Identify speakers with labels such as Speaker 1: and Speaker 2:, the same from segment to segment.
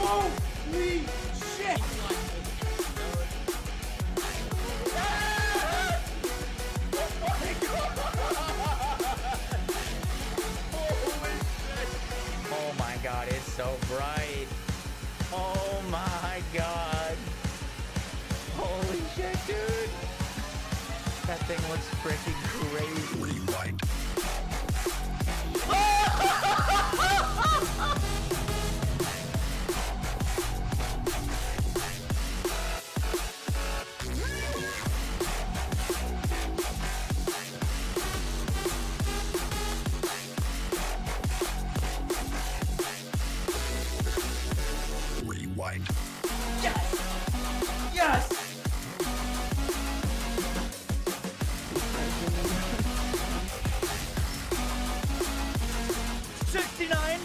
Speaker 1: Holy shit!
Speaker 2: Oh my god, it's so bright. Oh my god. Holy shit, dude. That thing looks freaking crazy.
Speaker 3: Rewind. Rewind.
Speaker 1: Yes! Yes! $69!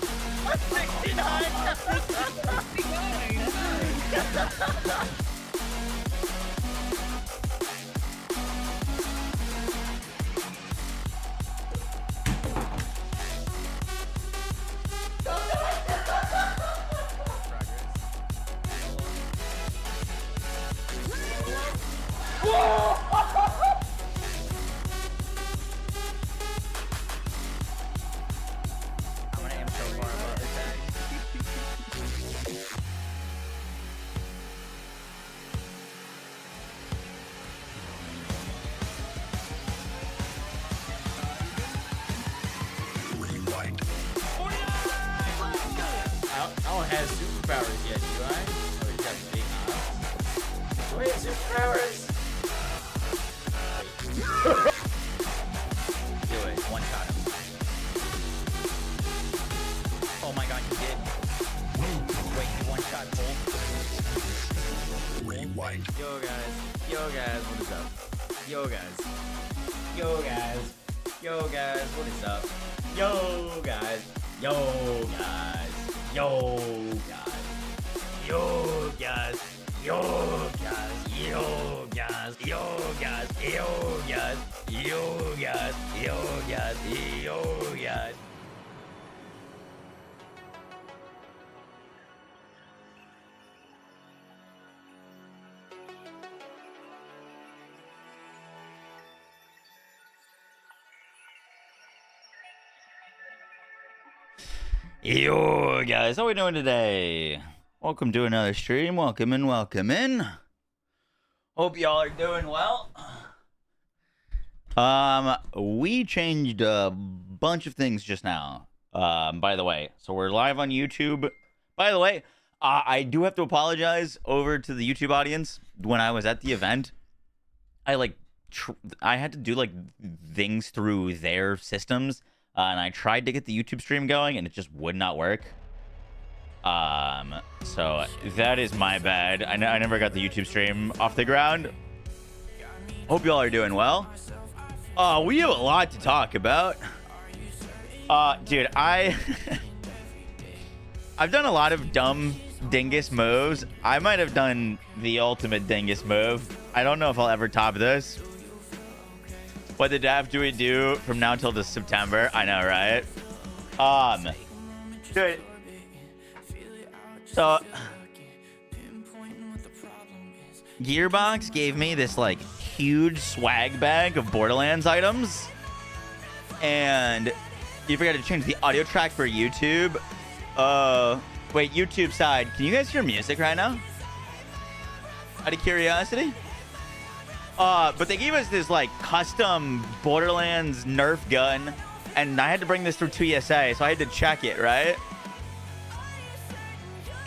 Speaker 2: I'm gonna aim so far above the tag.
Speaker 3: Rewind.
Speaker 2: I don't have superpowers yet, do I? Oh, he's got big eyes. Do I have superpowers? Do it. One shot him. Oh my god, you did. Wait, you one shot Cole?
Speaker 3: Rewind.
Speaker 2: Yo guys, what is up? Yo guys, what is up? Yo guys, yo guys, Yo guys, how we doing today? Welcome to another stream. Welcome in. Hope y'all are doing well. We changed a bunch of things just now. By the way, so we're live on YouTube. By the way, I do have to apologize over to the YouTube audience. When I was at the event, I had to do like things through their systems. And I tried to get the YouTube stream going, and it just would not work. So that is my bad. I never got the YouTube stream off the ground. Hope y'all are doing well. We have a lot to talk about. Dude, I've done a lot of dumb dingus moves. I might have done the ultimate dingus move. I don't know if I'll ever top this. What the daft do we do from now until this September? I know, right? Dude. So, Gearbox gave me this, like, huge swag bag of Borderlands items. And you forgot to change the audio track for YouTube. Wait, YouTube side. Can you guys hear music right now? Out of curiosity? But they gave us this like custom Borderlands Nerf gun, and I had to bring this through TSA, so I had to check it, right?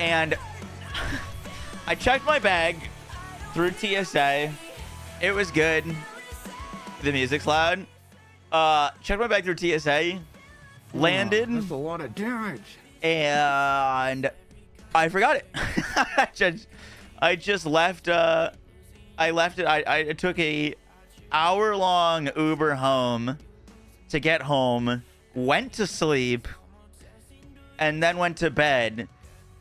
Speaker 2: And I checked my bag through TSA. It was good. The music's loud. Checked my bag through TSA. Landed.
Speaker 1: That's a lot of damage.
Speaker 2: And I forgot it. I just left. I left it. I took a hour-long Uber home to get home, went to sleep, and then went to bed,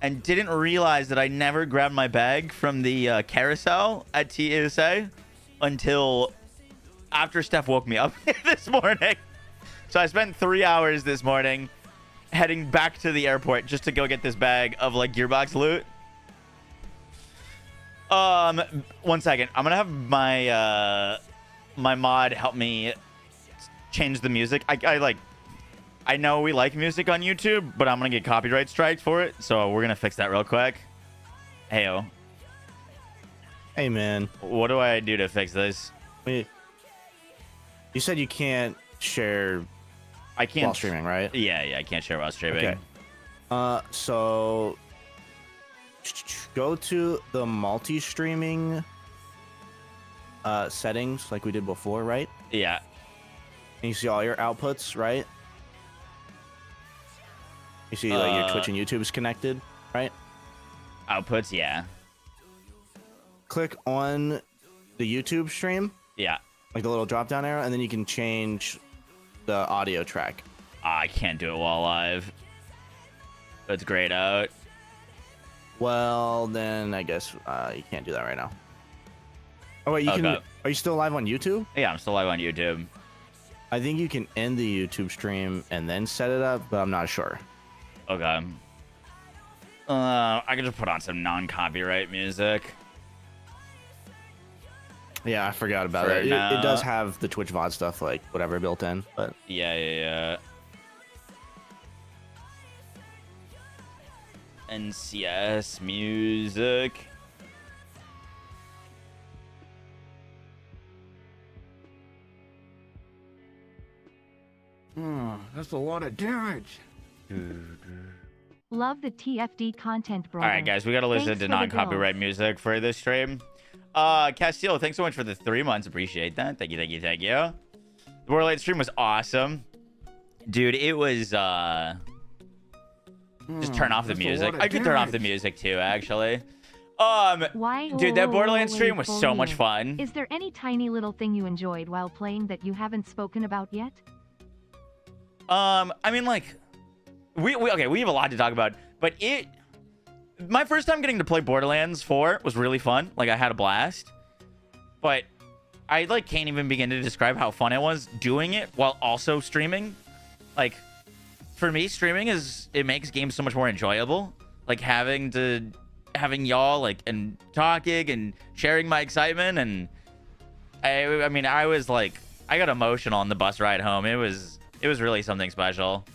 Speaker 2: and didn't realize that I never grabbed my bag from the carousel at TSA until after Steph woke me up this morning. So I spent 3 hours this morning, heading back to the airport just to go get this bag of like Gearbox loot. 1 second. I'm gonna have my my mod help me change the music. I know we like music on YouTube, but I'm gonna get copyright striked for it, so we're gonna fix that real quick. Heyo.
Speaker 4: Hey, man.
Speaker 2: What do I do to fix this?
Speaker 4: You said you can't share
Speaker 2: I can't
Speaker 4: while streaming, right?
Speaker 2: Yeah, I can't share while streaming.
Speaker 4: Okay. So go to the multi-streaming settings like we did before, right?
Speaker 2: Yeah.
Speaker 4: And you see all your outputs, right? You see like your Twitch and YouTube is connected, right?
Speaker 2: Outputs, yeah.
Speaker 4: Click on the YouTube stream,
Speaker 2: Yeah.
Speaker 4: like the little drop-down arrow, and then you can change the audio track.
Speaker 2: I can't do it while live. It's grayed out.
Speaker 4: Well, then I guess you can't do that right now. Oh wait, you can. Are you still live on YouTube?
Speaker 2: Yeah, I'm still live on YouTube.
Speaker 4: I think you can end the YouTube stream and then set it up, but I'm not sure.
Speaker 2: Okay. I could just put on some non-copyright music.
Speaker 4: Yeah, I forgot about it. It does have the Twitch VOD stuff, like whatever built in, but
Speaker 2: Yeah. NCS music.
Speaker 1: Oh, that's a lot of damage.
Speaker 5: Love the TFD content, brother.
Speaker 2: All right, guys, we got to listen
Speaker 5: Thanks
Speaker 2: to
Speaker 5: for the
Speaker 2: non-copyright music for this stream. Castillo, thanks so much for the 3 months. Appreciate that. Thank you. The Borderlands stream was awesome. Dude, it was, just turn off the music. I could turn off the music too, actually. Dude, that Borderlands stream was so much fun.
Speaker 5: Is there any tiny little thing you enjoyed while playing that you haven't spoken about yet?
Speaker 2: I mean, like, we have a lot to talk about, but my first time getting to play Borderlands 4 was really fun. Like, I had a blast, but I like can't even begin to describe how fun it was doing it while also streaming. Like, for me, streaming it makes games so much more enjoyable. Like having y'all like and talking and sharing my excitement, and I mean, I was like, I got emotional on the bus ride home. It was really something special.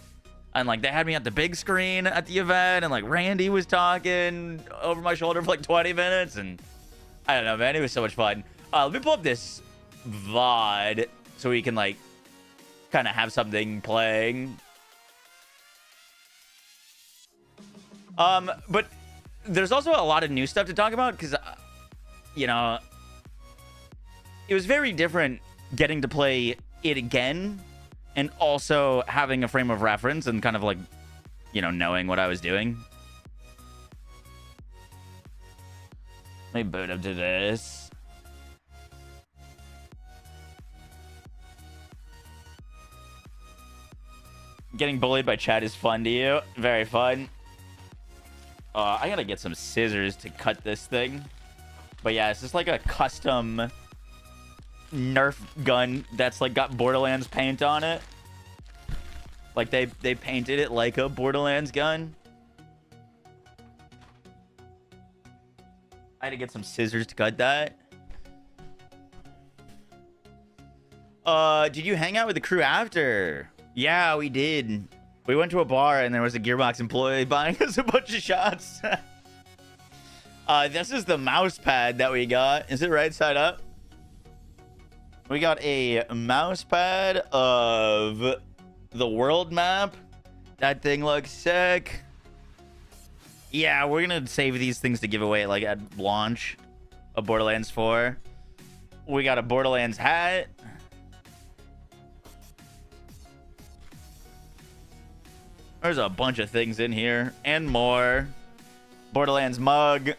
Speaker 2: And like they had me at the big screen at the event, and like Randy was talking over my shoulder for like 20 minutes, and I don't know, man, it was so much fun. Let me pull up this VOD so we can like kind of have something playing. But there's also a lot of new stuff to talk about because, you know, it was very different getting to play it again and also having a frame of reference and kind of like, you know, knowing what I was doing. Let me boot up to this. Getting bullied by chat is fun to you. Very fun. I gotta get some scissors to cut this thing. But yeah, it's just like a custom Nerf gun that's like got Borderlands paint on it. Like they painted it like a Borderlands gun. I had to get some scissors to cut that. Did you hang out with the crew after? Yeah, we did. We went to a bar and there was a Gearbox employee buying us a bunch of shots. This is the mouse pad that we got. Is it right side up? We got a mouse pad of the world map. That thing looks sick. Yeah, we're gonna save these things to give away like at launch of Borderlands 4. We got a Borderlands hat. There's a bunch of things in here and more. Borderlands mug.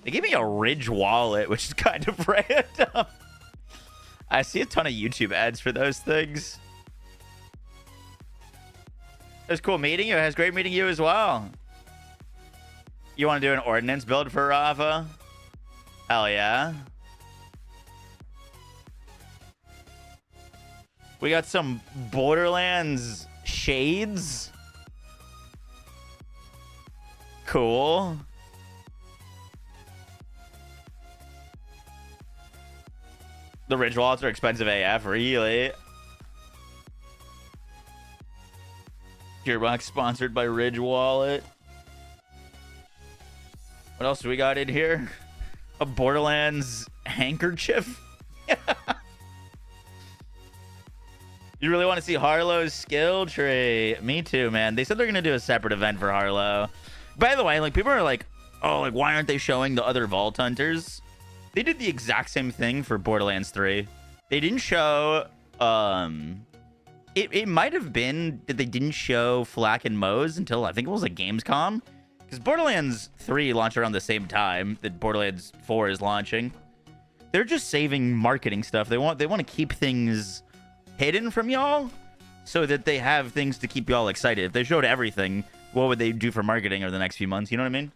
Speaker 2: They gave me a Ridge wallet, which is kind of random. I see a ton of YouTube ads for those things. It was cool meeting you. It was great meeting you as well. You want to do an ordnance build for Rafa? Hell yeah. We got some Borderlands shades. Cool. The Ridge wallets are expensive AF, really. Gearbox sponsored by Ridge Wallet. What else do we got in here? A Borderlands handkerchief? You really want to see Harlo's skill tree? Me too, man. They said they're going to do a separate event for Harlo. By the way, like, people are like, oh, like, why aren't they showing the other Vault Hunters? They did the exact same thing for Borderlands 3. They didn't show, it might have been that they didn't show Flack and Moze until I think it was like Gamescom. Because Borderlands 3 launched around the same time that Borderlands 4 is launching. They're just saving marketing stuff. They want to keep things hidden from y'all so that they have things to keep y'all excited. If they showed everything, what would they do for marketing over the next few months? You know what I mean?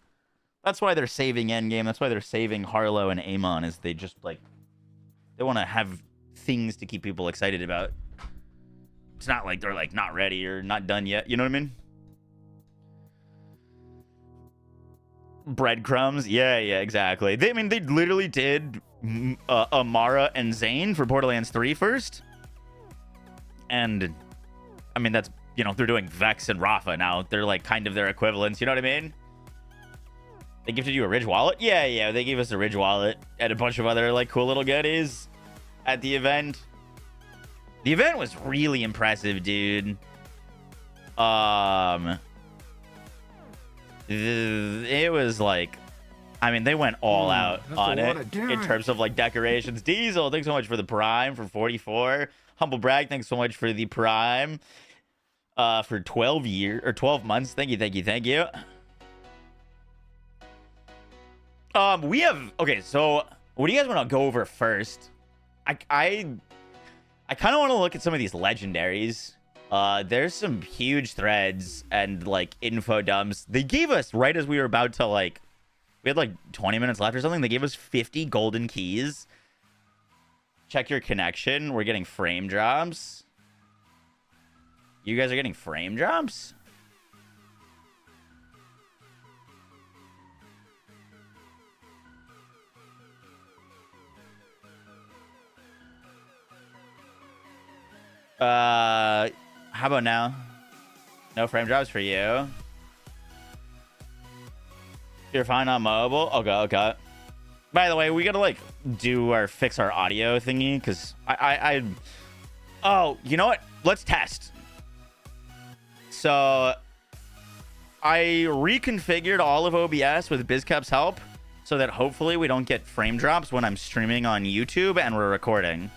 Speaker 2: That's why they're saving Endgame. That's why they're saving Harlo and Amon, is they just, like, they want to have things to keep people excited about. It's not like they're, like, not ready or not done yet. You know what I mean? Breadcrumbs. Yeah, exactly. They literally did Amara and Zane for Borderlands 3 first. And, I mean, that's, you know, they're doing Vex and Rafa now. They're, like, kind of their equivalents. You know what I mean? They gifted you a Ridge wallet? Yeah, they gave us a Ridge wallet and a bunch of other, like, cool little goodies at the event. The event was really impressive, dude. It was, like, I mean, they went all out on it in terms of, like, decorations. Diesel, thanks so much for the Prime for 44. Humble Brag, thanks so much for the Prime for 12 months. Thank you. We have, okay, so what do you guys want to go over first? I kind of want to look at some of these legendaries. There's some huge threads and, like, info dumps. They gave us, right as we were about to, like, we had like 20 minutes left or something, they gave us 50 golden keys. Check your connection. We're getting frame drops. You guys are getting frame drops? How about now? No frame drops for you. You're fine on mobile? Okay. By the way, we gotta, like, fix our audio thingy, because oh, you know what? Let's test. So, I reconfigured all of OBS with BizCap's help, so that hopefully we don't get frame drops when I'm streaming on YouTube and we're recording.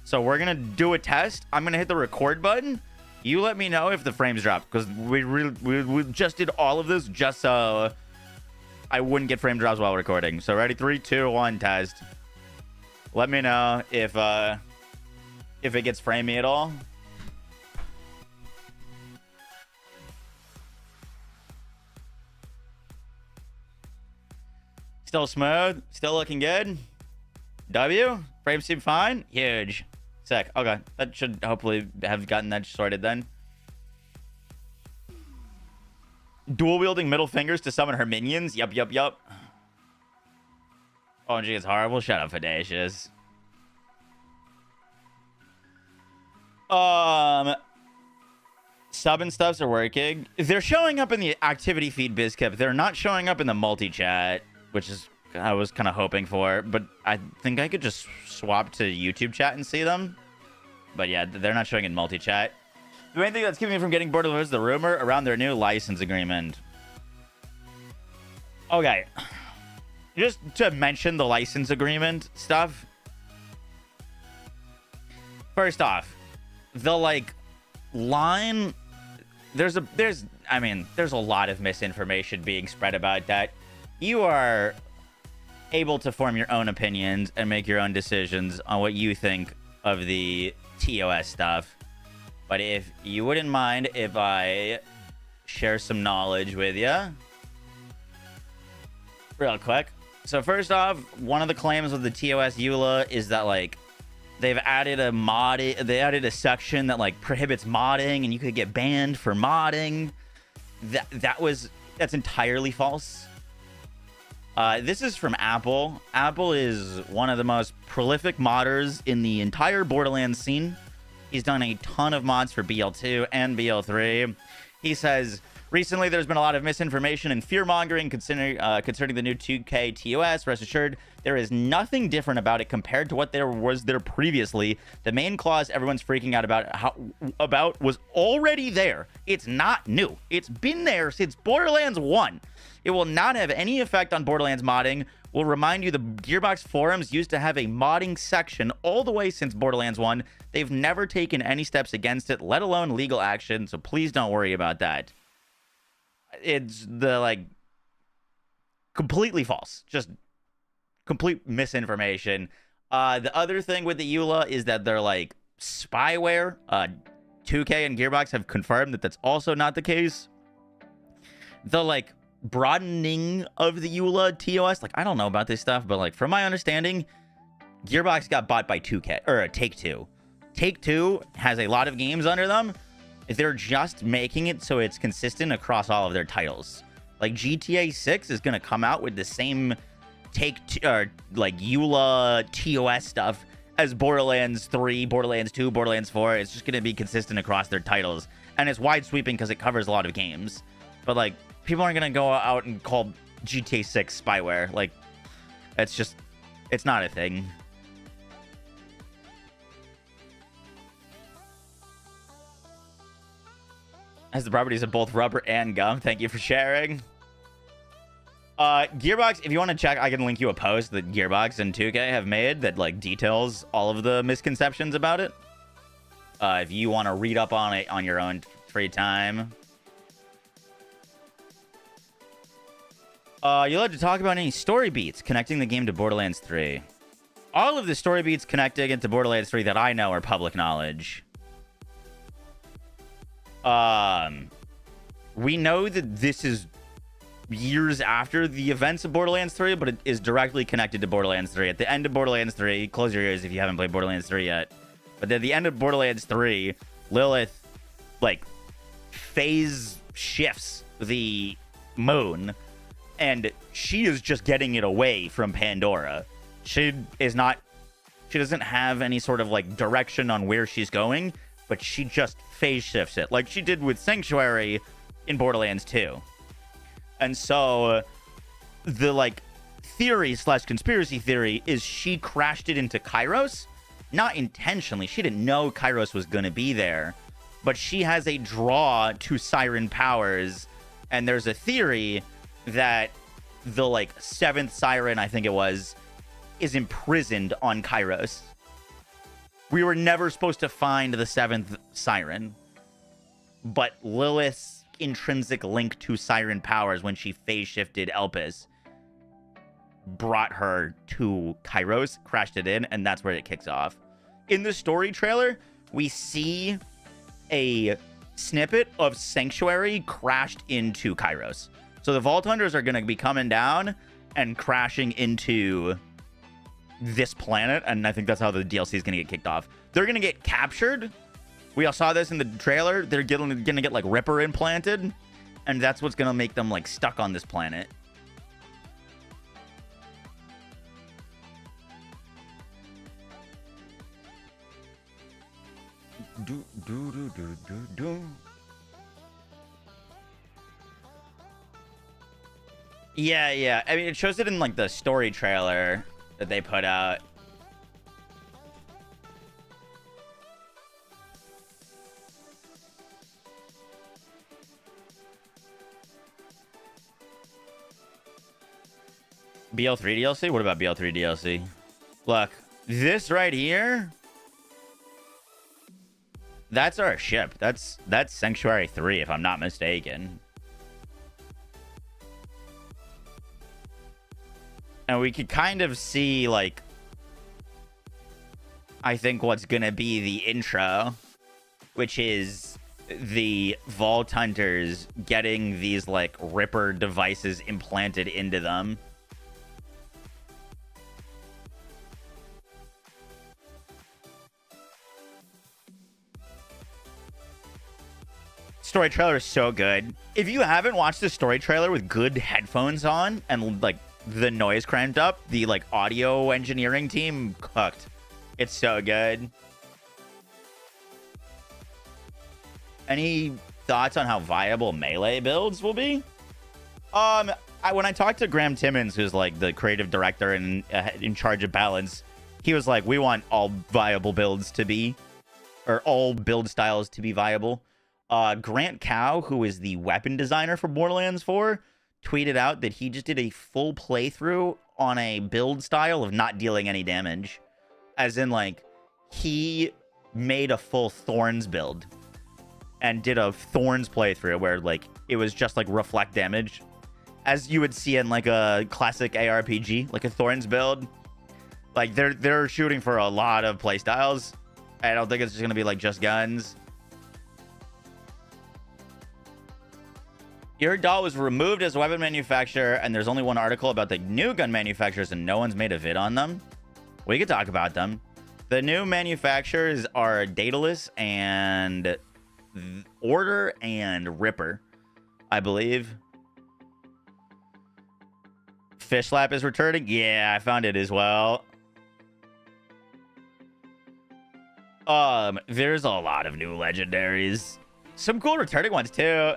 Speaker 2: So we're gonna do a test. I'm gonna hit the record button. You let me know if the frames drop, because we just did all of this just so I wouldn't get frame drops while recording. So ready, 3, 2, 1, test. Let me know if it gets framey at all. Still smooth, still looking good. W, frames seem fine. Huge. Sick. Okay, that should hopefully have gotten that sorted then. Dual wielding middle fingers to summon her minions. Yup. Oh, gee, it's horrible. Shut up, Audacious. Sub and stuffs are working. They're showing up in the activity feed, BizCap. They're not showing up in the multi-chat, which is I was kind of hoping for. But I think I could just swap to YouTube chat and see them. But yeah, they're not showing in multi-chat. The main thing that's keeping me from getting Borderlands is the rumor around their new license agreement. Okay. Just to mention the license agreement stuff. First off, the, like, line... There's a lot of misinformation being spread about that. You are able to form your own opinions and make your own decisions on what you think of the TOS stuff. But if you wouldn't mind if I share some knowledge with you. Real quick. So first off, one of the claims of the TOS EULA is that, like, They've added a they added a section that like prohibits modding, and you could get banned for modding. That's entirely false. This is from Apple. Apple is one of the most prolific modders in the entire Borderlands scene. He's done a ton of mods for BL2 and BL3. He says, recently there's been a lot of misinformation and fear-mongering concerning the new 2K TOS. Rest assured, there is nothing different about it compared to what there was there previously. The main clause everyone's freaking out about was already there. It's not new. It's been there since Borderlands 1. It will not have any effect on Borderlands modding. We'll remind you the Gearbox forums used to have a modding section all the way since Borderlands 1. They've never taken any steps against it, let alone legal action, so please don't worry about that. It's completely false. Just complete misinformation. The other thing with the EULA is that they're like spyware. 2K and Gearbox have confirmed that that's also not the case. The like broadening of the EULA TOS, like I don't know about this stuff, but like from my understanding, Gearbox got bought by 2K or Take-Two. Take-Two has a lot of games under them. They're just making it so it's consistent across all of their titles. Like GTA 6 is going to come out with the same EULA TOS stuff as Borderlands 3, Borderlands 2, Borderlands 4. It's just going to be consistent across their titles. And it's wide sweeping because it covers a lot of games. But like, people aren't going to go out and call GTA 6 spyware. Like, it's not a thing. Has the properties of both rubber and gum. Thank you for sharing. Gearbox, if you want to check, I can link you a post that Gearbox and 2K have made that like details all of the misconceptions about it. If you want to read up on it on your own free time. You'll have to talk about any story beats connecting the game to Borderlands 3. All of the story beats connecting it to Borderlands 3 that I know are public knowledge. We know that this is years after the events of Borderlands 3, but it is directly connected to Borderlands 3. At the end of Borderlands 3, close your ears if you haven't played Borderlands 3 yet. But at the end of Borderlands 3, Lilith, like, phase shifts the moon, and she is just getting it away from Pandora. She doesn't have any sort of, like, direction on where she's going, but she just phase shifts it, like she did with Sanctuary in Borderlands 2. And so the like theory / conspiracy theory is she crashed it into Chyros, not intentionally. She didn't know Chyros was going to be there, but she has a draw to siren powers, and there's a theory that the like 7th siren, I think it was, is imprisoned on Chyros. We were never supposed to find the 7th siren, but Lilith's intrinsic link to siren powers when she phase shifted Elpis brought her to Chyros, crashed it in, and that's where it kicks off. In the story trailer, we see a snippet of Sanctuary crashed into Chyros. So the Vault Hunters are going to be coming down and crashing into this planet, and I think that's how the DLC is going to get kicked off. They're going to get captured. We all saw this in the trailer. They're going to get like Ripper implanted, and that's what's going to make them like stuck on this planet. Yeah. I mean, it shows it in like the story trailer that they put out. BL3 DLC? What about BL3 DLC? Look, this right here, that's our ship. That's Sanctuary 3, if I'm not mistaken. And we could kind of see, like, I think what's going to be the intro, which is the Vault Hunters getting these, like, Ripper devices implanted into them. Story trailer is so good. If you haven't watched the story trailer with good headphones on and like the noise cranked up, the like audio engineering team cooked. It's so good. Any thoughts on how viable melee builds will be? When I talked to Graham Timmons, who's like the creative director and in charge of balance, he was like, we want all viable builds to be, or all build styles to be viable. Grant Cow, who is the weapon designer for Borderlands 4, tweeted out that he just did a full playthrough on a build style of not dealing any damage. As in, like, he made a full Thorns build and did a Thorns playthrough where, like, it was just, like, reflect damage. As you would see in, like, a classic ARPG, like a Thorns build. Like, they're shooting for a lot of playstyles. I don't think it's just going to be, like, just guns. Your doll was removed as a weapon manufacturer, and there's only one article about the new gun manufacturers, and no one's made a vid on them. We could talk about them. The new manufacturers are Daedalus and Order and Ripper, I believe. Fishlap is returning. Yeah, I found it as well. There's a lot of new legendaries. Some cool returning ones too.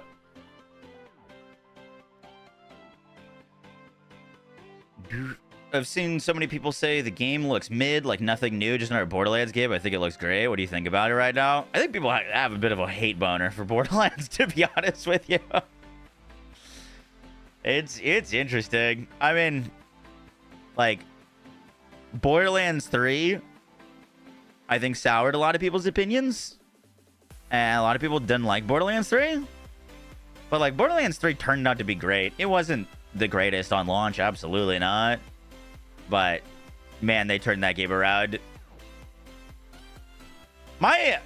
Speaker 2: I've seen so many people say the game looks mid, like nothing new, just another Borderlands game. I think it looks great. What do you think about it right now? I think people have a bit of a hate boner for Borderlands, to be honest with you. It's interesting. I mean, like, Borderlands 3, I think soured a lot of people's opinions. And a lot of people didn't like Borderlands 3. But, like, Borderlands 3 turned out to be great. It wasn't the greatest on launch, absolutely not. But, man, they turned that game around. My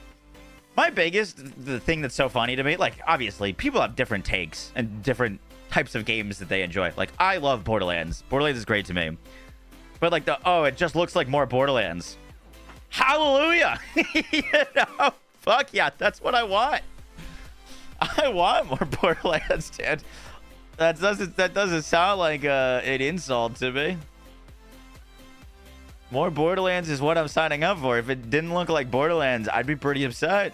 Speaker 2: biggest, the thing that's so funny to me, like, obviously, people have different takes and different types of games that they enjoy. Like, I love Borderlands. Borderlands is great to me. But, like, it just looks like more Borderlands. Hallelujah! You know? Fuck yeah, that's what I want. I want more Borderlands, dude. That doesn't sound like an insult to me. More Borderlands is what I'm signing up for. If it didn't look like Borderlands, I'd be pretty upset.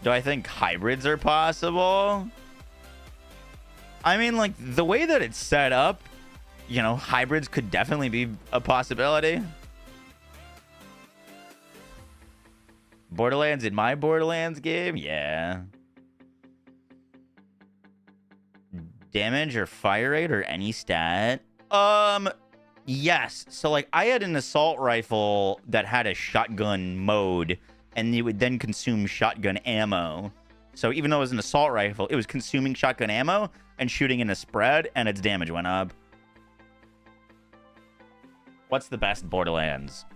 Speaker 2: Do I think hybrids are possible? I mean, like, the way that it's set up, you know, hybrids could definitely be a possibility. Borderlands in my Borderlands game? Yeah. Damage or fire rate or any stat? Yes. So, like, I had an assault rifle that had a shotgun mode, and it would then consume shotgun ammo. So even though it was an assault rifle, it was consuming shotgun ammo and shooting in a spread, and its damage went up. What's the best Borderlands?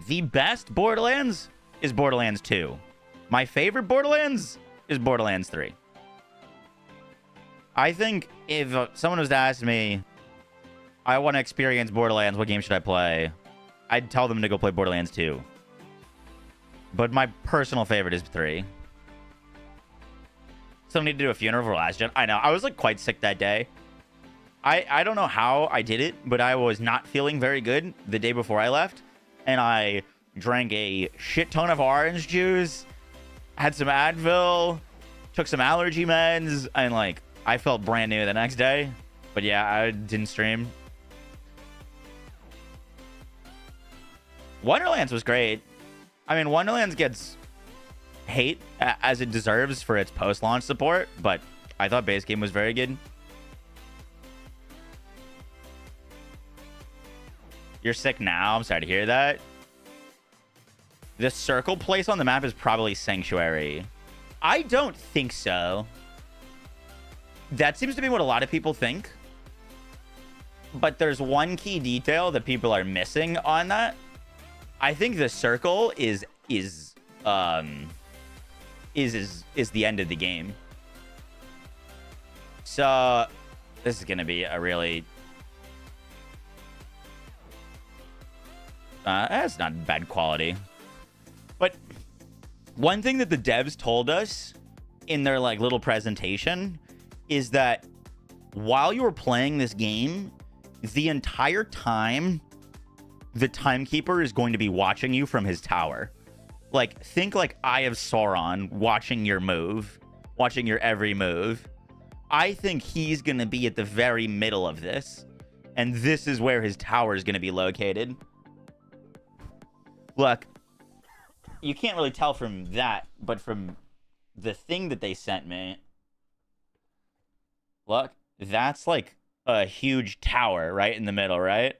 Speaker 2: The best Borderlands is Borderlands 2. My favorite Borderlands is Borderlands 3. I think if someone was to ask me, I want to experience Borderlands, what game should I play? I'd tell them to go play Borderlands 2. But my personal favorite is 3. Still need to do a funeral for last gen. I know. I was like quite sick that day. I don't know how I did it, but I was not feeling very good the day before I left. And I drank a shit ton of orange juice, had some Advil, took some allergy meds, and like I felt brand new the next day. But yeah, I didn't stream. Wonderlands was great. I mean, Wonderlands gets hate as it deserves for its post-launch support, but I thought base game was very good. You're sick now? I'm sorry to hear that. The circle place on the map is probably Sanctuary. I don't think so. That seems to be what a lot of people think. But there's one key detail that people are missing on that. I think the circle is the end of the game. So this is gonna be a really it's not bad quality, but One thing that the devs told us in their like little presentation is that while you were playing this game, the entire time, the timekeeper is going to be watching you from his tower. Like, think like Eye of Sauron watching your move, watching your every move. I think he's going to be at the very middle of this, and this is where his tower is going to be located. Look, you can't really tell from that, but from the thing that they sent me, look, that's like a huge tower right in the middle, right?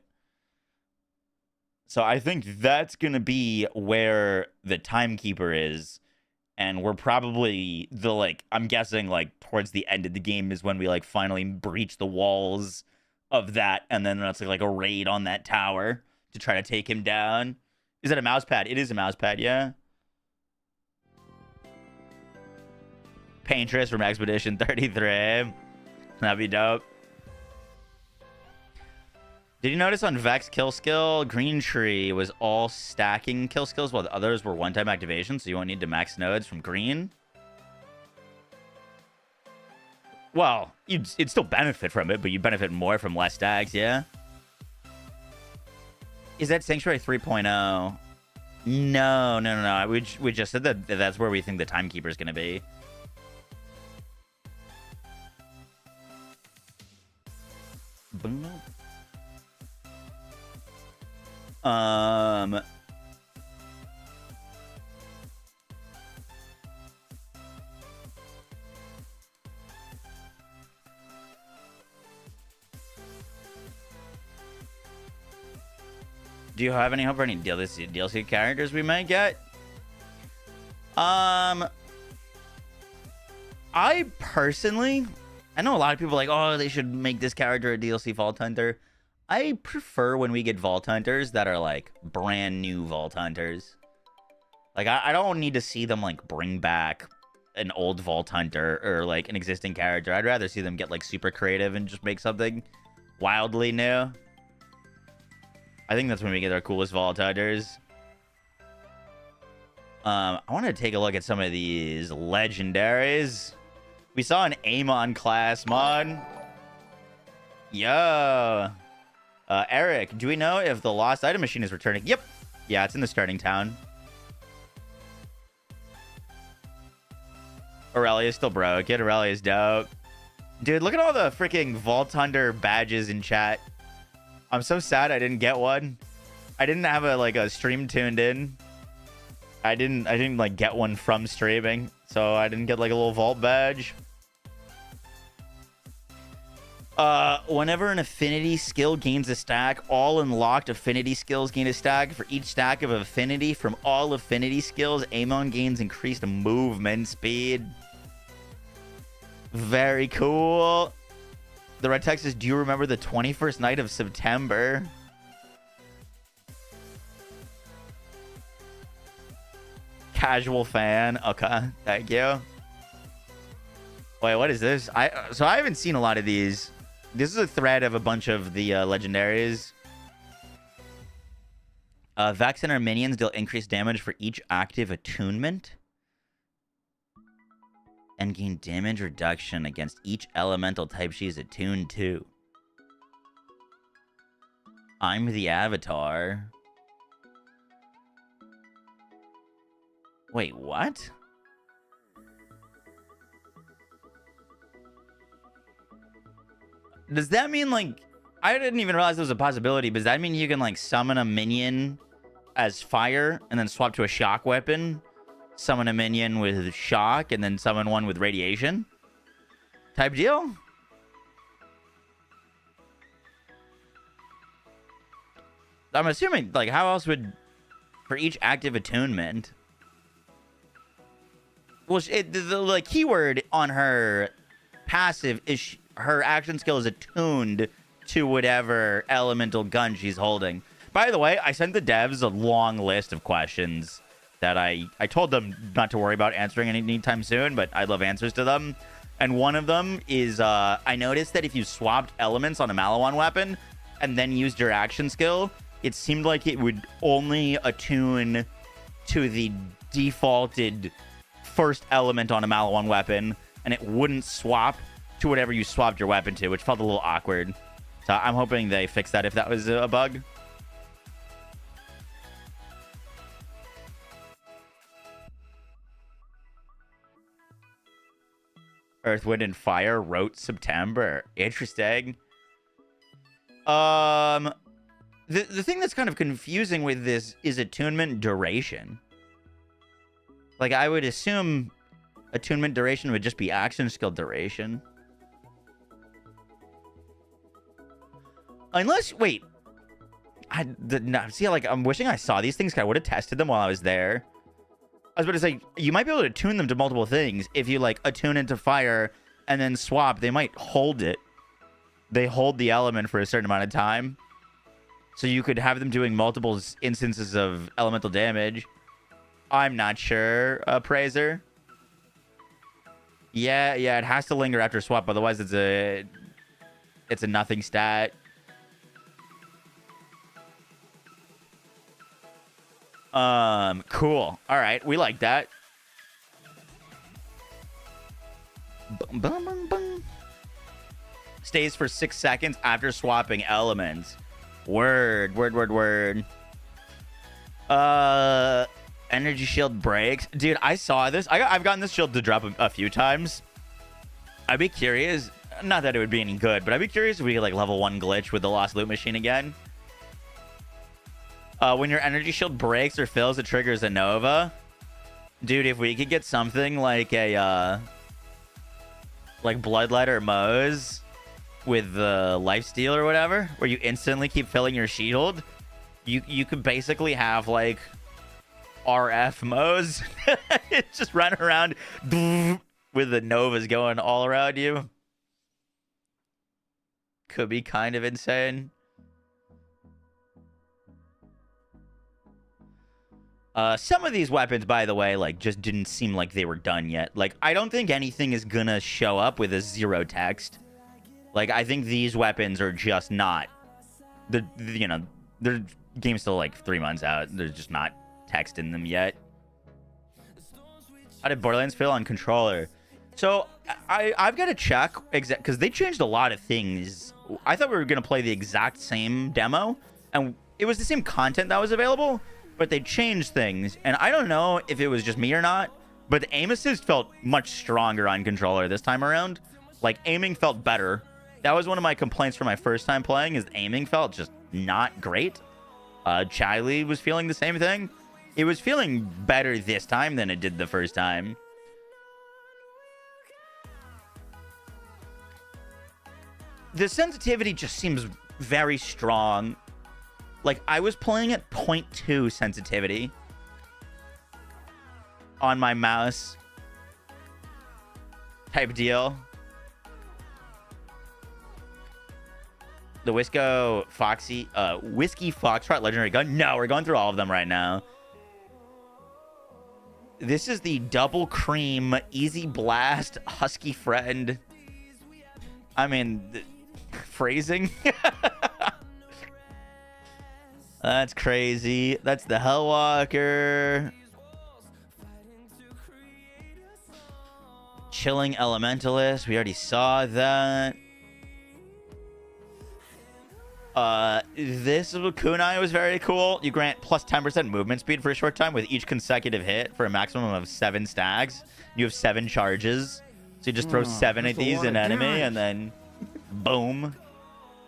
Speaker 2: So I think that's going to be where the timekeeper is. And we're probably I'm guessing like towards the end of the game is when we like finally breach the walls of that. And then that's like a raid on that tower to try to take him down. Is that a mouse pad? It is a mouse pad, yeah. Paintress from Expedition 33. That'd be dope. Did you notice on Vex kill skill, Green Tree was all stacking kill skills while the others were one-time activation, so you won't need to max nodes from green? Well, you'd still benefit from it, but you benefit more from less stacks, yeah? Is that Sanctuary 3.0? No. We just said that that's where we think the Timekeeper is going to be. Boom. Do you have any hope for any DLC characters we might get? I personally, I know a lot of people are like, oh, they should make this character a DLC Vault Hunter. I prefer when we get Vault Hunters that are like brand new Vault Hunters. Like I don't need to see them like bring back an old Vault Hunter or like an existing character. I'd rather see them get like super creative and just make something wildly new. I think that's when we get our coolest Vault Hunters. I want to take a look at some of these Legendaries. We saw an Amon class mod. Yo. Eric, do we know if the lost item machine is returning? Yep. Yeah, it's in the starting town. Aurelia is still broke. Get Aurelia is dope. Dude, look at all the freaking Vault Hunter badges in chat. I'm so sad I didn't get one. I didn't have a stream tuned in. I didn't like get one from streaming, so I didn't get like a little vault badge. Whenever an affinity skill gains a stack, all unlocked affinity skills gain a stack. For each stack of affinity from all affinity skills, Amon gains increased movement speed. Very cool. The red text says, do you remember the 21st night of September? Casual fan. Okay, thank you. Wait, what is this? So I haven't seen a lot of these. This is a thread of a bunch of the legendaries. Vex and our minions deal increased damage for each active attunement. And gain damage reduction against each elemental type she is attuned to. I'm the avatar. Wait, what? Does that mean, like... I didn't even realize there was a possibility, but does that mean you can, like, summon a minion as fire and then swap to a shock weapon? Summon a minion with shock and then summon one with radiation? Type deal? I'm assuming, like, how else would... For each active attunement... Well, the keyword on her passive is her action skill is attuned to whatever elemental gun she's holding. By the way, I sent the devs a long list of questions that I told them not to worry about answering anytime soon, but I'd love answers to them. And one of them is, I noticed that if you swapped elements on a Malawan weapon and then used your action skill, it seemed like it would only attune to the defaulted first element on a Malawan weapon, and it wouldn't swap to whatever you swapped your weapon to, which felt a little awkward. So I'm hoping they fix that if that was a bug. Earth, Wind, and Fire wrote September. Interesting. The thing that's kind of confusing with this is attunement duration. Like, I would assume attunement duration would just be action skill duration. Unless, wait. See, like, I'm wishing I saw these things, 'cause I would have tested them while I was there. I was about to say, you might be able to tune them to multiple things. If you, like, attune into fire and then swap, they might hold it. They hold the element for a certain amount of time. So you could have them doing multiple instances of elemental damage. I'm not sure, Praiser. Yeah, it has to linger after swap, otherwise it's a nothing stat. Cool. All right, we like that. Boom, boom, boom, boom. Stays for 6 seconds after swapping elements. Word. Energy shield breaks. Dude, I saw this. I've gotten this shield to drop a few times. I'd be curious. Not that it would be any good, but I'd be curious if we could, like, level 1 glitch with the Lost Loot Machine again. When your energy shield breaks or fills, it triggers a Nova. Dude, if we could get something like a, like Bloodlight or Moze with the Lifesteal or whatever, where you instantly keep filling your shield, you could basically have, like, RF Moze. Just run around with the Novas going all around you. Could be kind of insane. Some of these weapons, by the way, like, just didn't seem like they were done yet. Like, I don't think anything is gonna show up with a 0 text. Like, I think these weapons are just not... you know, their game's still, like, 3 months out. There's just not text in them yet. How did Borderlands feel on controller? So, I've got to check, because they changed a lot of things. I thought we were going to play the exact same demo, and it was the same content that was available, but they changed things. And I don't know if it was just me or not, but the aim assist felt much stronger on controller this time around. Like, aiming felt better. That was one of my complaints for my first time playing, is aiming felt just not great. Chyros was feeling the same thing. It was feeling better this time than it did the first time. The sensitivity just seems very strong. Like, I was playing at 0.2 sensitivity on my mouse type deal. The Whiskey Foxtrot legendary gun. No, we're going through all of them right now. This is the Double Cream Easy Blast Husky Friend. I mean, phrasing. That's crazy. That's the Hellwalker. Chilling Elementalist. We already saw that. This kunai was very cool. You grant plus 10% movement speed for a short time with each consecutive hit for a maximum of 7 stacks. You have 7 charges. So you just throw 7 of these in enemy and then boom.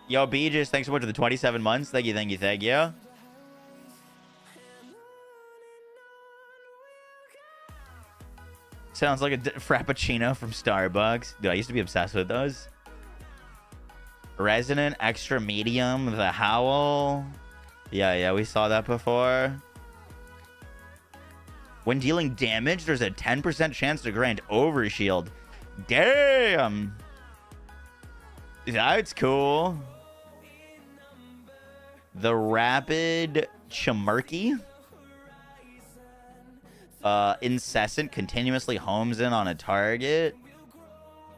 Speaker 2: Yo, Beegis, thanks so much for the 27 months. Thank you, thank you, thank you. Sounds like a Frappuccino from Starbucks. Dude, I used to be obsessed with those. Resonant, extra medium, the Howl. Yeah, we saw that before. When dealing damage, there's a 10% chance to grant overshield. Damn! That's cool. The Rapid Chimurky. Incessant, continuously homes in on a target.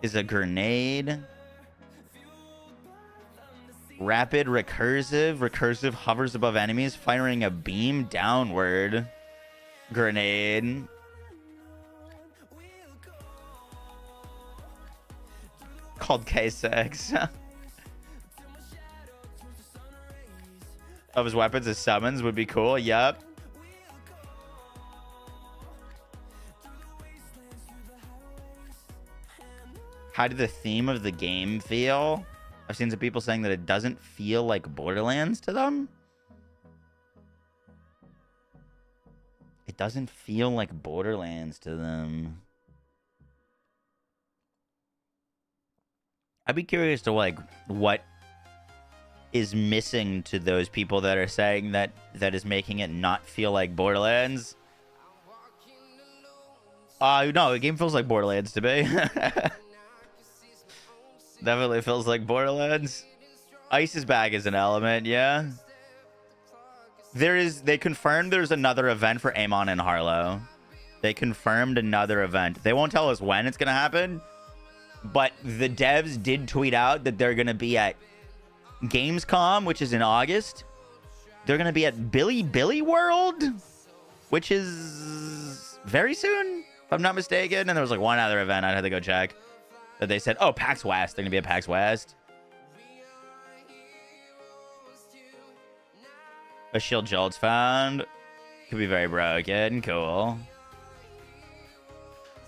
Speaker 2: Is a grenade. Rapid Recursive. Recursive hovers above enemies, firing a beam downward. Grenade. Called K6. Of his weapons as summons would be cool. Yep. How did the theme of the game feel? I've seen some people saying that it doesn't feel like Borderlands to them. It doesn't feel like Borderlands to them. I'd be curious to like what is missing to those people that are saying that is making it not feel like Borderlands. No, the game feels like Borderlands to me. Definitely feels like Borderlands. Ice is back as an element, yeah. They confirmed there's another event for Amon and Harlo. They confirmed another event. They won't tell us when it's gonna happen, but the devs did tweet out that they're gonna be at Gamescom, which is in August. They're gonna be at Billy World, which is very soon, if I'm not mistaken. And there was like one other event I had to go check that they said, oh, PAX West. They're gonna be at PAX West. A shield jolt's found. Could be very broken. Cool.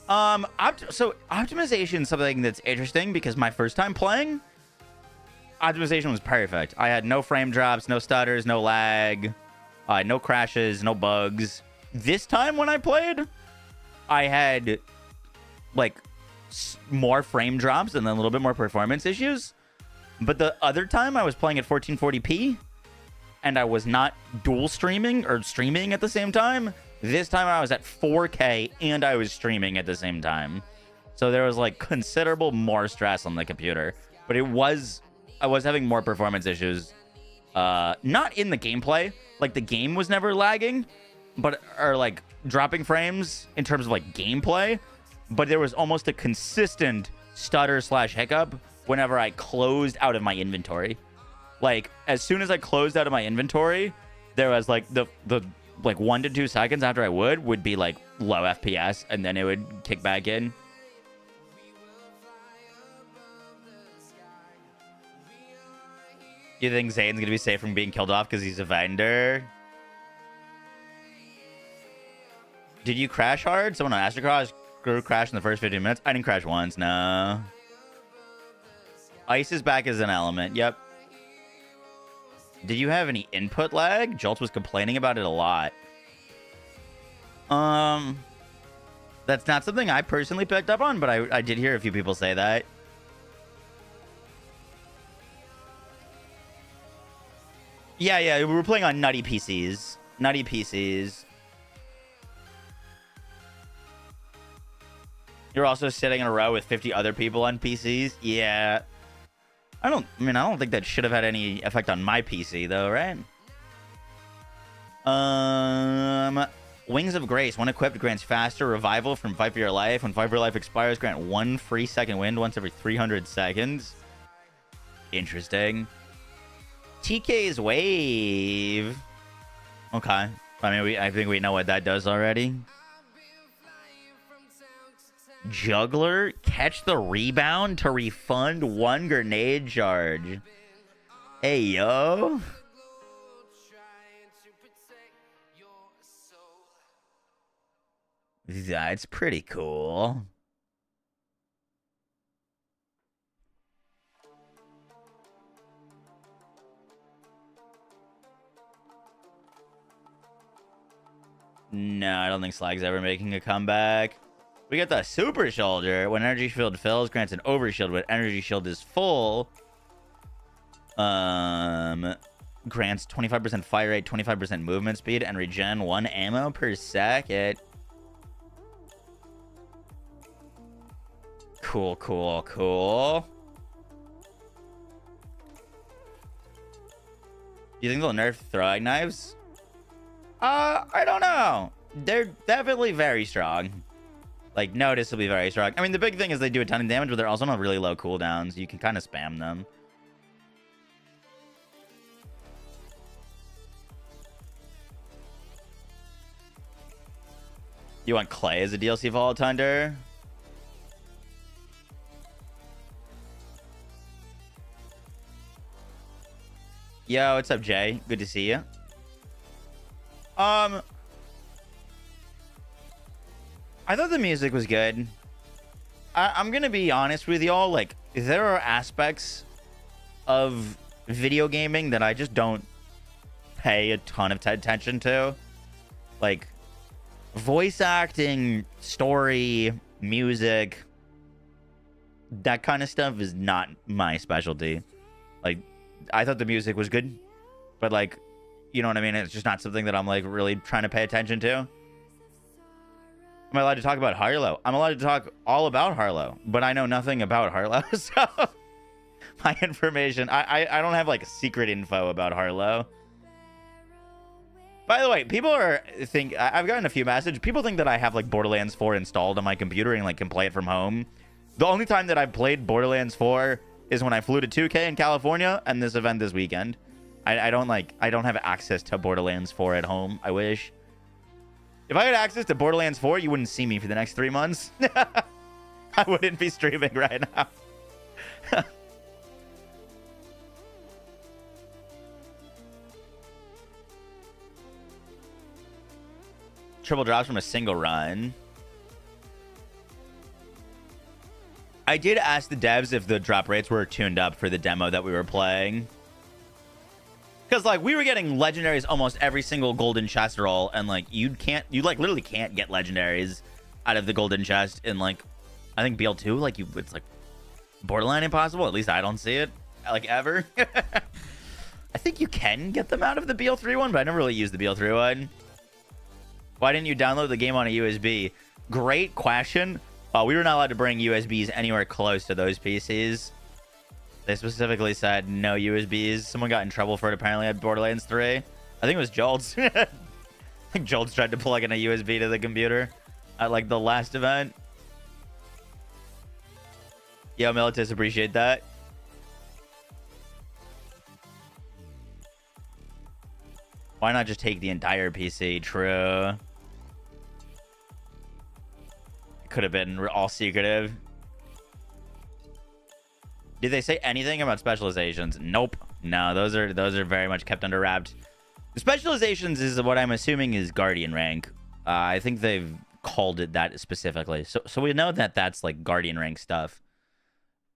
Speaker 2: So optimization is something that's interesting because my first time playing, optimization was perfect. I had no frame drops, no stutters, no lag, no crashes, no bugs. This time when I played, I had like more frame drops and then a little bit more performance issues. But the other time I was playing at 1440p and I was not dual streaming or streaming at the same time. This time I was at 4K and I was streaming at the same time. So there was like considerable more stress on the computer. But I was having more performance issues. Not in the gameplay. Like the game was never lagging, or like dropping frames in terms of like gameplay. But there was almost a consistent stutter/hiccup whenever I closed out of my inventory. Like as soon as I closed out of my inventory, there was like the like 1 to 2 seconds after I would be like low FPS, and then it would kick back in. You think Zane's gonna be safe from being killed off because he's a vendor? Did you crash hard? Someone on Astrocross crashed in the first 15 minutes. I didn't crash once, no. Ice is back as an element. Yep. Did you have any input lag? Jolt was complaining about it a lot. That's not something I personally picked up on, but I did hear a few people say that. Yeah, we were playing on nutty PCs. Nutty PCs. You're also sitting in a row with 50 other people on PCs? Yeah. I don't think that should have had any effect on my PC though, right? Wings of Grace. When equipped, grants faster revival from Fight for Your Life. When Fight for Your Life expires, grant 1 free second wind once every 300 seconds. Interesting. TK's Wave. Okay. I think we know what that does already. Juggler, catch the rebound to refund 1 grenade charge. Hey, yo. That's pretty cool. No, I don't think Slag's ever making a comeback. We got the Super Soldier. When energy shield fills, grants an overshield when energy shield is full. Grants 25% fire rate, 25% movement speed, and regen 1 ammo per second. Cool. You think they'll nerf throwing knives? I don't know. They're definitely very strong. Like, noticeably very strong. I mean, the big thing is they do a ton of damage, but they're also on really low cooldowns. You can kind of spam them. You want Clay as a DLC Vault Hunter? Yo, what's up, Jay? Good to see you. I thought the music was good. I'm gonna be honest with y'all. Like, there are aspects of video gaming that I just don't pay a ton of attention to. Like, voice acting, story, music, that kind of stuff is not my specialty. Like, I thought the music was good, but like, you know what I mean? It's just not something that I'm like really trying to pay attention to. Am I allowed to talk about Harlo? I'm allowed to talk all about Harlo, but I know nothing about Harlo, so my information, I don't have like secret info about Harlo. By the way, people I've gotten a few messages. People think that I have like Borderlands 4 installed on my computer and like can play it from home. The only time that I've played Borderlands 4 is when I flew to 2K in California and this event this weekend. I don't have access to Borderlands 4 at home. I wish. If I had access to Borderlands 4, you wouldn't see me for the next 3 months. I wouldn't be streaming right now. Triple drops from a single run. I did ask the devs if the drop rates were tuned up for the demo that we were playing. Because, like, we were getting legendaries almost every single golden chest roll, and, like, you like, literally can't get legendaries out of the golden chest in, like, I think BL2, like, it's, like, borderline impossible. At least I don't see it, like, ever. I think you can get them out of the BL3 one, but I never really used the BL3 one. Why didn't you download the game on a USB? Great question. We were not allowed to bring USBs anywhere close to those PCs. They specifically said no USBs. Someone got in trouble for it apparently at Borderlands 3. I think it was Jolts. I think Jolts tried to plug in a USB to the computer at like the last event. Yo, Militus, appreciate that. Why not just take the entire PC? True. Could have been all secretive. Did they say anything about specializations? Nope. No, those are very much kept under wraps. The specializations is what I'm assuming is Guardian rank. I think they've called it that specifically. So we know that that's like Guardian rank stuff.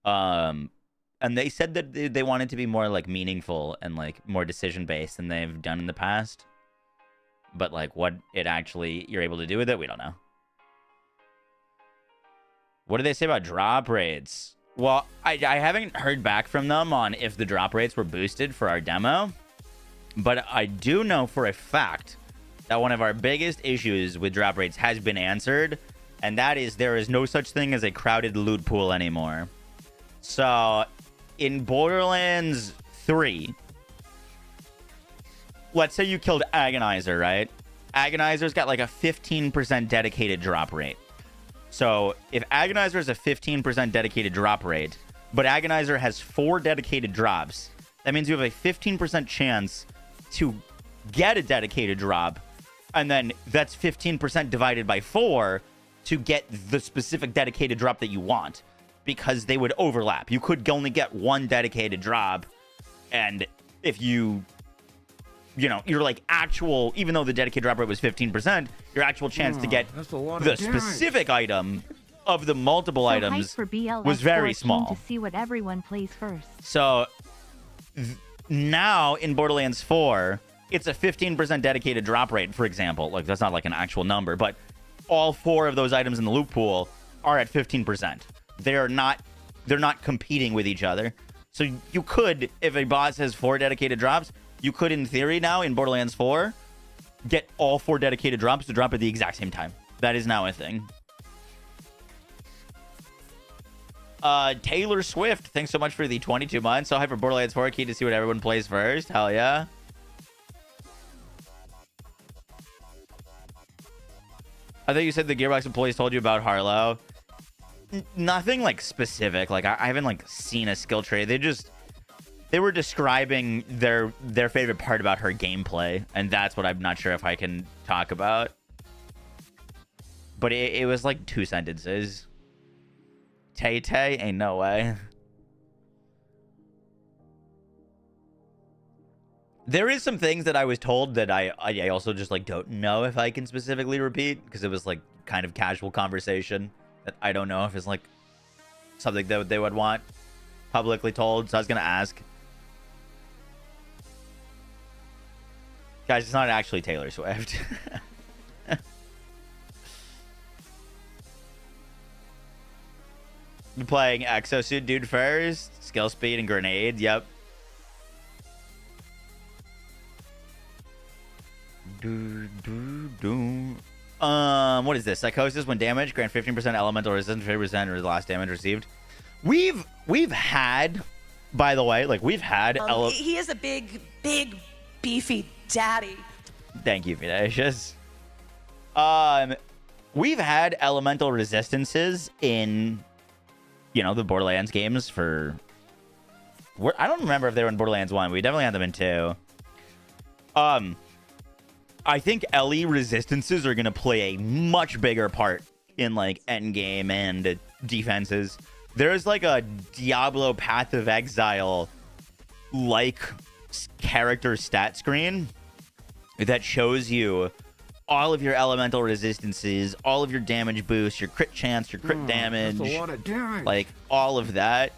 Speaker 2: And they said that they want it to be more like meaningful and like more decision based than they've done in the past. But like what it actually you're able to do with it, we don't know. What do they say about drop rates? Well, I haven't heard back from them on if the drop rates were boosted for our demo. But I do know for a fact that one of our biggest issues with drop rates has been answered. And that is there is no such thing as a crowded loot pool anymore. So in Borderlands 3, let's say you killed Agonizer, right? Agonizer's got like a 15% dedicated drop rate. So if Agonizer is a 15% dedicated drop rate, but Agonizer has 4 dedicated drops, that means you have a 15% chance to get a dedicated drop, and then that's 15% divided by 4 to get the specific dedicated drop that you want, because they would overlap. You could only get one dedicated drop, and if you you're like actual, even though the dedicated drop rate was 15%, your actual chance to get the specific item of the multiple items
Speaker 5: for
Speaker 2: was very small.
Speaker 5: To see what everyone plays first.
Speaker 2: So now in Borderlands 4, it's a 15% dedicated drop rate, for example. Like that's not like an actual number, but all 4 of those items in the loot pool are at 15%. They're not competing with each other. So you could, if a boss has 4 dedicated drops, you could, in theory, now in Borderlands 4, get all 4 dedicated drops to drop at the exact same time. That is now a thing. Taylor Swift, thanks so much for the 22 months. So hype for Borderlands 4, key to see what everyone plays first. Hell yeah. I thought you said the Gearbox employees told you about Harlo. Nothing like specific. Like I haven't like seen a skill tree. They were describing their favorite part about her gameplay, and that's what I'm not sure if I can talk about. but it was like 2 sentences. Tay Tay? Ain't no way. There is some things that I was told that I also just like don't know if I can specifically repeat because it was like kind of casual conversation that I don't know if it's like something that they would want publicly told. So I was gonna ask. Guys, it's not actually Taylor Swift. You're playing Exosuit Dude first. Skill speed and grenade. Yep. What is this? Psychosis when damaged, grant 15% elemental resistance, 50% or the last damage received. We've had, by the way, like we've had.
Speaker 6: He is a big, beefy daddy.
Speaker 2: Thank you, Vidacious. We've had elemental resistances in, you know, the Borderlands games for. I don't remember if they were in Borderlands 1. We definitely had them in 2. I think LE resistances are going to play a much bigger part in like endgame and defenses. There's like a Diablo Path of Exile like character stat screen that shows you all of your elemental resistances, all of your damage boosts, your crit chance, your crit damage,
Speaker 1: That's a lot of damage.
Speaker 2: like all of that.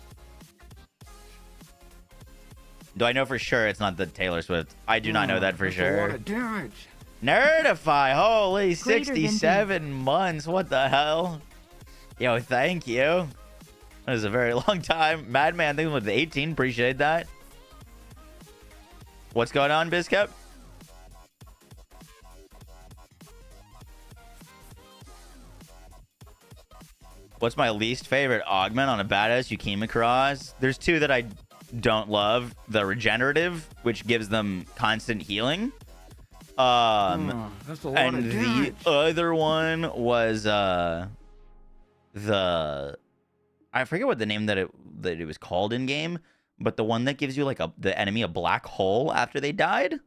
Speaker 2: Do I know for sure it's not the Taylor Swift? I do not know that for
Speaker 1: That's
Speaker 2: sure.
Speaker 1: a lot of damage.
Speaker 2: Nerdify, holy,
Speaker 5: Greater than
Speaker 2: 67 months. What the hell? Yo, thank you. That was a very long time. Madman, I think it was 18. Appreciate that. What's going on, Bizcap? What's my least favorite augment on a badass you came across? There's 2 that I don't love. The regenerative, which gives them constant healing.
Speaker 1: That's a lot
Speaker 2: And
Speaker 1: of
Speaker 2: the
Speaker 1: damage.
Speaker 2: other one was I forget what the name that it was called in game, but the one that gives you like the enemy a black hole after they died.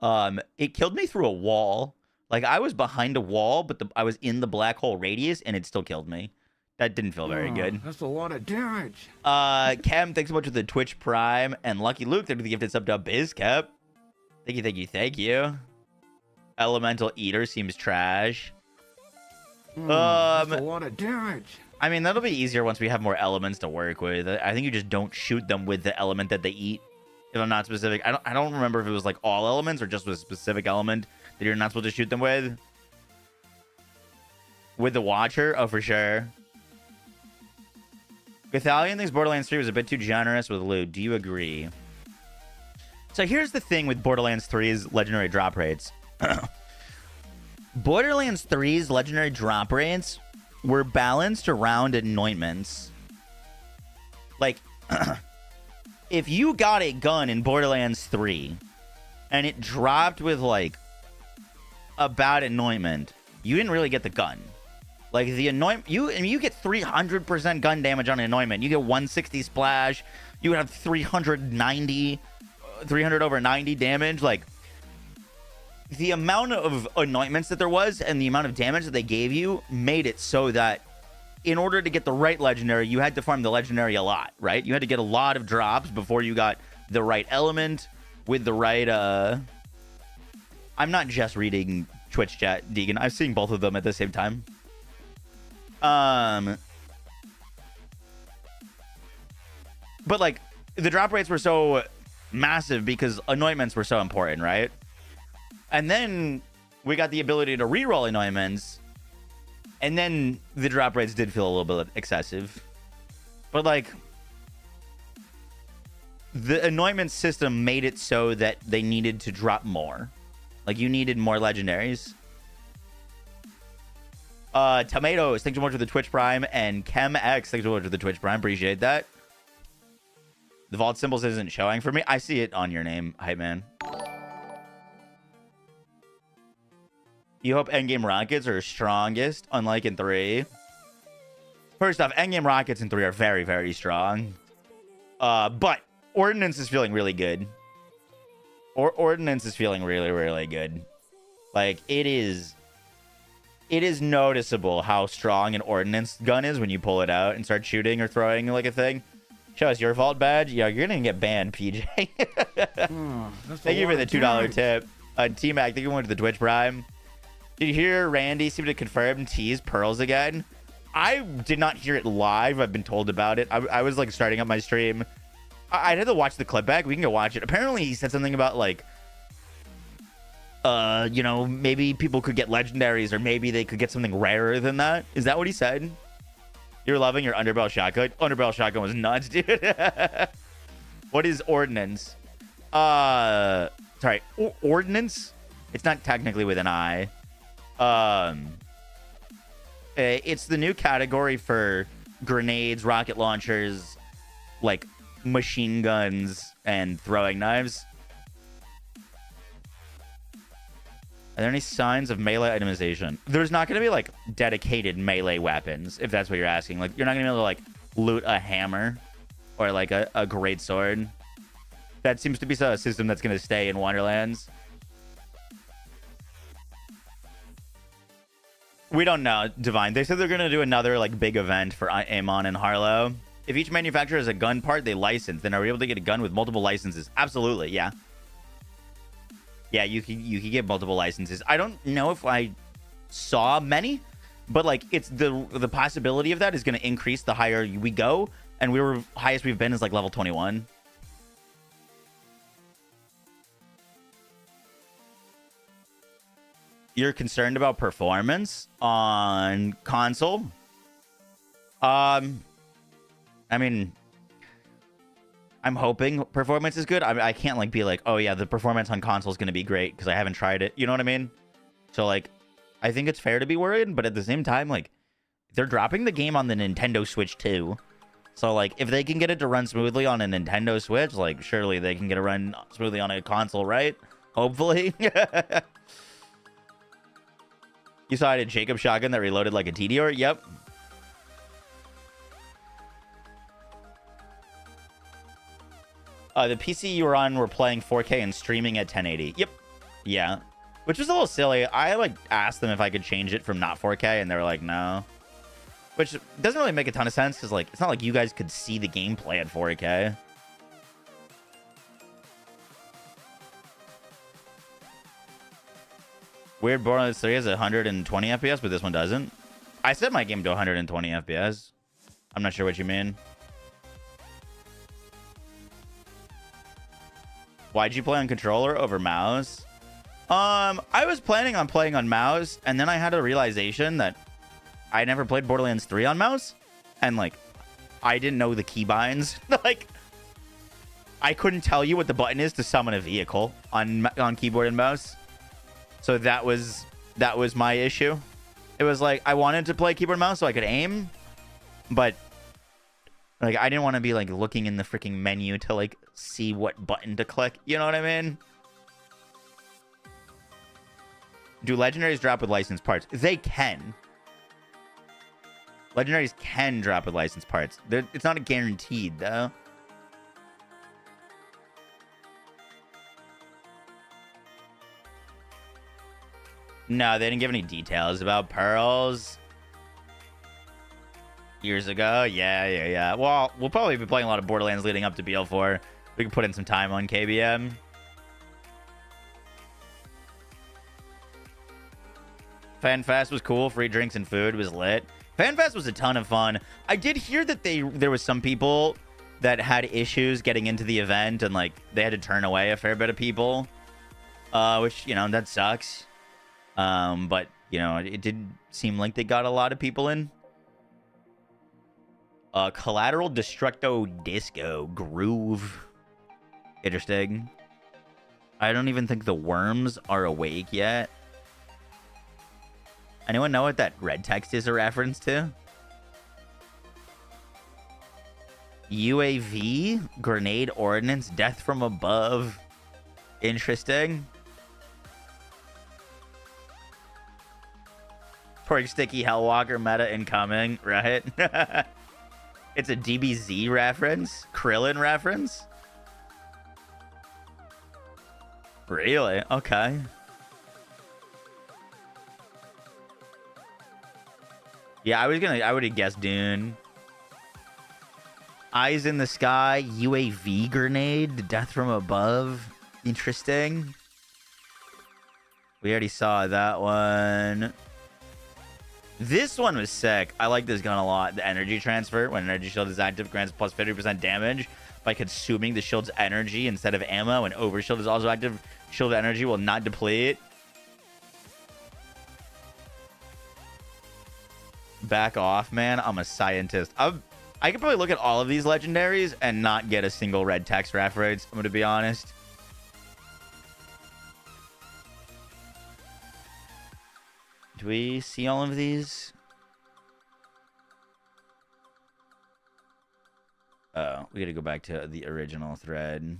Speaker 2: It killed me through a wall. Like I was behind a wall, but I was in the black hole radius, and it still killed me. That didn't feel very good.
Speaker 1: That's a lot of damage.
Speaker 2: Cam, thanks so much for the Twitch Prime, and Lucky Luke, thank you for the gifted sub to BizCap. Thank you, thank you, thank you. Elemental Eater seems trash.
Speaker 1: That's a lot of damage.
Speaker 2: I mean, that'll be easier once we have more elements to work with. I think you just don't shoot them with the element that they eat. If I'm not specific, I don't remember if it was like all elements or just with a specific element that you're not supposed to shoot them with. With the Watcher, oh for sure. Gothalion thinks Borderlands 3 was a bit too generous with loot. Do you agree? So here's the thing with Borderlands 3's legendary drop rates. Borderlands 3's legendary drop rates were balanced around anointments. Like, if you got a gun in Borderlands 3 and it dropped with like a bad anointment, you didn't really get the gun. Like the anointment, you get 300% gun damage on an anointment. You get 160 splash. You have 300 over 90 damage. Like the amount of anointments that there was and the amount of damage that they gave you made it so that in order to get the right legendary, you had to farm the legendary a lot, right? You had to get a lot of drops before you got the right element with the right I'm not just reading Twitch chat, Deegan. I'm seeing both of them at the same time. But like the drop rates were so massive because anointments were so important, right? And then we got the ability to reroll anointments, and then the drop rates did feel a little bit excessive. But like the anointment system made it so that they needed to drop more. Like you needed more legendaries. Tomatoes, thanks so much for the Twitch Prime, and ChemX, thanks so much for the Twitch Prime. Appreciate that. The vault symbols isn't showing for me. I see it on your name, Hype Man. You hope endgame rockets are strongest, unlike in 3. First off, endgame rockets in 3 are very, very strong. But Ordnance is feeling really good. Ordnance is feeling really, really good. Like, it is it is noticeable how strong an ordnance gun is when you pull it out and start shooting or throwing like a thing. Show us your vault badge. Yeah, you're gonna get banned, PJ. Thank you for the $2 tip. T-Mac, thank you for the Twitch Prime. Did you hear Randy seem to confirm tease pearls again? I did not hear it live. I've been told about it. I was like starting up my stream. I had to watch the clip back. We can go watch it. Apparently he said something about like, you know, maybe people could get legendaries or maybe they could get something rarer than that. Is that what he said? You're loving your underbarrel shotgun? Underbarrel shotgun was nuts, dude. What is ordnance? Sorry, ordnance? It's not technically with an I. It's the new category for grenades, rocket launchers, like machine guns, and throwing knives. Are there any signs of melee itemization? There's not going to be, like, dedicated melee weapons, if that's what you're asking. Like, you're not going to be able to, like, loot a hammer or, like, a great sword. That seems to be a system that's going to stay in Wonderlands. We don't know, Divine. They said they're going to do another, like, big event for Amon and Harlo. If each manufacturer has a gun part they license, then are we able to get a gun with multiple licenses? Absolutely, yeah. Yeah, you can get multiple licenses. I don't know if I saw many, but like it's the possibility of that is going to increase the higher we go, and highest we've been is like level 21. You're concerned about performance on console? I mean, I'm hoping performance is good. I can't like be like, oh yeah, the performance on console is going to be great because I haven't tried it. You know what I mean? So like, I think it's fair to be worried, but at the same time, like, they're dropping the game on the Nintendo Switch too. So like, if they can get it to run smoothly on a Nintendo Switch, like surely they can get it run smoothly on a console, right? Hopefully. You saw I did Jacob shotgun that reloaded like a TDR? Yep. The PC you were on were playing 4K and streaming at 1080. Yep. Yeah. Which was a little silly. I, like, asked them if I could change it from not 4K, and they were like, no. Which doesn't really make a ton of sense, because, like, it's not like you guys could see the gameplay at 4K. Weird Borderlands 3 has 120 FPS, but this one doesn't. I set my game to 120 FPS. I'm not sure what you mean. Why'd you play on controller over mouse? I was planning on playing on mouse, and then I had a realization that I never played Borderlands 3 on mouse, and like, I didn't know the keybinds. Like, I couldn't tell you what the button is to summon a vehicle on keyboard and mouse. So that was my issue. It was like I wanted to play keyboard and mouse so I could aim, but like I didn't want to be like looking in the freaking menu to like see what button to click. You know what I mean? Do legendaries drop with licensed parts? They can. Legendaries can drop with licensed parts. It's not a guaranteed though. No, they didn't give any details about pearls. Years ago? Yeah. Well, we'll probably be playing a lot of Borderlands leading up to BL4. We can put in some time on KBM. FanFest was cool. Free drinks and food was lit. FanFest was a ton of fun. I did hear that there was some people that had issues getting into the event and like they had to turn away a fair bit of people. Which, you know, that sucks. But, you know, it did seem like they got a lot of people in. Collateral Destructo Disco Groove. Interesting. I don't even think the worms are awake yet. Anyone know what that red text is a reference to? UAV? Grenade Ordnance? Death from above? Interesting. Pork Sticky Hellwalker meta incoming, right? It's a DBZ reference? Krillin reference? Really? Okay. Yeah, I would have guessed Dune. Eyes in the sky, UAV grenade, death from above. Interesting. We already saw that one. This one was sick. I like this gun a lot. The energy transfer. When energy shield is active, grants plus 50% damage by consuming the shield's energy instead of ammo. When overshield is also active, shield energy will not deplete. Back off, man. I'm a scientist. I could probably look at all of these legendaries and not get a single red text reference. I'm going to be honest. Do we see all of these? Oh, we got to go back to the original thread.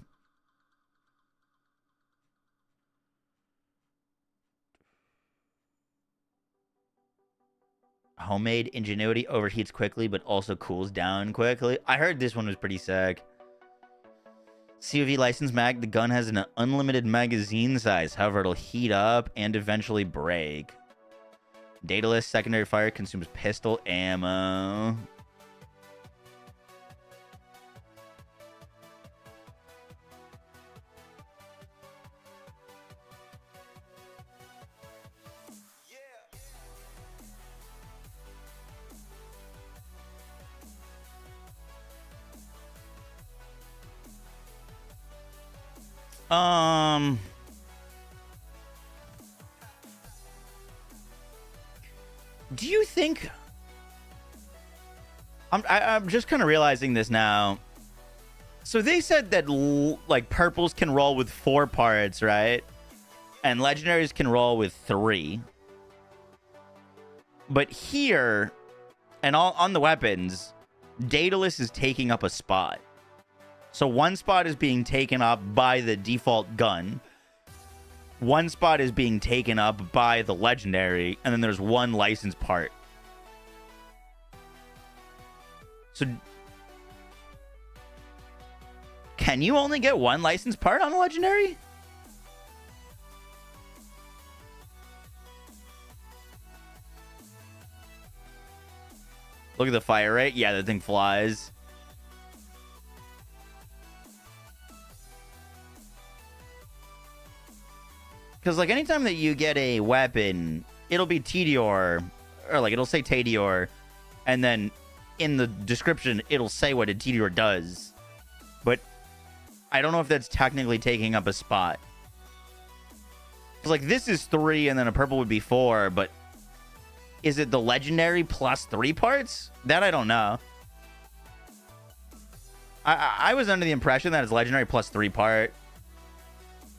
Speaker 2: Homemade ingenuity overheats quickly, but also cools down quickly. I heard this one was pretty sick. COV license mag. The gun has an unlimited magazine size. However, it'll heat up and eventually break. Dataless secondary fire consumes pistol ammo. Do you think... I'm just kind of realizing this now. So they said that like purples can roll with 4 parts, right? And legendaries can roll with 3. But here, and on the weapons, Daedalus is taking up a spot. So 1 spot is being taken up by the default gun. 1 spot is being taken up by the legendary, and then there's 1 licensed part. So can you only get 1 licensed part on a legendary? Look at the fire rate. Yeah, the thing flies. Because, like, anytime that you get a weapon, it'll be Tedior, or, like, it'll say Tedior, and then in the description, it'll say what a Tedior does. But I don't know if that's technically taking up a spot. Because, like, this is 3, and then a purple would be 4, but is it the legendary plus 3 parts? That I don't know. I was under the impression that it's legendary plus 3 part.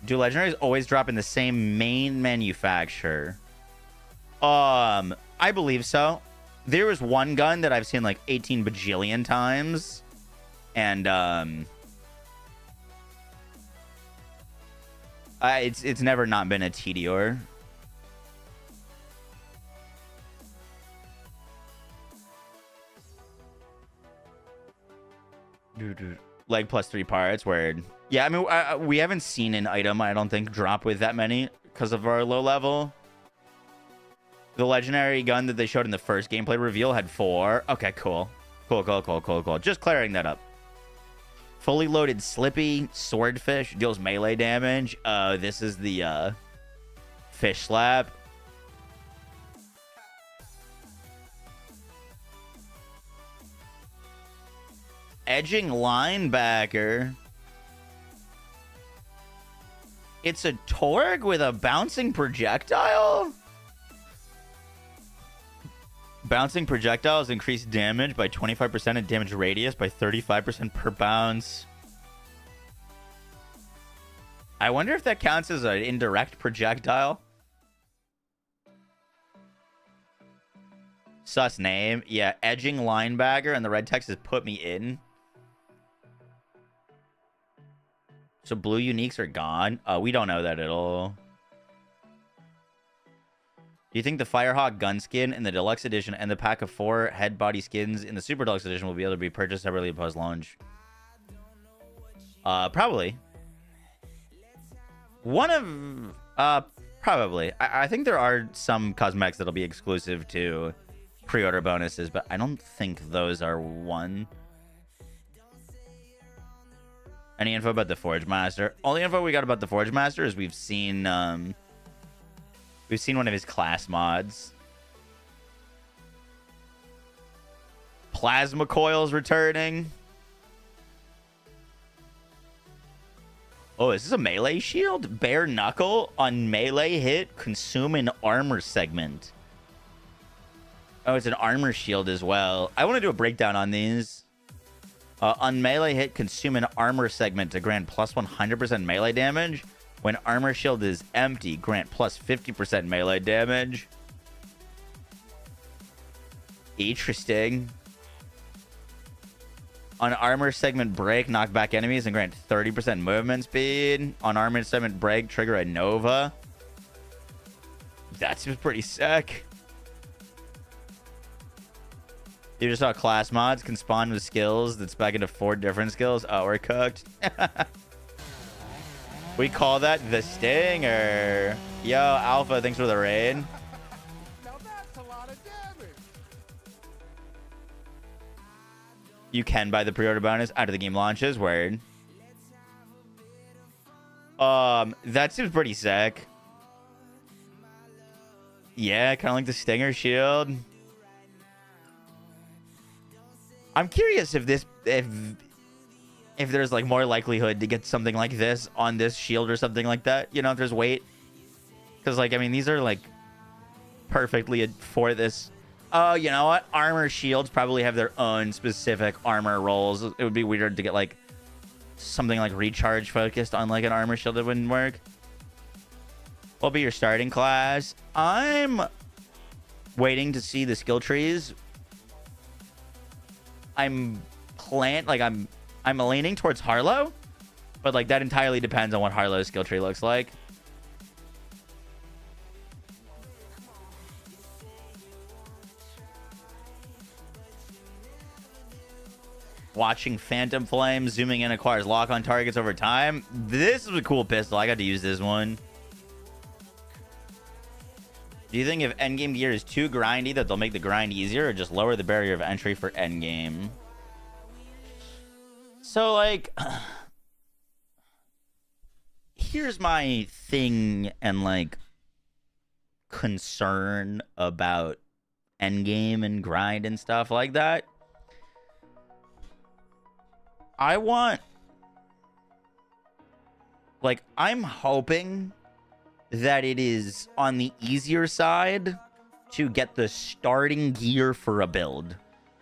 Speaker 2: Do legendaries always drop in the same main manufacturer? I believe so. There was one gun that I've seen like 18 bajillion times, and it's never not been a Tedior. Leg plus 3 parts, where... Yeah, I mean, we haven't seen an item, I don't think, drop with that many because of our low level. The legendary gun that they showed in the first gameplay reveal had 4. Okay, cool. Cool. Just clearing that up. Fully loaded Slippy Swordfish deals melee damage. This is the fish slap. Edging linebacker. It's a Torg with a bouncing projectile? Bouncing projectiles increase damage by 25% and damage radius by 35% per bounce. I wonder if that counts as an indirect projectile. Sus name. Yeah, edging linebacker, and the red text is put me in. So blue uniques are gone? We don't know that at all. Do you think the Firehawk gun skin in the deluxe edition and the pack of 4 head body skins in the super deluxe edition will be able to be purchased separately post launch? Probably. Probably. I think there are some cosmetics that'll be exclusive to pre-order bonuses, but I don't think those are one. Any info about the Forge Master? Only info we got about the Forge Master is we've seen one of his class mods. Plasma coils returning. Oh, is this a melee shield? Bare knuckle on melee hit, consume an armor segment. Oh, it's an armor shield as well. I want to do a breakdown on these. On melee hit, consume an armor segment to grant plus 100% melee damage. When armor shield is empty, grant plus 50% melee damage. Interesting. On armor segment break, knock back enemies and grant 30% movement speed. On armor segment break, trigger a Nova. That seems pretty sick. You just saw class mods can spawn with skills that spec into 4 different skills. Oh, we're cooked. We call that the Stinger. Yo, Alpha, thanks for the raid.
Speaker 1: Now that's a lot of damage.
Speaker 2: You can buy the pre-order bonus after the game launches. Word. That seems pretty sick. Yeah, kind of like the Stinger shield. I'm curious if there's like more likelihood to get something like this on this shield or something like that. You know, if there's weight. Because, like, I mean, these are, like, perfectly for this. Oh, you know what? Armor shields probably have their own specific armor rolls. It would be weird to get, like, something, like, recharge focused on, like, an armor shield that wouldn't work. What'll be your starting class? I'm waiting to see the skill trees. I'm leaning towards Harlo, but like that entirely depends on what Harlo's skill tree looks like. Watching Phantom Flame, zooming in acquires lock on targets over time. This is a cool pistol. I got to use this one. Do you think if endgame gear is too grindy that they'll make the grind easier or just lower the barrier of entry for endgame? So, like, here's my thing and, like, concern about endgame and grind and stuff like that. I'm hoping that it is on the easier side to get the starting gear for a build,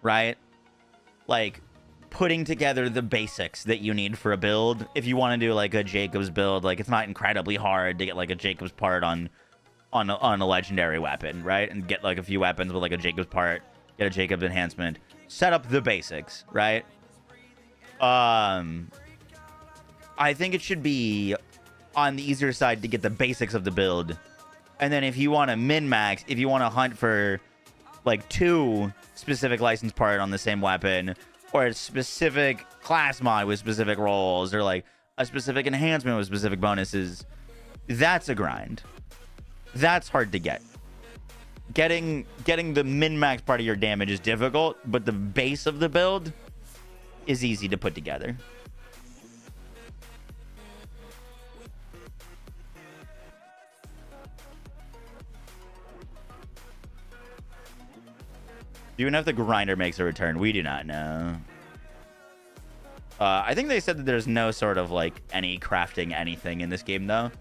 Speaker 2: right? Like, putting together the basics that you need for a build. If you want to do, like, a Jacob's build, like, it's not incredibly hard to get, like, a Jacob's part on a legendary weapon, right? And get, like, a few weapons with, like, a Jacob's part, get a Jacob's enhancement, set up the basics, right? I think it should be on the easier side to get the basics of the build. And then if you want to min-max, if you want to hunt for, like, 2 specific license part on the same weapon, or a specific class mod with specific roles, or, like, a specific enhancement with specific bonuses, that's a grind. That's hard to get. Getting the min-max part of your damage is difficult, but the base of the build is easy to put together. Do you know if the grinder makes a return? We do not know. I think they said that there's no sort of, like, any crafting anything in this game, though.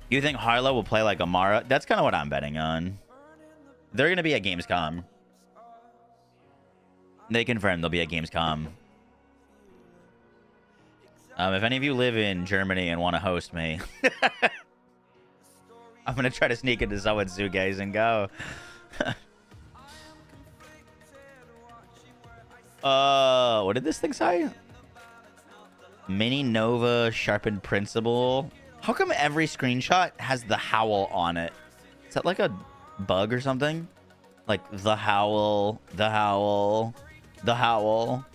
Speaker 2: You think Harlo will play like Amara? That's kind of what I'm betting on. They're going to be at Gamescom. They confirmed they'll be at Gamescom. If any of you live in Germany and want to host me, I'm going to try to sneak into Zoetsuge's and go. What did this thing say? Mini Nova Sharpened Principle. How come every screenshot has the howl on it? Is that like a bug or something? Like the howl, the howl, the howl.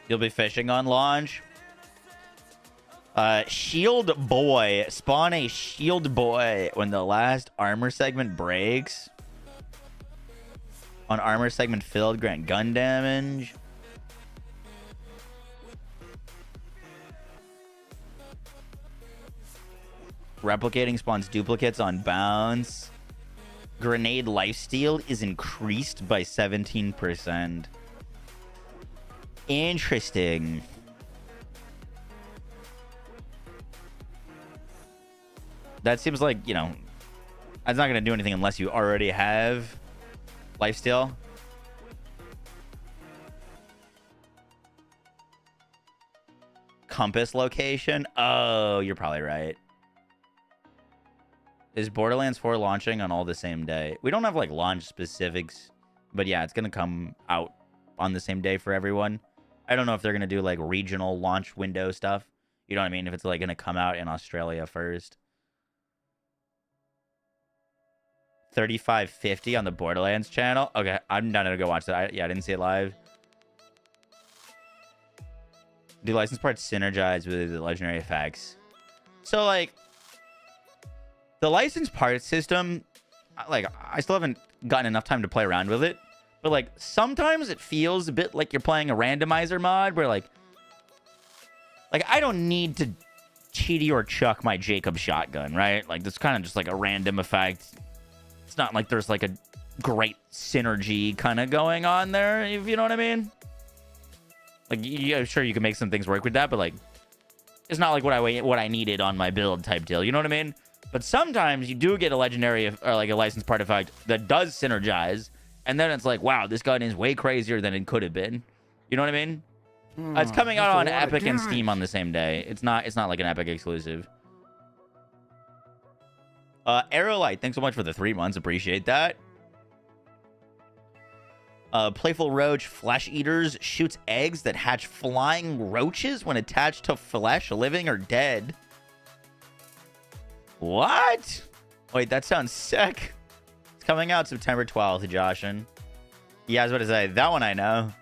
Speaker 2: You'll be fishing on launch? Shield boy. Spawn a shield boy when the last armor segment breaks. On armor segment filled, grant gun damage. Replicating spawns duplicates on bounce. Grenade lifesteal is increased by 17%. Interesting. That seems like, you know, that's not going to do anything unless you already have lifesteal. Compass location. Oh, you're probably right. Is Borderlands 4 launching on all the same day? We don't have like launch specifics, but yeah, it's going to come out on the same day for everyone. I don't know if they're going to do like regional launch window stuff. You know what I mean? If it's like going to come out in Australia first. 3550 on the Borderlands channel. Okay, I'm down to go watch that. Yeah, I didn't see it live. Do license parts synergize with the legendary effects? So like, the license part system, like, I still haven't gotten enough time to play around with it. But, like, sometimes it feels a bit like you're playing a randomizer mod where, like I don't need to cheaty or chuck my Jacob shotgun, right? Like, that's kind of just, like, a random effect. It's not like there's, like, a great synergy kind of going on there, if you know what I mean. Like, yeah, sure, you can make some things work with that, but, like, it's not like what I needed on my build type deal. You know what I mean? But sometimes you do get a legendary or like a license part effect that does synergize, and then it's like, wow, this gun is way crazier than it could have been. You know what I mean? It's coming out on Epic and Steam on the same day. It's not like an Epic exclusive. Arrowlight, thanks so much for the 3 months. Appreciate that. Playful Roach, Flesh Eaters shoots eggs that hatch flying roaches when attached to flesh, living or dead. What? Wait, that sounds sick. It's coming out September 12th, Joshin. Yeah, I was about to say, that one I know.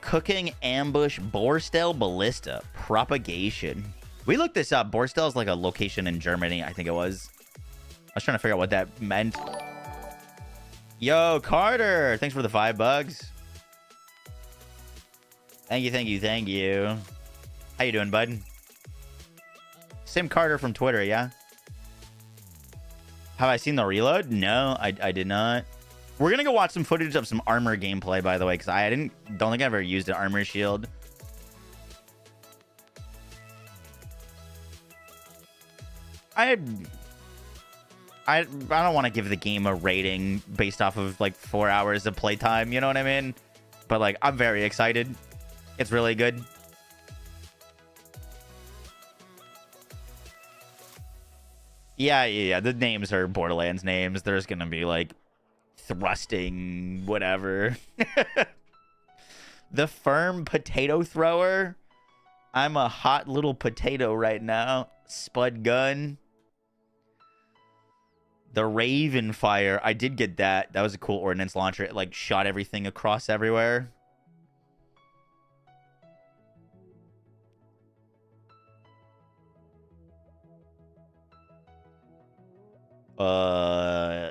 Speaker 2: Cooking ambush Borstel Ballista. Propagation. We looked this up. Borstel is like a location in Germany, I think it was. I was trying to figure out what that meant. Yo, Carter. Thanks for the $5. Thank you, thank you, thank you. How you doing, bud? Sim Carter from Twitter, yeah? Have I seen the reload? No, I did not. We're gonna go watch some footage of some armor gameplay, by the way, because I don't think I've ever used an armor shield. I don't want to give the game a rating based off of like 4 hours of playtime, you know what I mean? But like, I'm very excited. It's really good. Yeah. The names are Borderlands names. There's gonna be like thrusting, whatever. The firm potato thrower. I'm a hot little potato right now. Spud gun. The Raven Fire. I did get that. That was a cool ordnance launcher. It like shot everything across everywhere.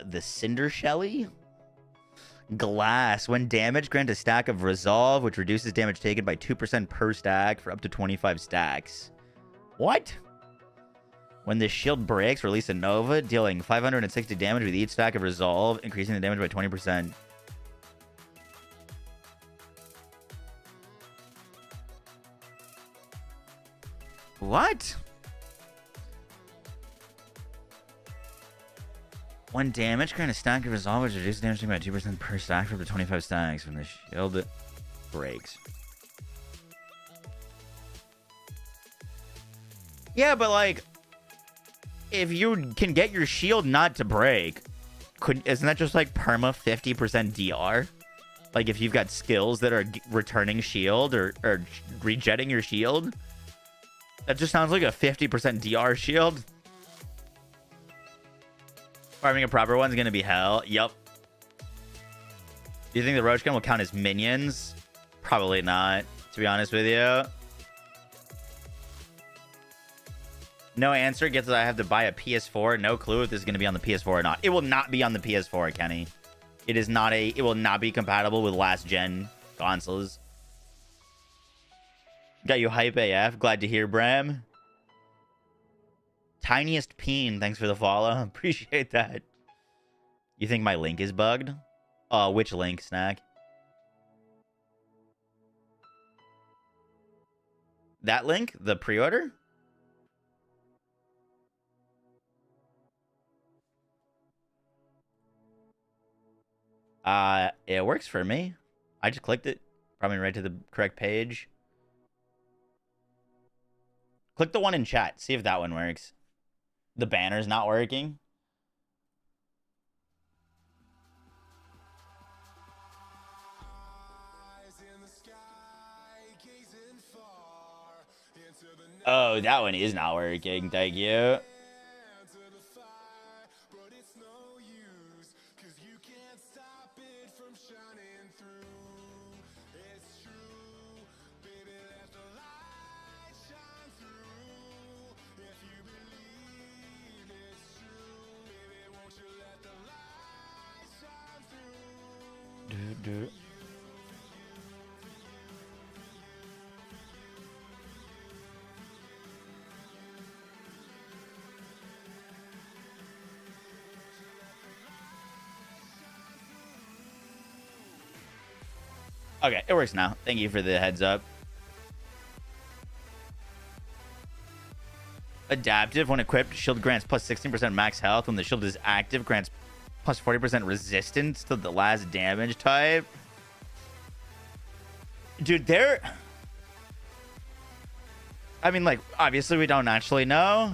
Speaker 2: The Cinder Shelly? Glass. When damaged, grant a stack of Resolve, which reduces damage taken by 2% per stack for up to 25 stacks. What? When the shield breaks, release a Nova, dealing 560 damage with each stack of Resolve, increasing the damage by 20%. What? When damaged, grant a stack of Resolve, which reduces damage taken by 2% per stack for up to 25 stacks when the shield breaks. Yeah, but like, if you can get your shield not to break, isn't that just like perma 50% DR? Like if you've got skills that are returning shield or rejetting your shield, that just sounds like a 50% DR shield. Farming a proper one's gonna be hell. Yup. Do you think the roach gun will count as minions? Probably not, to be honest with you. No answer gets that I have to buy a PS4. No clue if this is going to be on the PS4 or not. It will not be on the PS4, Kenny. It is not a. It will not be compatible with last gen consoles. Got you hype AF. Glad to hear, Bram. Tiniest Peen, thanks for the follow. Appreciate that. You think my link is bugged? Which link, Snack? That link? The pre-order? It works for me. I just clicked it. Probably right to the correct page. Click the one in chat. See if that one works. The banner's not working. Oh, that one is not working. Thank you. Okay, it works now. Thank you for the heads up. Adaptive. When equipped, shield grants plus 16% max health. When the shield is active, grants plus 40% resistance to the last damage type. Dude, I mean, like, obviously we don't actually know.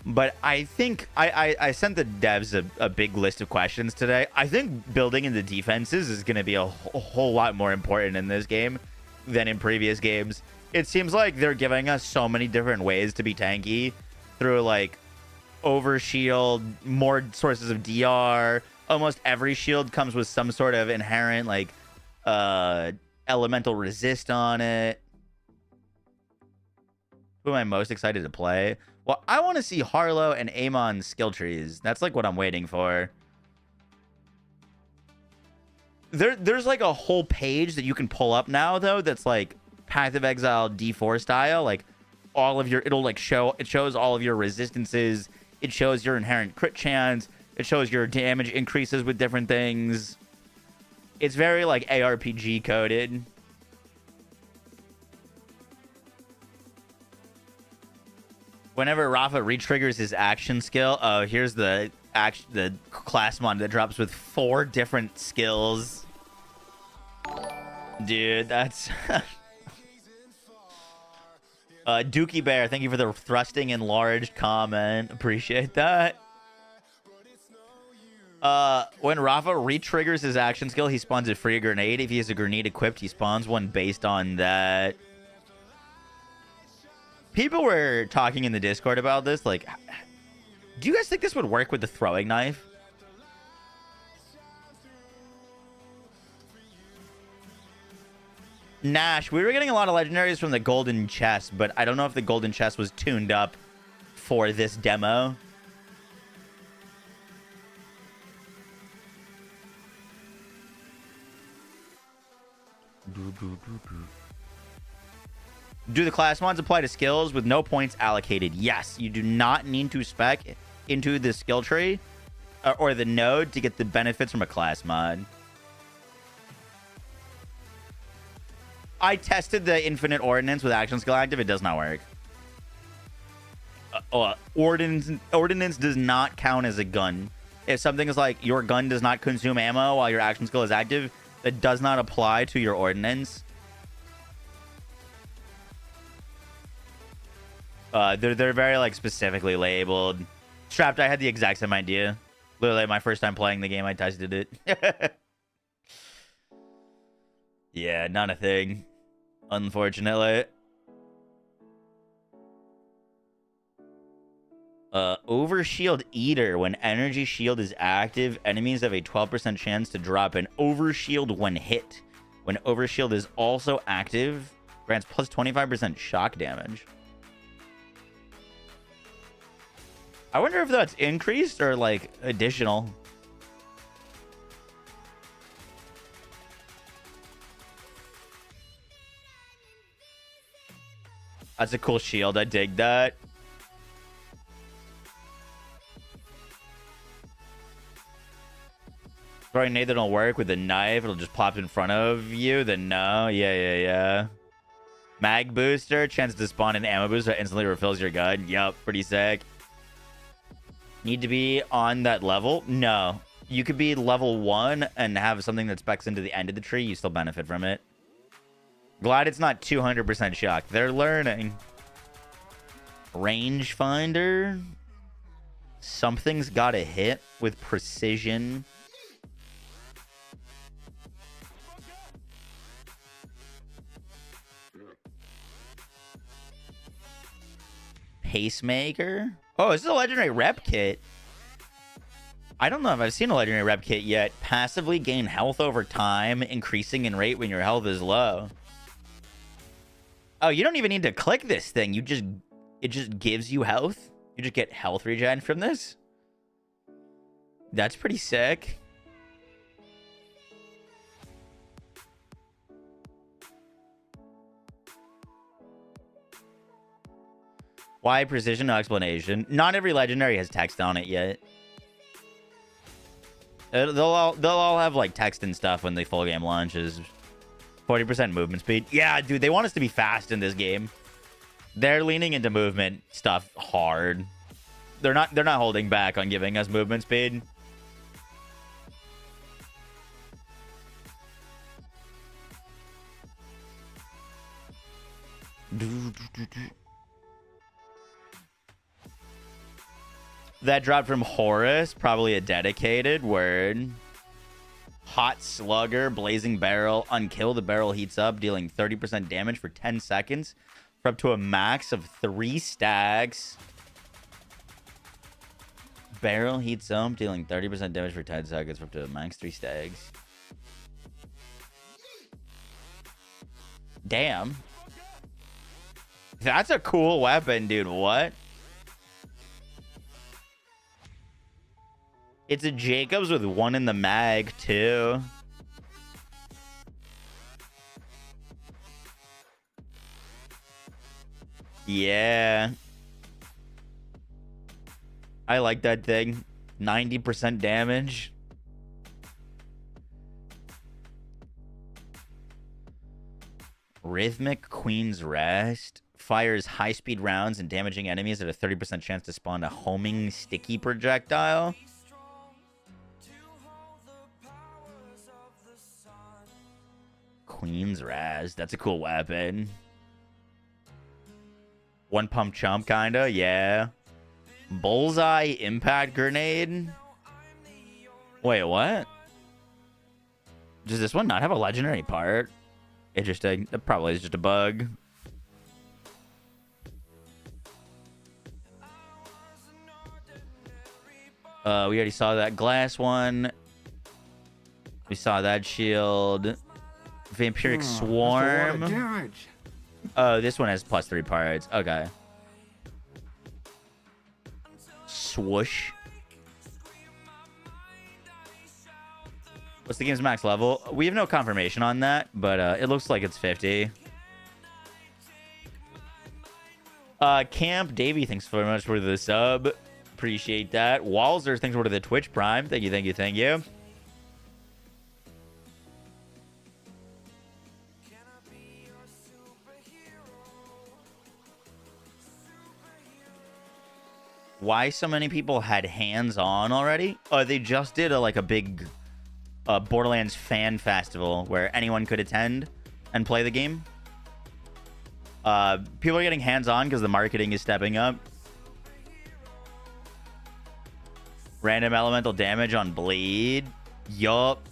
Speaker 2: But I think I sent the devs a big list of questions today. I think building in the defenses is going to be a whole lot more important in this game than in previous games. It seems like they're giving us so many different ways to be tanky through, like, overshield, more sources of DR. Almost every shield comes with some sort of inherent, like, elemental resist on it. Who am I most excited to play? Well, I want to see Harlo and Amon skill trees. That's like what I'm waiting for. There's like a whole page that you can pull up now, though, that's like Path of Exile D4 style. Like all of your, it'll like it shows all of your resistances. It shows your inherent crit chance. It shows your damage increases with different things. It's very like ARPG coded. Whenever Rafa re-triggers his action skill, oh, here's the class mod that drops with 4 different skills. Dude, that's... Dookie Bear, thank you for the thrusting enlarged comment. Appreciate that. When Rafa re-triggers his action skill, he spawns a free grenade. If he has a grenade equipped, he spawns one based on that. People were talking in the Discord about this. Like, do you guys think this would work with the throwing knife? Nash, we were getting a lot of legendaries from the golden chest, but I don't know if the golden chest was tuned up for this demo. Do the class mods apply to skills with no points allocated? Yes, you do not need to spec into the skill tree or the node to get the benefits from a class mod. I tested the infinite ordnance with action skill active. It does not work. Ordnance does not count as a gun. If something is like your gun does not consume ammo while your action skill is active, that does not apply to your ordnance. They're very like specifically labeled. Strapped, I had the exact same idea. Literally, my first time playing the game, I tested it. Yeah, not a thing, unfortunately. Overshield Eater. When energy shield is active, enemies have a 12% chance to drop an overshield when hit. When overshield is also active, grants plus 25% shock damage. I wonder if that's increased or like additional. That's a cool shield. I dig that. Throwing Nathan will work with a knife. It'll just pop in front of you. Then no. Yeah. Mag booster. Chance to spawn an ammo booster that instantly refills your gun. Yup. Pretty sick. Need to be on that level? No. You could be level 1 and have something that specs into the end of the tree. You still benefit from it. Glad it's not 200% shock. They're learning. Rangefinder. Something's got to hit with precision. Pacemaker. Oh, this is a legendary rep kit. I don't know if I've seen a legendary rep kit yet. Passively gain health over time, increasing in rate when your health is low. Oh, you don't even need to click this thing. It just gives you health. You just get health regen from this. That's pretty sick. Why precision? No explanation. Not every legendary has text on it yet. They'll all have like text and stuff when the full game launches. 40% movement speed. Yeah, dude, they want us to be fast in this game. They're leaning into movement stuff hard. They're not holding back on giving us movement speed. That dropped from Horus, probably a dedicated word. Hot Slugger, Blazing Barrel, Unkill. The barrel heats up, dealing 30% damage for 10 seconds for up to a max of 3 stacks. Barrel heats up, dealing 30% damage for 10 seconds for up to a max 3 stacks. Damn. That's a cool weapon, dude. What? It's a Jacobs with 1 in the mag, too. Yeah. I like that thing. 90% damage. Rhythmic Queen's Rest. Fires high-speed rounds and damaging enemies at a 30% chance to spawn a homing sticky projectile. Queen's Raz. That's a cool weapon. One pump chump, kinda. Yeah. Bullseye impact grenade. Wait, what? Does this one not have a legendary part? Interesting. That probably is just a bug. We already saw that glass one. We saw that shield. Vampiric Swarm. Oh, this one has +3 parts. Okay. Swoosh. What's the game's max level? We have no confirmation on that, but it looks like it's 50. Camp Davey, thanks very much for the sub. Appreciate that. Walzer, thanks for the Twitch Prime. Thank you. Why so many people had hands-on already? They just did a big Borderlands fan festival where anyone could attend and play the game. People are getting hands-on because the marketing is stepping up. Random elemental damage on bleed. Yup.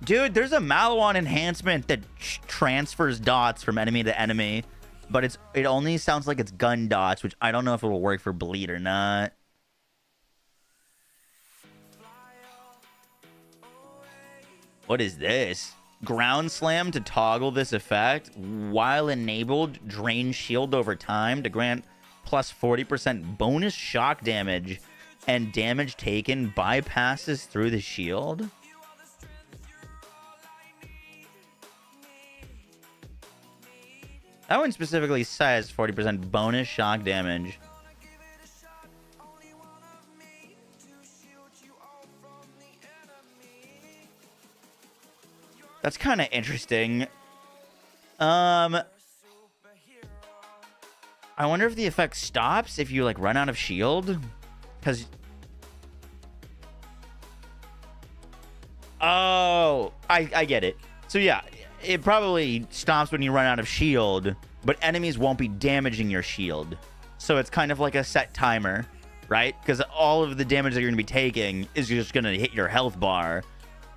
Speaker 2: Dude, there's a Maliwan enhancement that transfers dots from enemy to enemy but it only sounds like it's gun dots, which I don't know if it will work for bleed or not. What is this? Ground slam to toggle this effect. While enabled, drain shield over time to grant plus 40% bonus shock damage, and damage taken bypasses through the shield. That one specifically says 40% bonus shock damage. That's kind of interesting. I wonder if the effect stops if you like run out of shield, because I get it. So yeah, it probably stops when you run out of shield, but enemies won't be damaging your shield. So it's kind of like a set timer, right? Because all of the damage that you're going to be taking is just going to hit your health bar,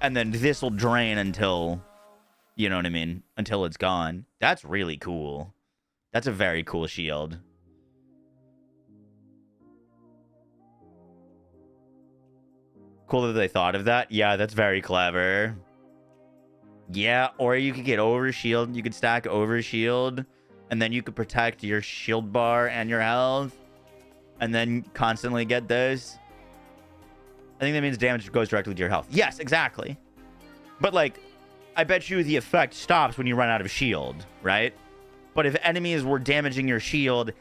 Speaker 2: and then this will drain until, you know what I mean, until it's gone. That's really cool. That's a very cool shield. Cool that they thought of that. Yeah, that's very clever. Yeah, or you could get over shield. You could stack over shield, and then you could protect your shield bar and your health, and then constantly get this. I think that means damage goes directly to your health. Yes, exactly. But like, I bet you the effect stops when you run out of shield, right? But if enemies were damaging your shield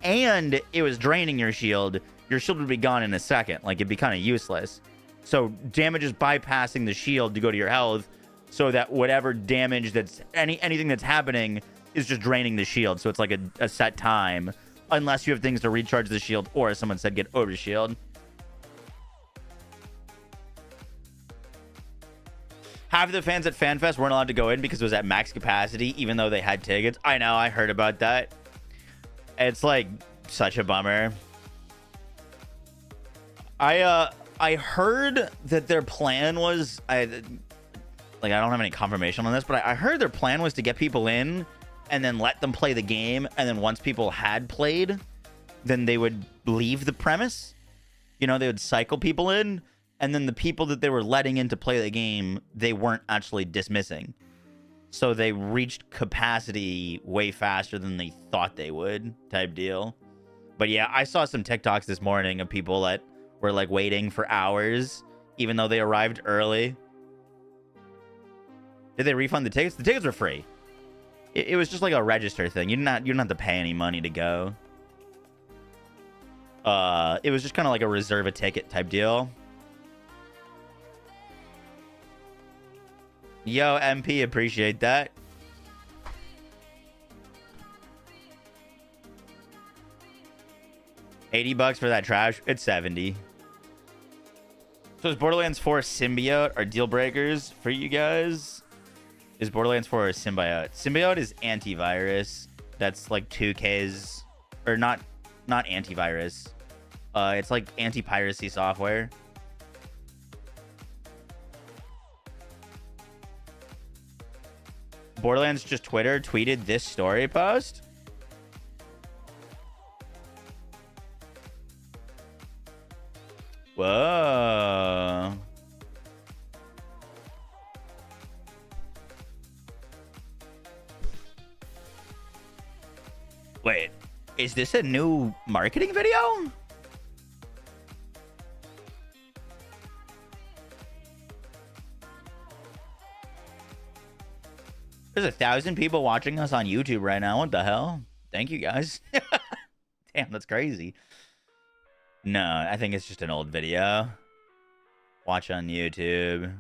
Speaker 2: and it was draining your shield would be gone in a second. Like, it'd be kind of useless. So damage is bypassing the shield to go to your health, so that whatever damage that's anything that's happening is just draining the shield. So it's like a set time, unless you have things to recharge the shield, or as someone said, get over shield. Half of the fans at FanFest weren't allowed to go in because it was at max capacity, even though they had tickets. I know, I heard about that. It's like such a bummer. I heard that their plan was, I don't have any confirmation on this, but I heard their plan was to get people in and then let them play the game, and then once people had played, then they would leave the premise. You know, they would cycle people in, and then the people that they were letting in to play the game, they weren't actually dismissing. So they reached capacity way faster than they thought they would, type deal. But yeah, I saw some TikToks this morning of people that were like waiting for hours, even though they arrived early. Did they refund the tickets? The tickets were free. It was just like a register thing. You don't have to pay any money to go. It was just kind of like a reserve a ticket type deal. Yo, MP, appreciate that. $80 for that trash. It's 70. So is Borderlands 4 symbiote or deal breakers for you guys? Is Borderlands 4 a symbiote? Symbiote is antivirus. That's like 2K's, or not antivirus. It's like anti-piracy software. Borderlands just tweeted this story post. Whoa. Wait, is this a new marketing video? There's 1,000 people watching us on YouTube right now. What the hell? Thank you guys. Damn, that's crazy. No, I think it's just an old video. Watch on YouTube.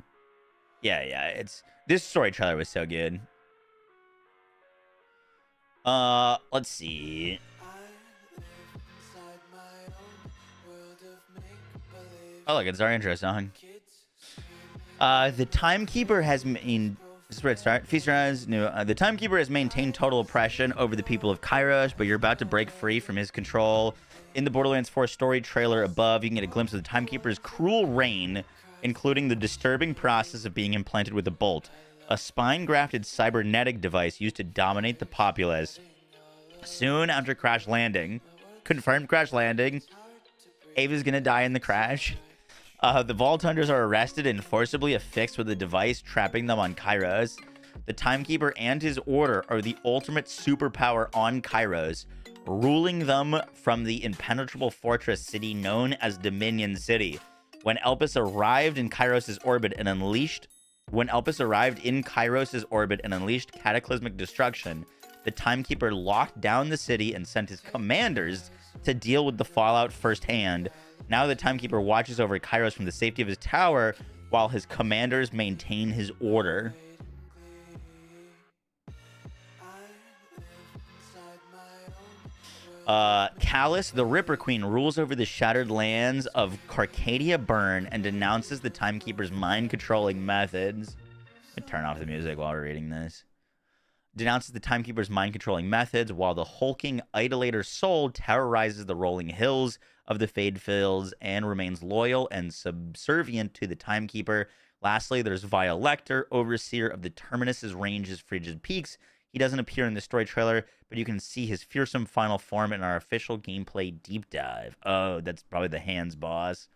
Speaker 2: Yeah, this story trailer was so good. Let's see. Oh, look, it's our intro song. The Timekeeper has this is where it starts. Feast your eyes. No, the Timekeeper has maintained total oppression over the people of Chyros, but you're about to break free from his control. In the Borderlands 4 story trailer above, you can get a glimpse of the Timekeeper's cruel reign, including the disturbing process of being implanted with a bolt, a spine-grafted cybernetic device used to dominate the populace. Soon after crash landing, confirmed crash landing, Ava's gonna die in the crash. The Vault Hunters are arrested and forcibly affixed with a device trapping them on Chyros. The Timekeeper and his order are the ultimate superpower on Chyros, ruling them from the impenetrable fortress city known as Dominion City. When Elpis arrived in Chyros' orbit and unleashed cataclysmic destruction, the Timekeeper locked down the city and sent his commanders to deal with the fallout firsthand. Now the Timekeeper watches over Chyros from the safety of his tower while his commanders maintain his order. Callus, the Ripper Queen, rules over the shattered lands of Carcadia Burn and denounces the Timekeeper's mind-controlling methods. Let me turn off the music while we're reading this. Denounces the Timekeeper's mind-controlling methods, while the hulking Idolator Soul terrorizes the rolling hills of the Fade Fields and remains loyal and subservient to the Timekeeper. Lastly, there's Violector, Overseer of the Terminus's Range's Frigid Peaks. He doesn't appear in the story trailer, but you can see his fearsome final form in our official gameplay deep dive. Oh, that's probably the Hands boss.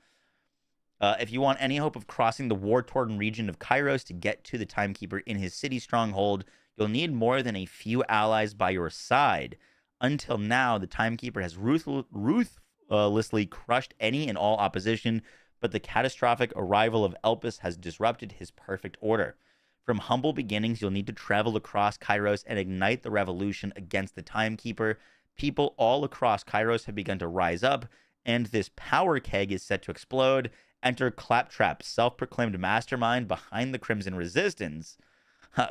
Speaker 2: If you want any hope of crossing the war-torn region of Chyros to get to the Timekeeper in his city stronghold, you'll need more than a few allies by your side. Until now, the Timekeeper has ruthlessly crushed any and all opposition, but the catastrophic arrival of Elpis has disrupted his perfect order. From humble beginnings, you'll need to travel across Chyros and ignite the revolution against the Timekeeper. People all across Chyros have begun to rise up, and this power keg is set to explode. Enter Claptrap, self-proclaimed mastermind behind the Crimson Resistance,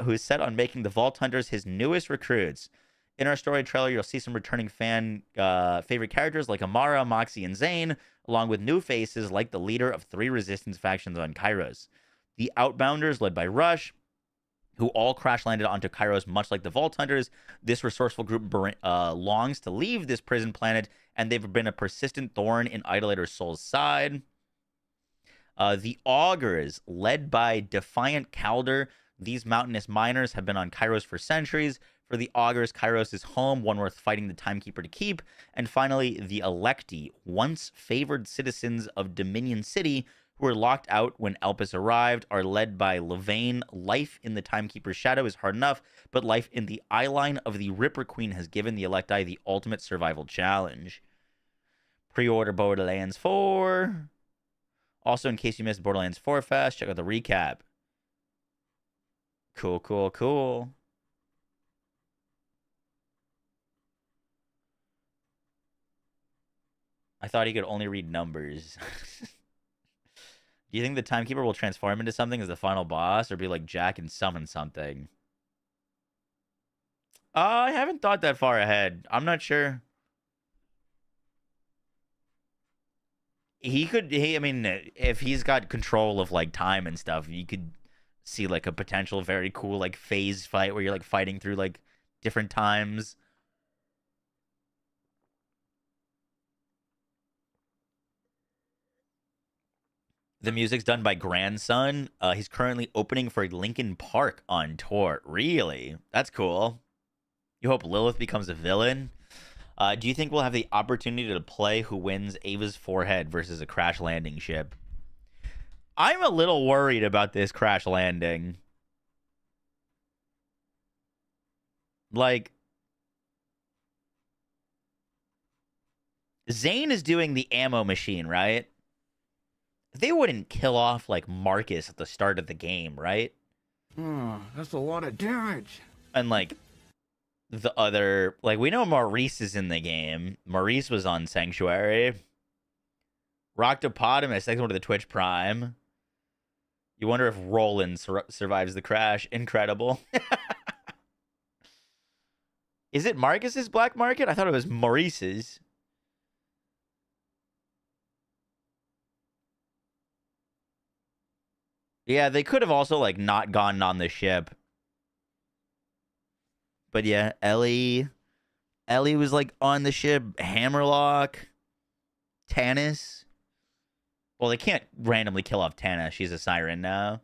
Speaker 2: who is set on making the Vault Hunters his newest recruits. In our story trailer, you'll see some returning fan favorite characters like Amara, Moxie, and Zane, along with new faces like the leader of 3 resistance factions on Chyros. The Outbounders, led by Rush, who all crash-landed onto Chyros much like the Vault Hunters. This resourceful group longs to leave this prison planet, and they've been a persistent thorn in Idolator Soul's side. The Augurs, led by Defiant Calder. These mountainous miners have been on Chyros for centuries. For the Augurs, Chyros is home, one worth fighting the Timekeeper to keep. And finally, the Electi, once favored citizens of Dominion City, who were locked out when Elpis arrived, are led by Levain. Life in the Timekeeper's shadow is hard enough, but life in the eyeline of the Ripper Queen has given the Electi the ultimate survival challenge. Pre-order Borderlands 4. Also, in case you missed Borderlands 4 Fest, check out the recap. Cool, cool, cool. I thought he could only read numbers. Do you think the Timekeeper will transform into something as the final boss, or be like Jack and summon something? I haven't thought that far ahead. I'm not sure. I mean, if he's got control of like time and stuff, you could see like a potential very cool like phase fight where you're like fighting through like different times. The music's done by Grandson. He's currently opening for Linkin Park on tour. Really? That's cool. You hope Lilith becomes a villain? Do you think we'll have the opportunity to play who wins Ava's forehead versus a crash landing ship? I'm a little worried about this crash landing. Like, Zane is doing the ammo machine, right? They wouldn't kill off, like, Marcus at the start of the game, right?
Speaker 1: That's a lot of damage.
Speaker 2: And, like, the other... Like, we know Maurice is in the game. Maurice was on Sanctuary. Roctopotamus, next one to the Twitch Prime. You wonder if Roland survives the crash. Incredible. Is it Marcus's Black Market? I thought it was Maurice's. Yeah, they could have also, like, not gone on the ship. But yeah, Ellie was, like, on the ship. Hammerlock. Tannis. Well, they can't randomly kill off Tannis. She's a siren now.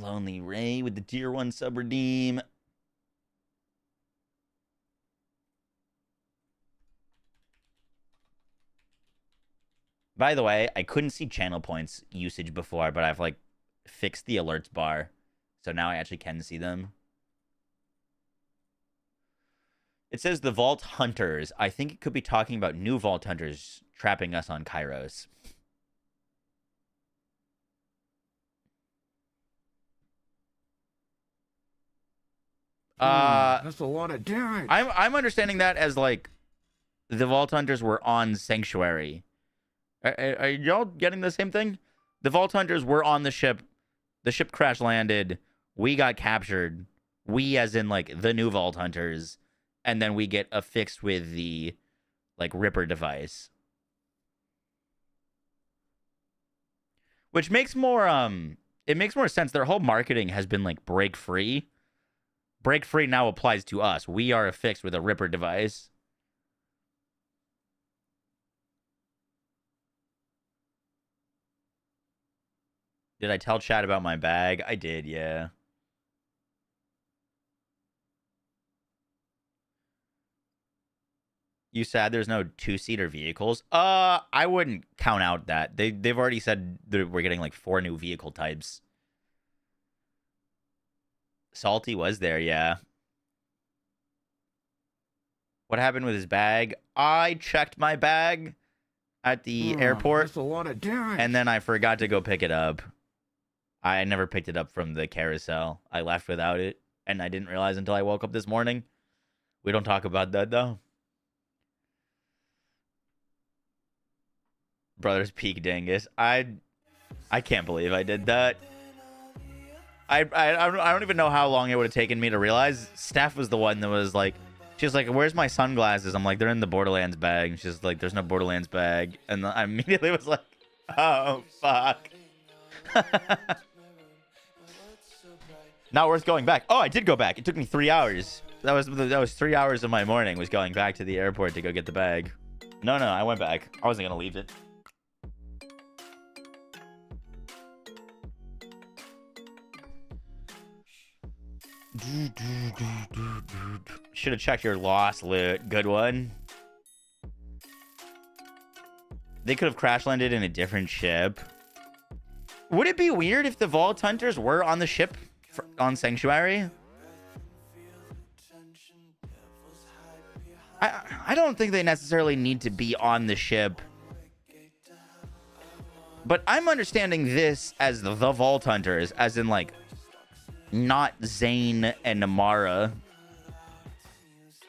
Speaker 2: Lonely Ray with the tier 1 sub redeem. By the way, I couldn't see channel points usage before, but I've like fixed the alerts bar. So now I actually can see them. It says the Vault Hunters. I think it could be talking about new Vault Hunters trapping us on Chyros.
Speaker 1: That's a lot of damage.
Speaker 2: I'm understanding that as like the Vault Hunters were on Sanctuary. Are y'all getting the same thing? The Vault Hunters were on the ship. The ship crash landed. We got captured. We as in like the new Vault Hunters. And then we get affixed with the like Ripper device. Which makes more it makes more sense. Their whole marketing has been like break free. Break free now applies to us. We are affixed with a Ripper device. Did I tell chat about my bag? I did, yeah. You said there's no 2-seater vehicles? I wouldn't count out that. They've already said that we're getting like 4 new vehicle types. Salty was there, yeah. What happened with his bag? I checked my bag at the airport.
Speaker 1: That's a lot of damage.
Speaker 2: And then I forgot to go pick it up. I never picked it up from the carousel. I left without it, and I didn't realize until I woke up this morning. We don't talk about that, though. Brothers Peak Dingus. I can't believe I did that. I don't even know how long it would have taken me to realize. Steph was the one that was like, she was like, where's my sunglasses? I'm like, they're in the Borderlands bag. And she's like, there's no Borderlands bag. And I immediately was like, oh, fuck. Not worth going back. Oh, I did go back. It took me 3 hours. That was 3 hours of my morning was going back to the airport to go get the bag. No, I went back. I wasn't going to leave it. Should have checked your lost loot. Good one. They could have crash landed in a different ship. Would it be weird if the Vault Hunters were on the ship on Sanctuary? I don't think they necessarily need to be on the ship. But I'm understanding this as the Vault Hunters, as in like not Zane and Amara,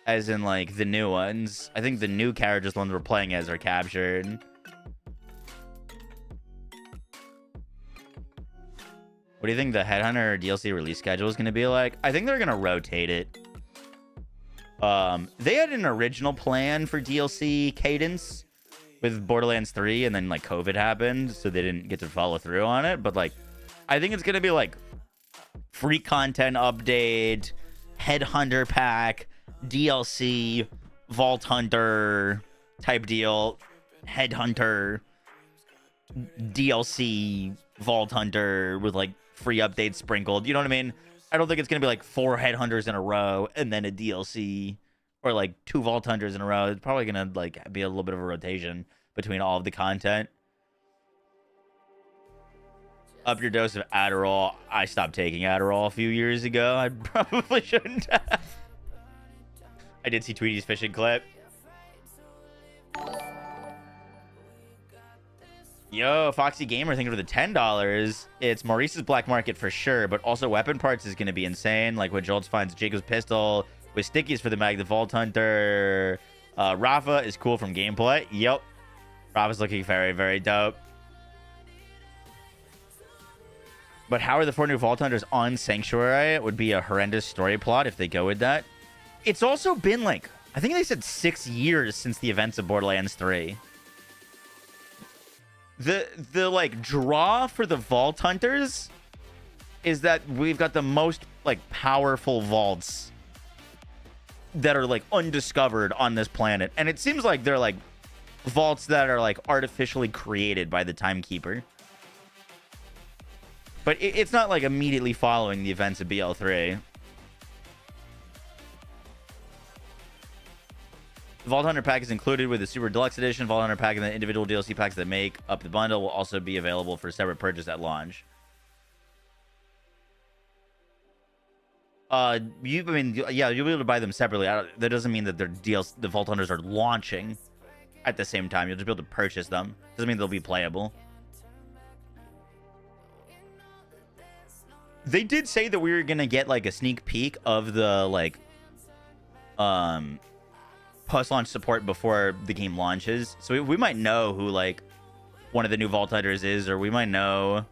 Speaker 2: as in like the new ones. I think the new characters, the ones we're playing as, are captured. What do you think the Headhunter DLC release schedule is going to be like? I think they're going to rotate it. They had an original plan for DLC cadence with Borderlands 3, and then like COVID happened, so they didn't get to follow through on it. But like, I think it's going to be like free content update, Headhunter pack, DLC, Vault Hunter type deal, Headhunter, DLC, Vault Hunter with like free updates sprinkled. You know what I mean? I don't think it's going to be like 4 Headhunters in a row and then a DLC, or like 2 Vault Hunters in a row. It's probably going to like be a little bit of a rotation between all of the content. Up your dose of Adderall. I stopped taking Adderall a few years ago. I probably shouldn't have. I did see Tweety's fishing clip. Yo, Foxy Gamer thinking for the $10. It's Maurice's Black Market for sure, but also weapon parts is going to be insane. Like when Jolts finds Jacob's pistol with stickies for the mag, the Vault Hunter. Rafa is cool from gameplay. Yep. Rafa's looking very, very dope. But how are the 4 new Vault Hunters on Sanctuary? It would be a horrendous story plot if they go with that. It's also been like, I think they said 6 years since the events of Borderlands 3. The like draw for the Vault Hunters is that we've got the most like powerful vaults that are like undiscovered on this planet, and it seems like they're like vaults that are like artificially created by the Timekeeper. But it's not like immediately following the events of BL3. The Vault Hunter pack is included with the Super Deluxe Edition. Vault Hunter pack and the individual DLC packs that make up the bundle will also be available for separate purchase at launch. Yeah, you'll be able to buy them separately. That doesn't mean that the Vault Hunters are launching at the same time. You'll just be able to purchase them. Doesn't mean they'll be playable. They did say that we were gonna get like a sneak peek of the like post-launch support before the game launches, so we might know who like one of the new Vault Hunters is, or we might know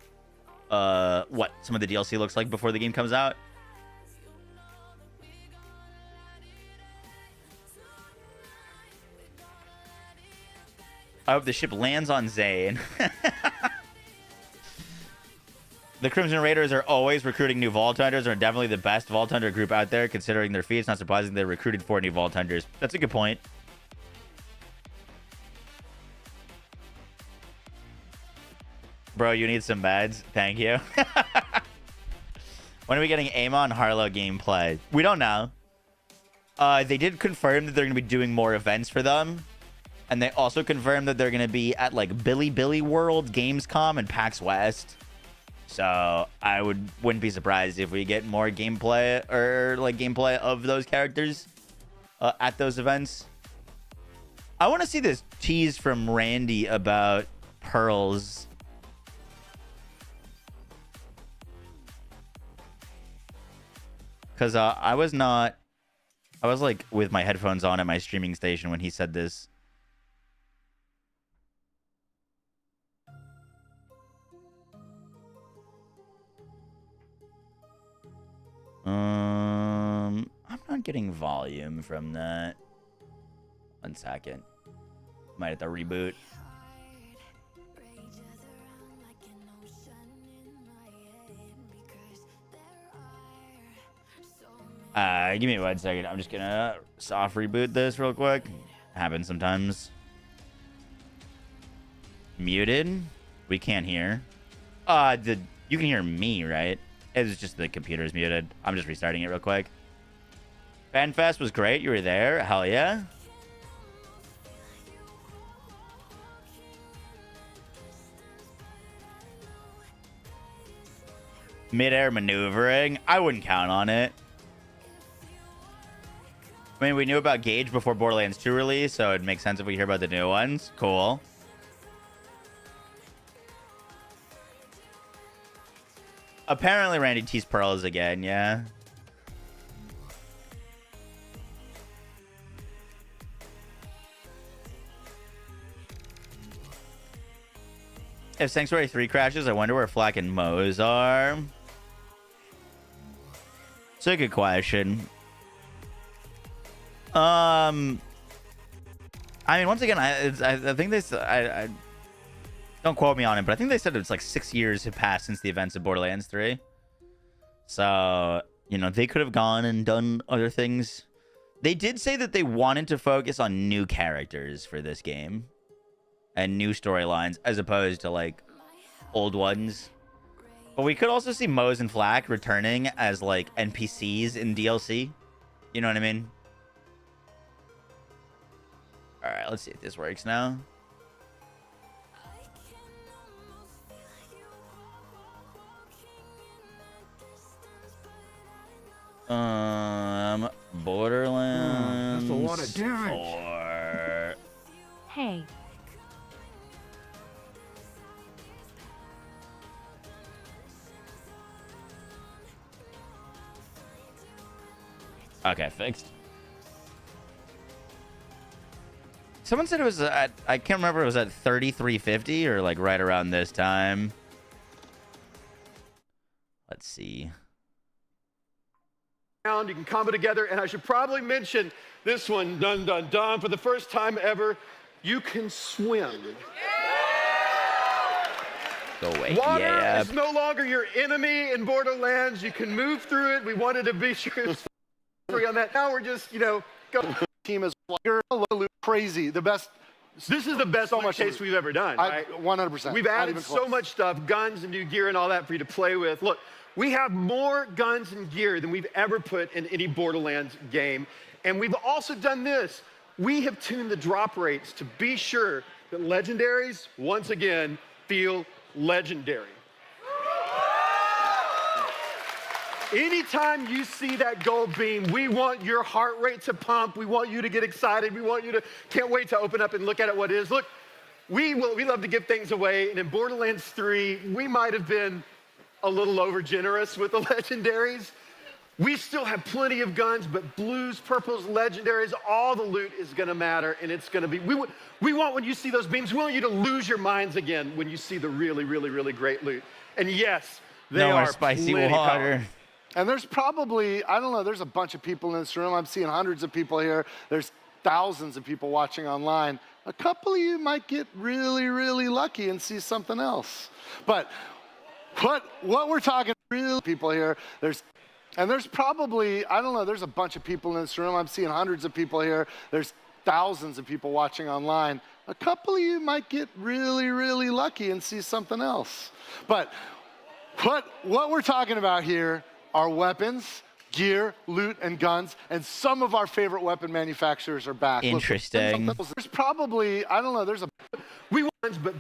Speaker 2: what some of the DLC looks like before the game comes out. I hope the ship lands on Zane. The Crimson Raiders are always recruiting new Vault Hunters, and are definitely the best Vault Hunter group out there. Considering their feats, not surprising they recruited 4 new Vault Hunters. That's a good point. Bro, you need some meds. Thank you. When are we getting Amon Harlo gameplay? We don't know. They did confirm that they're going to be doing more events for them. And they also confirmed that they're going to be at like Billy World, Gamescom, and PAX West. So I wouldn't be surprised if we get more gameplay or like gameplay of those characters at those events. I want to see this tease from Randy about pearls. Because I was like with my headphones on at my streaming station when he said this. I'm not getting volume from that. 1 second. Might have to reboot. Give me 1 second. I'm just gonna soft reboot this real quick. Happens sometimes. Muted. We can't hear. You can hear me, right? It's just the computer's muted. I'm just restarting it real quick. FanFest was great. You were there. Hell yeah. Mid-air maneuvering. I wouldn't count on it. I mean, we knew about Gauge before Borderlands 2 release, so it makes sense if we hear about the new ones. Cool. Apparently, Randy teased pearls again, yeah. If Sanctuary 3 crashes, I wonder where Flack and Moze are. It's a good question. I mean, once again, I think they... I don't quote me on it, but I think they said it's like 6 years have passed since the events of Borderlands 3. So, you know, they could have gone and done other things. They did say that they wanted to focus on new characters for this game. And new storylines, as opposed to, like, old ones. But we could also see Moze and Flack returning as, like, NPCs in DLC. You know what I mean? Alright, let's see if this works now. Borderlands.
Speaker 1: That's a lot of damage.
Speaker 2: 4.
Speaker 5: Hey.
Speaker 2: Okay, fixed. Someone said it was at, I can't remember, it was at 3350 or like right around this time. Let's see.
Speaker 7: You can combo together, and I should probably mention this one, dun dun dun, for the first time ever, you can swim.
Speaker 2: Go away.
Speaker 7: Water
Speaker 2: Yeah.
Speaker 7: is no longer your enemy in Borderlands. You can move through it. We wanted to be sure on that. Now we're just, you know, go.
Speaker 8: Team is you're crazy. The best
Speaker 7: This is the best loot case we've ever done, right?
Speaker 8: 100%.
Speaker 7: We've added so much stuff, guns and new gear and all that for you to play with. Look, we have more guns and gear than we've ever put in any Borderlands game. And we've also done this. We have tuned the drop rates to be sure that Legendaries, once again, feel legendary. Anytime you see that gold beam, we want your heart rate to pump. We want you to get excited. We want you to, can't wait to open up and look at it what it is. Look, we love to give things away. And in Borderlands 3, we might have been a little over generous with the Legendaries. We still have plenty of guns, but blues, purples, legendaries, all the loot is gonna matter, and it's gonna be, we want when you see those beams, we want you to lose your minds again when you see the really, really, really great loot. And yes, they are
Speaker 2: spicy
Speaker 7: plenty
Speaker 2: water.
Speaker 7: powerful.
Speaker 8: And there's probably, I don't know, there's a bunch of people in this room. I'm seeing hundreds of people here. There's thousands of people watching online. A couple of you might get really, really lucky and see something else. But what we're talking, real people here, and there's probably, I don't know, there's a bunch of people in this room. I'm seeing hundreds of people here. There's thousands of people watching online. A couple of you might get really, really lucky and see something else. But what we're talking about here are weapons, gear, loot, and guns, and some of our favorite weapon manufacturers are back.
Speaker 2: Interesting.
Speaker 8: There's probably, I don't know, there's a...
Speaker 7: We want, but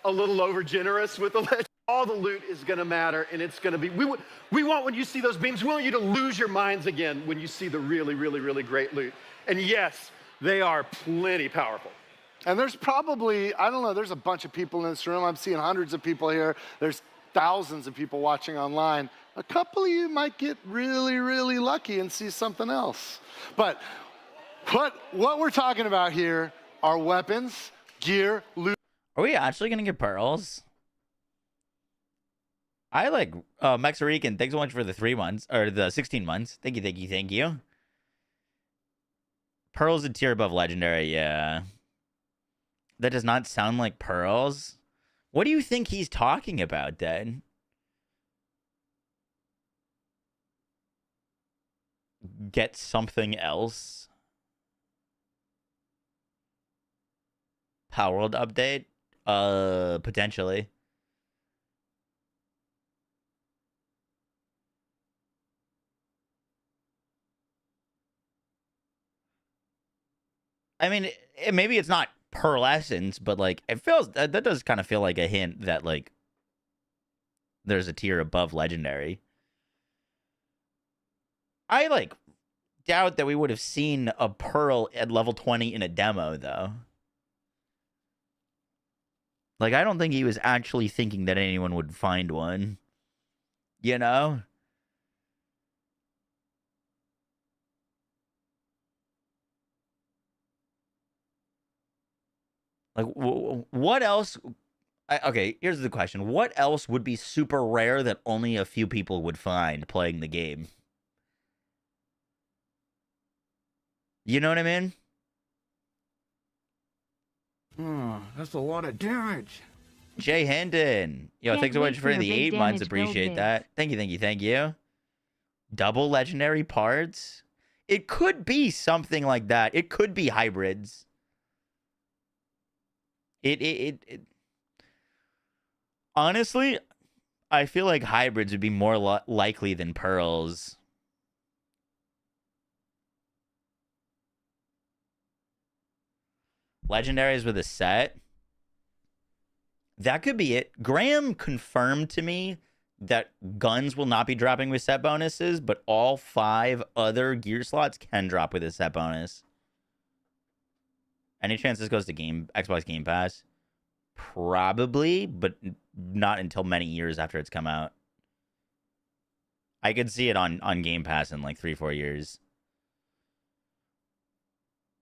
Speaker 7: a little over generous with the legend. All the loot is gonna matter, and it's gonna be, we want when you see those beams, we want you to lose your minds again when you see the really, really, really great loot. And yes, they are plenty powerful.
Speaker 8: And there's probably, I don't know, there's a bunch of people in this room. I'm seeing hundreds of people here. There's thousands of people watching online. A couple of you might get really, really lucky and see something else. But what we're talking about here are weapons, gear, loot.
Speaker 2: Are we actually gonna get pearls? I like Mexarican. Thanks so much for the 3 months or the 16 months. Thank you, thank you, thank you. Pearls a tier above legendary, yeah. That does not sound like pearls. What do you think he's talking about then? Get something else? Power World update? Potentially. I mean, maybe it's not Pearl Essence, but like it feels that does kind of feel like a hint that like there's a tier above legendary. I like doubt that we would have seen a Pearl at level 20 in a demo though. Like I don't think he was actually thinking that anyone would find one. You know? Like, what else? Okay, here's the question. What else would be super rare that only a few people would find playing the game? You know what I mean?
Speaker 1: That's a lot of damage.
Speaker 2: Jay Hendon. Yo,
Speaker 5: Can't
Speaker 2: thanks so
Speaker 5: wait
Speaker 2: much
Speaker 5: for
Speaker 2: for the
Speaker 5: your big
Speaker 2: 8 months.
Speaker 5: damage
Speaker 2: Appreciate
Speaker 5: build
Speaker 2: that. Thank you, thank you, thank you. Double legendary parts? It could be something like that. It could be hybrids. Honestly, I feel like hybrids would be more likely than pearls. Legendaries with a set. That could be it. Graham confirmed to me that guns will not be dropping with set bonuses, but all 5 other gear slots can drop with a set bonus. Any chance this goes to Xbox Game Pass? Probably, but not until many years after it's come out. I could see it on Game Pass in like 3-4 years.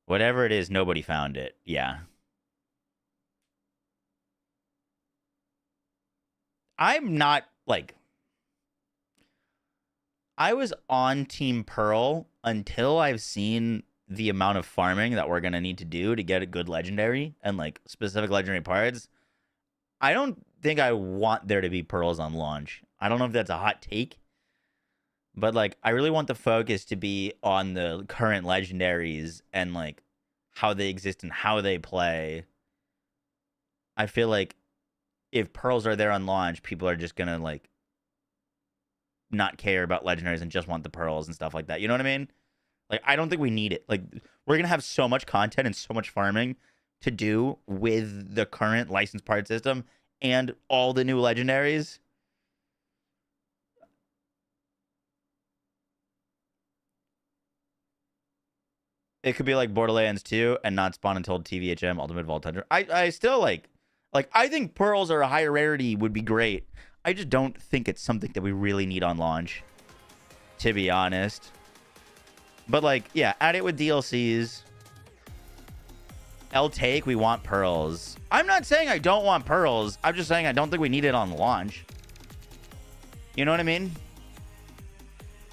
Speaker 2: Whatever it is, nobody found it. Yeah. I'm not, like... I was on Team Pearl until I've seen the amount of farming that we're going to need to do to get a good legendary and, like, specific legendary parts. I don't think I want there to be pearls on launch. I don't know if that's a hot take. But, like, I really want the focus to be on the current legendaries and, like, how they exist and how they play, I feel like if pearls are there on launch, people are just gonna like not care about legendaries and just want the pearls and stuff like that. You know what I mean? Like, I don't think we need it. Like, we're gonna have so much content and so much farming to do with the current license part system and all the new legendaries. It could be like Borderlands 2 and not spawn until TVHM Ultimate Vault Hunter. I still like I think pearls or a higher rarity would be great. I just don't think it's something that we really need on launch, to be honest. But like, yeah, add it with DLCs. I'll take, we want pearls. I'm not saying I don't want pearls. I'm just saying I don't think we need it on launch. You know what I mean?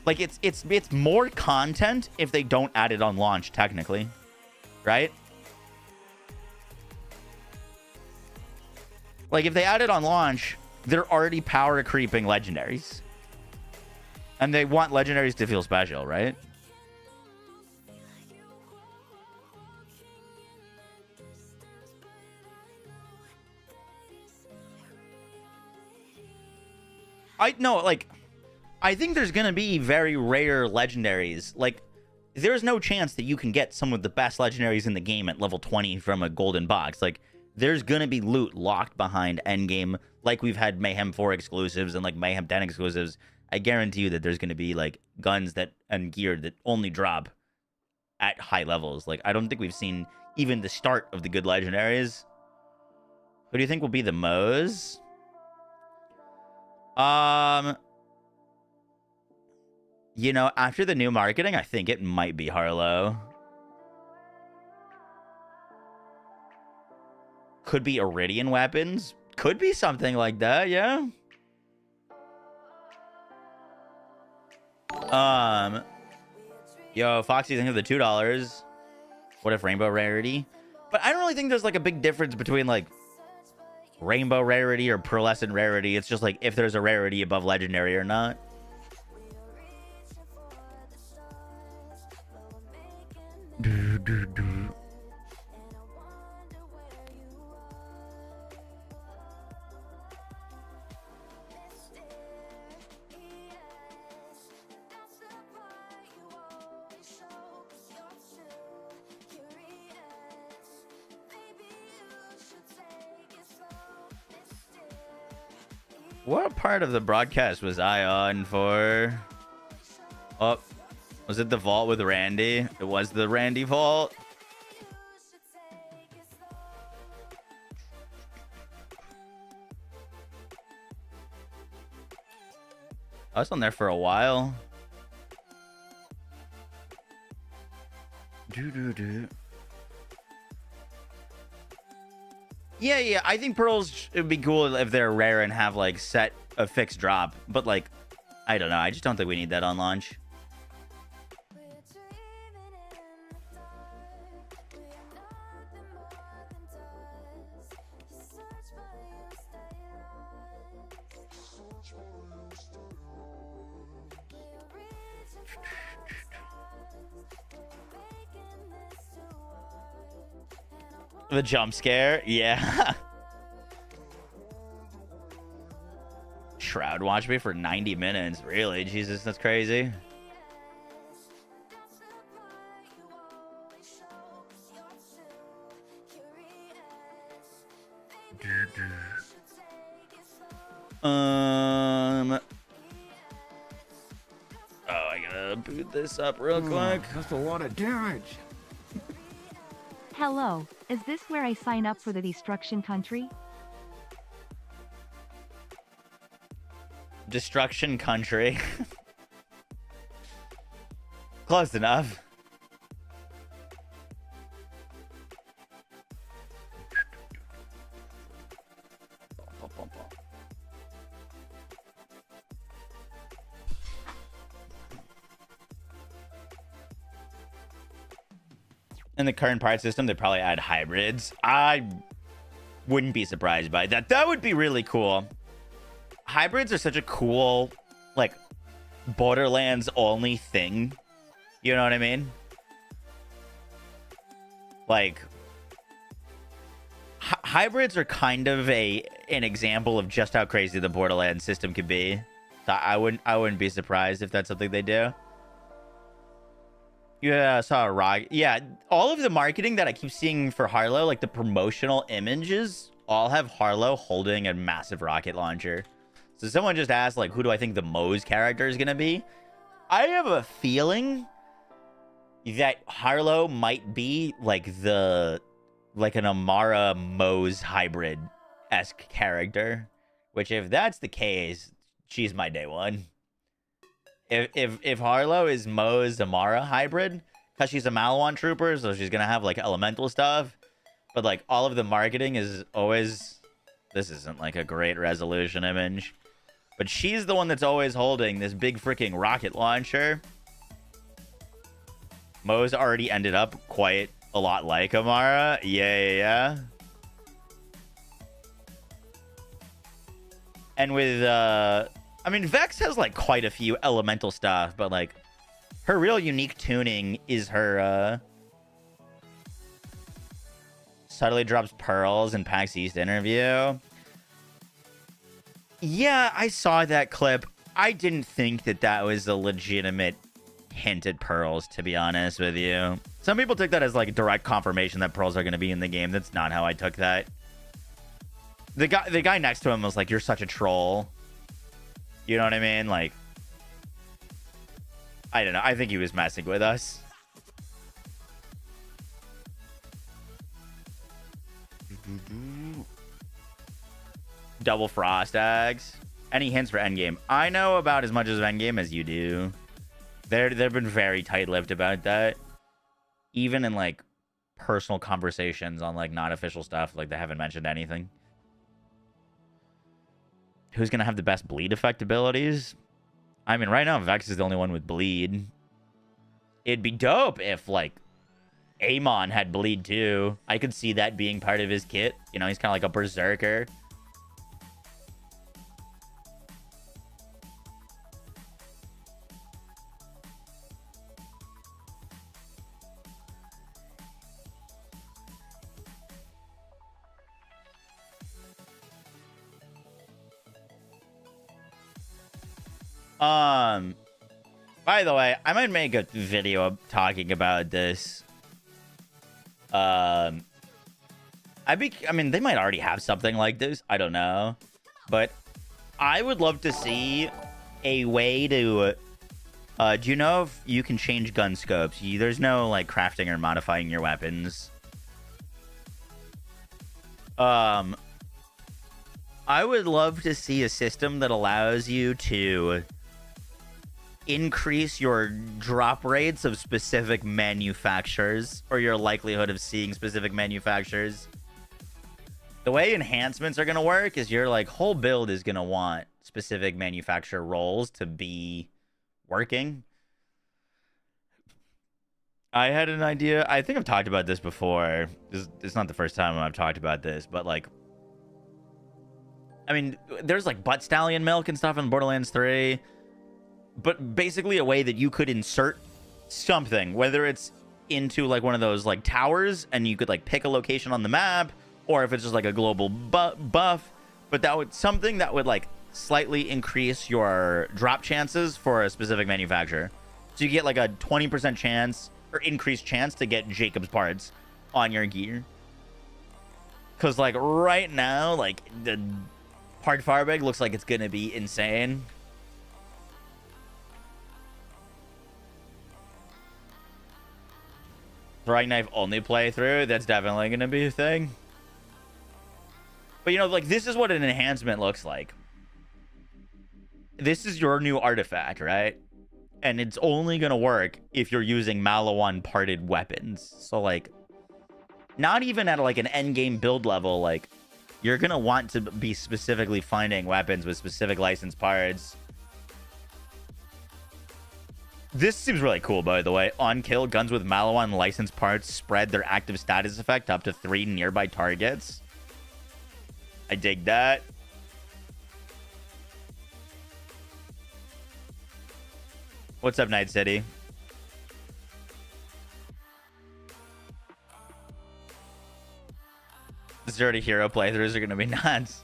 Speaker 2: Like, it's more content if they don't add it on launch, technically. Right? Like, if they add it on launch, they're already power creeping legendaries. And they want legendaries to feel special, right? I think there's going to be very rare legendaries. Like, there's no chance that you can get some of the best legendaries in the game at level 20 from a golden box. Like, there's going to be loot locked behind Endgame, like we've had Mayhem 4 exclusives and, like, Mayhem 10 exclusives. I guarantee you that there's going to be, like, guns that and gear that only drop at high levels. Like, I don't think we've seen even the start of the good legendaries. Who do you think will be the Moze? You know, after the new marketing, I think it might be Harlo. Could be Iridian weapons. Could be something like that, yeah. Yo, Foxy, think of the $2. What if Rainbow Rarity? But I don't really think there's like a big difference between like Rainbow Rarity or Pearlescent Rarity. It's just like if there's a rarity above Legendary or not. What part of the broadcast was I on for? Oh, was it the vault with Randy? It was the Randy vault. I was on there for a while. Yeah, I think pearls, it would be cool if they're rare and have like set a fixed drop, but like, I don't know, I just don't think we need that on launch. The jump scare, yeah. Shroud watched me for 90 minutes. Really? Jesus, that's crazy. Oh, I gotta boot this up real quick.
Speaker 1: That's a lot of damage.
Speaker 5: Hello, is this where I sign up for the Destruction Country?
Speaker 2: Destruction Country. Close enough. In the current part system, they probably add hybrids. I wouldn't be surprised by that. That would be really cool. Hybrids are such a cool, like, Borderlands only thing. You know what I mean? Like, hybrids are kind of an example of just how crazy the Borderlands system could be. So I wouldn't be surprised if that's something they do. Yeah, I saw a rock. Yeah, all of the marketing that I keep seeing for Harlo, like the promotional images, all have Harlo holding a massive rocket launcher. So someone just asked, like, who do I think the Moze character is gonna be? I have a feeling that Harlo might be like an Amara Moze hybrid-esque character. Which, if that's the case, she's my day one. If Harlo is Moze Amara hybrid, because she's a Malawan trooper, so she's gonna have like elemental stuff, but like all of the marketing is always, this isn't like a great resolution image, but she's the one that's always holding this big freaking rocket launcher. Moze already ended up quite a lot like Amara. Yeah. And with I mean, Vex has like quite a few elemental stuff, but like her real unique tuning is her subtly drops pearls in PAX East interview. Yeah, I saw that clip. I didn't think that was a legitimate hint at pearls, to be honest with you. Some people took that as like direct confirmation that pearls are going to be in the game. That's not how I took that. The guy next to him was like, "You're such a troll." You know what I mean? Like, I don't know. I think he was messing with us. Double frost eggs. Any hints for Endgame? I know about as much of Endgame as you do. They've been very tight-lipped about that. Even in like personal conversations on like not official stuff, like they haven't mentioned anything. Who's gonna have the best bleed effect abilities? I mean, right now Vex is the only one with bleed. It'd be dope if like Amon had bleed too. I could see that being part of his kit. You know, he's kind of like a berserker. By the way, I might make a video talking about this. I mean, they might already have something like this. I don't know. But I would love to see a way to... do you know if you can change gun scopes? There's no, like, crafting or modifying your weapons. I would love to see a system that allows you to increase your drop rates of specific manufacturers, or your likelihood of seeing specific manufacturers. The way enhancements are going to work is your like whole build is going to want specific manufacturer roles to be working. I had an idea. I think I've talked about this before. It's not the first time I've talked about this, but like, I mean, there's like butt stallion milk and stuff in Borderlands 3. But basically a way that you could insert something, whether it's into like one of those like towers and you could like pick a location on the map, or if it's just like a global buff, but that would something that would like slightly increase your drop chances for a specific manufacturer. So you get like a 20% chance or increased chance to get Jacob's parts on your gear. Cause like right now, like the part Farbeg looks like it's gonna be insane. Throwing knife only playthrough, that's definitely going to be a thing. But, you know, like, this is what an enhancement looks like. This is your new artifact, right? And it's only going to work if you're using Malawan parted weapons. So, like, not even at, like, an endgame build level, like, you're going to want to be specifically finding weapons with specific licensed parts. This seems really cool, by the way. On kill, guns with Malawan licensed parts spread their active status effect up to 3 nearby targets. I dig that. What's up, Night City? 0 to hero playthroughs are gonna be nuts.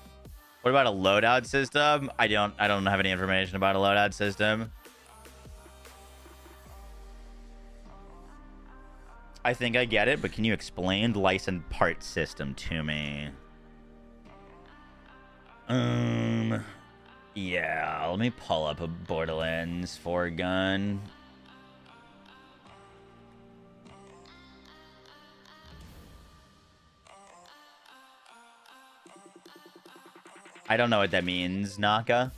Speaker 2: What about a loadout system? I don't have any information about a loadout system. I think I get it, but can you explain the license part system to me? Yeah, let me pull up a Borderlands 4 gun. I don't know what that means, Naka.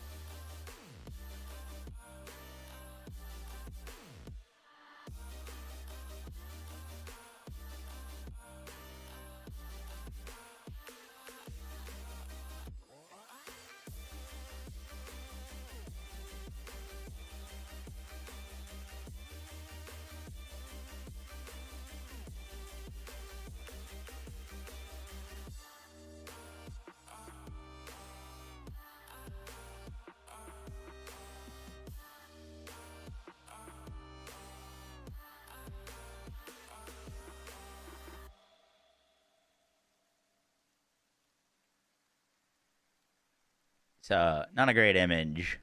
Speaker 2: It's not a great image,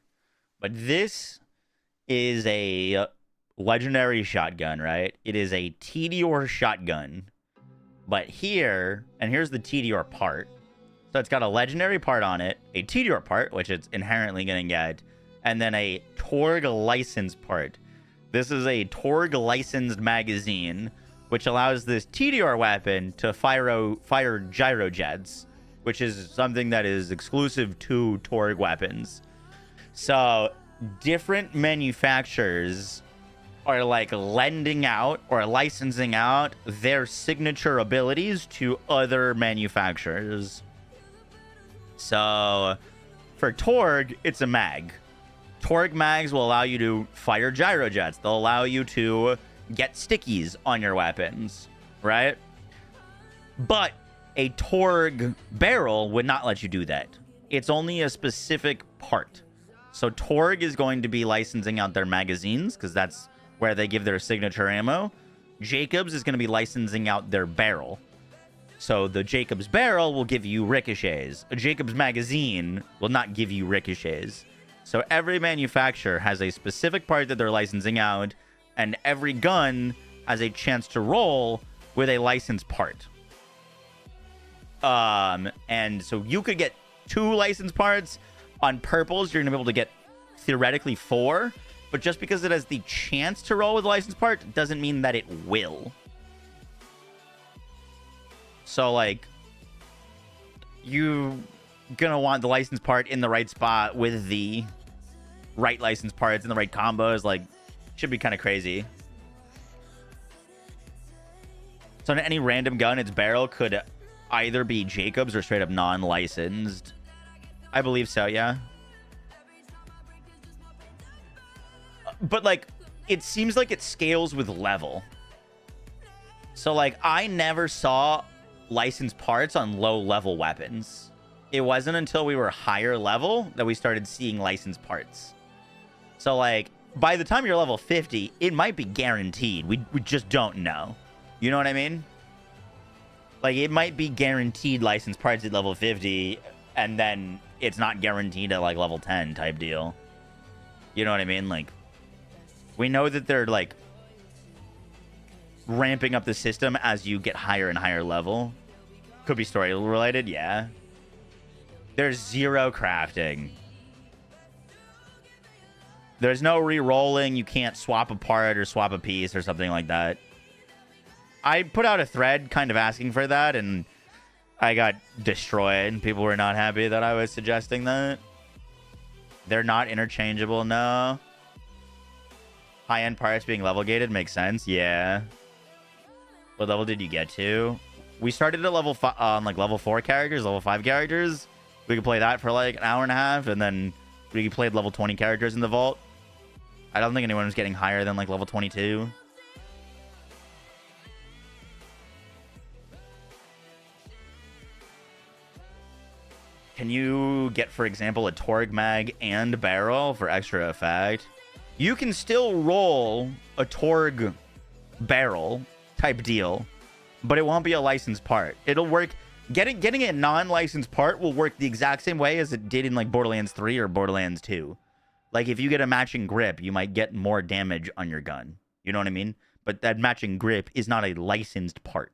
Speaker 2: but this is a legendary shotgun, right? It is a TDR shotgun, but here, and here's the TDR part. So it's got a legendary part on it, a TDR part, which it's inherently going to get, and then a Torg license part. This is a Torg licensed magazine, which allows this TDR weapon to fire gyro jets, which is something that is exclusive to Torg weapons. So different manufacturers are like lending out or licensing out their signature abilities to other manufacturers. So for Torg, it's a mag. Torg mags will allow you to fire gyro jets. They'll allow you to get stickies on your weapons, right? But a Torg barrel would not let you do that. It's only a specific part. So Torg is going to be licensing out their magazines because that's where they give their signature ammo. Jacobs is going to be licensing out their barrel. So the Jacobs barrel will give you ricochets. A Jacobs magazine will not give you ricochets. So every manufacturer has a specific part that they're licensing out, and every gun has a chance to roll with a licensed part. And so you could get 2 licensed parts. On purples, you're gonna be able to get theoretically 4, but just because it has the chance to roll with a licensed part doesn't mean that it will. So like, you gonna want the licensed part in the right spot with the right licensed parts in the right combos. Like, should be kind of crazy. So on any random gun, its barrel could either be Jacobs or straight up non-licensed. I believe so, yeah. But like, it seems like it scales with level. So like, I never saw licensed parts on low level weapons. It wasn't until we were higher level that we started seeing licensed parts. So like, by the time you're level 50, it might be guaranteed. We just don't know. You know what I mean? Like, it might be guaranteed licensed parts at level 50, and then it's not guaranteed at, like, level 10 type deal. You know what I mean? Like, we know that they're, like, ramping up the system as you get higher and higher level. Could be story-related, yeah. There's 0 crafting. There's no re-rolling. You can't swap a part or swap a piece or something like that. I put out a thread kind of asking for that, and I got destroyed. People were not happy that I was suggesting that. They're not interchangeable, no. High-end parts being level gated makes sense, yeah. What level did you get to? We started at level 5, on like level 4 characters, level 5 characters. We could play that for like an hour and a half, and then we played level 20 characters in the vault. I don't think anyone was getting higher than like level 22. Can you get, for example, a Torg mag and barrel for extra effect? You can still roll a Torg barrel type deal, but it won't be a licensed part. It'll work Getting a non-licensed part will work the exact same way as it did in like Borderlands 3 or Borderlands 2. Like if you get a matching grip, you might get more damage on your gun. You know what I mean? But that matching grip is not a licensed part.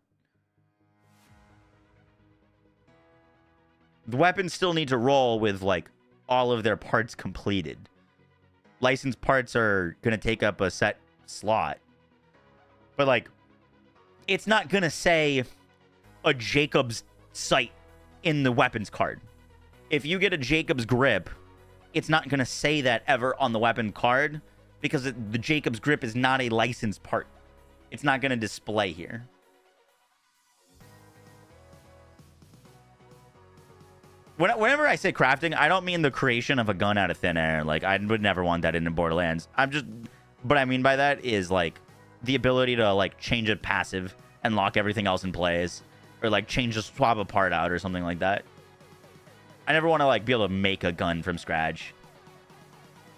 Speaker 2: The weapons still need to roll with like all of their parts completed. Licensed parts are going to take up a set slot. But like, it's not going to say a Jacob's sight in the weapons card. If you get a Jacob's grip, it's not going to say that ever on the weapon card because the Jacob's grip is not a licensed part. It's not going to display here. Whenever I say crafting, I don't mean the creation of a gun out of thin air. Like, I would never want that in Borderlands. What I mean by that is, like, the ability to, like, change a passive and lock everything else in place. Or, like, swap a part out or something like that. I never want to, like, be able to make a gun from scratch.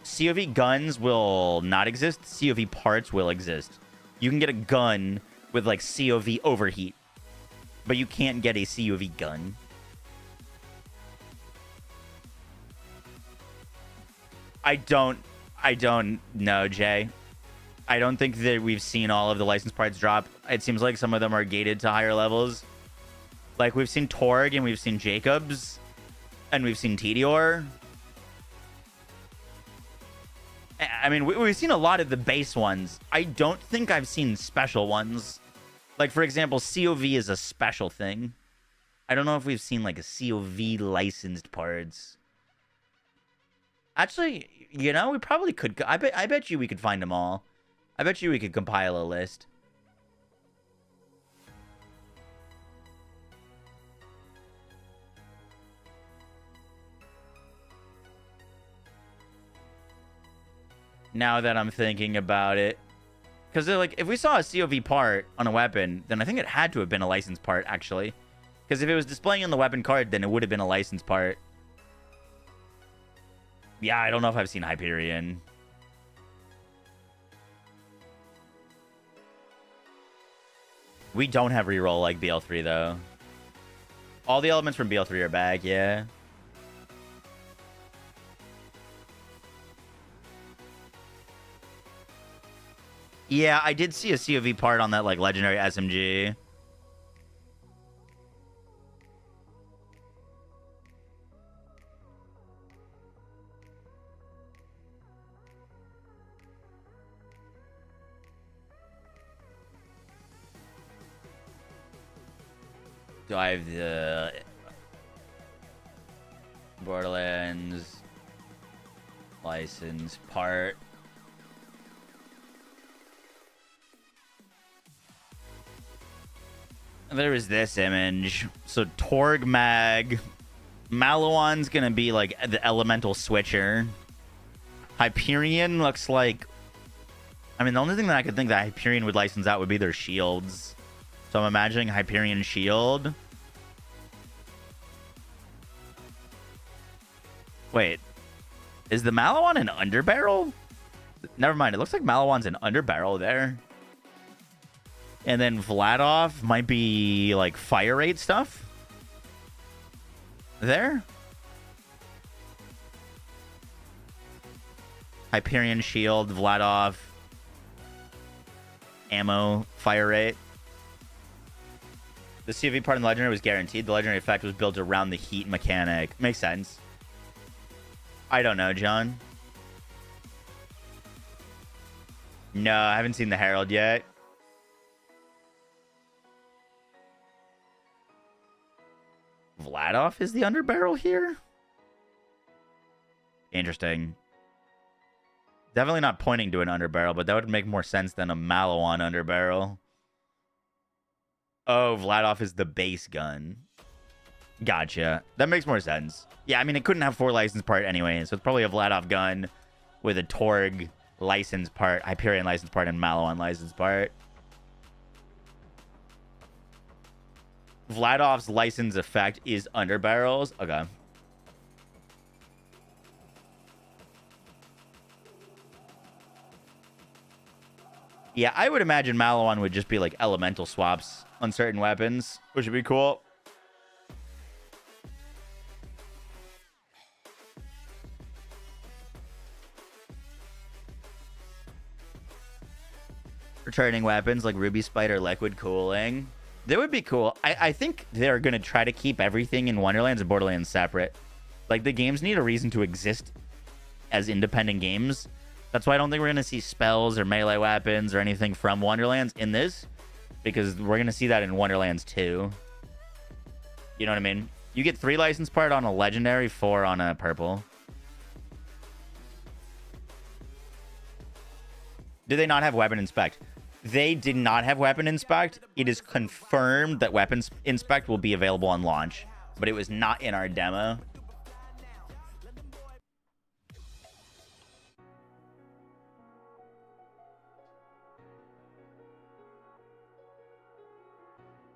Speaker 2: COV guns will not exist. COV parts will exist. You can get a gun with, like, COV overheat. But you can't get a COV gun. I don't know, Jay. I don't think that we've seen all of the licensed parts drop. It seems like some of them are gated to higher levels. Like, we've seen Torg, and we've seen Jacobs, and we've seen Tedior. I mean, we've seen a lot of the base ones. I don't think I've seen special ones. Like, for example, COV is a special thing. I don't know if we've seen, like, a COV licensed parts. Actually, you know, we probably could. I bet you we could find them all. I bet you we could compile a list. Now that I'm thinking about it. Because, like, if we saw a COV part on a weapon, then I think it had to have been a licensed part, actually. Because if it was displaying on the weapon card, then it would have been a licensed part. Yeah, I don't know if I've seen Hyperion. We don't have reroll like BL3, though. All the elements from BL3 are back, yeah. Yeah, I did see a COV part on that, like, legendary SMG. Do I have the Borderlands license part? There is this image. So Torg Mag. Maliwan's gonna be like the elemental switcher. Hyperion looks like... I mean, the only thing that I could think that Hyperion would license out would be their shields. So I'm imagining Hyperion shield. Wait. Is the Maliwan an underbarrel? Never mind. It looks like Maliwan's an underbarrel there. And then Vladov might be like fire rate stuff. There. Hyperion shield, Vladov. Ammo, fire rate. The CV part in the Legendary was guaranteed. The Legendary effect was built around the heat mechanic. Makes sense. I don't know, John. No, I haven't seen the Herald yet. Vladov is the underbarrel here? Interesting. Definitely not pointing to an underbarrel, but that would make more sense than a Maliwan underbarrel. Oh, Vladov is the base gun. Gotcha. That makes more sense. Yeah, I mean, it couldn't have 4 license part anyway, so it's probably a Vladov gun with a Torg license part, Hyperion license part, and Maliwan license part. Vladov's license effect is underbarrels. Okay. Yeah, I would imagine Maliwan would just be like elemental swaps on certain weapons, which would be cool. returning weapons like Ruby Spider, Liquid Cooling. That would be cool. I think they're going to try to keep everything in Wonderlands and Borderlands separate. Like, the games need a reason to exist as independent games. That's why I don't think we're going to see spells or melee weapons or anything from Wonderlands in this, because we're going to see that in Wonderlands 2. You know what I mean? You get 3 license part on a legendary, 4 on a purple. Did they not have weapon inspect? They did not have weapon inspect. It is confirmed that weapon inspect will be available on launch, but it was not in our demo.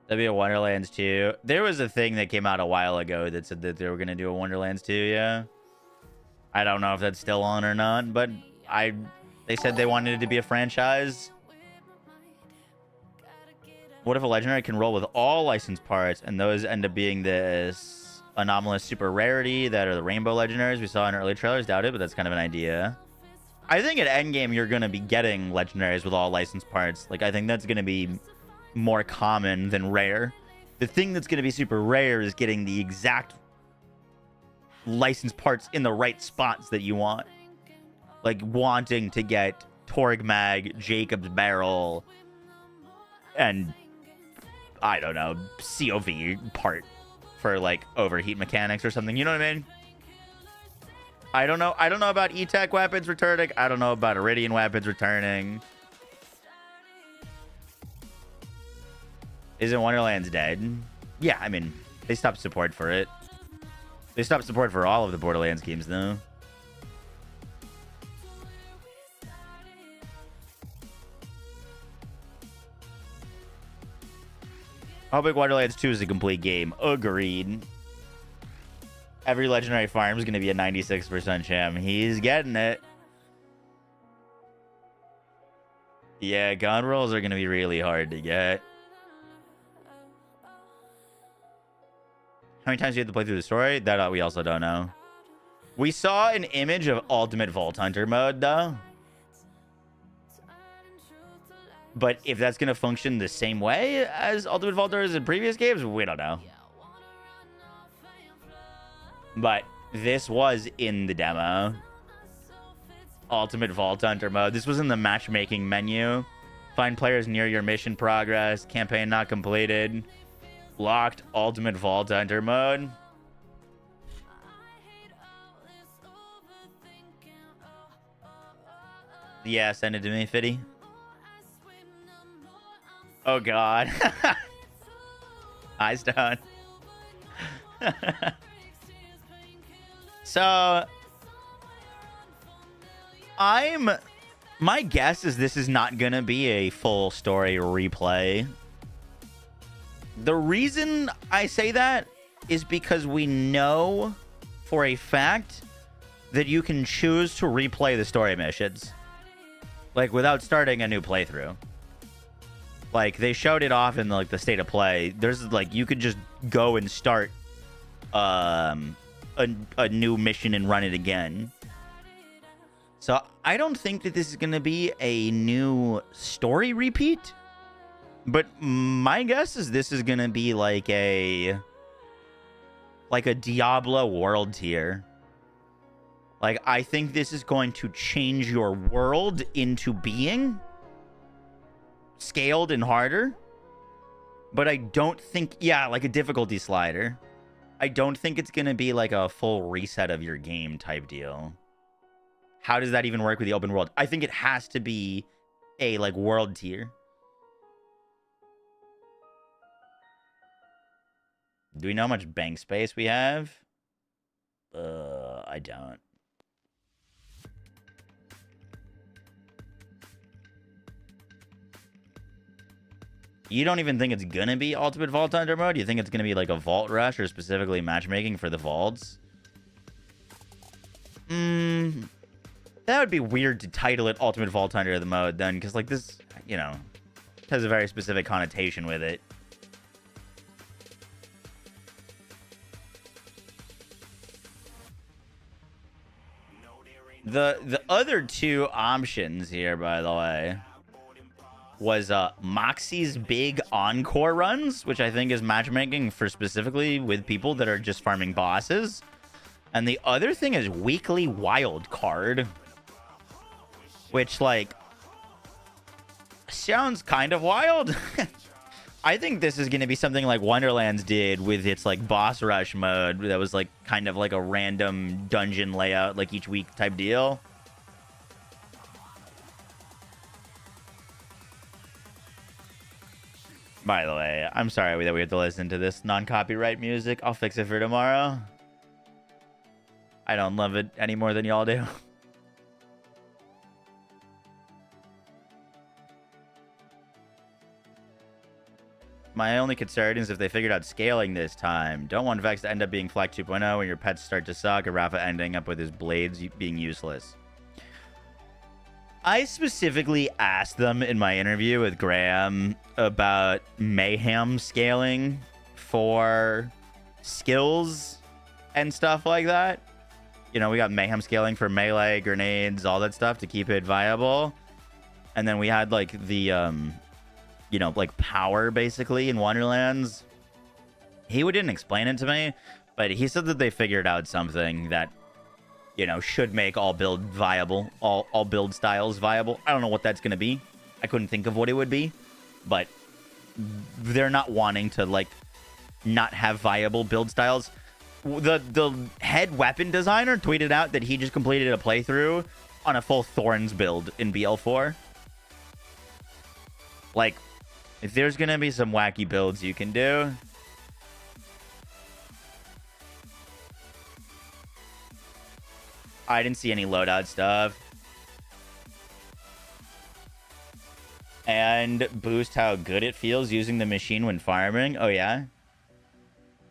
Speaker 2: That'd be a Wonderlands 2. There was a thing that came out a while ago that said that they were going to do a Wonderlands 2, yeah. I don't know if that's still on or not, but they said they wanted it to be a franchise. What if a legendary can roll with all licensed parts and those end up being this anomalous super rarity that are the rainbow legendaries we saw in early trailers? Doubt it, but that's kind of an idea. I think at Endgame you're going to be getting legendaries with all licensed parts. Like, I think that's going to be more common than rare. The thing that's going to be super rare is getting the exact licensed parts in the right spots that you want. Like wanting to get Torg Mag, Jacob's Barrel, and I don't know, COV part for like overheat mechanics or something. You know what I mean? I don't know about E-Tech weapons returning. I don't know about Iridian weapons returning. Isn't Wonderlands dead? Yeah, I mean, they stopped support for it. They stopped support for all of the Borderlands games, though. How big Wonderlands 2 is a complete game? Agreed. Every legendary farm is going to be a 96% cham. He's getting it. Yeah, gun rolls are going to be really hard to get. How many times do you have to play through the story? That we also don't know. We saw an image of Ultimate Vault Hunter mode, though. But if that's going to function the same way as Ultimate Vault Hunters in previous games, we don't know. But this was in the demo. Ultimate Vault Hunter mode. This was in the matchmaking menu. Find players near your mission progress. Campaign not completed. Locked Ultimate Vault Hunter mode. Yeah, send it to me, Fitty. Oh, God. Eyes down. So, my guess is this is not going to be a full story replay. The reason I say that is because we know for a fact that you can choose to replay the story missions. Like, without starting a new playthrough. Like, they showed it off in, like, the state of play. There's, like, you could just go and start a new mission and run it again. So, I don't think that this is going to be a new story repeat. But my guess is this is going to be like a Diablo world tier. Like, I think this is going to change your world into being scaled and harder. But I don't think, yeah, like a difficulty slider. I don't think it's going to be like a full reset of your game type deal. How does that even work with the open world? I think it has to be a like world tier. Do we know how much bank space we have? I don't. You don't even think it's gonna be Ultimate Vault Hunter mode? You think it's gonna be like a Vault Rush or specifically matchmaking for the vaults? That would be weird to title it Ultimate Vault Hunter the mode then, because like this, you know, has a very specific connotation with it. The other two options here, by the way, was Moxie's big encore runs, which I think is matchmaking for specifically with people that are just farming bosses. And the other thing is weekly wild card, which like sounds kind of wild. I think this is going to be something like Wonderlands did with its like boss rush mode that was like kind of like a random dungeon layout like each week type deal. By the way, I'm sorry that we have to listen to this non-copyright music. I'll fix it for tomorrow. I don't love it any more than y'all do. My only concern is if they figured out scaling this time. Don't want Vex to end up being Fleck 2.0 when your pets start to suck or Rafa ending up with his blades being useless. I specifically asked them in my interview with Graham about mayhem scaling for skills and stuff like that. You know, we got mayhem scaling for melee, grenades, all that stuff to keep it viable. And then we had like the, you know, like power basically in Wonderlands. He didn't explain it to me, but he said that they figured out something that, you know, should make all build viable, all build styles viable. I don't know what that's going to be. I couldn't think of what it would be, but they're not wanting to like not have viable build styles. The head weapon designer tweeted out that he just completed a playthrough on a full Thorns build in BL4. Like, if there's going to be some wacky builds you can do, I didn't see any loadout stuff. And boost how good it feels using the machine when farming. Oh, yeah?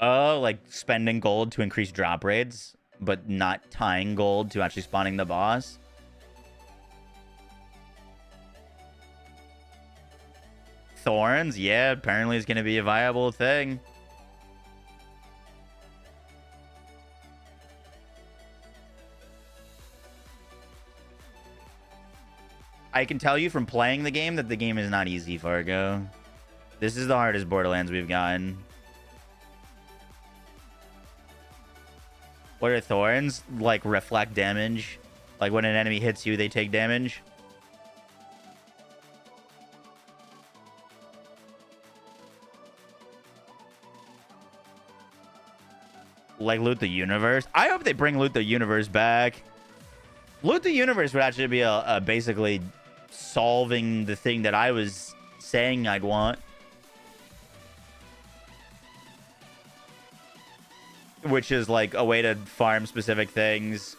Speaker 2: Oh, like spending gold to increase drop rates, but not tying gold to actually spawning the boss. Thorns, yeah, apparently it's going to be a viable thing. I can tell you from playing the game that the game is not easy, Fargo. This is the hardest Borderlands we've gotten. What are thorns? Like reflect damage. Like when an enemy hits you, they take damage. Like Loot the Universe. I hope they bring Loot the Universe back. Loot the Universe would actually be a basically solving the thing that I was saying I'd want. Which is like a way to farm specific things.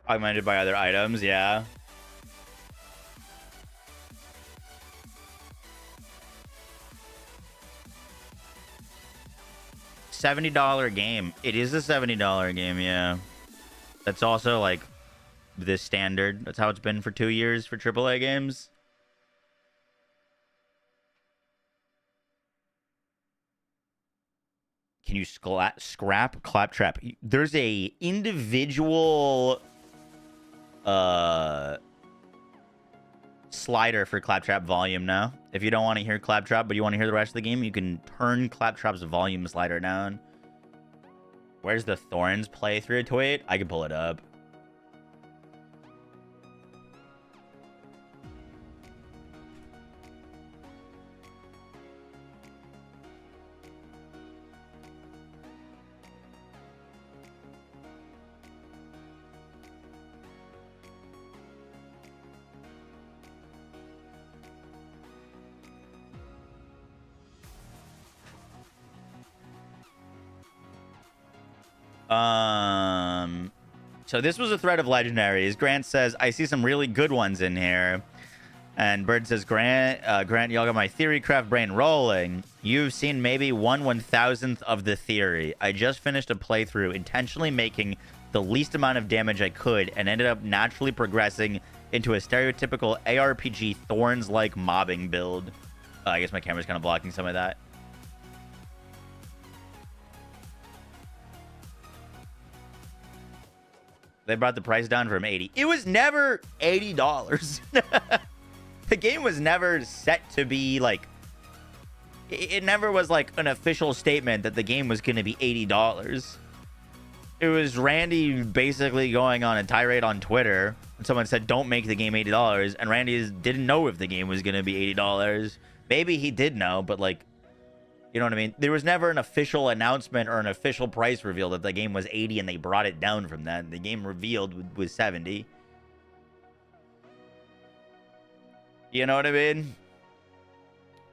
Speaker 2: Augmented by other items, yeah. $70 game. It is a $70 game, yeah. That's also like this standard. That's how it's been for 2 years for AAA games. Can you scrap Claptrap? There's a individual slider for Claptrap volume now. If you don't want to hear Claptrap, but you want to hear the rest of the game, you can turn Claptrap's volume slider down. Where's the Thorns playthrough tweet? I can pull it up. So this was a thread of Legendaries. Grant says, I see some really good ones in here. And Bird says, Grant, y'all got my theory craft brain rolling. You've seen maybe 1/1000th of the theory. I just finished a playthrough intentionally making the least amount of damage I could and ended up naturally progressing into a stereotypical ARPG Thorns-like mobbing build. I guess my camera's kind of blocking some of that. They brought the price down from 80. It was never $80. The game was never set to be like... It never was like an official statement that the game was going to be $80. It was Randy basically going on a tirade on Twitter. And someone said, don't make the game $80. And Randy didn't know if the game was going to be $80. Maybe he did know, but like... You know what I mean? There was never an official announcement or an official price reveal that the game was 80 and they brought it down from that. The game revealed was 70. You know what I mean?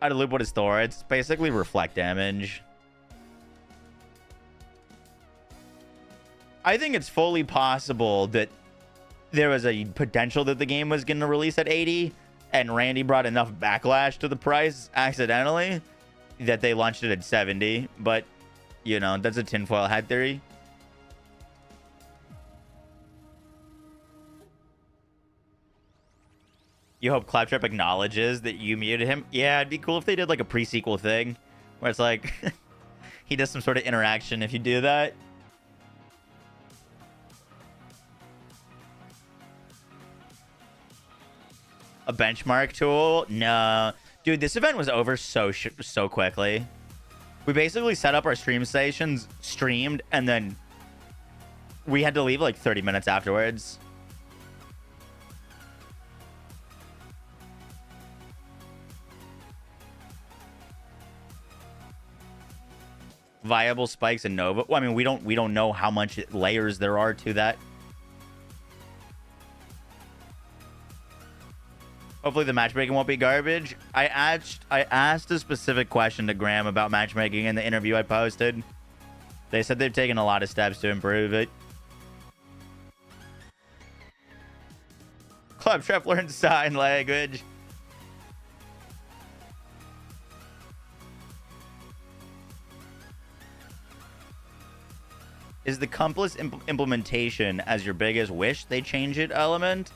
Speaker 2: How to loop what is Thor? It's basically reflect damage. I think it's fully possible that there was a potential that the game was going to release at 80 and Randy brought enough backlash to the price accidentally that they launched it at 70, but, you know, that's a tinfoil hat theory. You hope Claptrap acknowledges that you muted him? Yeah, it'd be cool if they did, like, a pre-sequel thing, where it's like, he does some sort of interaction if you do that. A benchmark tool? No. Dude, this event was over so quickly. We basically set up our stream stations, streamed, and then we had to leave like 30 minutes afterwards. Viable spikes and Nova. Well, I mean, we don't know how much layers there are to that. Hopefully the matchmaking won't be garbage. I asked a specific question to Graham about matchmaking in the interview I posted. They said they've taken a lot of steps to improve it. Claptrap learned sign language. Is the Compass implementation as your biggest wish they change it element?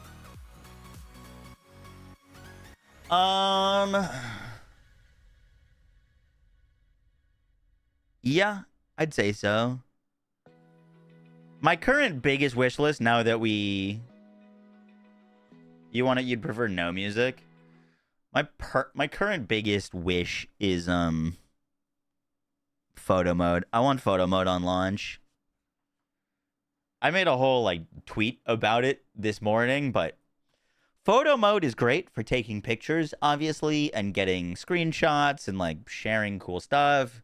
Speaker 2: Yeah, I'd say so. My current biggest wish list now that you'd prefer no music. My current biggest wish is photo mode. I want photo mode on launch. I made a whole like tweet about it this morning, but photo mode is great for taking pictures, obviously, and getting screenshots and like sharing cool stuff.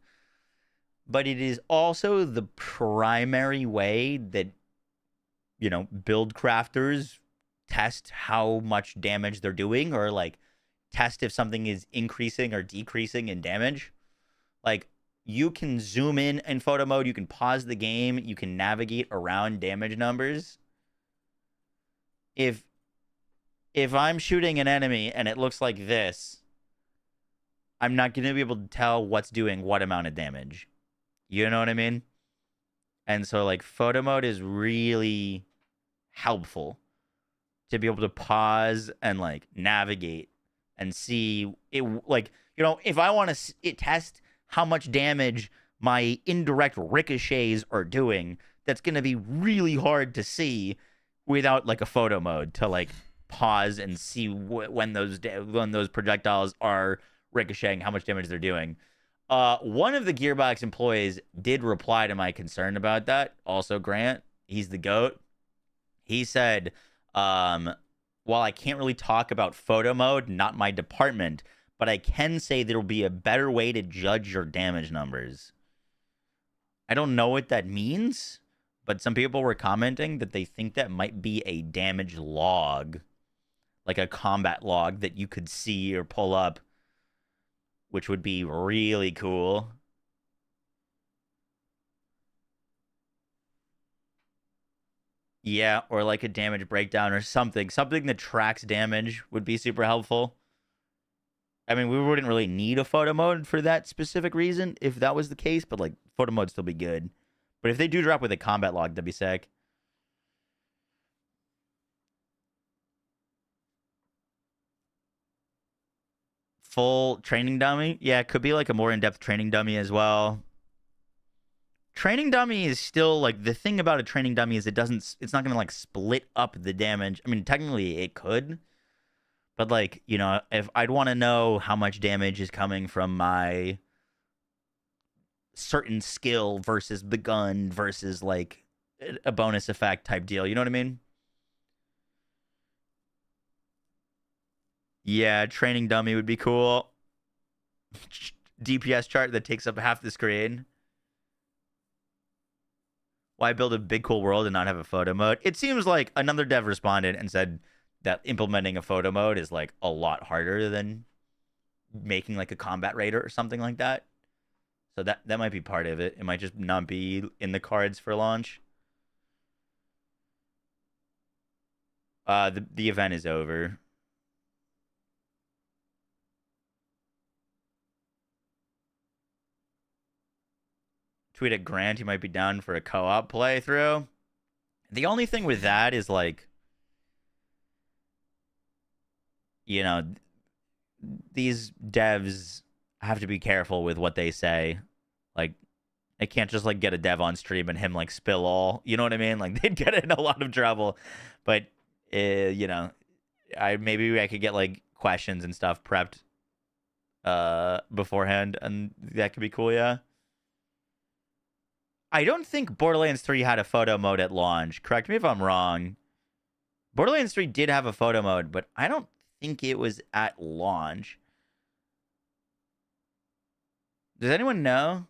Speaker 2: But it is also the primary way that, you know, build crafters test how much damage they're doing, or like test if something is increasing or decreasing in damage. Like, you can zoom in photo mode, you can pause the game, you can navigate around damage numbers. If I'm shooting an enemy and it looks like this, I'm not going to be able to tell what's doing what amount of damage. You know what I mean? And so, like, photo mode is really helpful to be able to pause and, like, navigate and see it. Like, you know, if I want to test how much damage my indirect ricochets are doing, that's going to be really hard to see without, like, a photo mode to, like, pause and see when those projectiles are ricocheting, how much damage they're doing. One of the Gearbox employees did reply to my concern about that. Also, Grant, he's the GOAT. He said, while I can't really talk about photo mode, not my department, but I can say there will be a better way to judge your damage numbers. I don't know what that means, but some people were commenting that they think that might be a damage log, like a combat log that you could see or pull up, which would be really cool. Yeah, or like a damage breakdown or something. Something that tracks damage would be super helpful. I mean, we wouldn't really need a photo mode for that specific reason if that was the case, but like photo mode would still be good. But if they do drop with a combat log, that'd be sick. full training dummy. Yeah, it could be like a more in-depth training dummy as well. Training dummy is still like the thing about a training dummy is it's not gonna like split up the damage. I mean, technically it could, but like, you know, if I'd want to know how much damage is coming from my certain skill versus the gun versus like a bonus effect type deal, you know what I mean? Yeah, training dummy would be cool. DPS chart that takes up half the screen. Why build a big cool world and not have a photo mode? It seems like another dev responded and said that implementing a photo mode is like a lot harder than making like a combat raider or something like that. So that might be part of it. It might just not be in the cards for launch. The event is over. Tweet at Grant, he might be down for a co-op playthrough. The only thing with that is like, you know, these devs have to be careful with what they say. Like, they can't just like get a dev on stream and him like spill all. You know what I mean? Like, they'd get in a lot of trouble. But you know, maybe I could get like questions and stuff prepped beforehand, and that could be cool. Yeah. I don't think Borderlands 3 had a photo mode at launch. Correct me if I'm wrong. Borderlands 3 did have a photo mode, but I don't think it was at launch. Does anyone know?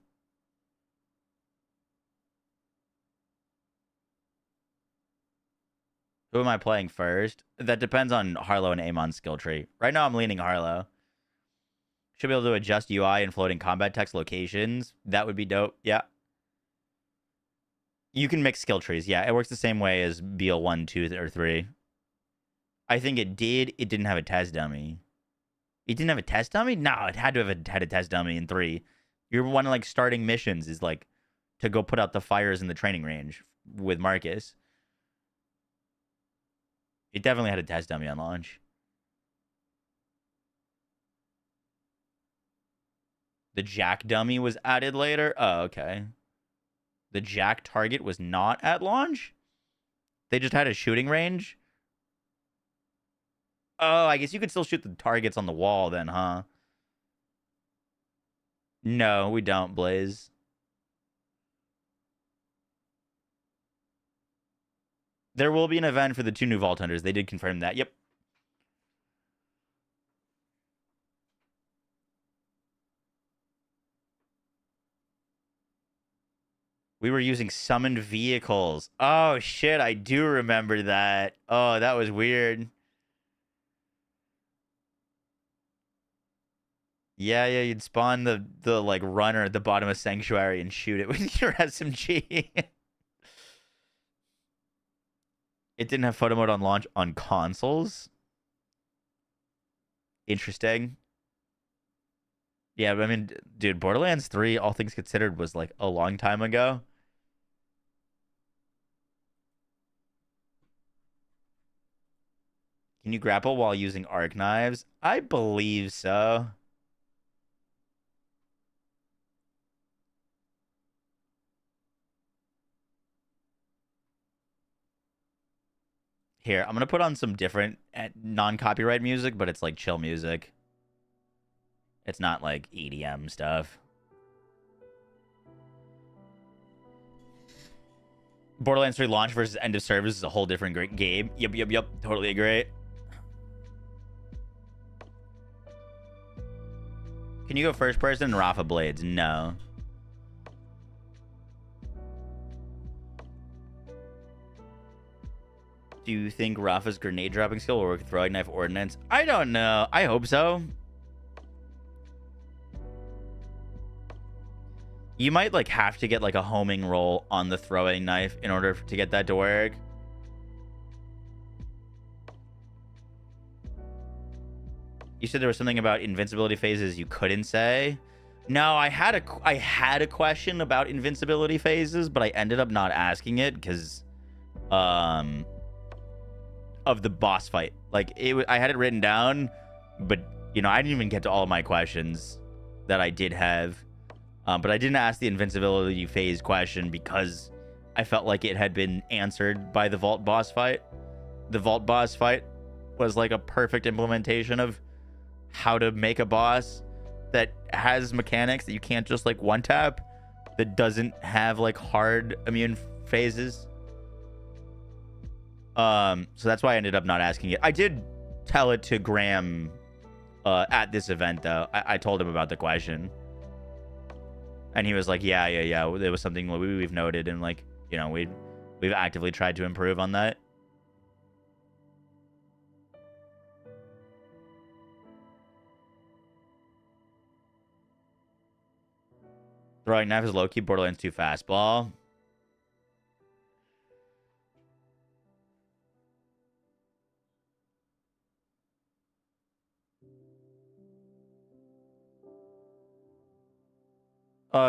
Speaker 2: Who am I playing first? That depends on Harlo and Amon's skill tree. Right now, I'm leaning Harlo. Should be able to adjust UI and floating combat text locations. That would be dope. Yeah. You can mix skill trees. Yeah, it works the same way as BL 1, 2, or 3. I think it did. It didn't have a test dummy. It didn't have a test dummy? No, it had to have had a test dummy in 3. You're one of like starting missions is like to go put out the fires in the training range with Marcus. It definitely had a test dummy on launch. The Jack dummy was added later? Oh, okay. The Jack target was not at launch? They just had a shooting range? Oh, I guess you could still shoot the targets on the wall then, huh? No, we don't, Blaze. There will be an event for the 2 new Vault Hunters. They did confirm that. Yep. We were using summoned vehicles. Oh, shit. I do remember that. Oh, that was weird. Yeah, you'd spawn the like runner at the bottom of Sanctuary and shoot it with your SMG. It didn't have photo mode on launch on consoles. Interesting. Yeah, but I mean, dude, Borderlands 3, all things considered, was like a long time ago. Can you grapple while using arc knives? I believe so. Here, I'm going to put on some different non-copyright music, but it's like chill music. It's not like EDM stuff. Borderlands 3 launch versus end of service is a whole different great game. Yep. Totally agree. Can you go first person? Rafa Blades? No. Do you think Rafa's grenade dropping skill will work with throwing knife ordnance? I don't know. I hope so. You might like have to get like a homing roll on the throwing knife in order to get that to work. You said there was something about invincibility phases you couldn't say. No, I had a question about invincibility phases, but I ended up not asking it because of the boss fight. Like I had it written down, but You know, I didn't even get to all of my questions that I did have. But I didn't ask the invincibility phase question because I felt like it had been answered by the Vault boss fight. The Vault boss fight was like a perfect implementation of how to make a boss that has mechanics that you can't just like one tap, that doesn't have like hard immune phases. So that's why I ended up not asking it. I did tell it to Graham at this event though. I told him about the question. And he was like, yeah. It was something we've noted, and like, you know, we've actively tried to improve on that. Throwing knife is low-key Borderlands 2 fastball.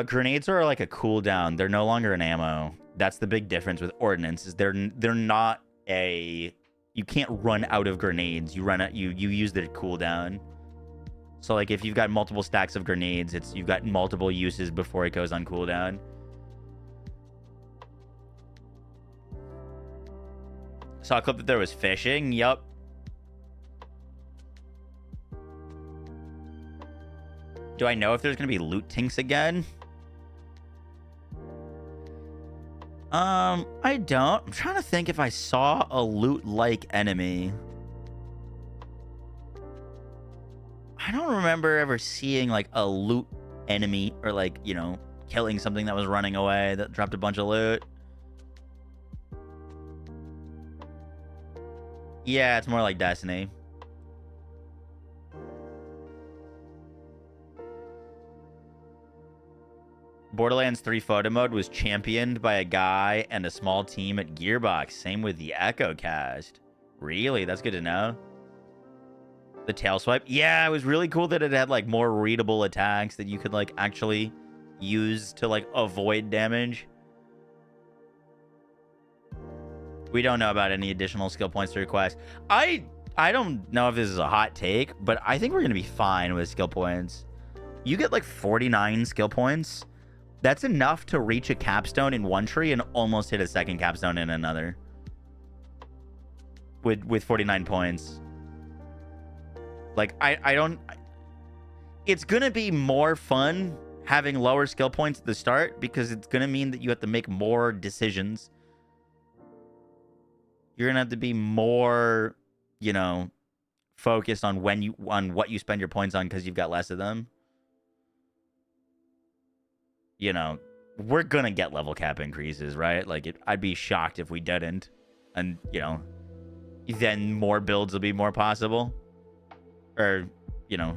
Speaker 2: Grenades are like a cooldown. They're no longer an ammo. That's the big difference with ordnance. Is they're not a. You can't run out of grenades. You use their cooldown. So like if you've got multiple stacks of grenades, you've got multiple uses before it goes on cooldown. Saw a clip that there was fishing. Yup. Do I know if there's gonna be loot tinks again? I don't. I'm trying to think if I saw a loot-like enemy. I don't remember ever seeing like a loot enemy or like, you know, killing something that was running away that dropped a bunch of loot. Yeah, it's more like Destiny. Borderlands 3 photo mode was championed by a guy and a small team at Gearbox. Same with the Echo Cast. Really? That's good to know. The tail swipe. Yeah, it was really cool that it had like more readable attacks that you could like actually use to like avoid damage. We don't know about any additional skill points to request. I don't know if this is a hot take, but I think we're going to be fine with skill points. You get like 49 skill points. That's enough to reach a capstone in one tree and almost hit a second capstone in another. With 49 points. Like, I don't... It's going to be more fun having lower skill points at the start because it's going to mean that you have to make more decisions. You're going to have to be more, you know, focused on what you spend your points on because you've got less of them. You know, we're going to get level cap increases, right? Like, I'd be shocked if we didn't. And, you know, then more builds will be more possible. Or, you know,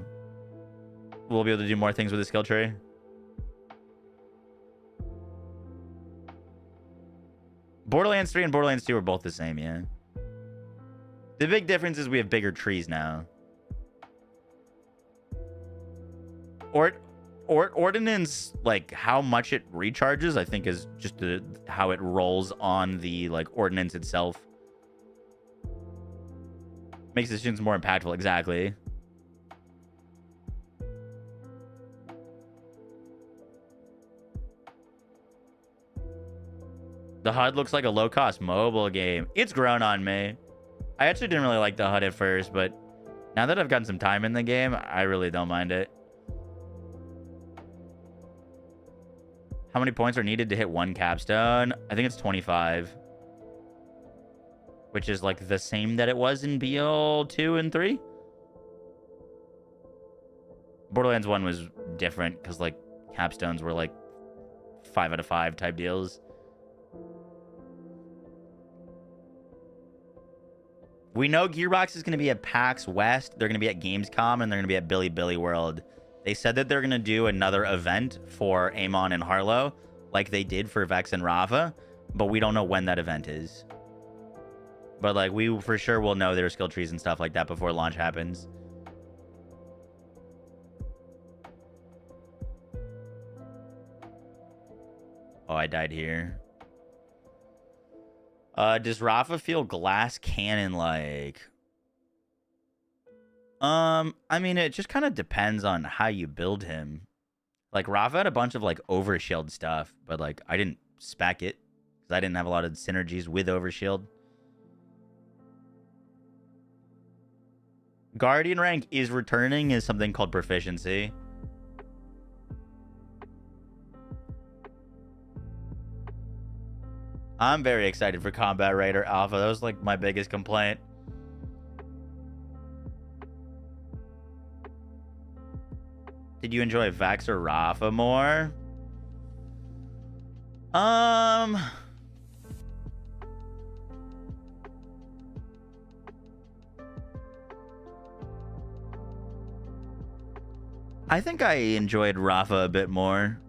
Speaker 2: we'll be able to do more things with the skill tree. Borderlands 3 and Borderlands 2 are both the same, yeah. The big difference is we have bigger trees now. Ordnance, like, how much it recharges, I think is just how it rolls on the, like, ordnance itself. Makes decisions more impactful, exactly. The HUD looks like a low-cost mobile game. It's grown on me. I actually didn't really like the HUD at first, but now that I've gotten some time in the game, I really don't mind it. How many points are needed to hit one capstone? I think it's 25. Which is like the same that it was in BL 2 and 3. Borderlands 1 was different because like capstones were like 5 out of 5 type deals. We know Gearbox is going to be at PAX West. They're going to be at Gamescom and they're going to be at Billy Billy World. They said that they're going to do another event for Amon and Harlo like they did for Vex and Rafa, but we don't know when that event is. But like we for sure will know their skill trees and stuff like that before launch happens. Oh, I died here. Does Rafa feel glass cannon like? I mean, it just kind of depends on how you build him. Like, Rafa had a bunch of, like, overshield stuff, but, like, I didn't spec it because I didn't have a lot of synergies with overshield. Guardian rank is returning is something called proficiency. I'm very excited for Combat Raider Alpha. That was, like, my biggest complaint. Did you enjoy Vex or Rafa more? I think I enjoyed Rafa a bit more,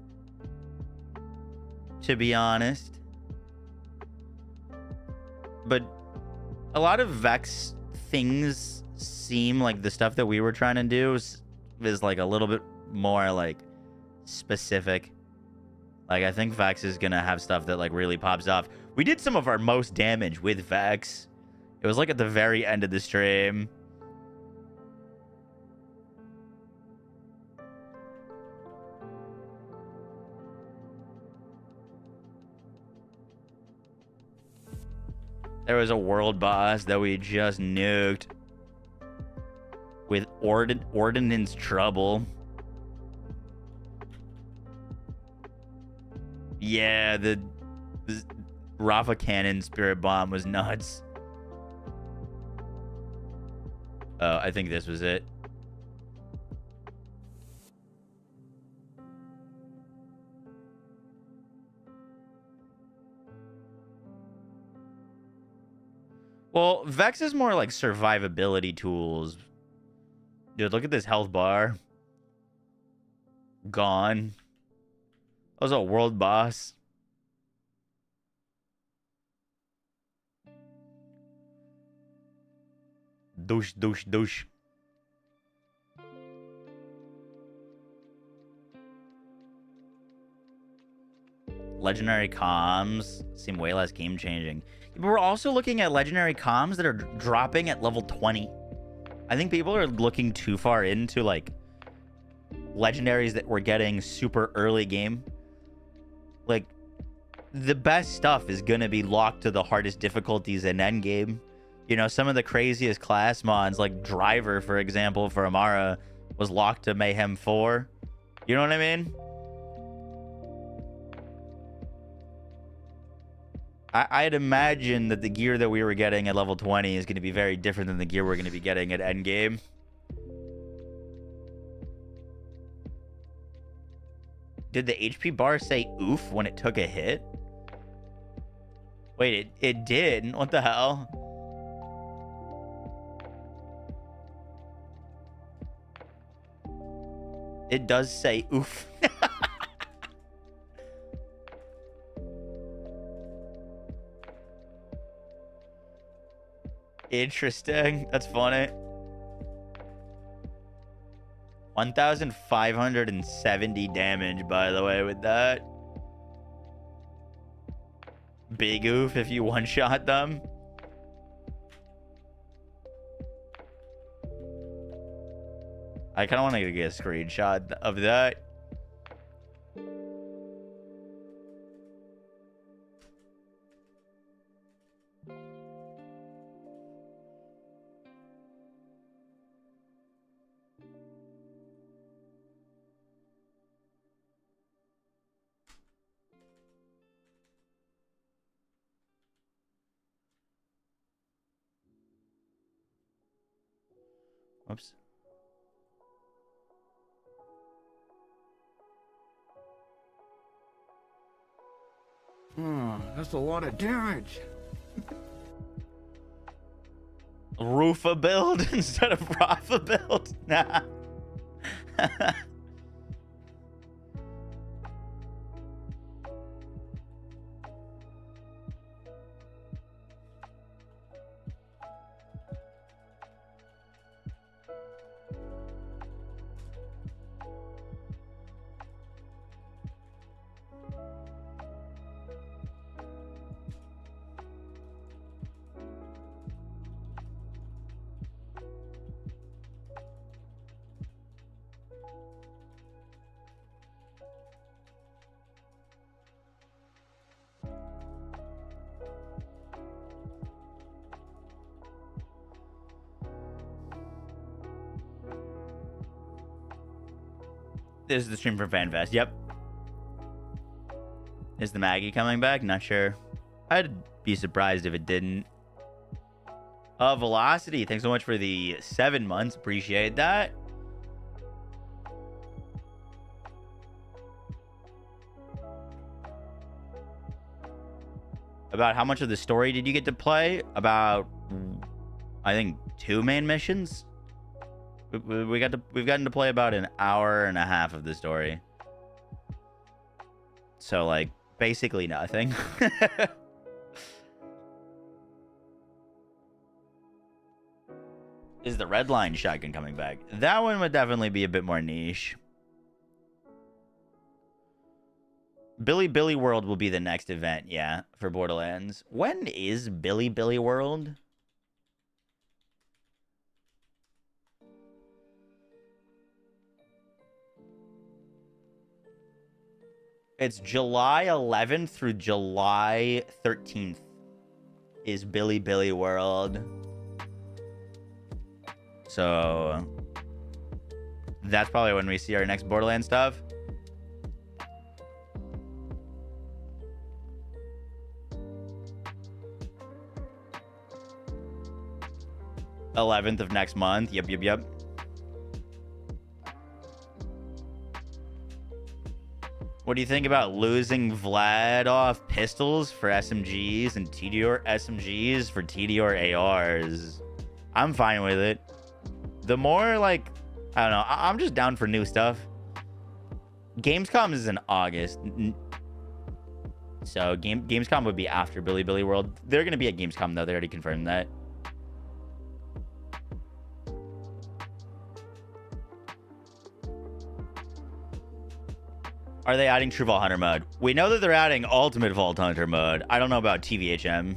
Speaker 2: to be honest. But a lot of Vex things seem like the stuff that we were trying to do is like a little bit more like specific. Like, I think Vex is gonna have stuff that like really pops off. We did some of our most damage with Vex. It was like at the very end of the stream. There was a world boss that we just nuked with Ordnance Trouble. Yeah, the Rafa Cannon Spirit Bomb was nuts. Oh, I think this was it. Well, Vex is more like survivability tools. Dude, look at this health bar. Gone. That was a world boss. Douche, douche, douche. Legendary comms seem way less game-changing. But we're also looking at legendary comms that are dropping at level 20. I think people are looking too far into, like, legendaries that we're getting super early game. Like, the best stuff is going to be locked to the hardest difficulties in Endgame. You know, some of the craziest class mods, like Driver, for example, for Amara, was locked to Mayhem 4. You know what I mean? I'd imagine that the gear that we were getting at level 20 is going to be very different than the gear we're going to be getting at Endgame. Did the HP bar say oof when it took a hit? Wait, it did? What the hell? It does say oof. Interesting. That's funny. 1,570 damage, by the way, with that. Big oof if you one-shot them. I kind of want to get a screenshot of that. Oops.
Speaker 1: That's a lot of damage.
Speaker 2: Rufa build instead of Rafa build? Nah. This is the stream from FanFest. Yep. Is the Maggie coming back? Not sure. I'd be surprised if it didn't. Velocity, thanks so much for the 7 months. Appreciate that. About how much of the story did you get to play? About, I think, 2 main missions. We've gotten to play about an hour and a half of the story. So, like, basically nothing. Is the red line shotgun coming back? That one would definitely be a bit more niche. Billy World will be the next event, yeah, for Borderlands. When is Billy World? It's July 11th through July 13th is Billy World. So that's probably when we see our next Borderlands stuff. of next month. Yep. What do you think about losing Vlad off pistols for SMGs and TDR SMGs for TDR ARs? I'm fine with it. The more, like, I don't know, I'm just down for new stuff. Gamescom is in August. So Gamescom would be after Billy World. They're going to be at Gamescom, though. They already confirmed that. Are they adding True Vault Hunter mode? We know that they're adding Ultimate Vault Hunter mode. I don't know about TVHM.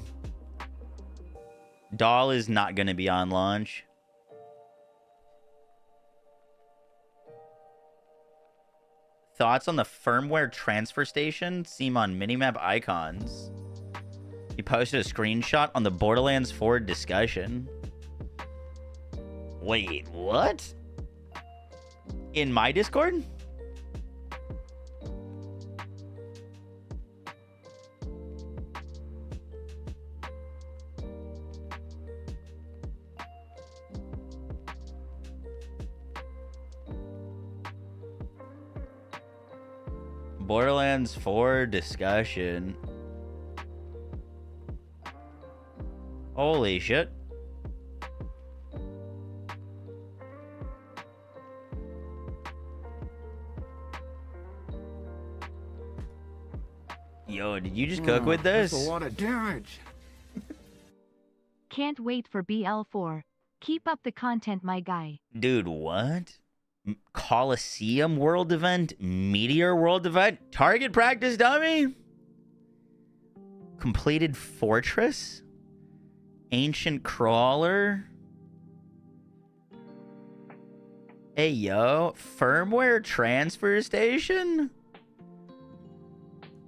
Speaker 2: Doll is not going to be on launch. Thoughts on the firmware transfer station? Seem on minimap icons. You posted a screenshot on the Borderlands 4 discussion. Wait, what? In my Discord? Borderlands 4 discussion. Holy shit. Yo, did you just cook with this?
Speaker 1: That's a lot of damage.
Speaker 5: Can't wait for BL4. Keep up the content, my guy.
Speaker 2: Dude, what? Coliseum World Event? Meteor World Event? Target Practice Dummy? Completed Fortress? Ancient Crawler? Hey, yo. Firmware Transfer Station?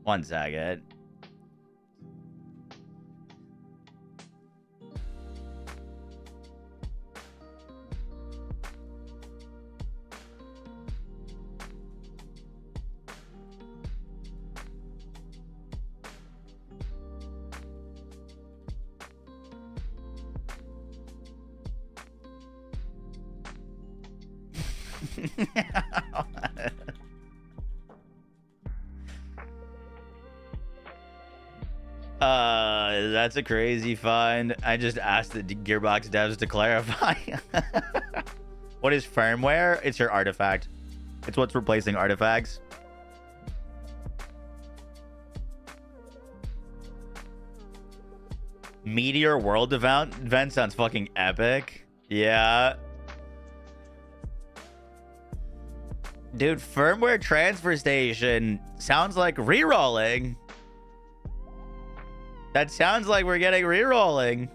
Speaker 2: One second. That's a crazy find. I just asked the Gearbox devs to clarify. What is firmware? It's your artifact. It's what's replacing artifacts. Meteor World event sounds fucking epic. Yeah. Dude, firmware transfer station sounds like rerolling. That sounds like we're getting rerolling.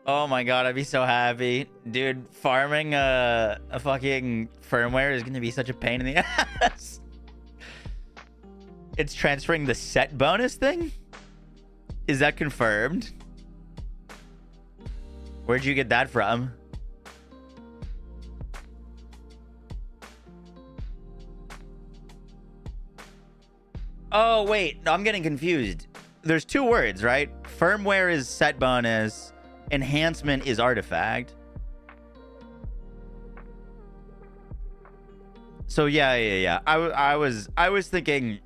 Speaker 2: Oh my god, I'd be so happy. Dude, farming a fucking firmware is gonna be such a pain in the ass. It's transferring the set bonus thing? Is that confirmed? Where'd you get that from? Oh, wait. No, I'm getting confused. There's two words, right? Firmware is set bonus. Enhancement is artifact. So yeah. I was thinking,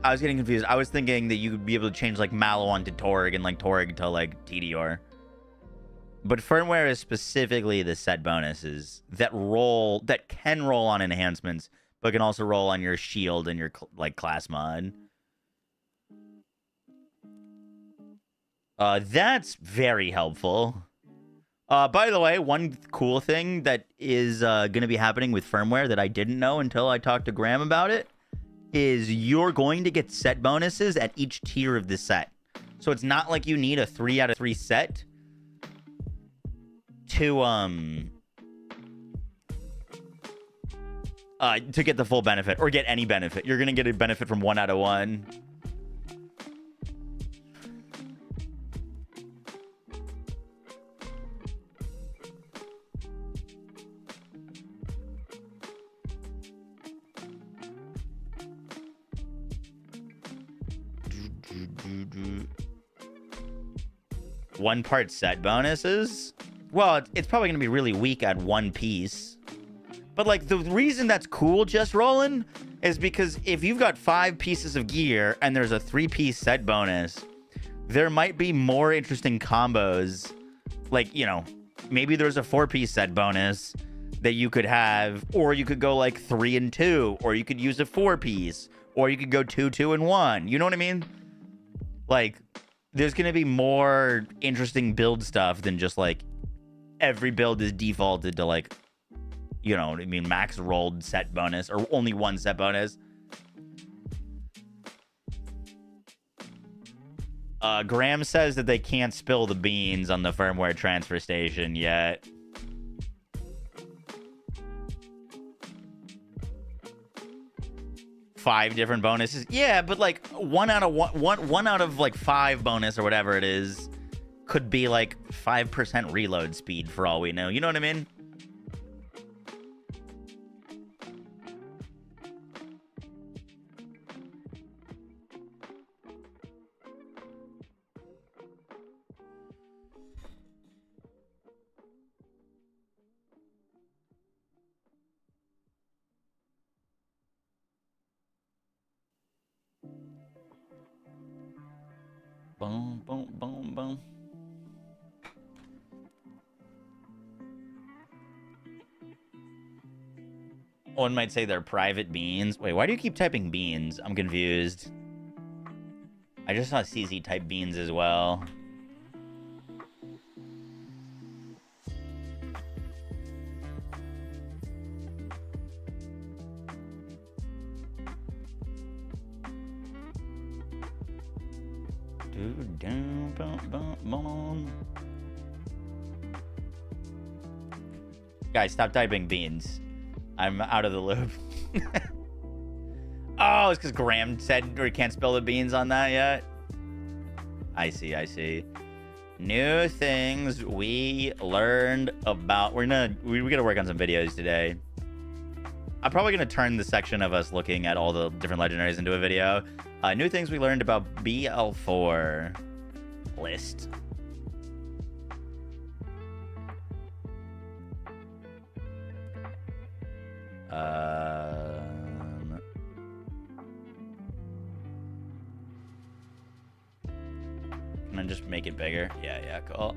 Speaker 2: I was getting confused. I was thinking that you would be able to change like Malon to Torg and like Torg to like TDR. But firmware is specifically the set bonuses that can roll on enhancements, but can also roll on your shield and your like class mod. That's very helpful. By the way, one cool thing that is going to be happening with firmware that I didn't know until I talked to Graham about it is you're going to get set bonuses at each tier of the set. So it's not like you need a 3 out of 3 set to get the full benefit or get any benefit. You're going to get a benefit from 1 out of 1. One part set bonuses? Well, it's probably going to be really weak at one piece. But, like, the reason that's cool, just rolling, is because if you've got 5 pieces of gear and there's a 3-piece set bonus, there might be more interesting combos. Like, you know, maybe there's a 4-piece set bonus that you could have, or you could go, like, 3 and 2, or you could use a 4-piece, or you could go 2, 2, and 1. You know what I mean? Like, there's going to be more interesting build stuff than just, like, every build is defaulted to, like, you know what I mean, max rolled set bonus, or only 1 set bonus. Graham says that they can't spill the beans on the firmware transfer station yet. Five different bonuses. Yeah, but like one out of like 5 bonus or whatever it is could be like 5% reload speed for all we know. You know what I mean? Boom, boom, boom, boom. One might say they're private beans. Wait, why do you keep typing beans? I'm confused. I just saw CZ type beans as well. Guys, stop typing beans. I'm out of the loop. Oh, it's because Graham said we can't spell the beans on that yet. I see. New things we learned about. We gotta work on some videos today. I'm probably gonna turn the section of us looking at all the different legendaries into a video. New things we learned about BL4 list. Can I just make it bigger? Yeah, cool.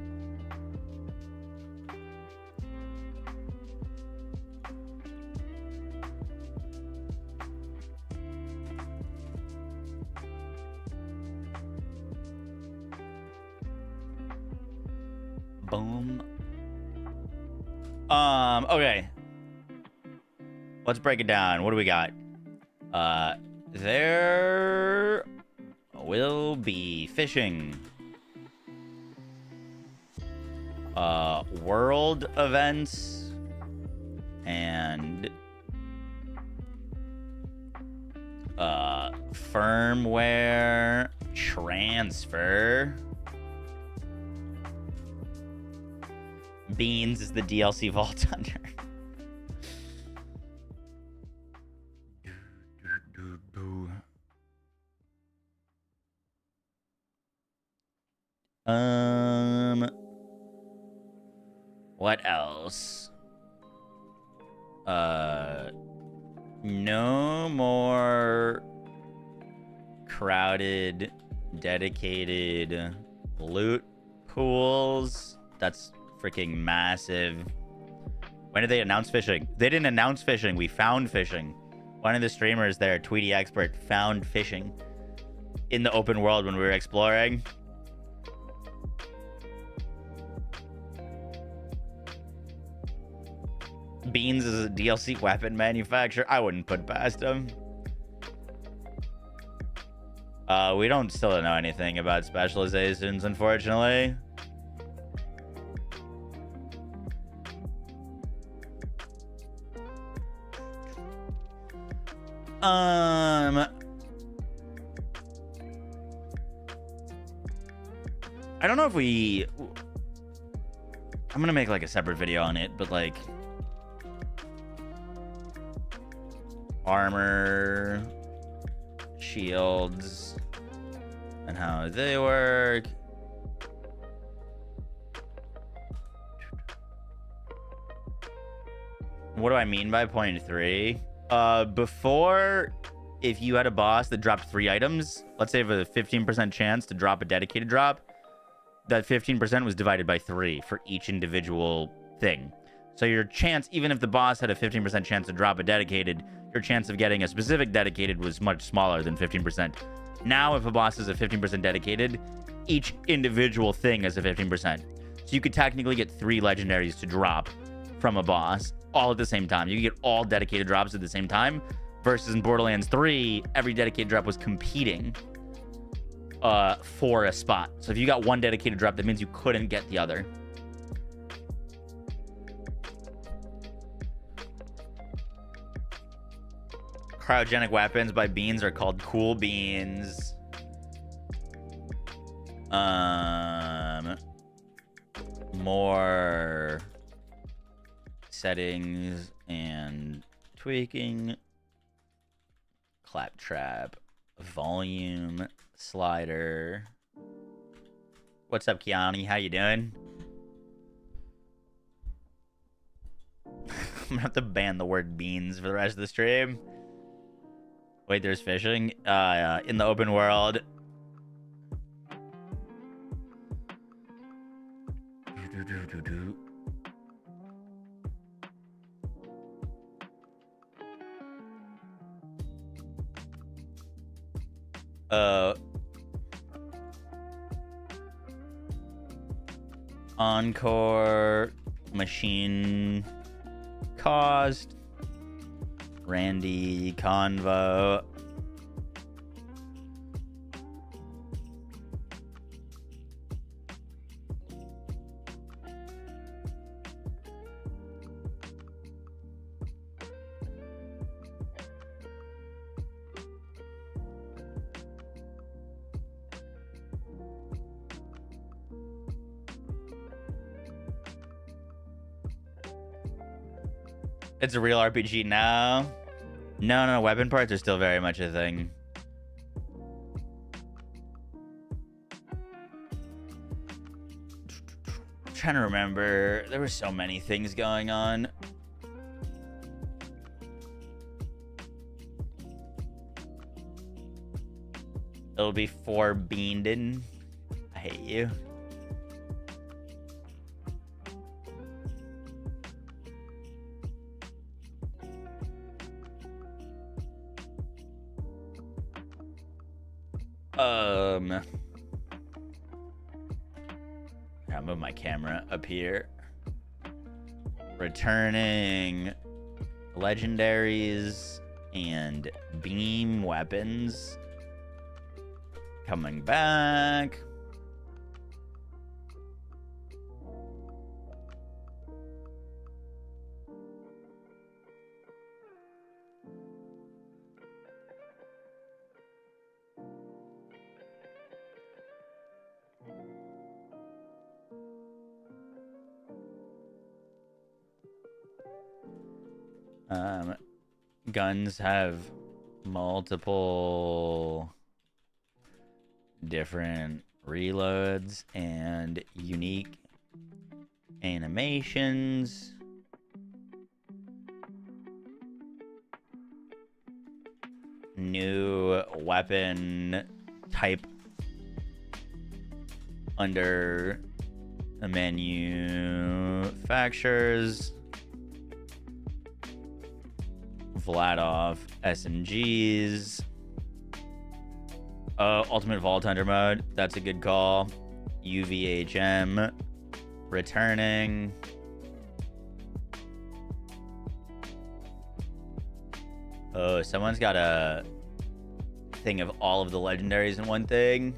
Speaker 2: Boom. Okay. Let's break it down. What do we got? There will be fishing. World events. And firmware transfer. Beans is the DLC Vault Hunter. What else? No more crowded, dedicated loot pools. That's freaking massive. When did they announce fishing? They didn't announce fishing. We found fishing. One of the streamers there, Tweety Expert, found fishing in the open world when we were exploring. Beans is a DLC weapon manufacturer. I wouldn't put past him. We still don't know anything about specializations, unfortunately. I don't know if I'm gonna make like a separate video on it, but like armor, shields, and how they work. What do I mean by 0.3? Before, if you had a boss that dropped 3 items, let's say with a 15% chance to drop a dedicated drop, that 15% was divided by 3 for each individual thing. So your chance, even if the boss had a 15% chance to drop a dedicated, your chance of getting a specific dedicated was much smaller than 15%. Now, if a boss is a 15% dedicated, each individual thing is a 15%. So you could technically get 3 legendaries to drop from a boss all at the same time. You could get all dedicated drops at the same time, versus in Borderlands 3, every dedicated drop was competing for a spot. So if you got one dedicated drop, that means you couldn't get the other. Cryogenic weapons by Beans are called cool beans. More settings and tweaking. Claptrap. Volume slider. What's up, Kiani? How you doing? I'm gonna have to ban the word beans for the rest of the stream. Wait, there's fishing in the open world. Encore machine cost. Randy Convo. It's a real RPG now. No, weapon parts are still very much a thing. I'm trying to remember. There were so many things going on. It'll be for Beanden. I hate you. I'll move my camera up here. Returning legendaries and beam weapons. Coming back. Guns have multiple different reloads and unique animations. New weapon type under the manufacturers. Vladov SMGs. Ultimate Vault Hunter mode. That's a good call. UVHM returning. Oh, someone's got a thing of all of the legendaries in one thing.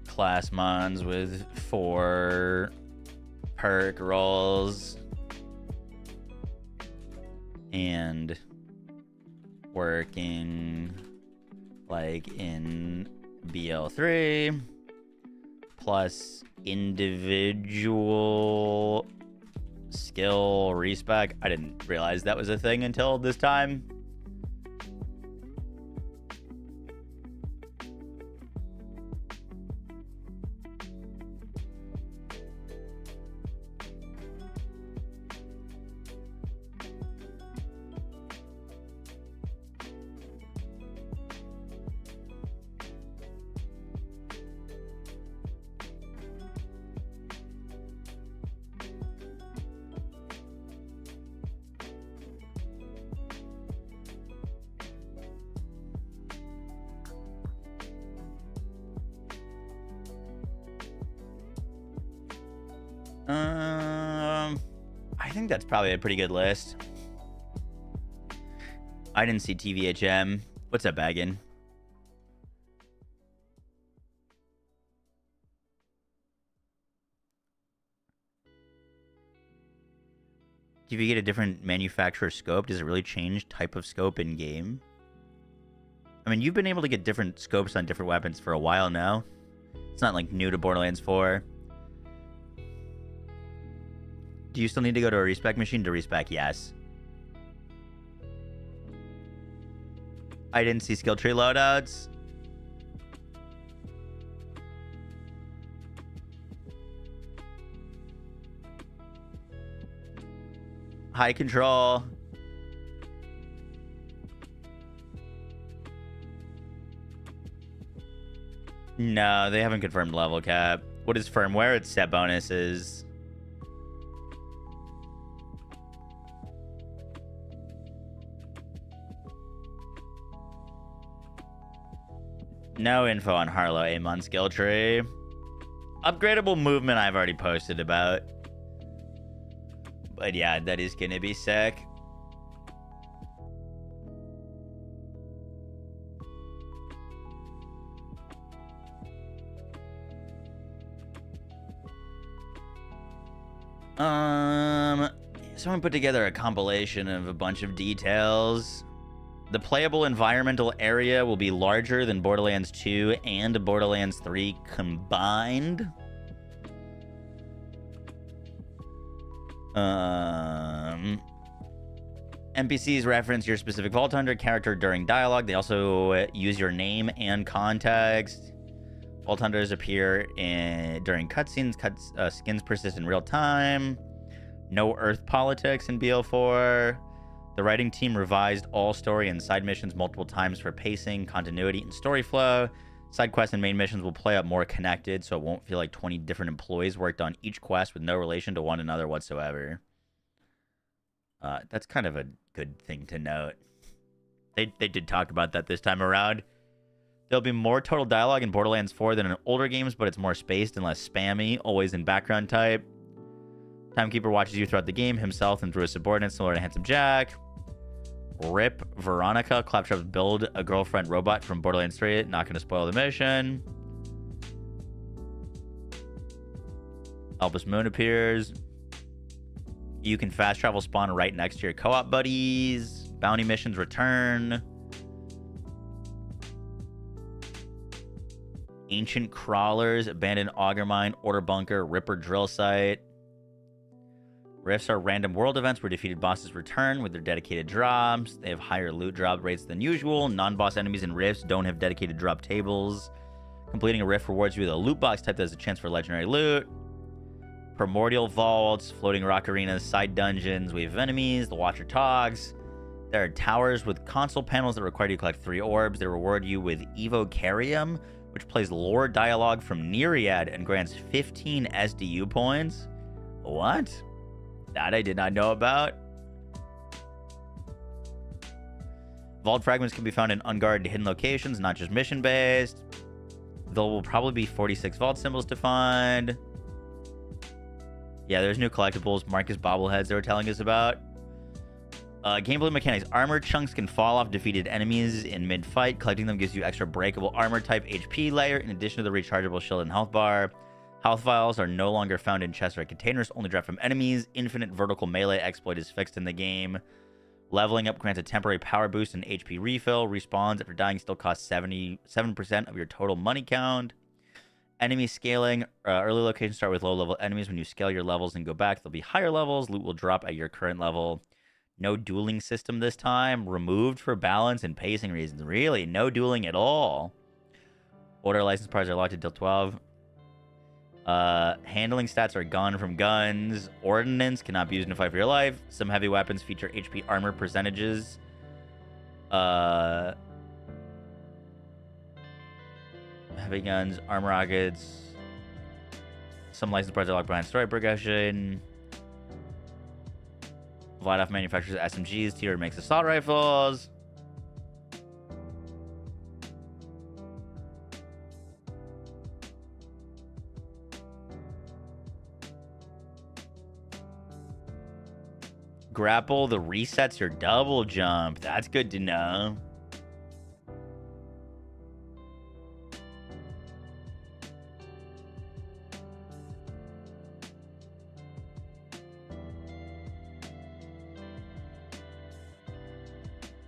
Speaker 2: Class mons with 4 perk rolls and working like in BL3 plus individual skill respec. I didn't realize that was a thing until this time. I think that's probably a pretty good list. I didn't see TVHM. What's up, Baggin? If you get a different manufacturer scope, does it really change type of scope in game? I mean, you've been able to get different scopes on different weapons for a while now. It's not like new to Borderlands 4. Do you still need to go to a respec machine to respec? Yes. I didn't see skill tree loadouts. High control. No, they haven't confirmed level cap. What is firmware? It's set bonuses. No info on Harlo aim on skill tree. Upgradable movement I've already posted about. But yeah, that is gonna be sick. Someone put together a compilation of a bunch of details. The playable environmental area will be larger than Borderlands 2 and Borderlands 3 combined. NPCs reference your specific Vault Hunter character during dialogue. They also use your name and context. Vault Hunters appear during cutscenes. Skins persist in real time. No Earth politics in BL4. The writing team revised all story and side missions multiple times for pacing, continuity, and story flow. Side quests and main missions will play out more connected, so it won't feel like 20 different employees worked on each quest with no relation to one another whatsoever. That's kind of a good thing to note. They did talk about that this time around. There'll be more total dialogue in Borderlands 4 than in older games, but it's more spaced and less spammy, always in background type. Timekeeper watches you throughout the game, himself and through his subordinates, similar to Handsome Jack. Rip Veronica. Claptrap's build a girlfriend robot from Borderlands 3. Not going to spoil the mission. Albus Moon appears. You can fast travel spawn right next to your co-op buddies. Bounty missions return. Ancient Crawlers, Abandoned Auger Mine, Order Bunker, Ripper Drill Site. Rifts are random world events where defeated bosses return with their dedicated drops. They have higher loot drop rates than usual. Non-boss enemies in Rifts don't have dedicated drop tables. Completing a Rift rewards you with a loot box type that has a chance for legendary loot. Primordial Vaults, Floating Rock Arenas, Side Dungeons, Wave of Enemies, The Watcher Talks. There are towers with console panels that require you to collect 3 orbs. They reward you with Evocarium, which plays lore dialogue from Nereid and grants 15 SDU points. What? That I did not know about. Vault fragments can be found in unguarded hidden locations, not just mission-based. There will probably be 46 vault symbols to find. Yeah, there's new collectibles. Marcus bobbleheads they were telling us about. Gameplay mechanics. Armor chunks can fall off defeated enemies in mid-fight. Collecting them gives you extra breakable armor type HP layer in addition to the rechargeable shield and health bar. Health vials are no longer found in chests or containers, only dropped from enemies. Infinite vertical melee exploit is fixed in the game. Leveling up grants a temporary power boost and HP refill. Respawns after dying still costs 77% of your total money count. Enemy scaling. Early locations start with low-level enemies. When you scale your levels and go back, there'll be higher levels. Loot will drop at your current level. No dueling system this time. Removed for balance and pacing reasons. Really? No dueling at all. Order license parts are locked until 12. Handling stats are gone from guns. Ordnance cannot be used in a fight for your life. Some heavy weapons feature HP armor percentages. Heavy guns, armor rockets. Some license parts are locked behind story progression. Vladoff manufactures SMGs. Tier makes assault rifles. Grapple the resets your double jump. That's good to know.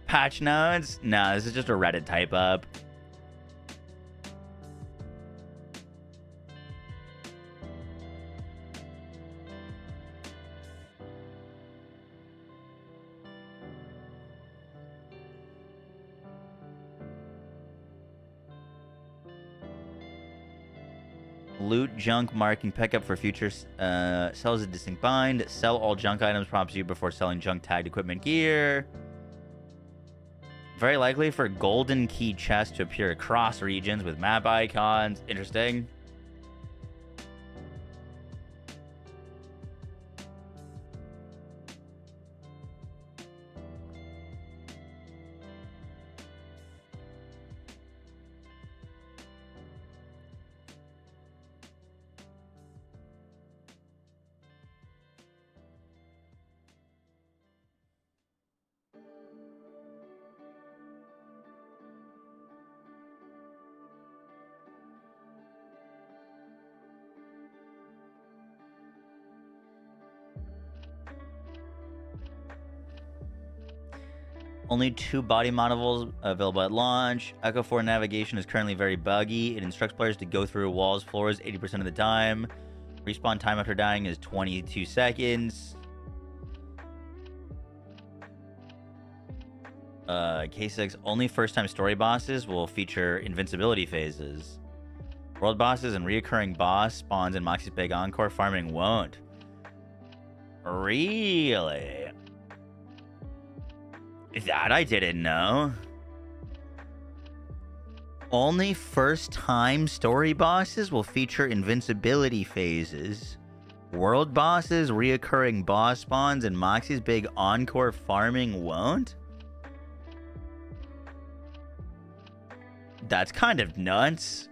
Speaker 2: Patch notes? No, this is just a Reddit type up. Loot junk marking pickup for future sells a distinct bind. Sell all junk items prompts you before selling junk tagged equipment gear. Very likely for golden key chests to appear across regions with map icons. Interesting. Only 2 body models available at launch. Echo 4 navigation is currently very buggy. It instructs players to go through walls, floors 80% of the time. Respawn time after dying is 22 seconds. K6, only first-time story bosses will feature invincibility phases. World bosses and reoccurring boss spawns in Moxie's Big Encore farming won't. Really? That I didn't know. Only first-time story bosses will feature invincibility phases. World bosses, reoccurring boss spawns, and Moxie's Big Encore farming won't? That's kind of nuts.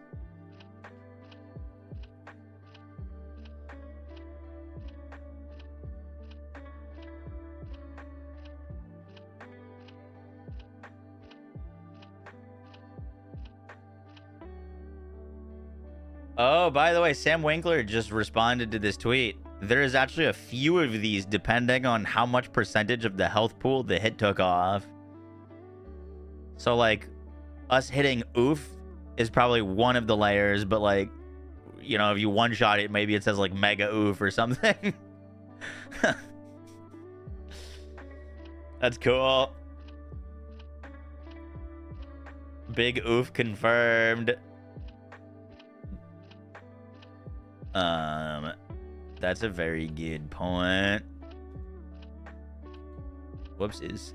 Speaker 2: Oh, by the way, Sam Winkler just responded to this tweet. There is actually a few of these depending on how much percentage of the health pool the hit took off. So, like, us hitting oof is probably one of the layers, but, like, you know, if you one-shot it, maybe it says, like, mega oof or something. That's cool. Big oof confirmed. That's a very good point. Whoopsies.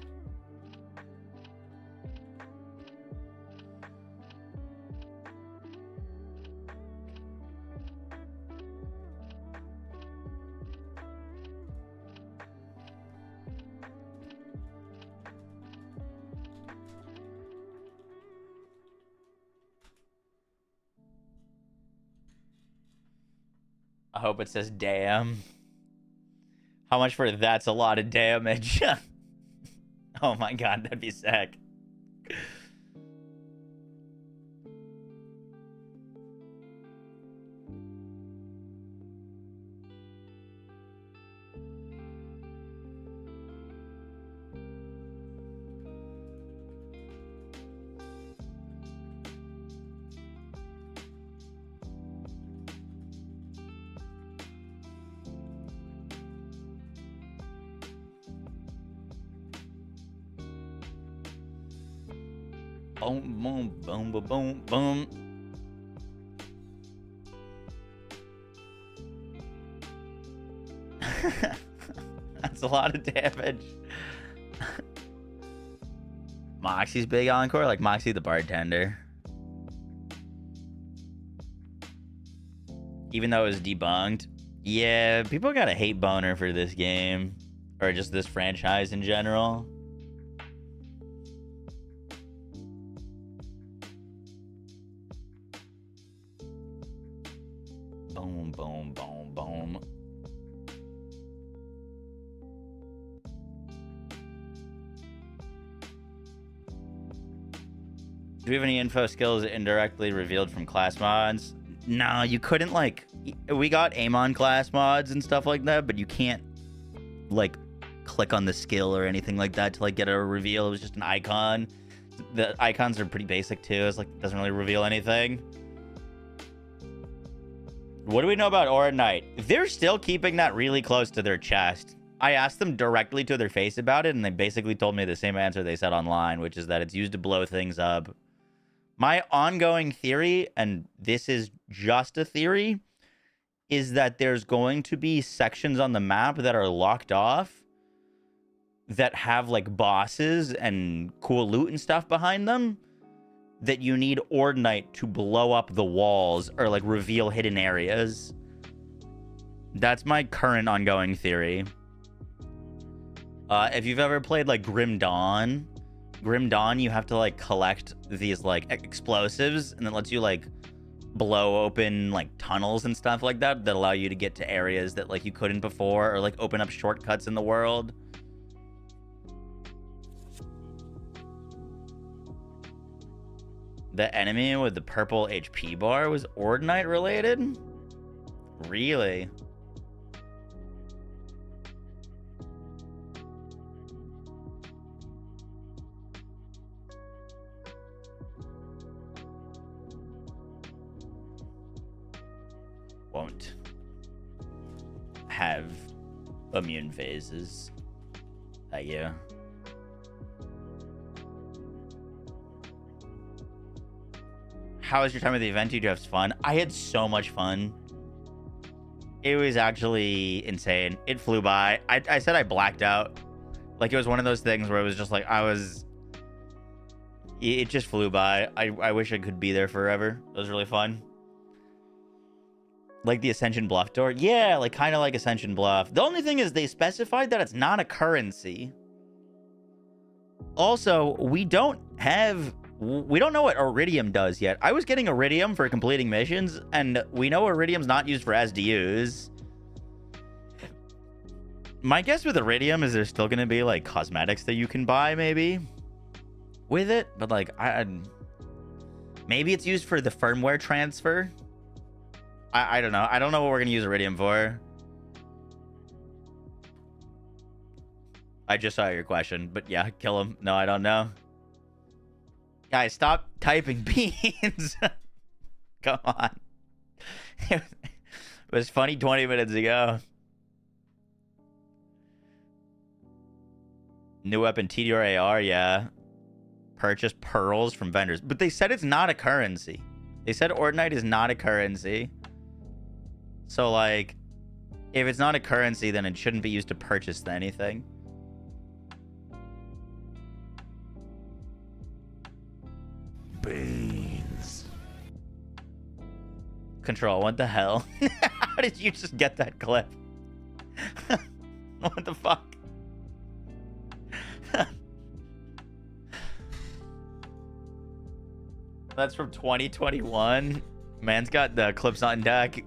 Speaker 2: I hope it says damn. How much for that's a lot of damage? Oh my god, that'd be sick. Boom, boom, boom, boom, boom, boom. That's a lot of damage. Moxie's big encore, like Moxie the bartender. Even though it was debunked. Yeah, people got a hate boner for this game. Or just this franchise in general. Boom, boom, boom, boom. Do we have any info skills indirectly revealed from class mods? No, you couldn't, like... We got Amon class mods and stuff like that, but you can't, like, click on the skill or anything like that to, like, get a reveal. It was just an icon. The icons are pretty basic, too. It's, like, doesn't really reveal anything. What do we know about Aura Knight? They're still keeping that really close to their chest. I asked them directly to their face about it, and they basically told me the same answer they said online, which is that it's used to blow things up. My ongoing theory, and this is just a theory, is that there's going to be sections on the map that are locked off that have, like, bosses and cool loot and stuff behind them that you need Ordnite to blow up the walls or, like, reveal hidden areas. That's my current ongoing theory. If you've ever played, like, Grim Dawn, you have to, like, collect these, like, explosives, and it lets you, like, blow open, like, tunnels and stuff like that that allow you to get to areas that, like, you couldn't before, or, like, open up shortcuts in the world. The enemy with the purple HP bar was Ordnite related? Really? Won't have immune phases. Yeah. How was your time at the event? Did you have fun? I had so much fun. It was actually insane. It flew by. I said I blacked out. Like, it was one of those things where it was just like, it just flew by. I wish I could be there forever. It was really fun. Like the Ascension Bluff door? Yeah, like kind of like Ascension Bluff. The only thing is they specified that it's not a currency. Also, we don't know what Iridium does yet. I was getting Iridium for completing missions, and we know Iridium's not used for SDUs. My guess with Iridium is there's still going to be, like, cosmetics that you can buy, maybe, with it. But, like, maybe it's used for the firmware transfer. I don't know. I don't know what we're gonna use Iridium for. I just saw your question, but yeah, kill him. No, I don't know. Guys, stop typing beans. Come on. It was funny 20 minutes ago. New weapon, TDR AR, yeah. Purchase pearls from vendors. But they said it's not a currency. They said Ordinite is not a currency. So, like, if it's not a currency, then it shouldn't be used to purchase anything.
Speaker 1: Beans.
Speaker 2: Control, what the hell? How did you just get that clip? What the fuck? That's from 2021. Man's got the clips on deck.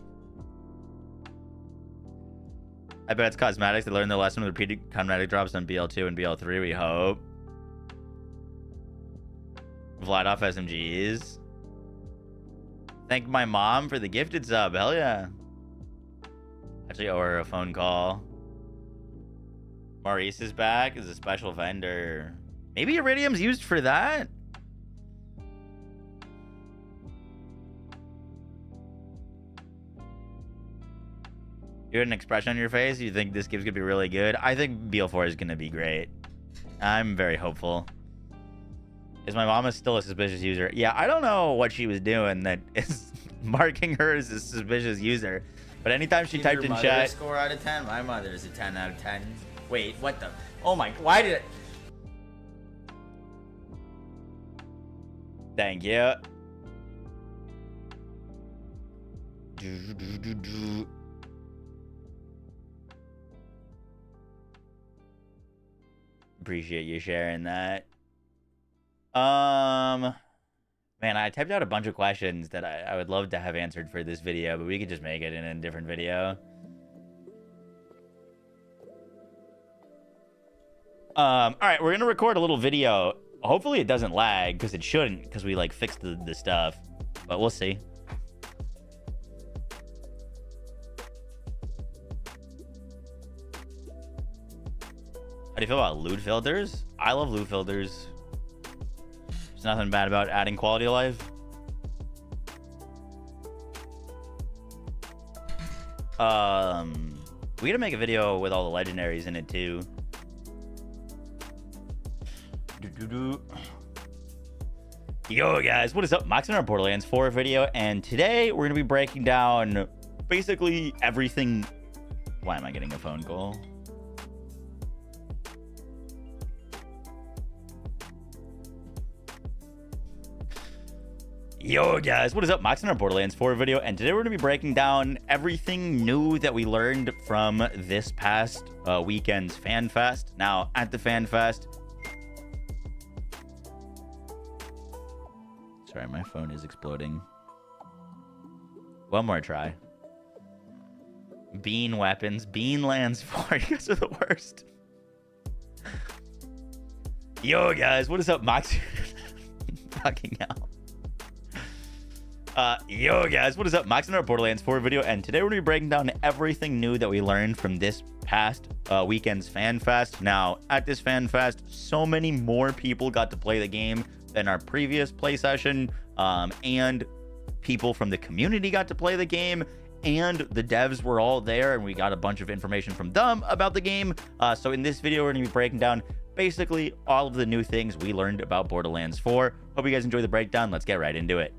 Speaker 2: I bet it's cosmetics. They learned their lesson with repeated cosmetic drops on BL2 and BL3, we hope. Vlad off SMGs. Thank my mom for the gifted sub. Hell yeah. Actually owe her a phone call. Maurice is back as a special vendor. Maybe Iridium's used for that? You had an expression on your face. You think this gift's gonna be really good? I think BL4 is gonna be great. I'm very hopeful. Is my mom still a suspicious user? Yeah, I don't know what she was doing that is marking her as a suspicious user. But anytime she typed in chat,
Speaker 9: Score out of 10. My mother is a 10 out of 10. Wait, what the? Oh my! Why did it?
Speaker 2: thank you. Appreciate you sharing that. Man, I typed out a bunch of questions that I would love to have answered for this video, but we could just make it in a different video. All right, we're gonna record a little video. Hopefully it doesn't lag, because it shouldn't, because we like fixed the stuff, but we'll see. How do you feel about loot filters? I love loot filters. There's nothing bad about adding quality of life. We gotta make a video with all the legendaries in it too. Yo guys, what is up? Max in our Borderlands 4 video, and today we're gonna be breaking down basically everything. Why am I getting a phone call? Yo guys, what is up? Max in our Borderlands 4 video, and today we're going to be breaking down everything new that we learned from this past weekend's Fan Fest. Now, at the Fan Fest... Sorry, my phone is exploding. One more try. Bean weapons. Bean lands 4. You guys are the worst. Yo guys, what is up? Max... Fucking hell. Yo guys, what is up? Max in our Borderlands 4 video, and today we're gonna be breaking down everything new that we learned from this past weekend's Fan Fest. Now, at this Fan Fest, so many more people got to play the game than our previous play session, and people from the community got to play the game, and the devs were all there, and we got a bunch of information from them about the game. So in this video, we're gonna be breaking down basically all of the new things we learned about Borderlands 4. Hope you guys enjoy the breakdown. Let's get right into it.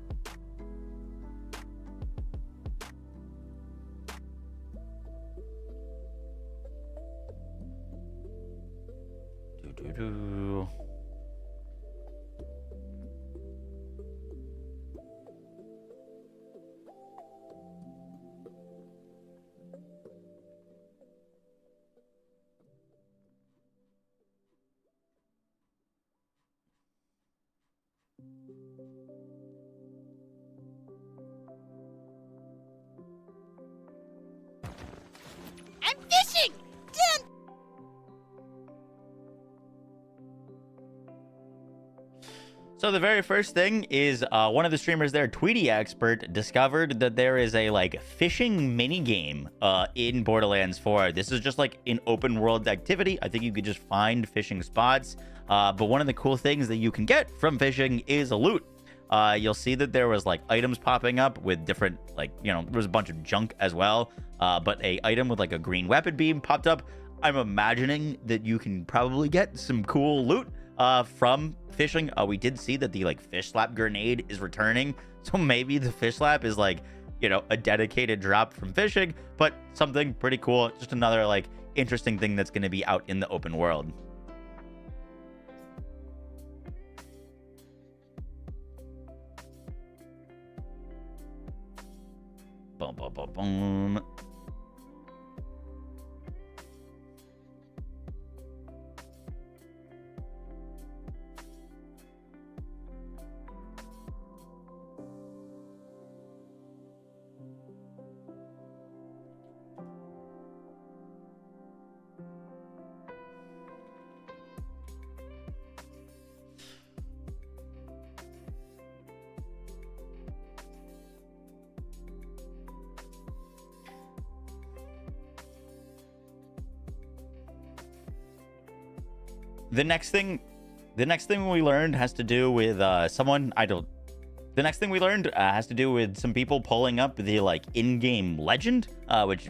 Speaker 6: I'm fishing! Damn!
Speaker 2: So the very first thing is one of the streamers there, Tweety Expert, discovered that there is a like fishing mini game in Borderlands 4. This is just like an open world activity. I think you could just find fishing spots. But one of the cool things that you can get from fishing is a loot. You'll see that there was like items popping up with different, like, you know, there was a bunch of junk as well. But a item with like a green weapon beam popped up. I'm imagining that you can probably get some cool loot from fishing. We did see that the like fish slap grenade is returning. So maybe the fish slap is like, you know, a dedicated drop from fishing, but something pretty cool. Just another like interesting thing that's going to be out in the open world. Boom, boom, boom, boom. The next thing we learned has to do with the next thing we learned has to do with some people pulling up the like in-game legend, which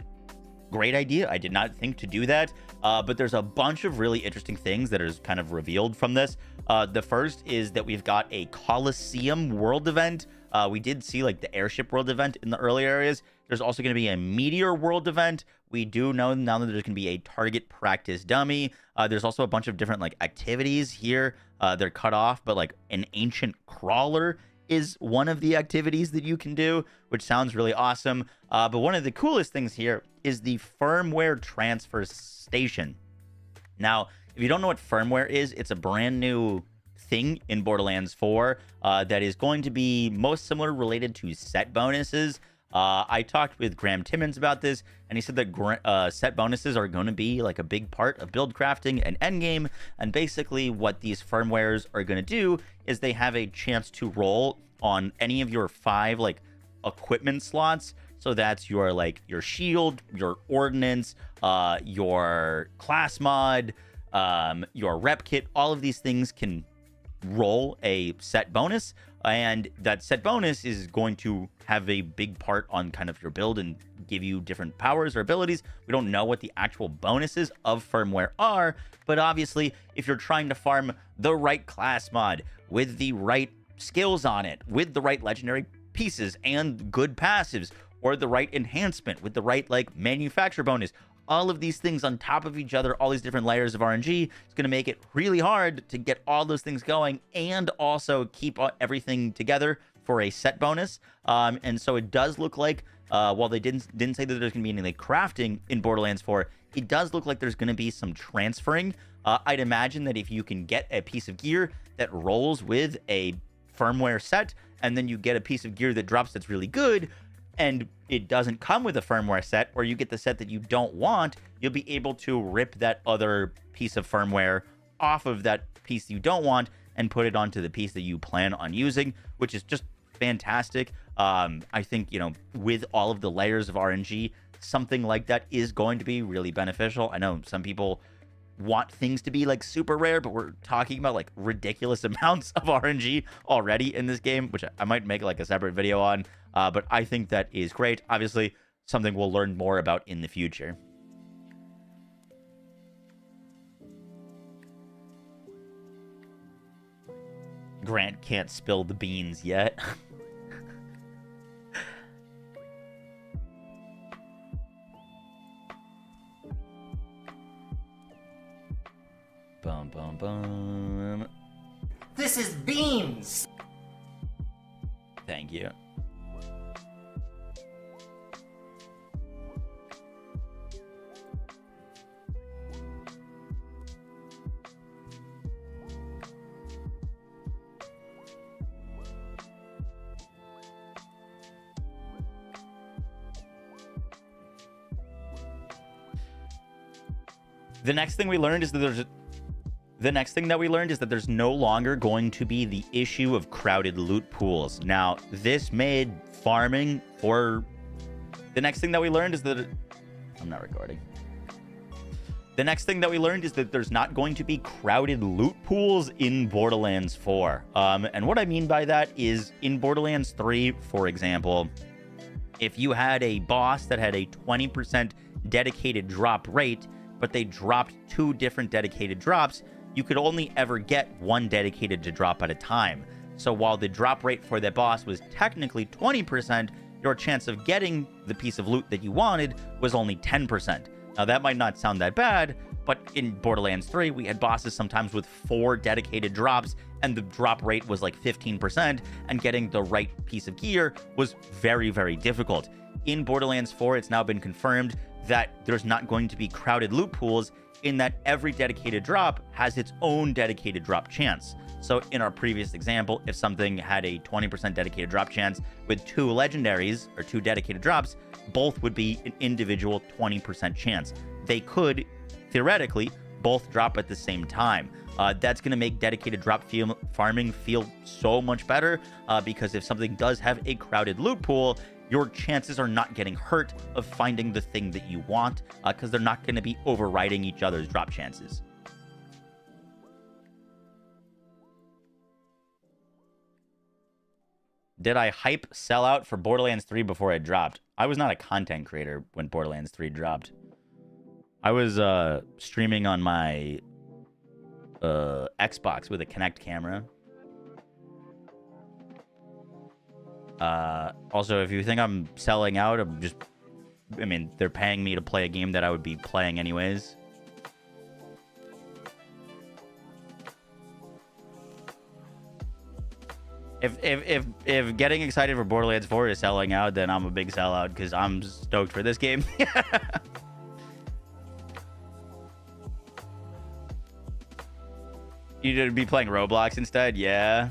Speaker 2: great idea. I did not think to do that, but there's a bunch of really interesting things that is kind of revealed from this. The first is that we've got a Coliseum world event. We did see like the airship world event in the early areas. There's also going to be a meteor world event. We do know now that there's going to be a target practice dummy. There's also a bunch of different like activities here. They're cut off, but like an ancient crawler is one of the activities that you can do, which sounds really awesome. But one of the coolest things here is the firmware transfer station. Now, if you don't know what firmware is, it's a brand new thing in Borderlands 4 that is going to be most similar related to set bonuses. I talked with Graham Timmons about this, and he said that set bonuses are going to be like a big part of build crafting and endgame. And basically what these firmwares are going to do is they have a chance to roll on any of your 5 like equipment slots. So that's your like your shield, your ordnance, your class mod, your rep kit. All of these things can roll a set bonus, and that set bonus is going to have a big part on kind of your build and give you different powers or abilities. We don't know what the actual bonuses of firmware are, but obviously if you're trying to farm the right class mod with the right skills on it, with the right legendary pieces and good passives, or the right enhancement with the right like manufacture bonus, all of these things on top of each other, all these different layers of RNG, is going to make it really hard to get all those things going and also keep everything together for a set bonus. And so it does look like, while they didn't say that there's going to be any like crafting in Borderlands 4, it does look like there's going to be some transferring. I'd imagine that if you can get a piece of gear that rolls with a firmware set, and then you get a piece of gear that drops that's really good, and it doesn't come with a firmware set, or you get the set that you don't want, you'll be able to rip that other piece of firmware off of that piece you don't want and put it onto the piece that you plan on using, which is just fantastic. I think, you know, with all of the layers of RNG, something like that is going to be really beneficial. I know some people want things to be like super rare, but we're talking about like ridiculous amounts of RNG already in this game, which I might make like a separate video on. But I think that is great. Obviously, something we'll learn more about in the future. Grant can't spill the beans yet. Bum, bum, bum.
Speaker 9: This is beans.
Speaker 2: Thank you. The next thing we learned is that The next thing that we learned is that there's no longer going to be the issue of crowded loot pools. Now, this made farming for... The next thing that we learned is that... I'm not recording. The next thing that we learned is that there's not going to be crowded loot pools in Borderlands 4. And what I mean by that is in Borderlands 3, for example, if you had a boss that had a 20% dedicated drop rate, but they dropped 2 different dedicated drops, you could only ever get 1 dedicated to drop at a time. So while the drop rate for that boss was technically 20%, your chance of getting the piece of loot that you wanted was only 10%. Now, that might not sound that bad, but in Borderlands 3, we had bosses sometimes with 4 dedicated drops, and the drop rate was like 15%, and getting the right piece of gear was very, very difficult. In Borderlands 4, it's now been confirmed that there's not going to be crowded loot pools, in that every dedicated drop has its own dedicated drop chance. So in our previous example, if something had a 20% dedicated drop chance with 2 legendaries or 2 dedicated drops, both would be an individual 20% chance. They could, theoretically, both drop at the same time. That's going to make dedicated drop farming feel so much better because if something does have a crowded loot pool, your chances are not getting hurt of finding the thing that you want because they're not going to be overriding each other's drop chances. Did I hype sell out for Borderlands 3 before it dropped? I was not a content creator when Borderlands 3 dropped. I was streaming on my Xbox with a Kinect camera. Also, if you think I'm selling out, I mean, they're paying me to play a game that I would be playing anyways. If getting excited for Borderlands 4 is selling out, then I'm a big sellout because I'm stoked for this game. You'd be playing Roblox instead? Yeah.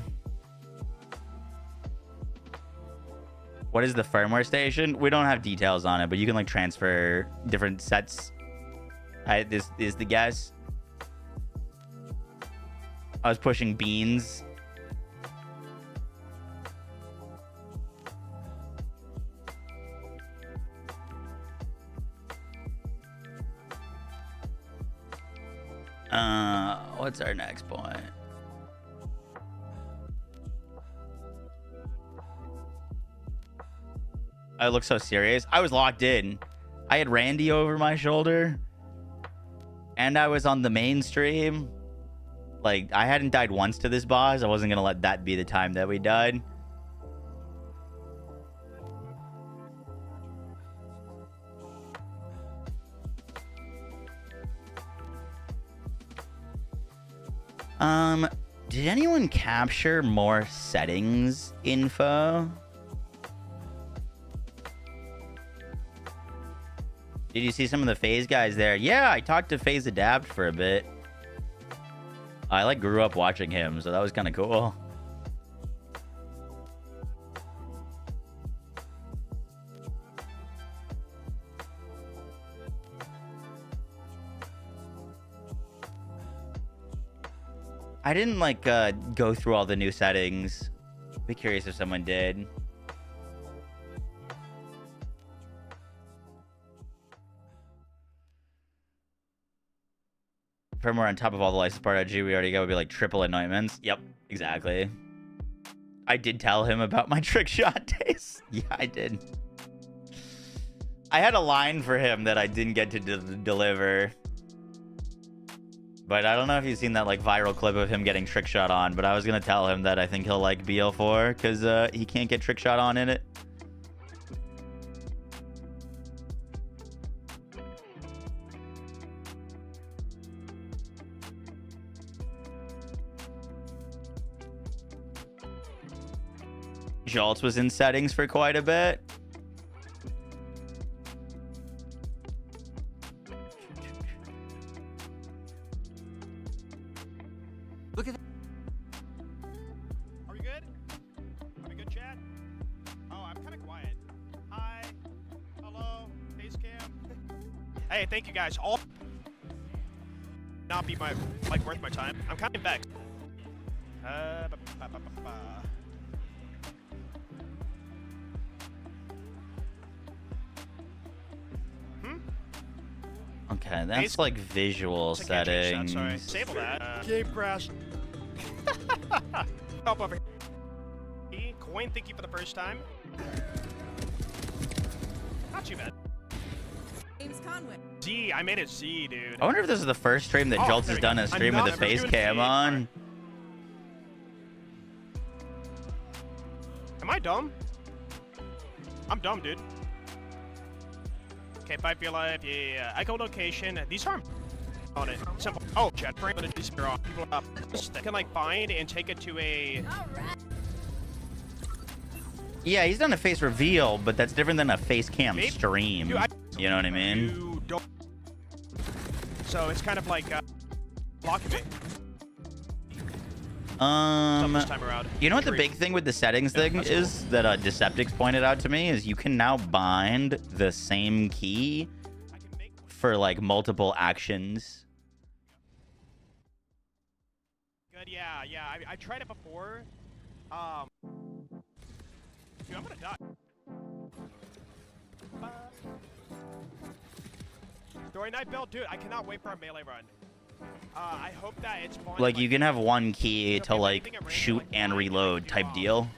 Speaker 2: What is the firmware station? We don't have details on it, but you can like transfer different sets. This is the guess. I was pushing beans. What's our next point? I look so serious. I was locked in. I had Randy over my shoulder. And I was on the main stream. Like, I hadn't died once to this boss. I wasn't going to let that be the time that we died. Did anyone capture more settings info? Did you see some of the FaZe guys there? Yeah, I talked to FaZe Adapt for a bit. I like grew up watching him, so that was kind of cool. I didn't like go through all the new settings. Be curious if someone did. Firmware on top of all the license part IG we already got would be like triple anointments. Yep, exactly. I did tell him about my trick shot days. Yeah, I did. I had a line for him that I didn't get to deliver. But I don't know if you've seen that like viral clip of him getting trick shot on, but I was going to tell him that I think he'll like BL4 because he can't get trick shot on in it. Jolts was in settings for quite a bit.
Speaker 10: Look at that. Are we good? Are we good, chat? Oh, I'm kind of quiet. Hi. Hello. Face cam. Hey, thank you guys. All not be like worth my time. I'm kind of vexed.
Speaker 2: Okay, that's like visual settings.
Speaker 10: Sorry, disable that. Game crash. Help over here. Coin, thank you for the first time. Not too bad. Z, I made it Z, dude.
Speaker 2: I wonder if this is the first stream that Jolts has done a stream with a face cam on.
Speaker 10: Am I dumb? I'm dumb, dude. Okay, 5 feel life, yeah. Echolocation. These aren't on it. Simple. Oh, jet frame, but these are off. People up. They can like find and take it to a.
Speaker 2: Yeah, he's done a face reveal, but that's different than a face cam stream.
Speaker 10: Dude,
Speaker 2: you know what I mean?
Speaker 10: You don't. So it's kind of like blocking me. This time around.
Speaker 2: You know what the big thing with the settings thing is that Deceptix pointed out to me is you can now bind the same key for like multiple actions.
Speaker 10: Good, yeah. I tried it before. Dude, I'm gonna die. Story night build, dude. I cannot wait for our melee run. I hope that it's fun.
Speaker 2: Like you can have one key to like shoot and reload type deal.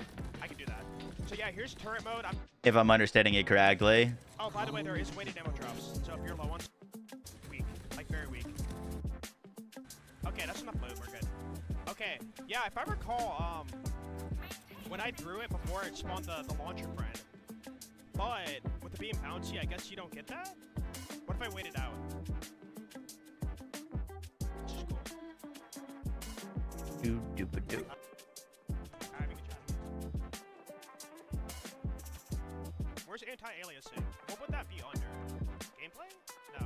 Speaker 10: I can do that. So yeah, here's turret mode.
Speaker 2: If I'm understanding it correctly.
Speaker 10: Oh, by the way, there is weighted ammo drops. So if you're low on, weak, like very weak. Okay, that's enough loot. We're good. Okay, yeah. If I recall, when I threw it before, it spawned the launcher friend. But with it being bouncy, I guess you don't get that. What if I wait it out? Which is cool.
Speaker 2: Do.
Speaker 10: Alright, we can chat. Where's anti-aliasing? What would that be under? Gameplay? No.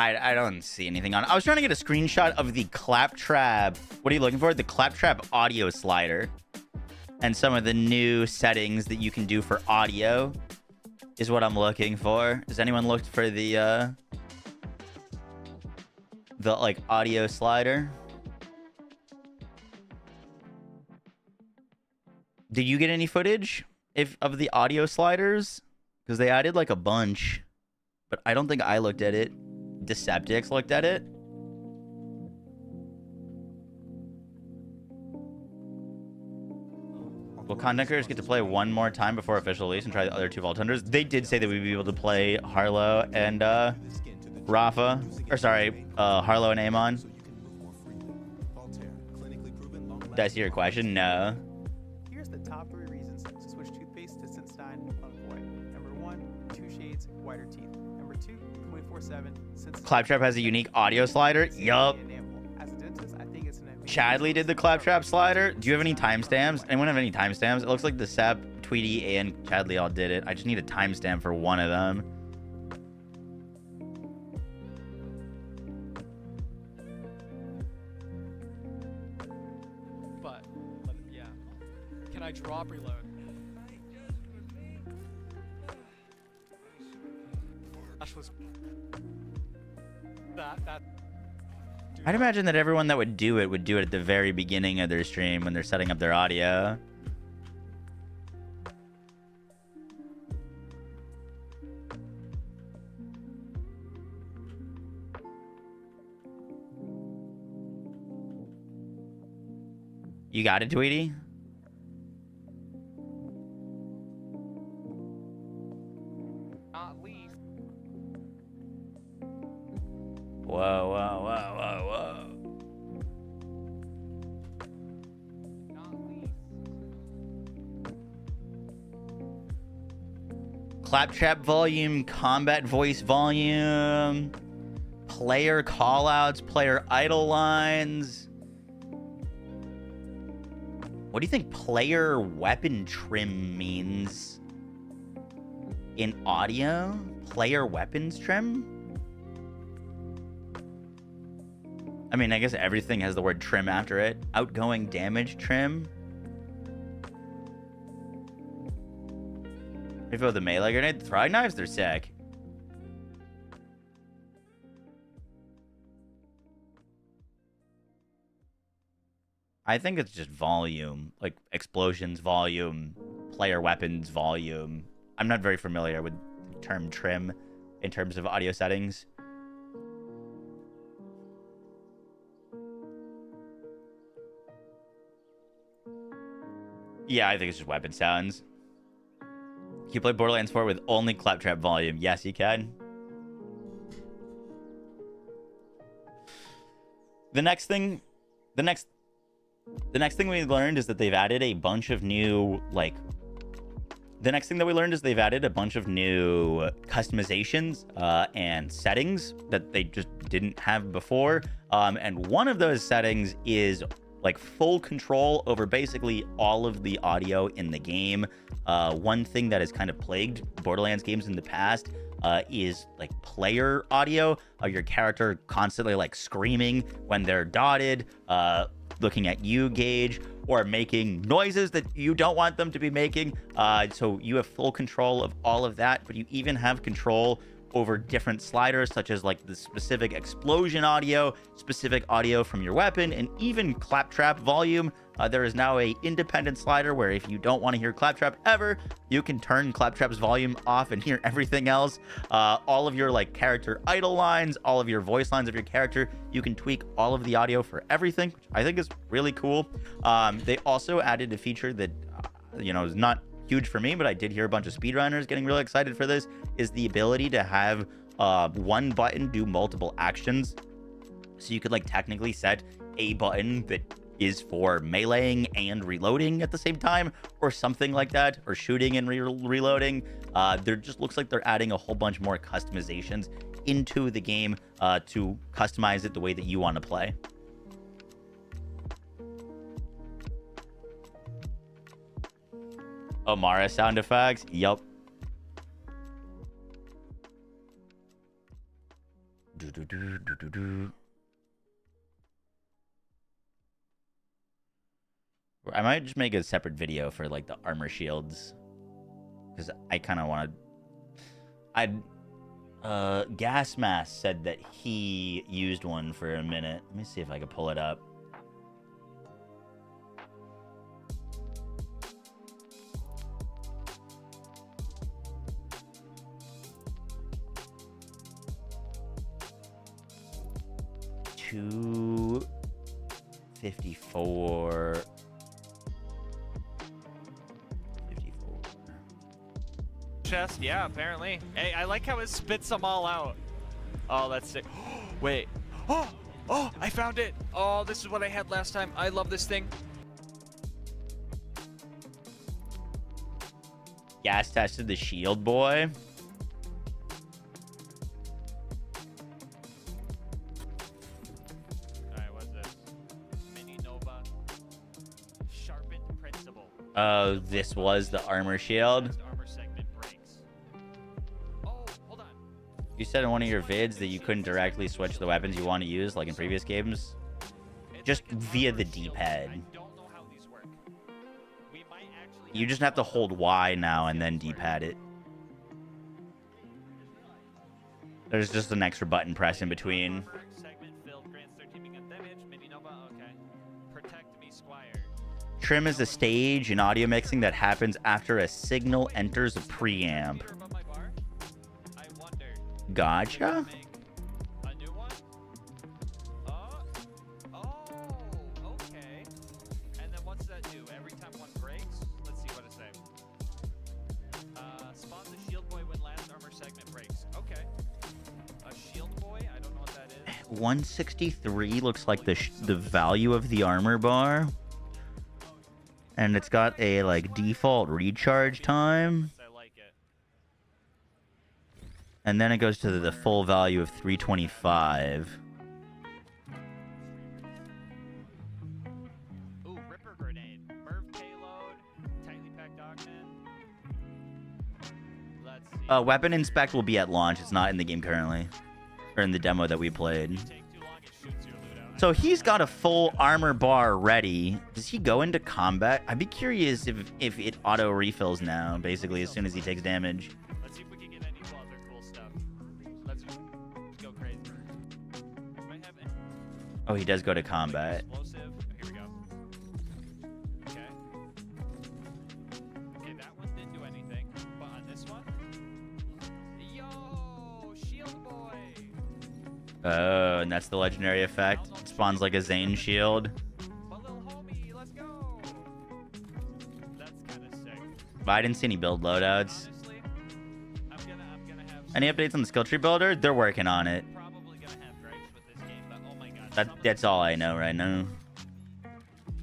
Speaker 2: I don't see anything on it. I was trying to get a screenshot of the Claptrap. What are you looking for? The Claptrap audio slider. And some of the new settings that you can do for audio is what I'm looking for. Has anyone looked for the like audio slider? Did you get any footage of the audio sliders? Because they added like a bunch, but I don't think I looked at it. Deceptix looked at it. Will content creators get to play one more time before official release and try the other two Vault Hunters? They did say that we'd be able to play Harlo and Rafa. Or sorry, Harlo and Amon. Did I see your question? No.
Speaker 11: Here's the top 3 reasons to switch toothpaste to Sensodyne Unvoid. Number 1, 2 shades whiter teeth. Number 2, 24/7.
Speaker 2: Claptrap has a unique audio slider. Yup.
Speaker 11: As a dentist, I think it's an
Speaker 2: Chadley did the Claptrap slider. Do you have any timestamps? Anyone have any timestamps? It looks like the Sep, Tweety, and Chadley all did it. I just need a timestamp for one of them.
Speaker 11: But yeah. Can I drop reload? Was that
Speaker 2: I'd imagine that everyone that would do it at the very beginning of their stream when they're setting up their audio. You got it, Tweety? Whoa, whoa, whoa, whoa, whoa. Claptrap volume, combat voice volume, player callouts, player idle lines. What do you think player weapon trim means in audio? Player weapons trim? I mean, I guess everything has the word trim after it. Outgoing damage trim. If the melee grenade, the throwing knives, they're sick. I think it's just volume, like explosions volume, player weapons volume. I'm not very familiar with the term trim in terms of audio settings. Yeah, I think it's just weapon sounds. Can you play Borderlands 4 with only claptrap volume? Yes, you can. The next thing we learned is that they've added a bunch of new, like, the next thing that we learned is they've added a bunch of new customizations and settings that they just didn't have before. And one of those settings is like full control over basically all of the audio in the game. One thing that has kind of plagued Borderlands games in the past is like player audio, your character constantly like screaming when they're dotted, looking at you, Gage, or making noises that you don't want them to be making. So you have full control of all of that, but you even have control over different sliders, such as like the specific explosion audio, specific audio from your weapon, and even claptrap volume. There is now a independent slider where if you don't want to hear claptrap ever, you can turn claptrap's volume off and hear everything else. All of your like character idle lines, all of your voice lines of your character, you can tweak all of the audio for everything, which I think is really cool. They also added a feature that, is not huge for me, but I did hear a bunch of speedrunners getting really excited for this, is the ability to have one button do multiple actions. So you could like technically set a button that is for meleeing and reloading at the same time, or something like that, or shooting and reloading. There just looks like they're adding a whole bunch more customizations into the game to customize it the way that you want to play. Amara sound effects. Yup. I might just make a separate video for like the armor shields, because I kind of want to. Gas Mask said that he used one for a minute. Let me see if I can pull it up. $254.
Speaker 10: Chest, yeah, apparently. Hey, I like how it spits them all out. Oh, that's sick. Wait. Oh, I found it. Oh, this is what I had last time. I love this thing.
Speaker 2: Gas tested the shield boy.
Speaker 10: Alright, what's this? Mini Nova. Sharpened principle.
Speaker 2: Oh, this was the armor shield. You said in one of your vids that you couldn't directly switch the weapons you want to use, like in previous games, just via the D-pad. You just have to hold Y now and then D-pad it. There's just an extra button press in between. Trim is a stage in audio mixing that happens after a signal enters a preamp. Gotcha.
Speaker 10: A new one? Okay. And then what's that do? Every time one breaks? Let's see what it says. Spawns a shield boy when last armor segment breaks. Okay. A shield boy? I don't know what that is.
Speaker 2: 163 looks like the value of the armor bar. And it's got a like default recharge time. And then it goes to the full value of 325.
Speaker 10: Ooh, Ripper Grenade. Merv payload. Tightly packed augment. Let's see.
Speaker 2: Weapon Inspect will be at launch. It's not in the game currently. Or in the demo that we played. So he's got a full armor bar ready. Does he go into combat? I'd be curious if it auto refills now, basically, as soon as he takes damage.
Speaker 10: Let's see if we can get any other cool stuff. Let's go crazy. Might have
Speaker 2: Oh, he does go to combat.
Speaker 10: explosive. Here we go. Okay. Okay, that one didn't do anything. But on this one, yo, shield boy.
Speaker 2: Oh, and that's the legendary effect. It spawns like a Zane shield.
Speaker 10: My little homie, let's go. That's kind of sick.
Speaker 2: But I didn't see any build loadouts.
Speaker 10: Honestly, I'm gonna have
Speaker 2: Any updates on the skill tree builder? They're working on it.
Speaker 10: probably gonna have gripes with this game, but oh my god.
Speaker 2: That's all I know right now.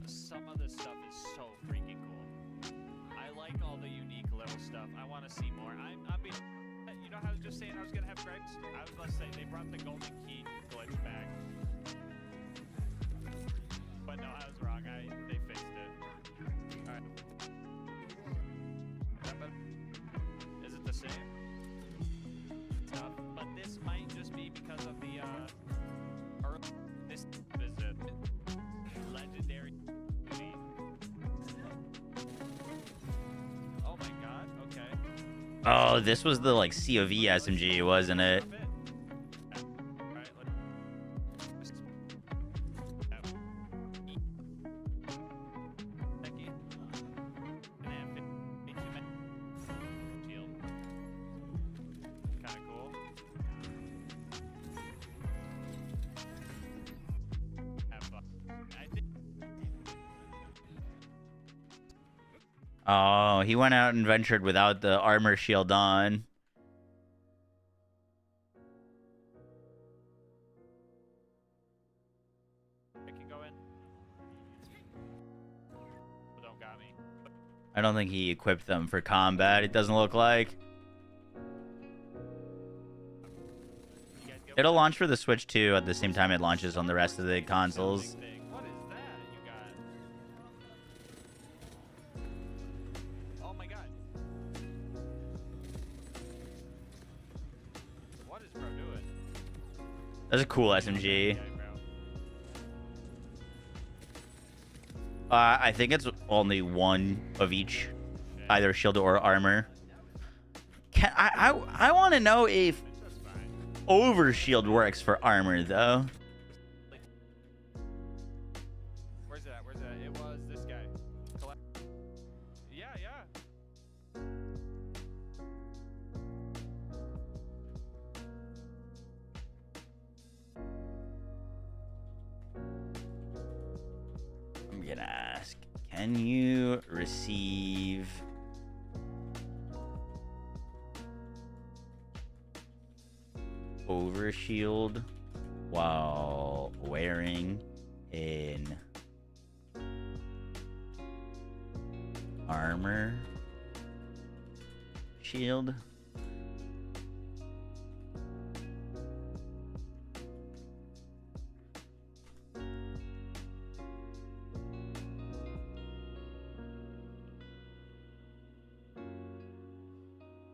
Speaker 10: Some of the stuff is so freaking cool. I like all the unique little stuff. I want to see more. I'm being, you know how I was just saying I was gonna have gripes? I was about to say they brought the golden key glitch back. But no, I was wrong. They fixed it. Alright. Is it the same? Tough. But this might just be because of the this visit. Legendary. Oh my god, okay.
Speaker 2: Oh, this was the like COV SMG, wasn't it?
Speaker 10: Alright, Kinda cool. Have fun. I think
Speaker 2: Oh, he went out and ventured without the armor shield on.
Speaker 10: I can go in. Don't got me.
Speaker 2: I don't think he equipped them for combat. It doesn't look like.
Speaker 10: You guys go.
Speaker 2: It'll launch for the Switch too at the same time it launches on the rest of the consoles.
Speaker 10: Thing. What is that you got? Oh my god. What is bro doing?
Speaker 2: That's a cool SMG.
Speaker 10: Okay, bro.
Speaker 2: I think it's only one of each, either shield or armor. I want to know if
Speaker 10: That's fine.
Speaker 2: overshield works for armor though.
Speaker 10: Where's it at? Where's it at? It was this guy. Collect. Yeah, yeah.
Speaker 2: I'm gonna ask, can you receive overshield while wearing an armor shield?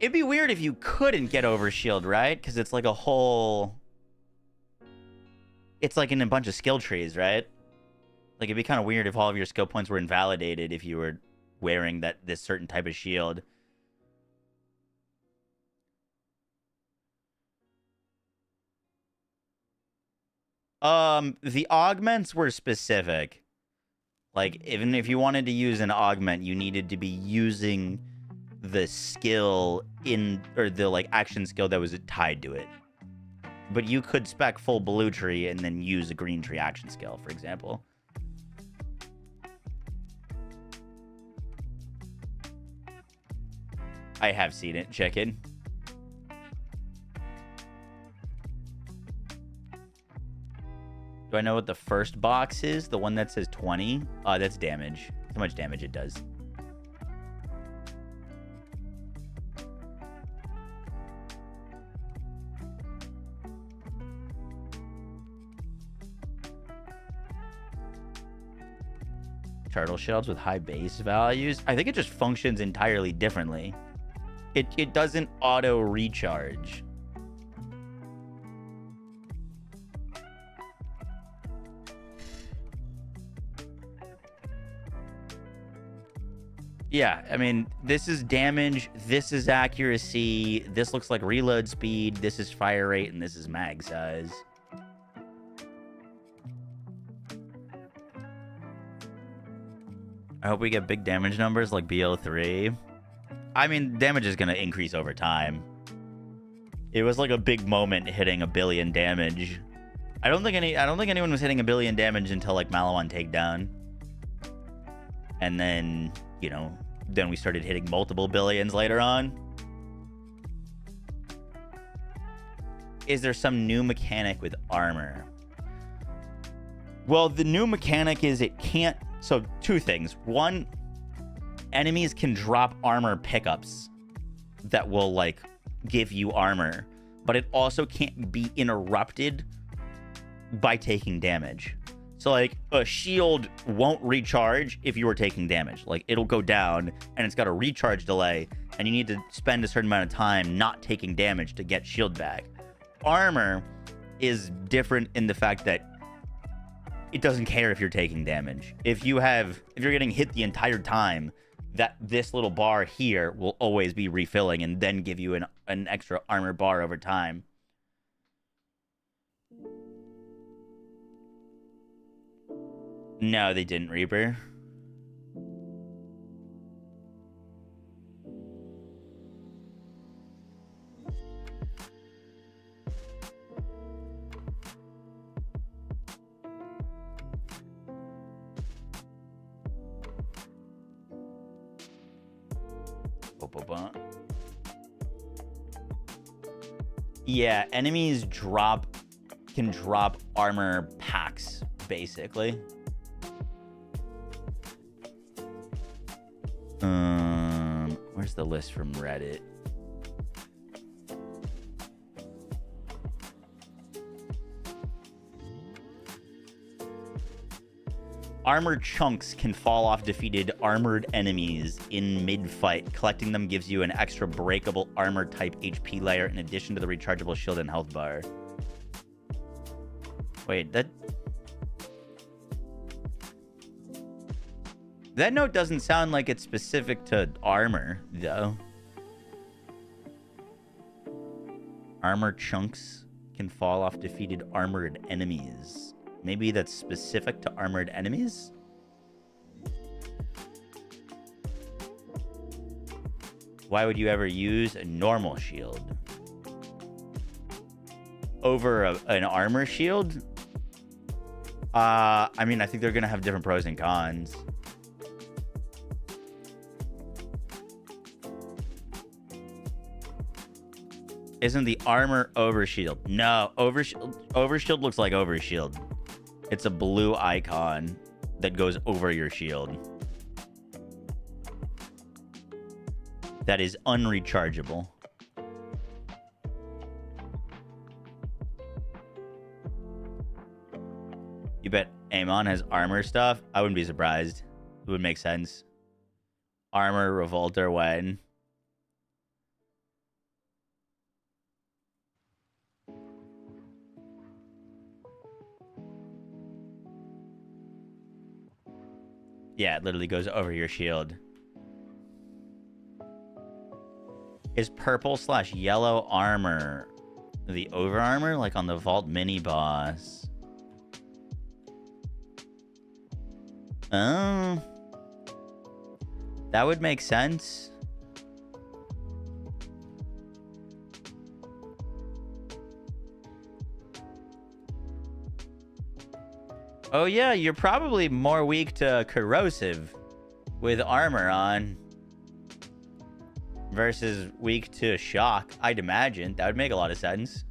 Speaker 2: It'd be weird if you couldn't get overshield, right? Because it's like a whole... It's like in a bunch of skill trees, right? Like, it'd be kind of weird if all of your skill points were invalidated if you were wearing this certain type of shield. The augments were specific. Like, even if you wanted to use an augment, you needed to be using the skill or the like action skill that was tied to it. But you could spec full blue tree and then use a green tree action skill, for example. I have seen it, chicken. Do I know what the first box is? The one that says 20? That's damage. How much damage it does. Turtle shells with high base values. I think it just functions entirely differently. It doesn't auto recharge. Yeah, I mean, this is damage, this is accuracy, this looks like reload speed, this is fire rate, and this is mag size. I hope we get big damage numbers like BO3. I mean, damage is going to increase over time. It was like a big moment hitting 1 billion damage. I don't think anyone was hitting 1 billion damage until like Malawan Takedown. And then, you know, then we started hitting multiple billions later on. Is there some new mechanic with armor? Well, the new mechanic is it can't... So, two things. One, enemies can drop armor pickups that will, like, give you armor. But it also can't be interrupted by taking damage. So, like, a shield won't recharge if you are taking damage. Like, it'll go down, and it's got a recharge delay, and you need to spend a certain amount of time not taking damage to get shield back. Armor is different in the fact that it doesn't care if you're taking damage. If you're getting hit the entire time, that this little bar here will always be refilling and then give you an extra armor bar over time. No, they didn't, Reaper. Yeah, enemies can drop armor packs, basically. Where's the list from Reddit? Armor chunks can fall off defeated armored enemies in mid-fight. Collecting them gives you an extra breakable armor-type HP layer in addition to the rechargeable shield and health bar. Wait, that note doesn't sound like it's specific to armor, though. Armor chunks can fall off defeated armored enemies. Maybe that's specific to armored enemies? Why would you ever use a normal shield over an armor shield? I mean, I think they're going to have different pros and cons. Isn't the armor overshield? No, overshield looks like overshield. It's a blue icon that goes over your shield. That is unrechargeable. You bet Amon has armor stuff? I wouldn't be surprised. It would make sense. Armor, Revolter, when? Yeah, it literally goes over your shield. Is purple/yellow armor the over armor, like on the Vault mini boss? Oh, that would make sense. Oh yeah, you're probably more weak to corrosive with armor on versus weak to shock. I'd imagine that would make a lot of sense.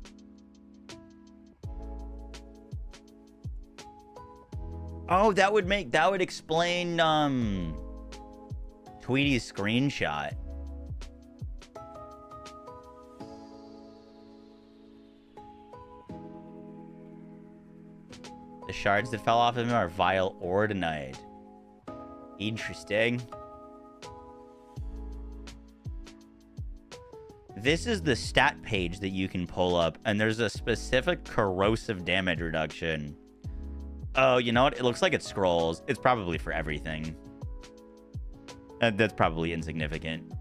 Speaker 2: Oh, that would explain Tweety's screenshot. The shards that fell off of him are vile ordinite. Interesting. This is the stat page that you can pull up, and there's a specific corrosive damage reduction. Oh, you know what? It looks like it scrolls. It's probably for everything. That's probably insignificant.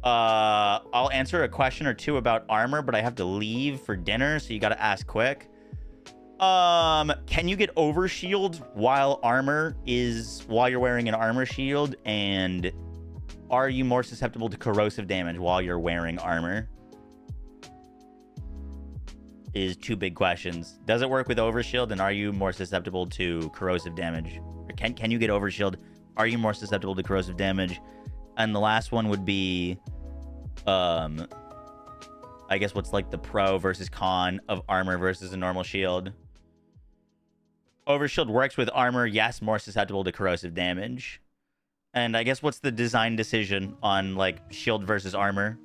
Speaker 2: I'll answer a question or two about armor, but I have to leave for dinner, so you gotta ask quick. Can you get overshield while you're wearing an armor shield? And are you more susceptible to corrosive damage while you're wearing armor? Is two big questions. Does it work with overshield, and are you more susceptible to corrosive damage? Or can you get overshield? Are you more susceptible to corrosive damage? And the last one would be, I guess what's like the pro versus con of armor versus a normal shield. Overshield works with armor, yes, more susceptible to corrosive damage. And I guess what's the design decision on like shield versus armor?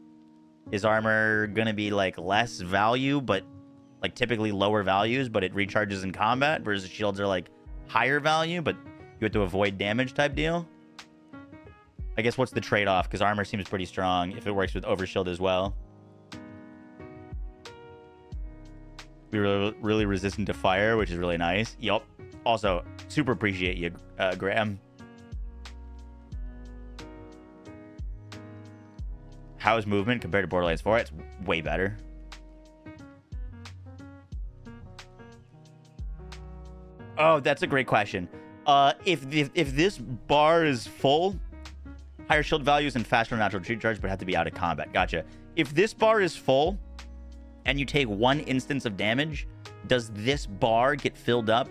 Speaker 2: Is armor gonna be like less value, but like typically lower values, but it recharges in combat, versus shields are like higher value, but you have to avoid damage type deal? I guess what's the trade-off? Because armor seems pretty strong if it works with overshield as well. We're really resistant to fire, which is really nice. Yup. Also, super appreciate you, Graham. How's movement compared to Borderlands 4? It's way better. Oh, that's a great question. If this bar is full, higher shield values and faster natural recharge, but have to be out of combat. Gotcha. If this bar is full and you take one instance of damage, does this bar get filled up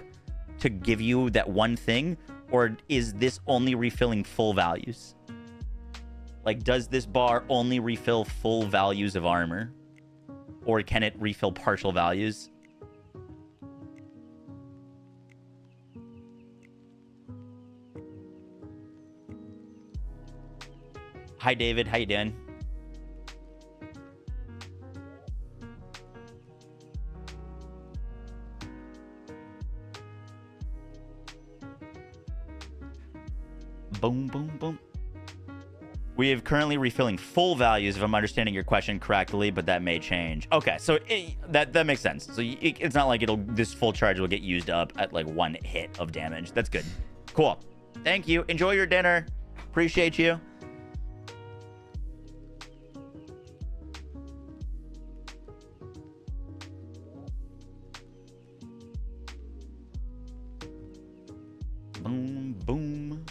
Speaker 2: to give you that one thing? Or is this only refilling full values? Like, does this bar only refill full values of armor? Or can it refill partial values? Hi, David. How you doing? Boom, boom, boom. We are currently refilling full values, if I'm understanding your question correctly, but that may change. Okay, so that makes sense. So it's not like this full charge will get used up at like one hit of damage. That's good. Cool. Thank you. Enjoy your dinner. Appreciate you. Boom, boom.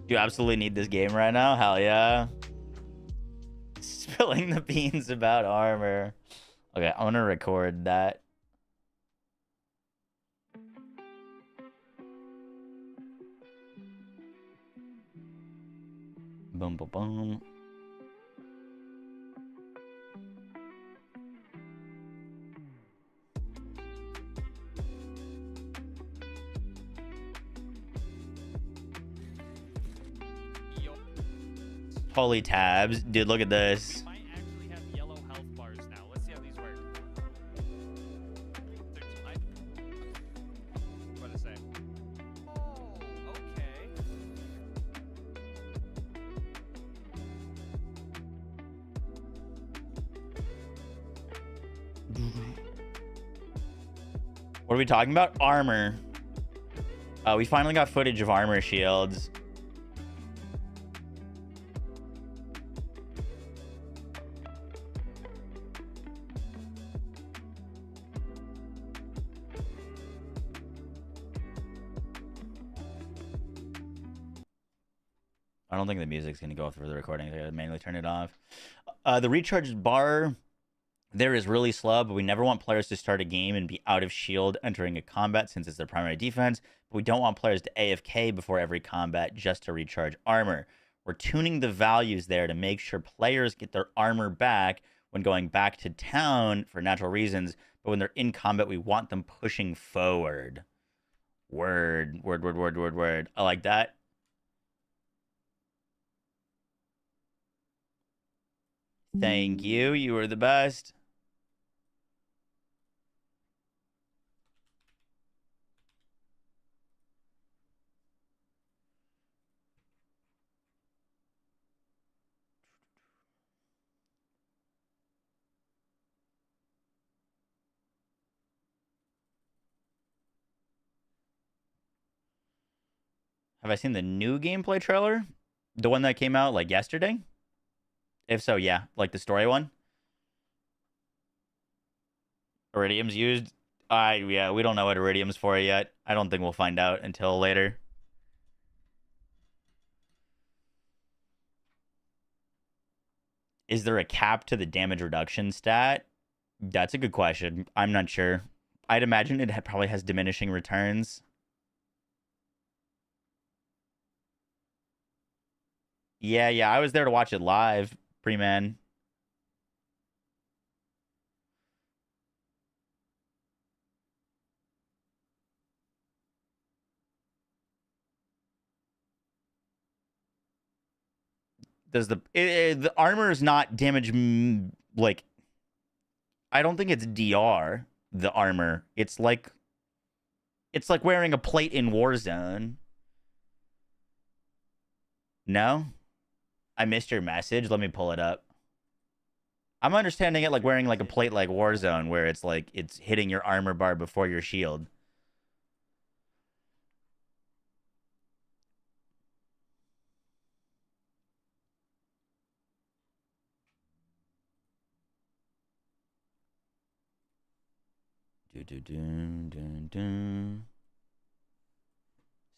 Speaker 2: You absolutely need this game right now? Hell yeah. Spilling the beans about armor. Okay, I'm gonna record that. Boom, boom, boom. Holy tabs. Dude, look at this.
Speaker 10: We might actually have yellow health bars now. Let's see how these work. What to say? Oh, okay.
Speaker 2: What are we talking about? Armor. We finally got footage of armor shields. I don't think the music's going to go through the recording. I gotta manually turn it off. The recharge bar There is really slow, but we never want players to start a game and be out of shield entering a combat since it's their primary defense. But we don't want players to AFK before every combat just to recharge armor. We're tuning the values there to make sure players get their armor back when going back to town for natural reasons. But when they're in combat, we want them pushing forward. Word. I like that. Thank you. You were the best. Have I seen the new gameplay trailer? The one that came out like yesterday? If so, yeah. Like the story one? Iridium's used? Yeah, we don't know what Iridium's for yet. I don't think we'll find out until later. Is there a cap to the damage reduction stat? That's a good question. I'm not sure. I'd imagine it probably has diminishing returns. Yeah, I was there to watch it live, pre-man. Does the armor is not damage like I don't think it's DR the armor. It's like wearing a plate in Warzone. No? I missed your message. Let me pull it up. I'm understanding it like wearing like a plate like Warzone where it's like it's hitting your armor bar before your shield.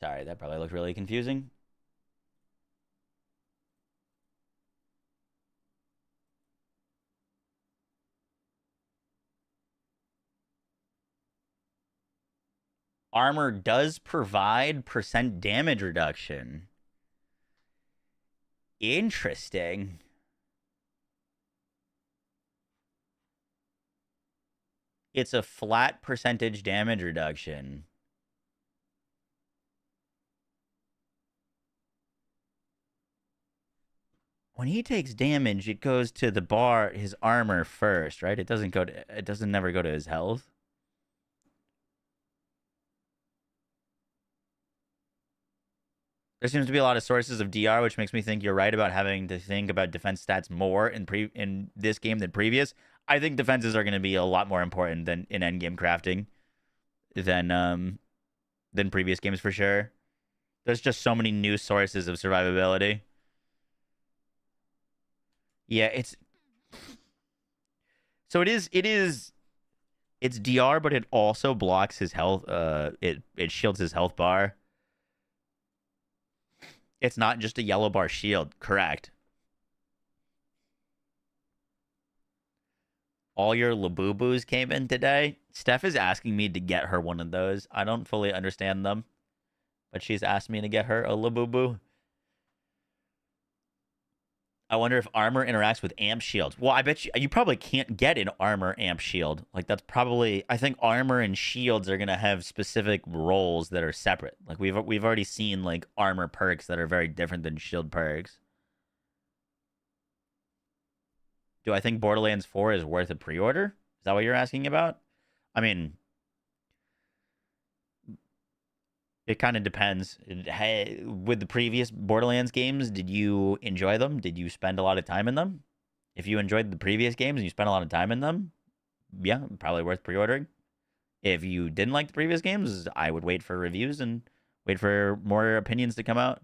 Speaker 2: Sorry, that probably looked really confusing. Armor does provide % damage reduction. Interesting. It's a flat % damage reduction. When he takes damage, it goes to the bar, his armor first, right? It doesn't never go to his health. There seems to be a lot of sources of DR, which makes me think you're right about having to think about defense stats more in this game than previous. I think defenses are going to be a lot more important than in endgame crafting than previous games for sure. There's just so many new sources of survivability. Yeah, it's DR, but it also blocks his health. It shields his health bar. It's not just a yellow bar shield. Correct. All your Labubus came in today. Steph is asking me to get her one of those. I don't fully understand them, but she's asked me to get her a Labubu. I wonder if armor interacts with amp shields. Well, I bet you probably can't get an armor amp shield. Like that's probably, I think armor and shields are gonna have specific roles that are separate. Like we've already seen like armor perks that are very different than shield perks. Do I think Borderlands 4 is worth a pre-order? Is that what you're asking about? I mean, it kind of depends. With the previous Borderlands games, did you enjoy them? Did you spend a lot of time in them? If you enjoyed the previous games and you spent a lot of time in them, yeah, probably worth pre-ordering. If you didn't like the previous games, I would wait for reviews and wait for more opinions to come out.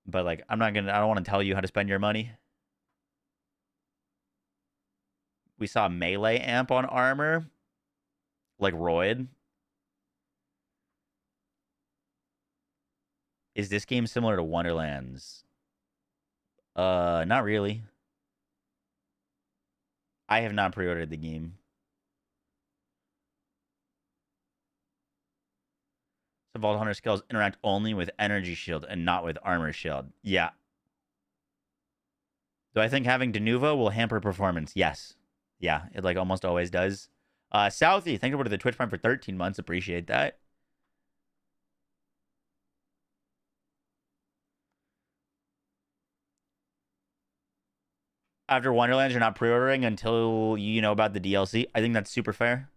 Speaker 2: But like, I don't want to tell you how to spend your money. We saw melee amp on armor, like Royd. Is this game similar to Wonderlands? Not really. I have not pre-ordered the game. So Vault Hunter skills interact only with Energy Shield and not with Armor Shield. Yeah. Do I think having Denuvo will hamper performance? Yes. Yeah, it like almost always does. Southie, thank you for the Twitch Prime for 13 months. Appreciate that. After Wonderlands, you're not pre-ordering until you know about the DLC. I think that's super fair.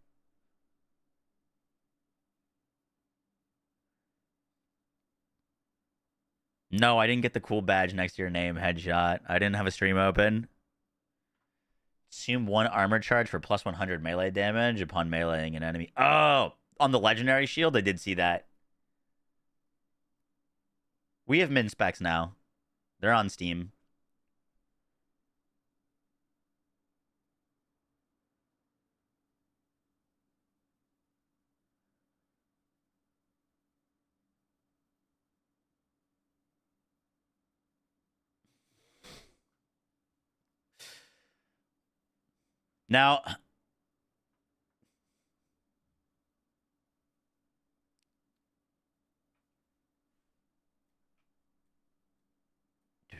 Speaker 2: No, I didn't get the cool badge next to your name, headshot. I didn't have a stream open. Assume 1 armor charge for plus 100 melee damage upon meleeing an enemy. Oh, on the legendary shield, I did see that. We have min specs now. They're on Steam. Now,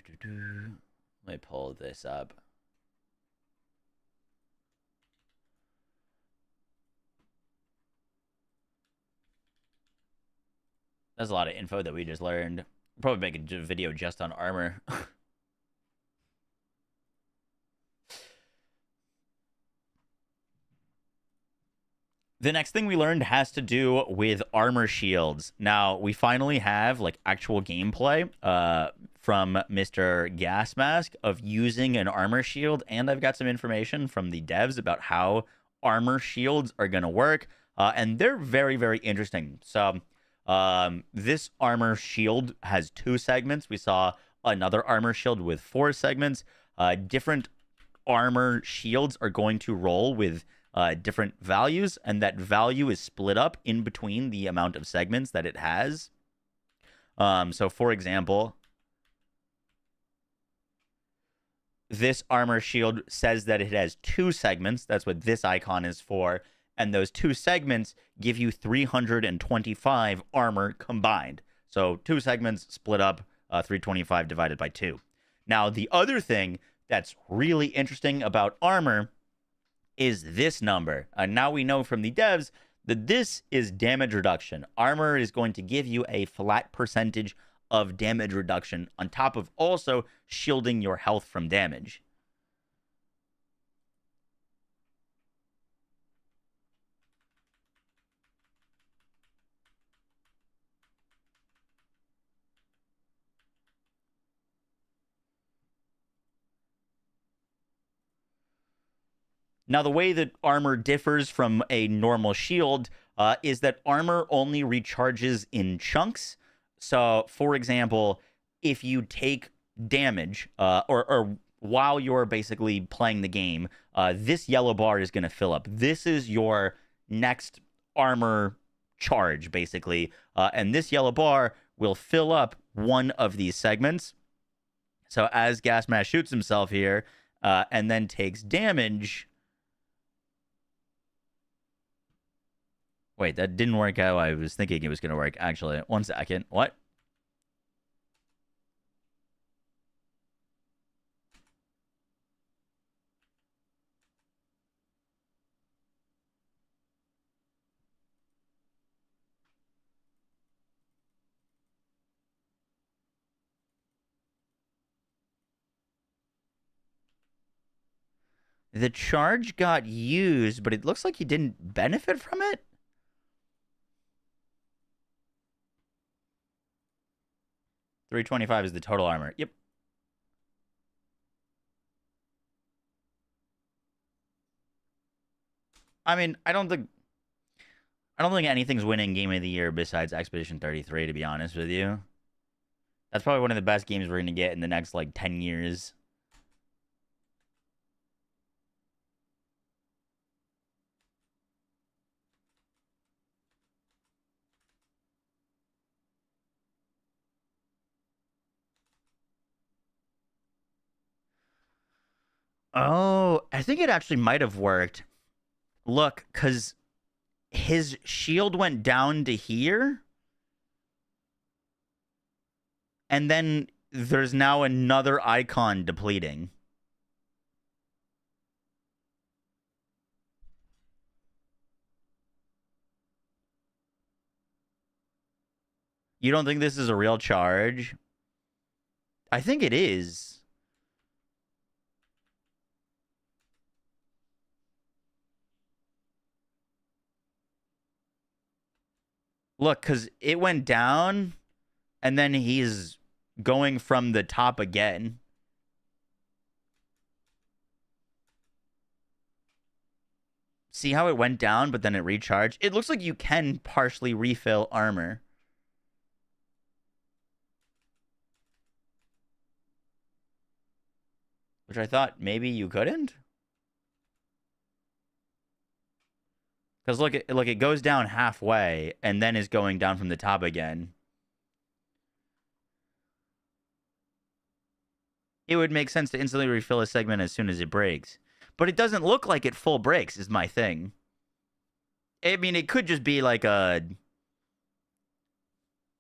Speaker 2: let me pull this up. That's a lot of info that we just learned. Probably make a video just on armor. The next thing we learned has to do with armor shields. Now, we finally have like actual gameplay from Mr. Gas Mask of using an armor shield, and I've got some information from the devs about how armor shields are going to work, and they're very, very interesting. So, this armor shield has 2 segments. We saw another armor shield with 4 segments. Different armor shields are going to roll with different values, and that value is split up in between the amount of segments that it has. So, for example, this armor shield says that it has 2 segments. That's what this icon is for. And those 2 segments give you 325 armor combined. So 2 segments split up, 325 divided by 2. Now, the other thing that's really interesting about armor is this number. Now we know from the devs that this is damage reduction. Armor is going to give you a flat percentage of damage reduction on top of also shielding your health from damage. Now, the way that armor differs from a normal shield is that armor only recharges in chunks. So, for example, if you take damage or while you're basically playing the game, this yellow bar is going to fill up. This is your next armor charge, basically. And this yellow bar will fill up one of these segments. So as Gas Mask shoots himself here and then takes damage... Wait, that didn't work how I was thinking it was going to work, actually. 1 second. What? The charge got used, but it looks like he didn't benefit from it? $325 is the total armor. Yep. I mean, I don't think anything's winning Game of the Year besides Expedition 33, to be honest with you. That's probably one of the best games we're going to get in the next, like, 10 years. Oh, I think it actually might have worked. Look, because his shield went down to here. And then there's now another icon depleting. You don't think this is a real charge? I think it is. Look, because it went down, and then he's going from the top again. See how it went down, but then it recharged? It looks like you can partially refill armor. Which I thought maybe you couldn't? Because look, it goes down halfway, and then is going down from the top again. It would make sense to instantly refill a segment as soon as it breaks. But it doesn't look like it full breaks, is my thing. I mean, it could just be like a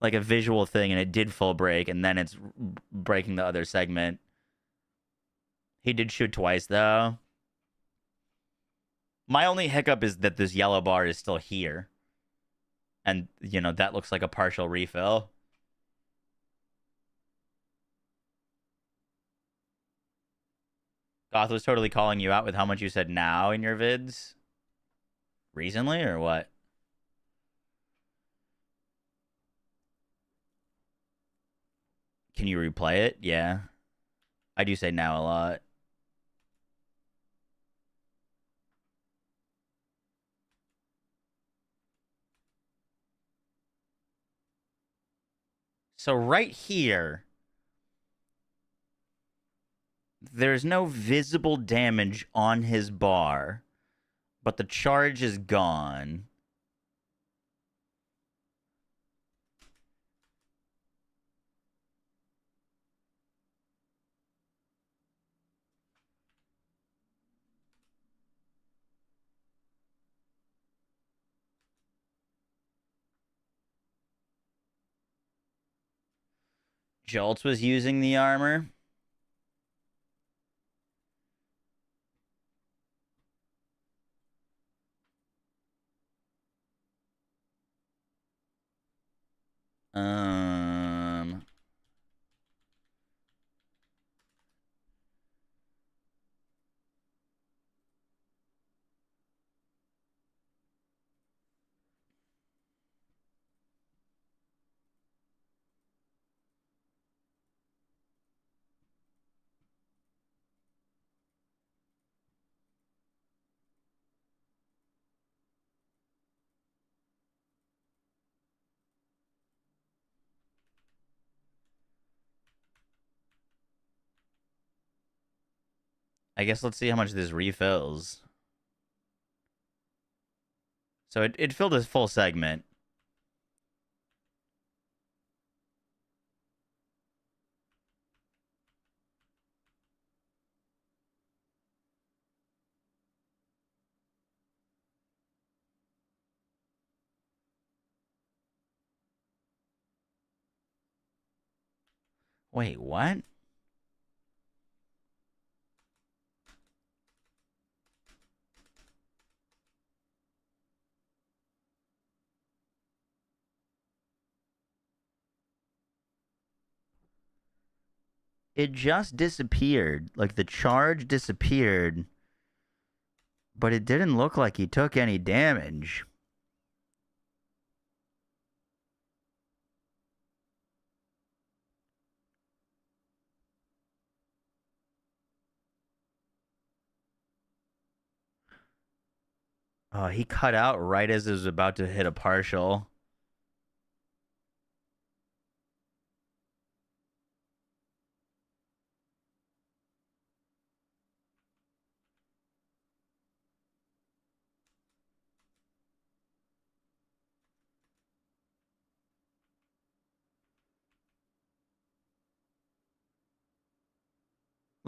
Speaker 2: visual thing, and it did full break, and then it's breaking the other segment. He did shoot twice, though. My only hiccup is that this yellow bar is still here. And, you know, that looks like a partial refill. Goth was totally calling you out with how much you said now in your vids. Recently, or what? Can you replay it? Yeah. I do say now a lot. So right here, there's no visible damage on his bar, but the charge is gone. Jolts was using the armor. Um... I guess let's see how much this refills. So it filled his full segment. Wait, what? It just disappeared. Like, the charge disappeared, but it didn't look like he took any damage. Oh, he cut out right as it was about to hit a partial.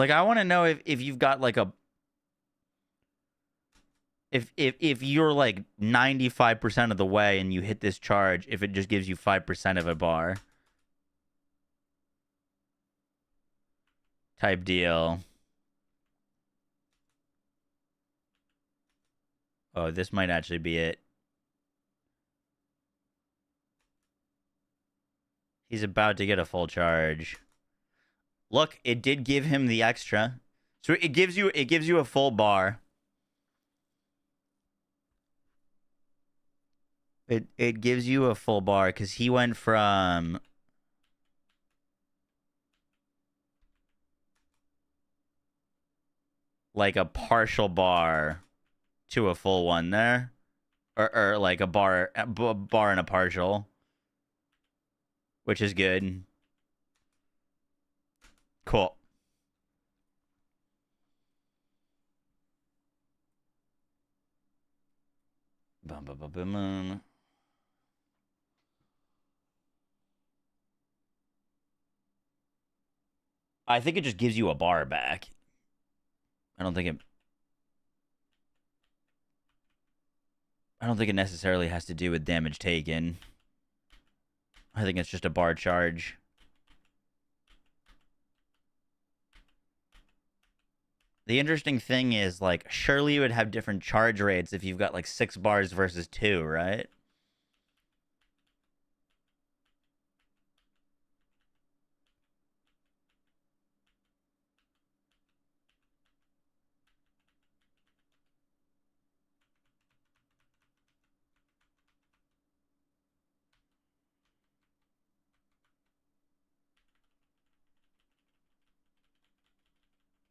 Speaker 2: Like, I want to know if you've got like a if you're like 95% of the way and you hit this charge, if it just gives you 5% of a bar. Type deal. Oh, this might actually be it. He's about to get a full charge. Look, it did give him the extra. So it gives you a full bar. It gives you a full bar because he went from like a partial bar to a full one there, or like a bar and a partial, which is good. Cool. Bum, bum, bum, bum, bum. I think it just gives you a bar back. I don't think it necessarily has to do with damage taken. I think it's just a bar charge. The interesting thing is, like, surely you would have different charge rates if you've got, like, 6 bars versus 2, right?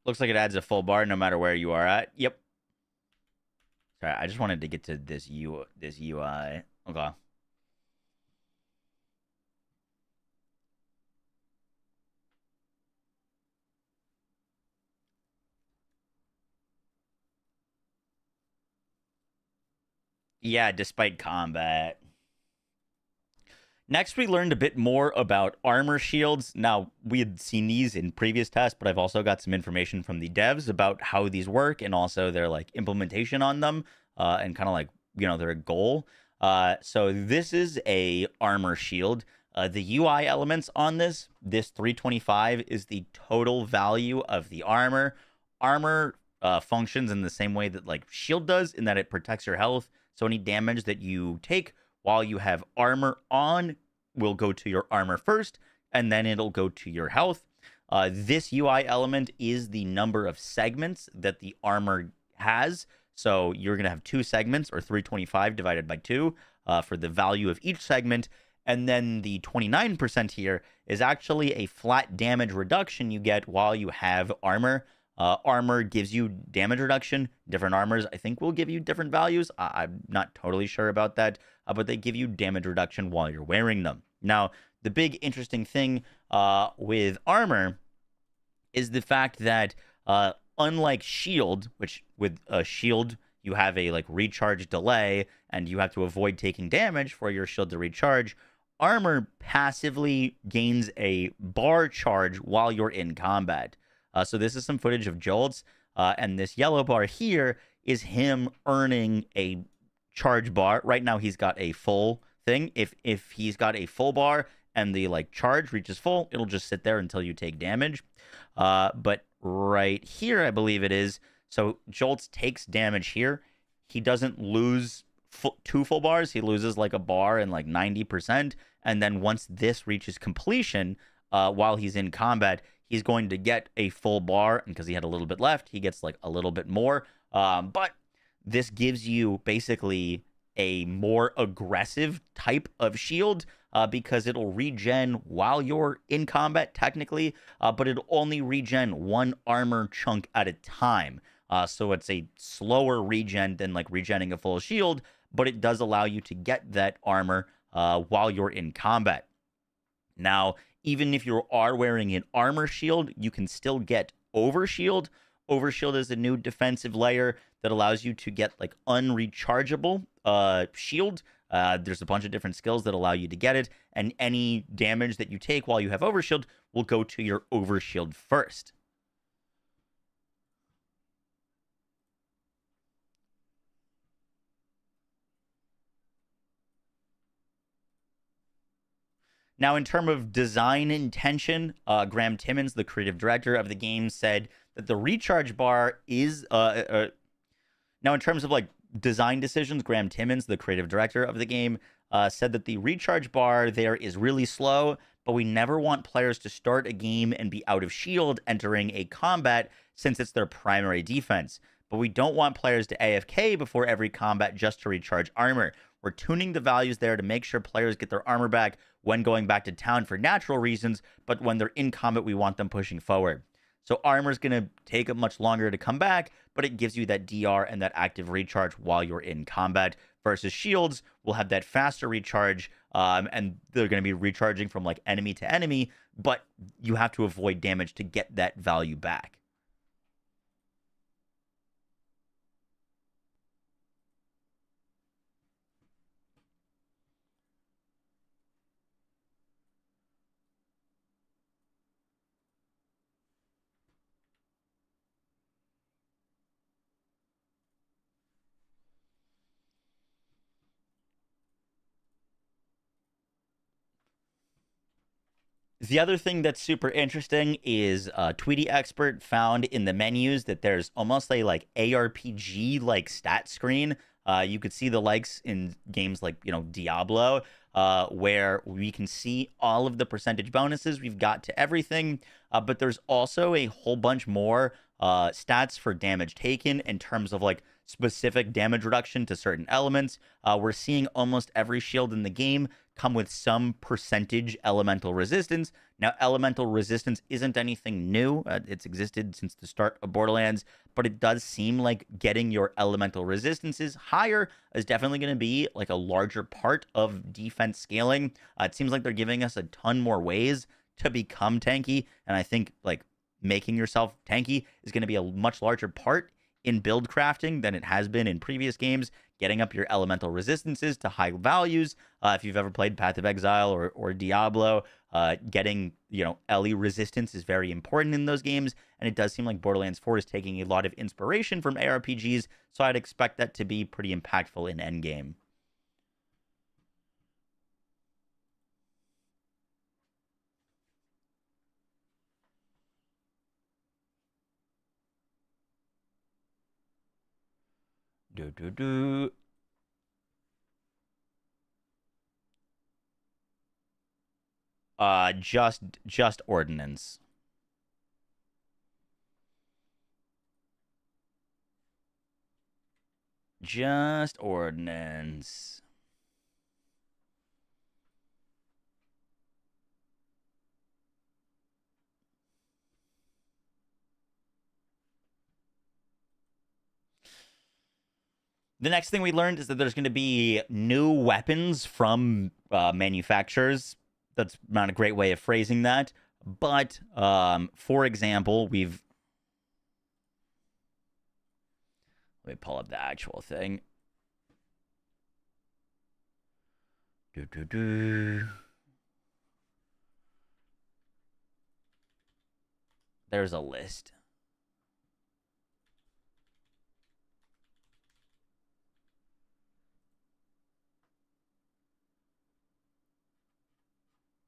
Speaker 2: Looks like it adds a full bar no matter where you are at. Yep. Sorry, I just wanted to get to this UI. Okay. Yeah, despite combat. Next, we learned a bit more about armor shields. Now, we had seen these in previous tests, but I've also got some information from the devs about how these work and also their like implementation on them and kind of like, you know, their goal. So this is a armor shield. The UI elements on this 325 is the total value of the armor. Armor functions in the same way that like shield does, in that it protects your health. So any damage that you take while you have armor on will go to your armor first, and then it'll go to your health. This UI element is the number of segments that the armor has. So you're going to have 2 segments, or 325 divided by 2 for the value of each segment. And then the 29% here is actually a flat damage reduction you get while you have armor. Armor gives you damage reduction. Different armors, I think, will give you different values. I'm not totally sure about that, but they give you damage reduction while you're wearing them. Now, the big interesting thing with armor is the fact that unlike shield, which with a shield you have a like recharge delay and you have to avoid taking damage for your shield to recharge, armor passively gains a bar charge while you're in combat. So this is some footage of Jolt's, and this yellow bar here is him earning a charge bar. Right now he's got a full thing. If he's got a full bar and the like charge reaches full, it'll just sit there until you take damage. But right here, I believe it is. So Jolt's takes damage here. He doesn't lose 2 full bars. He loses like a bar and like 90%. And then once this reaches completion, while he's in combat, he's going to get a full bar, and because he had a little bit left, he gets like a little bit more. But this gives you basically a more aggressive type of shield because it'll regen while you're in combat, technically, but it'll only regen 1 armor chunk at a time. So it's a slower regen than like regenning a full shield, but it does allow you to get that armor while you're in combat. Now, even if you are wearing an armor shield, you can still get overshield. Overshield is a new defensive layer that allows you to get like unrechargeable shield. There's a bunch of different skills that allow you to get it, and any damage that you take while you have overshield will go to your overshield first. Now, in terms of design intention, Graham Timmons, the creative director of the game, said that the recharge bar is now in terms of like design decisions. Graham Timmons, the creative director of the game, said that the recharge bar there is really slow, but we never want players to start a game and be out of shield entering a combat since it's their primary defense. But we don't want players to AFK before every combat just to recharge armor. We're tuning the values there to make sure players get their armor back when going back to town for natural reasons, but when they're in combat, we want them pushing forward. So armor's going to take much longer to come back, but it gives you that DR and that active recharge while you're in combat, versus shields will have that faster recharge, and they're going to be recharging from like enemy to enemy, but you have to avoid damage to get that value back. The other thing that's super interesting is Tweety Expert found in the menus that there's almost a like ARPG like stat screen. You could see the likes in games like, you know, Diablo, where we can see all of the percentage bonuses we've got to everything. But there's also a whole bunch more stats for damage taken in terms of like specific damage reduction to certain elements. We're seeing almost every shield in the game come with some percentage elemental resistance. Now, elemental resistance isn't anything new. It's existed since the start of Borderlands, but it does seem like getting your elemental resistances higher is definitely going to be like a larger part of defense scaling. It seems like they're giving us a ton more ways to become tanky, and I think like making yourself tanky is going to be a much larger part in build crafting than it has been in previous games. Getting up your elemental resistances to high values. If you've ever played Path of Exile or Diablo, getting, you know, LE resistance is very important in those games, and it does seem like Borderlands 4 is taking a lot of inspiration from ARPGs, so I'd expect that to be pretty impactful in Endgame. Just ordnance. Just ordnance. The next thing we learned is that there's going to be new weapons from manufacturers. That's not a great way of phrasing that. But, for example, let me pull up the actual thing. There's a list.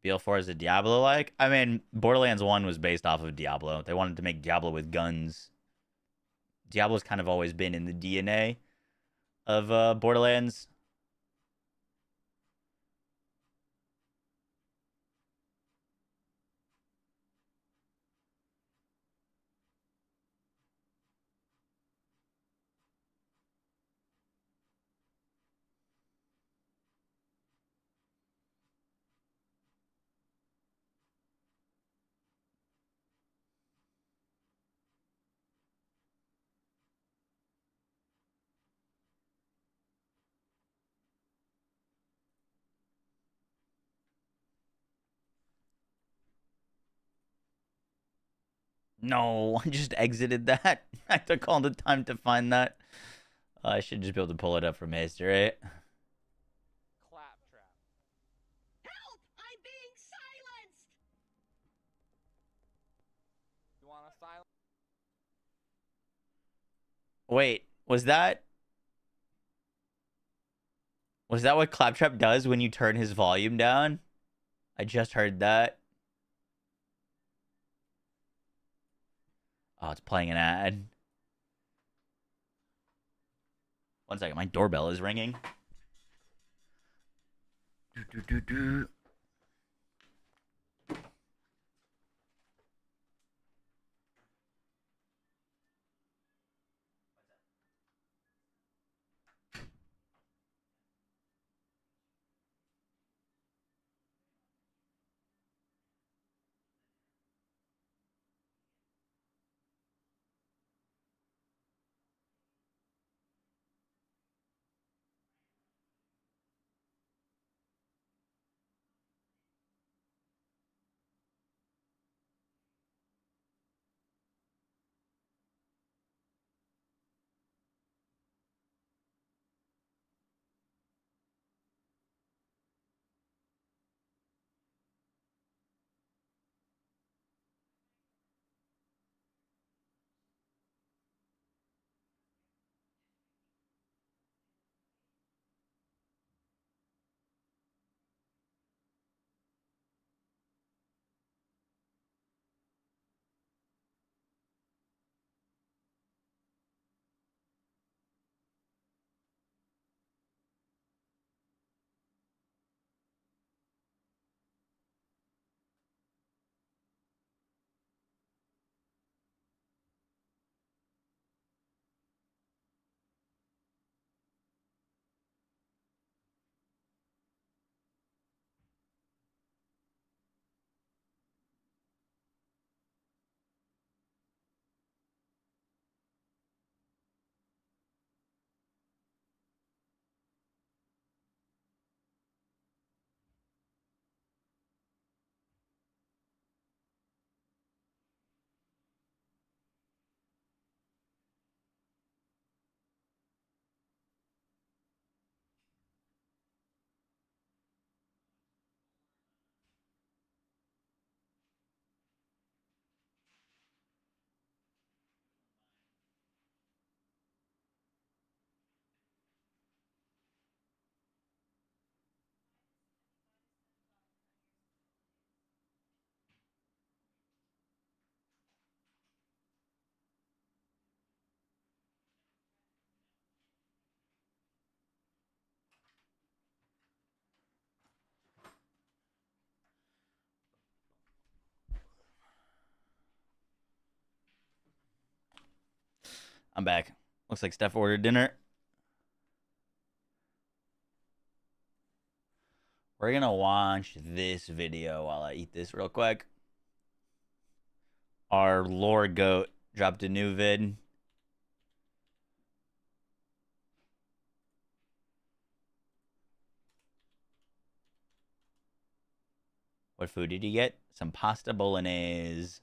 Speaker 2: BL4 is a Diablo-like? I mean, Borderlands 1 was based off of Diablo. They wanted to make Diablo with guns. Diablo's kind of always been in the DNA of Borderlands. No, I just exited that. I took all the time to find that. I should just be able to pull it up from history, right?
Speaker 10: Claptrap.
Speaker 6: Help! I'm being silenced!
Speaker 10: You want to silence?
Speaker 2: Wait, was that what Claptrap does when you turn his volume down? I just heard that. Oh, it's playing an ad. One second, my doorbell is ringing. I'm back. Looks like Steph ordered dinner. We're gonna watch this video while I eat this real quick. Our lore goat dropped a new vid. What food did he get? Some pasta bolognese.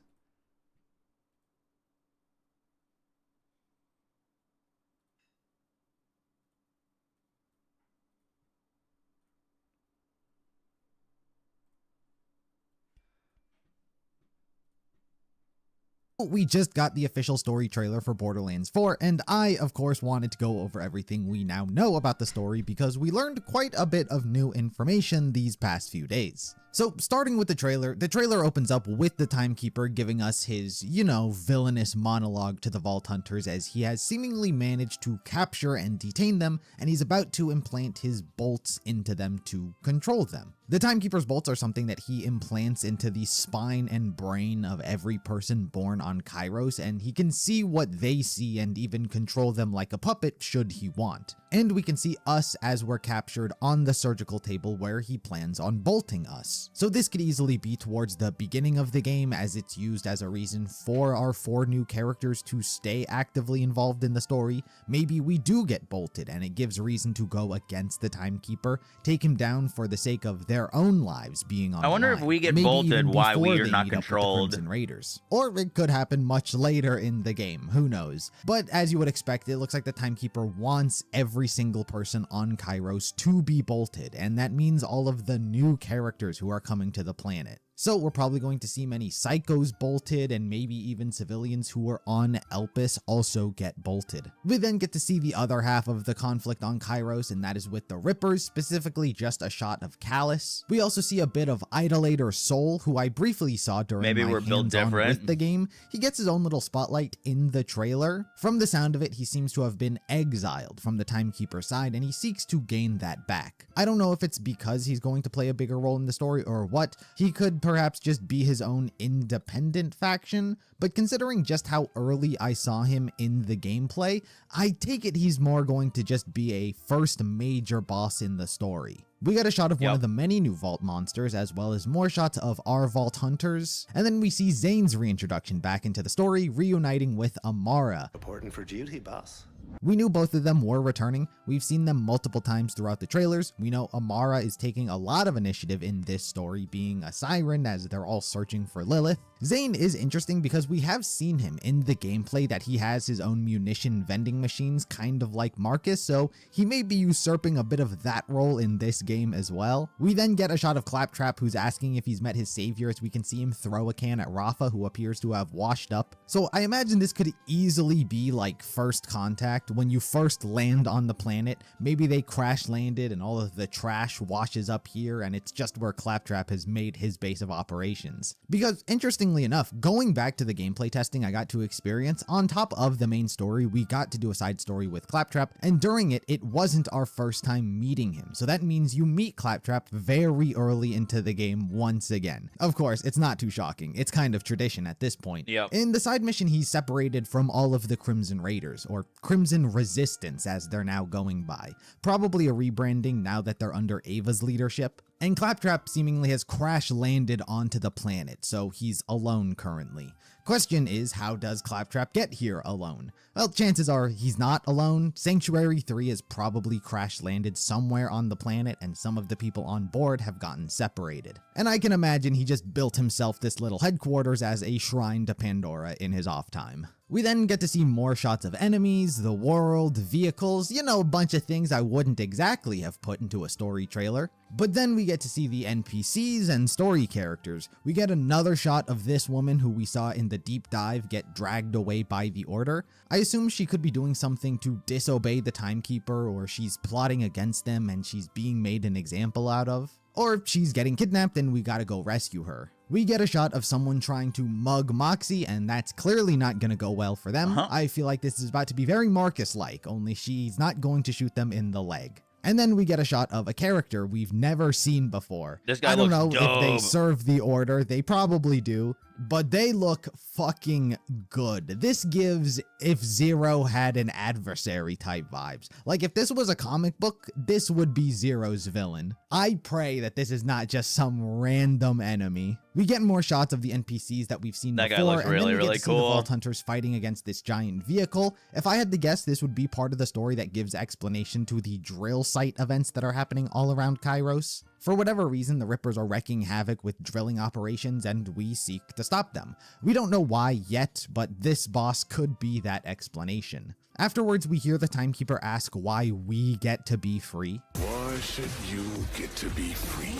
Speaker 12: We just got the official story trailer for Borderlands 4, and I, of course, wanted to go over everything we now know about the story because we learned quite a bit of new information these past few days. So starting with the trailer opens up with the Timekeeper giving us his, villainous monologue to the Vault Hunters as he has seemingly managed to capture and detain them, and he's about to implant his bolts into them to control them. The Timekeeper's bolts are something that he implants into the spine and brain of every person born on Chyros, and he can see what they see and even control them like a puppet should he want. And we can see us as we're captured on the surgical table where he plans on bolting us. So this could easily be towards the beginning of the game, as it's used as a reason for our 4 new characters to stay actively involved in the story. Maybe we do get bolted and it gives reason to go against the Timekeeper, take him down for the sake of their own lives being on
Speaker 2: I wonder if we get bolted, why we are not controlled.
Speaker 12: Raiders. Or it could happen much later in the game, who knows. But as you would expect, it looks like the Timekeeper wants every single person on Chyros to be bolted, and that means all of the new characters who are coming to the planet. So we're probably going to see many psychos bolted, and maybe even civilians who were on Elpis also get bolted. We then get to see the other half of the conflict on Chyros, and that is with the Rippers, specifically just a shot of Callus. We also see a bit of Idolator Soul, who I briefly saw during
Speaker 2: Maybe
Speaker 12: my
Speaker 2: we're built
Speaker 12: hands-on
Speaker 2: different
Speaker 12: with the game. He gets his own little spotlight in the trailer. From the sound of it, he seems to have been exiled from the Timekeeper side, and he seeks to gain that back. I don't know if it's because he's going to play a bigger role in the story or what. He could perhaps just be his own independent faction, but considering just how early I saw him in the gameplay, I take it he's more going to just be a first major boss in the story. We get a shot of one of the many new Vault monsters, as well as more shots of our Vault hunters, and then we see Zane's reintroduction back into the story, reuniting with Amara.
Speaker 3: Reporting for duty, boss.
Speaker 12: We knew both of them were returning. We've seen them multiple times throughout the trailers. We know Amara is taking a lot of initiative in this story, being a siren as they're all searching for Lilith. Zane is interesting because we have seen him in the gameplay that he has his own munition vending machines, kind of like Marcus, so he may be usurping a bit of that role in this game as well. We then get a shot of Claptrap, who's asking if he's met his savior, as we can see him throw a can at Rafa, who appears to have washed up. So I imagine this could easily be like First Contact. When you first land on the planet, maybe they crash landed and all of the trash washes up here, and it's just where Claptrap has made his base of operations. Because interestingly enough, going back to the gameplay testing I got to experience, on top of the main story, we got to do a side story with Claptrap, and during it, it wasn't our first time meeting him. So that means you meet Claptrap very early into the game once again. Of course, it's not too shocking. It's kind of tradition at this point. In the side mission, he's separated from all of the Crimson Raiders, or Crimson Resistance as they're now going by. Probably a rebranding now that they're under Ava's leadership. And Claptrap seemingly has crash landed onto the planet, so he's alone currently. Question is, how does Claptrap get here alone? Well, chances are he's not alone. Sanctuary 3 has probably crash landed somewhere on the planet, and some of the people on board have gotten separated. And I can imagine he just built himself this little headquarters as a shrine to Pandora in his off time. We then get to see more shots of enemies, the world, vehicles, you know, a bunch of things I wouldn't exactly have put into a story trailer. But then we get to see the NPCs and story characters. We get another shot of this woman who we saw in the deep dive get dragged away by the Order. I assume she could be doing something to disobey the Timekeeper, or she's plotting against them and she's being made an example out of. Or she's getting kidnapped and we gotta go rescue her. We get a shot of someone trying to mug Moxie, and that's clearly not gonna go well for them. I feel like this is about to be very Marcus-like, only she's not going to shoot them in the leg. And then we get a shot of a character we've never seen before.
Speaker 2: This guy
Speaker 12: I don't know
Speaker 2: looks dope.
Speaker 12: if they serve the Order, they probably do, but they look fucking good. This gives if Zero had an adversary type vibes. Like if this was a comic book, this would be Zero's villain. I pray that this is not just some random enemy. We get more shots of the NPCs that we've seen
Speaker 2: That
Speaker 12: before,
Speaker 2: guy looks
Speaker 12: and then we
Speaker 2: really,
Speaker 12: get to see the Vault Hunters fighting against this giant vehicle. If I had to guess, this would be part of the story that gives explanation to the drill site events that are happening all around Chyros. For whatever reason, the Rippers are wreaking havoc with drilling operations, and we seek to stop them. We don't know why yet, but this boss could be that explanation. Afterwards, we hear the Timekeeper ask why we get to be free.
Speaker 3: Why should you get to be free?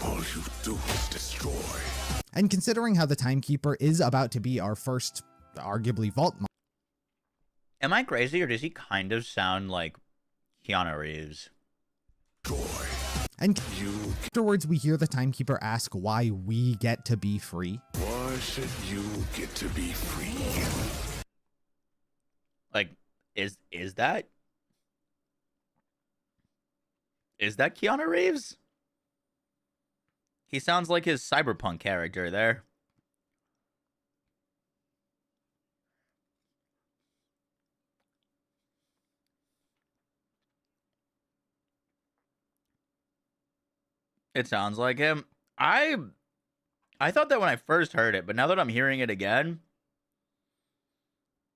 Speaker 3: All you do is destroy.
Speaker 12: And considering how the Timekeeper is about to be our first, arguably, Vault monster.
Speaker 2: Am I crazy, or does he kind of sound like Keanu Reeves?
Speaker 12: And afterwards, we hear the Timekeeper ask why we get to be free.
Speaker 3: Why should you get to be free?
Speaker 2: Like, is that Keanu Reeves? He sounds like his cyberpunk character there. It sounds like him. I thought that when I first heard it, but now that I'm hearing it again,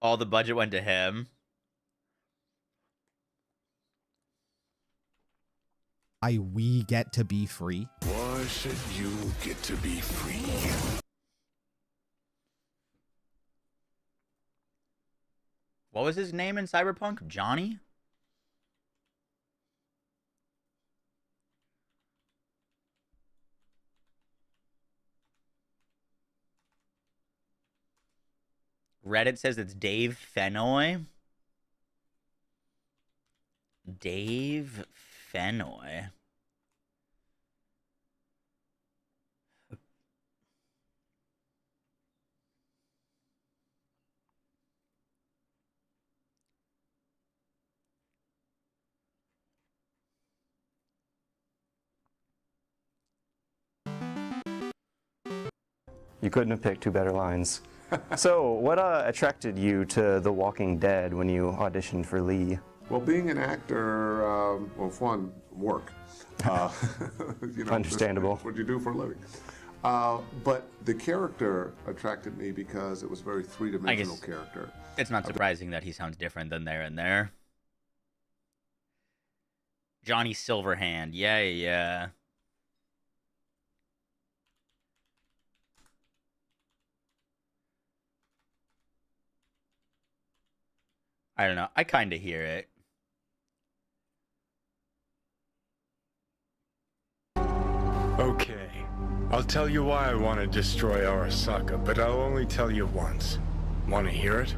Speaker 2: all the budget went to him.
Speaker 12: We get to be free.
Speaker 3: Why should you get to be free?
Speaker 2: What was his name in Cyberpunk? Johnny? Reddit says it's Dave Fennoy. Dave Fennoy.
Speaker 13: You couldn't have picked two better lines. So, what attracted you to The Walking Dead when you auditioned for Lee?
Speaker 3: Well, being an actor, well, for one, work. You know,
Speaker 13: Understandable.
Speaker 3: What you do for a living. But the character attracted me because it was a very three-dimensional character.
Speaker 2: It's not surprising that he sounds different than there and there. Johnny Silverhand. Yeah. I don't know. I kind of hear it.
Speaker 14: Okay. I'll tell you why I want to destroy Arasaka, but I'll only tell you once. Want to hear it?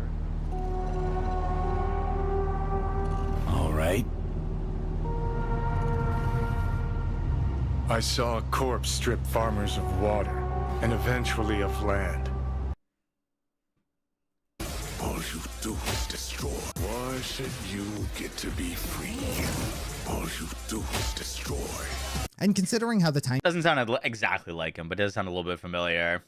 Speaker 14: All right. I saw a corpse strip farmers of water, and eventually of land.
Speaker 3: All you do is destroy. Why should you get to be free? All you do is destroy.
Speaker 12: And considering how the
Speaker 2: doesn't sound exactly like him, but does sound a little bit familiar.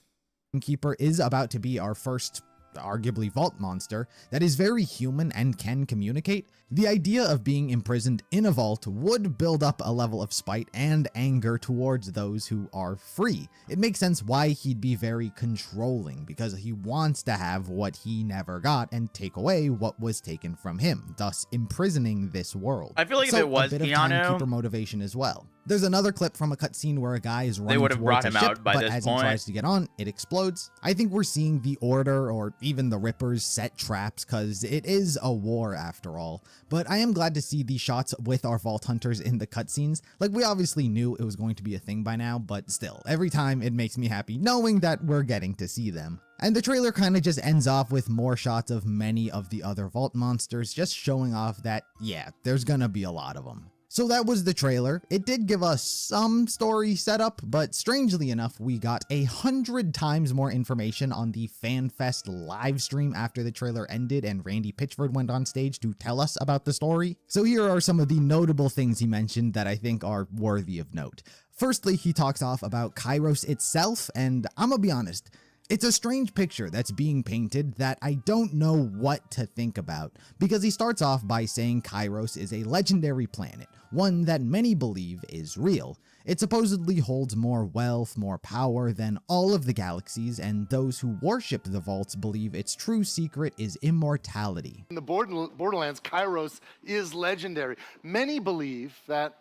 Speaker 12: Timekeeper is about to be our first, arguably, vault monster that is very human and can communicate, the idea of being imprisoned in a vault would build up a level of spite and anger towards those who are free. It makes sense why he'd be very controlling, because he wants to have what he never got and take away what was taken from him, thus imprisoning this world.
Speaker 2: I feel like if it was
Speaker 12: a bit of Timekeeper motivation as well. There's another clip from a cutscene where a guy is running towards a ship, but as he tries to get on, it explodes. I think we're seeing the Order, or even the Rippers, set traps, because it is a war after all. But I am glad to see these shots with our Vault Hunters in the cutscenes. Like, we obviously knew it was going to be a thing by now, but still, every time it makes me happy knowing that we're getting to see them. And the trailer kind of just ends off with more shots of many of the other Vault monsters, just showing off that, yeah, there's gonna be a lot of them. So that was the trailer. It did give us some story setup, but strangely enough, we got 100 times more information on the FanFest live stream after the trailer ended and Randy Pitchford went on stage to tell us about the story. So here are some of the notable things he mentioned that I think are worthy of note. Firstly, he talks off about Chyros itself, and I'm gonna be honest, it's a strange picture that's being painted that I don't know what to think about, because he starts off by saying Chyros is a legendary planet, one that many believe is real. It supposedly holds more wealth, more power than all of the galaxies, and those who worship the vaults believe its true secret is immortality.
Speaker 8: In the Borderlands, Chyros is legendary. Many believe that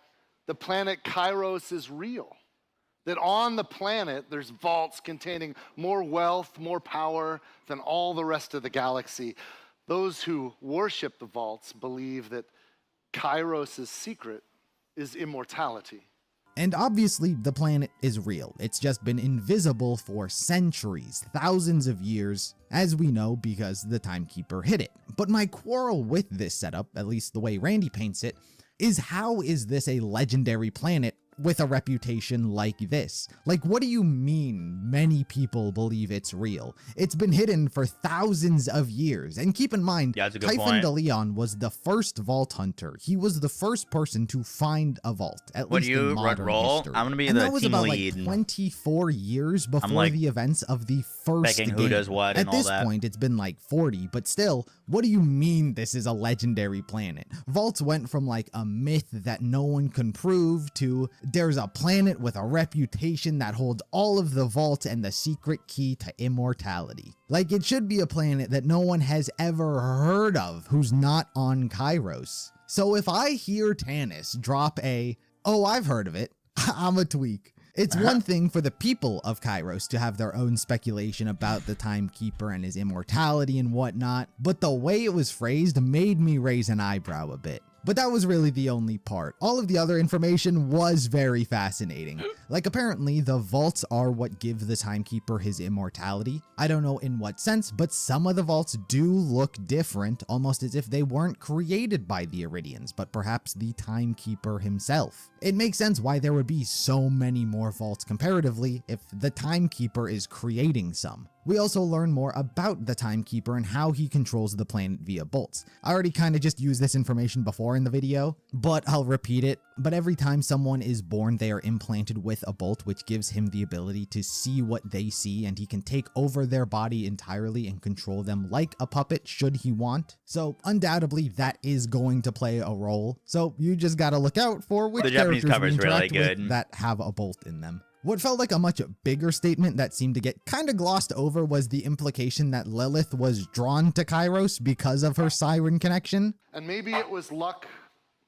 Speaker 8: the planet Chyros is real. That on the planet, there's vaults containing more wealth, more power than all the rest of the galaxy. Those who worship the vaults believe that Chyros' secret is immortality.
Speaker 12: And obviously, the planet is real. It's just been invisible for centuries, thousands of years, as we know because the Timekeeper hid it. But my quarrel with this setup, at least the way Randy paints it, is how is this a legendary planet with a reputation like this? Like, what do you mean many people believe it's real? It's been hidden for thousands of years. And keep in mind, Typhon de Leon was the first vault hunter. He was the first person to find a vault, at least in modern history.
Speaker 2: I'm gonna be
Speaker 12: and
Speaker 2: the
Speaker 12: that was
Speaker 2: team
Speaker 12: about
Speaker 2: lead.
Speaker 12: like 24 years before the events of the first game.
Speaker 2: Who does what and
Speaker 12: At this point, it's been like 40, but still, what do you mean this is a legendary planet? Vaults went from like a myth that no one can prove to there's a planet with a reputation that holds all of the vaults and the secret key to immortality. Like, it should be a planet that no one has ever heard of who's not on Chyros. So if I hear Tannis drop a, oh, I've heard of it, I'm a tweak. It's one thing for the people of Chyros to have their own speculation about the Timekeeper and his immortality and whatnot, but the way it was phrased made me raise an eyebrow a bit. But that was really the only part. All of the other information was very fascinating. Like, apparently, the vaults are what give the Timekeeper his immortality. I don't know in what sense, but some of the vaults do look different, almost as if they weren't created by the Iridians, but perhaps the Timekeeper himself. It makes sense why there would be so many more vaults comparatively if the Timekeeper is creating some. We also learn more about the Timekeeper and how he controls the planet via bolts. I already kind of just used this information before in the video, but I'll repeat it. But every time someone is born, they are implanted with a bolt, which gives him the ability to see what they see, and he can take over their body entirely and control them like a puppet should he want. So undoubtedly that is going to play a role. So you just gotta look out for which characters we interact with that have a bolt in them. What felt like a much bigger statement that seemed to get kind of glossed over was the implication that Lilith was drawn to Chyros because of her siren connection.
Speaker 8: And maybe it was luck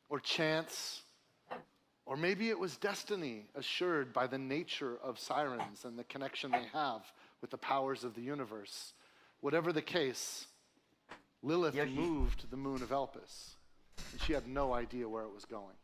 Speaker 8: or chance, or maybe it was destiny assured by the nature of sirens and the connection they have with the powers of the universe. Whatever the case, Lilith moved the moon of Elpis, and she had no idea where it was going.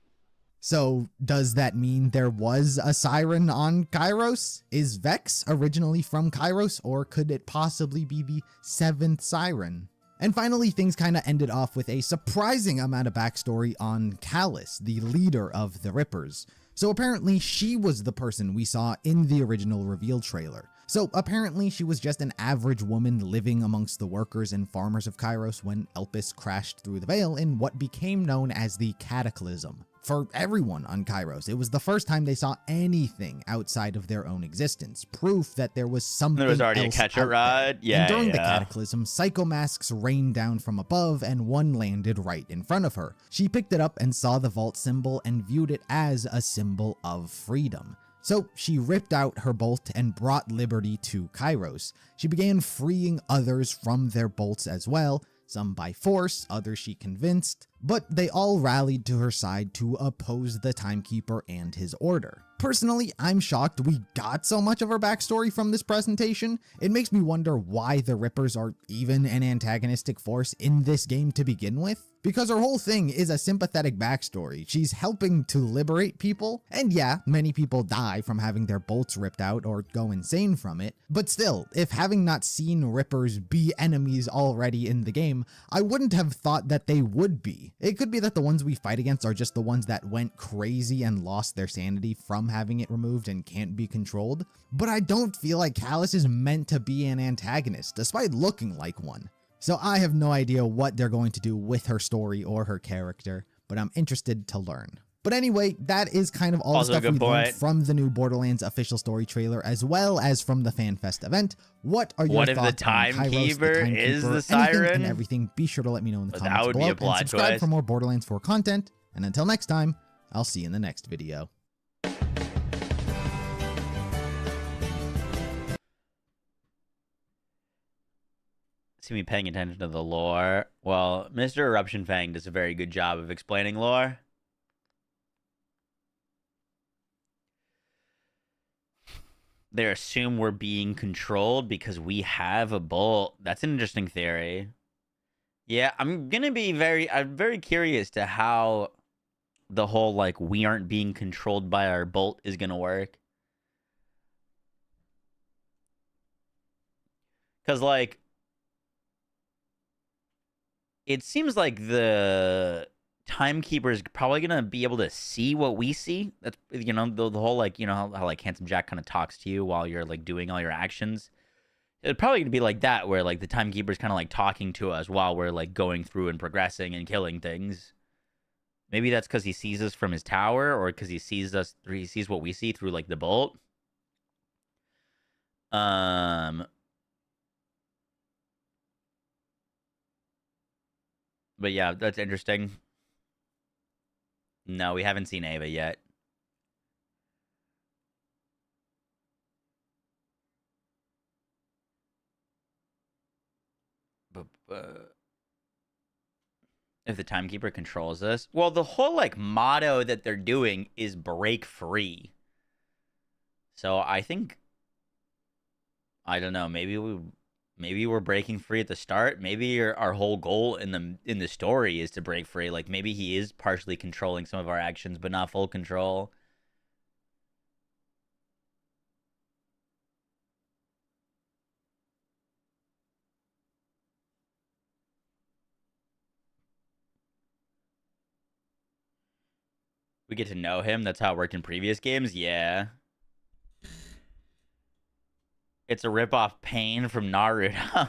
Speaker 12: So does that mean there was a siren on Chyros? Is Vex originally from Chyros, or could it possibly be the 7th siren? And finally, things kind of ended off with a surprising amount of backstory on Callus, the leader of the Rippers. So apparently she was the person we saw in the original reveal trailer. So apparently she was just an average woman living amongst the workers and farmers of Chyros when Elpis crashed through the veil in what became known as the Cataclysm. For everyone on Chyros, it was the first time they saw anything outside of their own existence, proof that there was something
Speaker 2: There was already
Speaker 12: else
Speaker 2: a catcher
Speaker 12: out there.
Speaker 2: rod. Yeah,
Speaker 12: And during the
Speaker 2: yeah.
Speaker 12: Cataclysm, psychomasks rained down from above and one landed right in front of her. She picked it up and saw the vault symbol and viewed it as a symbol of freedom. So she ripped out her bolt and brought liberty to Chyros. She began freeing others from their bolts as well, some by force, others she convinced, but they all rallied to her side to oppose the Timekeeper and his order. Personally, I'm shocked we got so much of her backstory from this presentation. It makes me wonder why the Rippers are even an antagonistic force in this game to begin with, because her whole thing is a sympathetic backstory. She's helping to liberate people, and yeah, many people die from having their bolts ripped out or go insane from it, but still, if having not seen Rippers be enemies already in the game, I wouldn't have thought that they would be. It could be that the ones we fight against are just the ones that went crazy and lost their sanity from having it removed and can't be controlled, but I don't feel like Callus is meant to be an antagonist, despite looking like one. So I have no idea what they're going to do with her story or her character, but I'm interested to learn. But anyway, that is kind of all the stuff we learned from the new Borderlands official story trailer, as well as from the FanFest event. What are your thoughts on Chyros, the Timekeeper,
Speaker 2: is the
Speaker 12: anything
Speaker 2: siren?
Speaker 12: and everything? Be sure to let me know in the
Speaker 2: That
Speaker 12: comments
Speaker 2: would
Speaker 12: below,
Speaker 2: be a plot
Speaker 12: and subscribe
Speaker 2: twist.
Speaker 12: for more Borderlands 4 content. And until next time, I'll see you in the next video.
Speaker 2: See me paying attention to the lore. Well, Mr. Eruption Fang does a very good job of explaining lore. They assume we're being controlled because we have a bolt. That's an interesting theory. Yeah, I'm very curious to how the whole, like, we aren't being controlled by our bolt is gonna work. Because, like, it seems like the Timekeeper is probably gonna be able to see what we see. That's, you know, the whole, like, you know how like Handsome Jack kind of talks to you while you're like doing all your actions. It's probably gonna be like that, where like the Timekeeper is kind of like talking to us while we're like going through and progressing and killing things. Maybe that's because he sees us from his tower, or because he sees what we see through like the bolt. But yeah, that's interesting. No, we haven't seen Ava yet. But if the Timekeeper controls us, well, the whole like motto that they're doing is break free. So I think, I don't know, maybe we're breaking free at the start. Maybe our whole goal in the story is to break free. Like maybe he is partially controlling some of our actions, but not full control. We get to know him. That's how it worked in previous games. Yeah. It's a ripoff Pain from Naruto.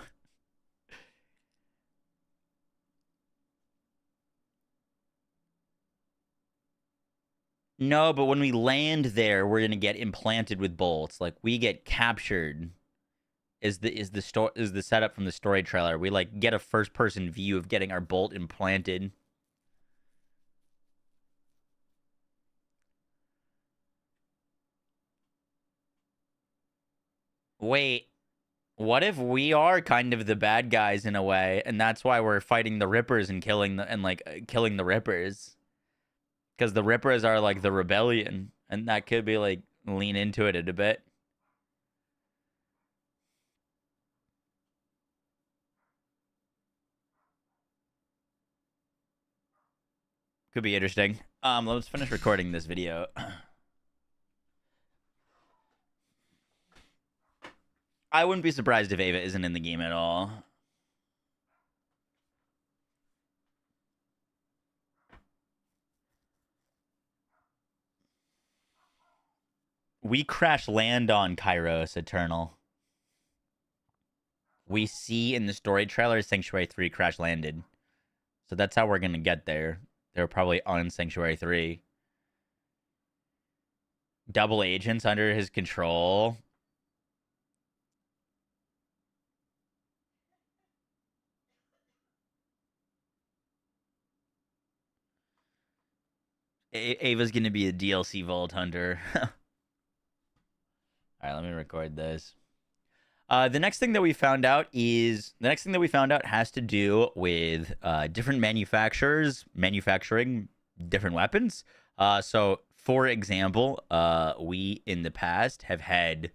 Speaker 2: No, but when we land there, we're gonna get implanted with bolts. Like we get captured. Is the setup from the story trailer? We like get a first person view of getting our bolt implanted. Wait, what if we are kind of the bad guys in a way, and that's why we're fighting the Rippers and killing the Rippers? Because the Rippers are like the rebellion, and that could be like lean into it a bit. Could be interesting. Let's finish recording this video. I wouldn't be surprised if Ava isn't in the game at all. We crash land on Chyros Eternal. We see in the story trailer Sanctuary 3 crash landed. So that's how we're going to get there. They're probably on Sanctuary 3. Double agents under his control. Ava's going to be a DLC Vault Hunter. All right, let me record this. The next thing that we found out has to do with different manufacturers manufacturing different weapons. So, for example, we in the past have had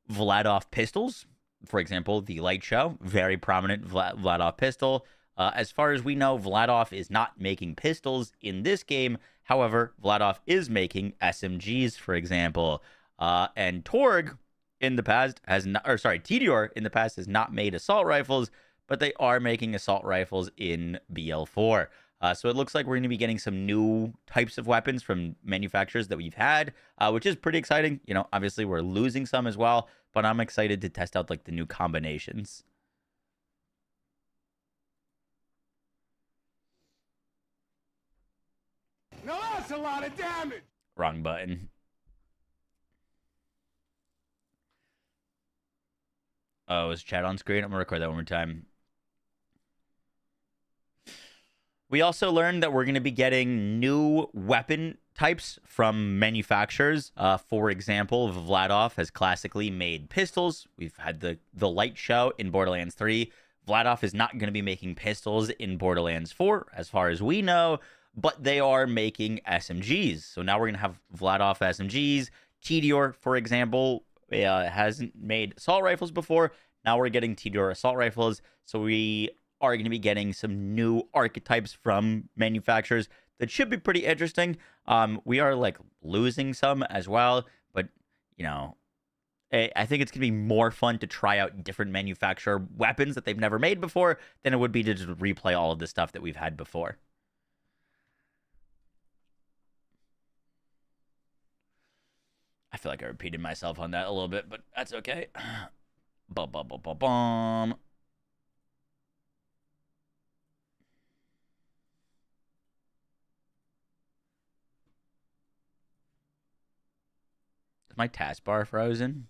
Speaker 2: Vladov pistols. For example, the Light Show, very prominent Vladov pistol. As far as we know, Vladov is not making pistols in this game. However, Vladov is making SMGs, for example. And Torg in the past has not, or sorry, Tedior in the past has not made assault rifles, but they are making assault rifles in BL4. So it looks like we're going to be getting some new types of weapons from manufacturers that we've had, which is pretty exciting. You know, obviously we're losing some as well, but I'm excited to test out like the new combinations.
Speaker 1: No, that's a lot of damage.
Speaker 2: Wrong button. Oh, is chat on screen? I'm going to record that one more time. We also learned that we're going to be getting new weapon types from manufacturers. For example, Vladov has classically made pistols. We've had the Light Show in Borderlands 3. Vladov is not going to be making pistols in Borderlands 4, as far as we know, but they are making SMGs. So now we're going to have Vladov SMGs. Tedior, for example, hasn't made assault rifles before. Now we're getting Tedior assault rifles. So we are going to be getting some new archetypes from manufacturers that should be pretty interesting. We are like losing some as well, but you know, I think it's going to be more fun to try out different manufacturer weapons that they've never made before than it would be to just replay all of the stuff that we've had before. I feel like I repeated myself on that a little bit, but that's okay. Bum. Is my taskbar frozen?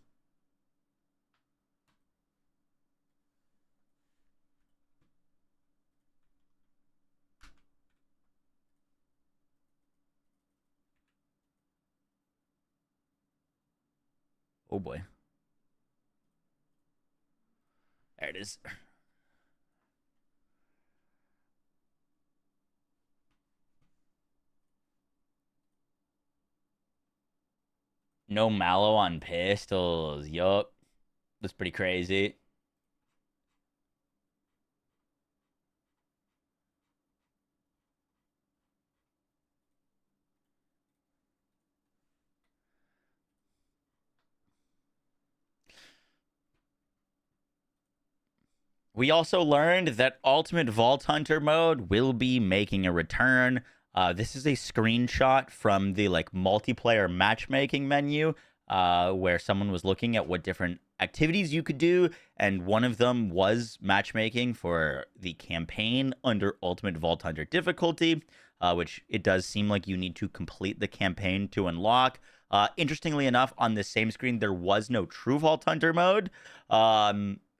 Speaker 2: Oh boy. There it is. No mallow on pistols. Yup. That's pretty crazy. We also learned that Ultimate Vault Hunter mode will be making a return. This is a screenshot from the like multiplayer matchmaking menu, where someone was looking at what different activities you could do, and one of them was matchmaking for the campaign under Ultimate Vault Hunter difficulty, which it does seem like you need to complete the campaign to unlock. Interestingly enough, on the same screen, there was no True Vault Hunter mode,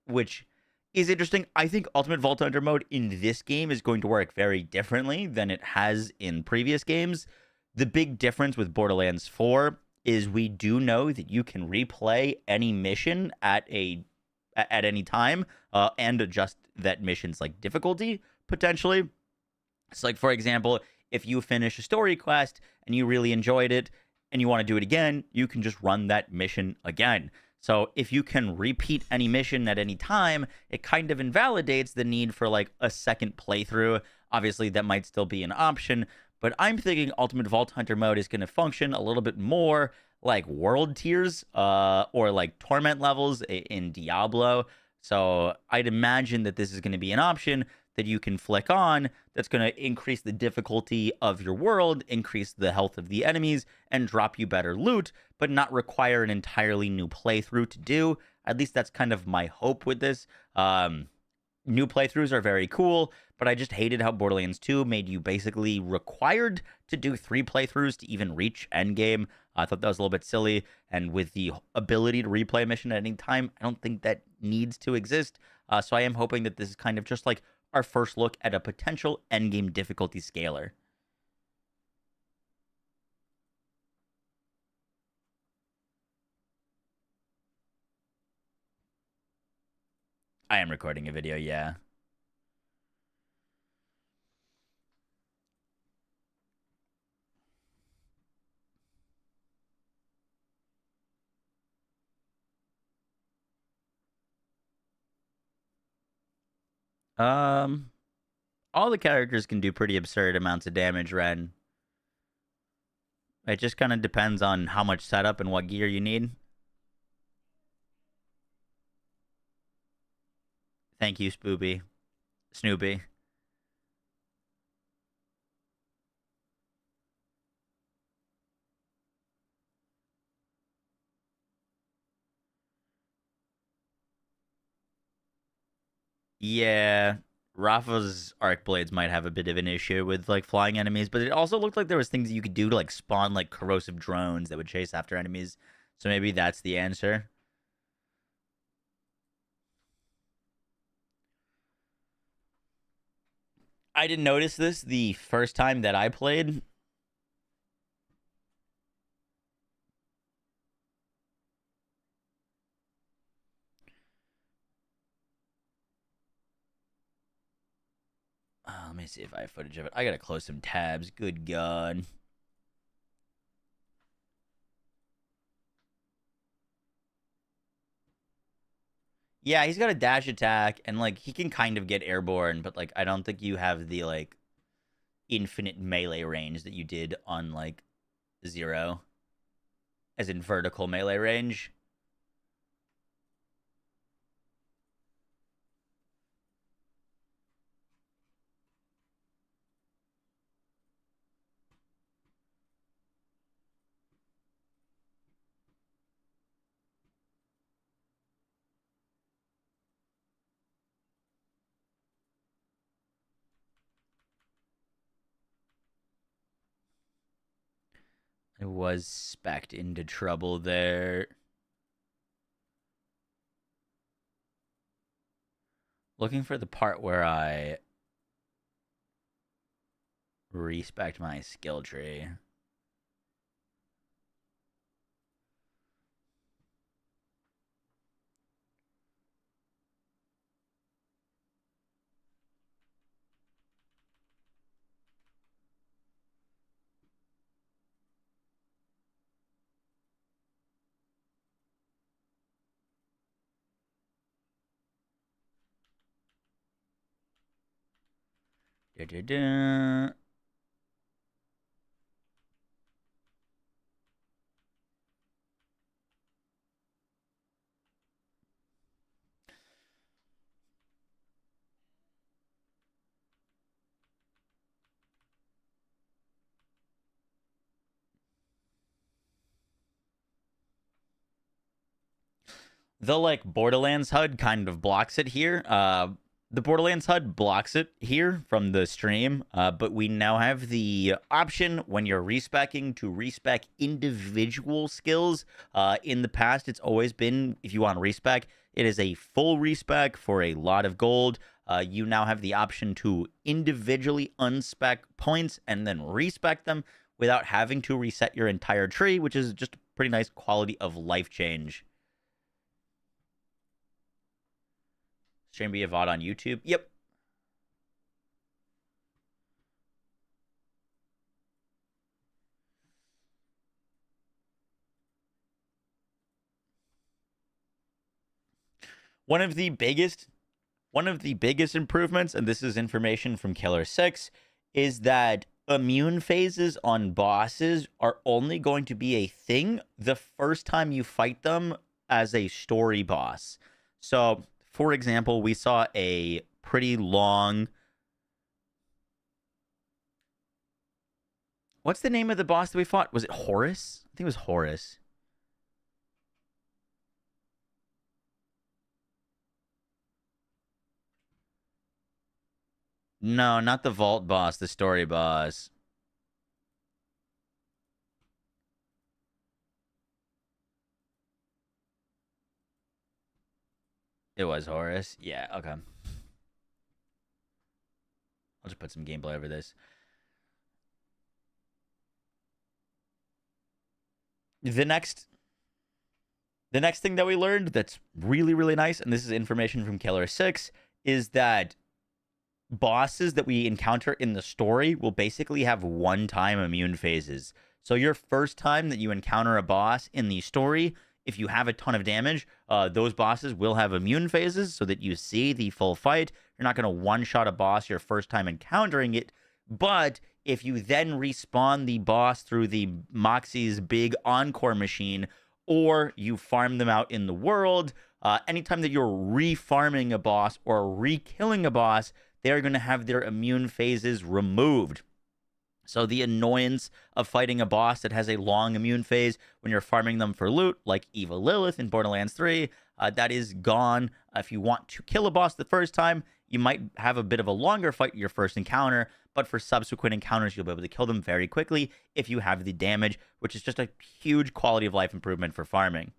Speaker 2: which is interesting. I think Ultimate Vault Hunter mode in this game is going to work very differently than it has in previous games. The big difference with Borderlands 4 is we do know that you can replay any mission at any time, and adjust that mission's like difficulty potentially. So like, for example, if you finish a story quest and you really enjoyed it and you want to do it again, you can just run that mission again. So if you can repeat any mission at any time, it kind of invalidates the need for like a second playthrough. Obviously, that might still be an option, but I'm thinking Ultimate Vault Hunter mode is going to function a little bit more like world tiers, or like torment levels in Diablo. So I'd imagine that this is going to be an option that you can flick on that's going to increase the difficulty of your world, increase the health of the enemies, and drop you better loot, but not require an entirely new playthrough to do. At least that's kind of my hope with this. New playthroughs are very cool, but I just hated how Borderlands 2 made you basically required to do 3 playthroughs to even reach Endgame. I thought that was a little bit silly, and with the ability to replay a mission at any time, I don't think that needs to exist. So I am hoping that this is kind of just like our first look at a potential endgame difficulty scaler. I am recording a video, yeah. All the characters can do pretty absurd amounts of damage, Ren. It just kind of depends on how much setup and what gear you need. Thank you, Snoopy. Yeah, Rafa's arc blades might have a bit of an issue with like flying enemies, but it also looked like there was things you could do to like spawn like corrosive drones that would chase after enemies. So maybe that's the answer. I didn't notice this the first time that I played. Let me see if I have footage of it. I gotta close some tabs. Good God. Yeah, he's got a dash attack, and like he can kind of get airborne, but like I don't think you have the like infinite melee range that you did on like 0, as in vertical melee range. I was specced into trouble there. Looking for the part where I respect my skill tree. Da-da-da. the like Borderlands HUD kind of blocks it here. The Borderlands HUD blocks it here from the stream, but we now have the option when you're respecking to respec individual skills. In the past, it's always been, if you want respec, it is a full respec for a lot of gold. You now have the option to individually unspec points and then respec them without having to reset your entire tree, which is just a pretty nice quality of life change. Stream be a VOD on YouTube? Yep. One of the biggest improvements, and this is information from Killer 6, is that immune phases on bosses are only going to be a thing the first time you fight them as a story boss. So, for example, we saw a pretty long... What's the name of the boss that we fought? Was it Horus? I think it was Horus. No, not the vault boss, the story boss. It was Horus. Yeah, okay. I'll just put some gameplay over this. The next thing that we learned that's really, really nice, and this is information from Killer 6, is that bosses that we encounter in the story will basically have one-time immune phases. So your first time that you encounter a boss in the story, if you have a ton of damage, those bosses will have immune phases so that you see the full fight. You're not going to one-shot a boss your first time encountering it, but if you then respawn the boss through the Moxie's big encore machine, or you farm them out in the world, anytime that you're re-farming a boss or re-killing a boss, they're going to have their immune phases removed. So the annoyance of fighting a boss that has a long immune phase when you're farming them for loot, like Eva Lilith in Borderlands 3, that is gone. If you want to kill a boss the first time, you might have a bit of a longer fight your first encounter, but for subsequent encounters, you'll be able to kill them very quickly if you have the damage, which is just a huge quality of life improvement for farming.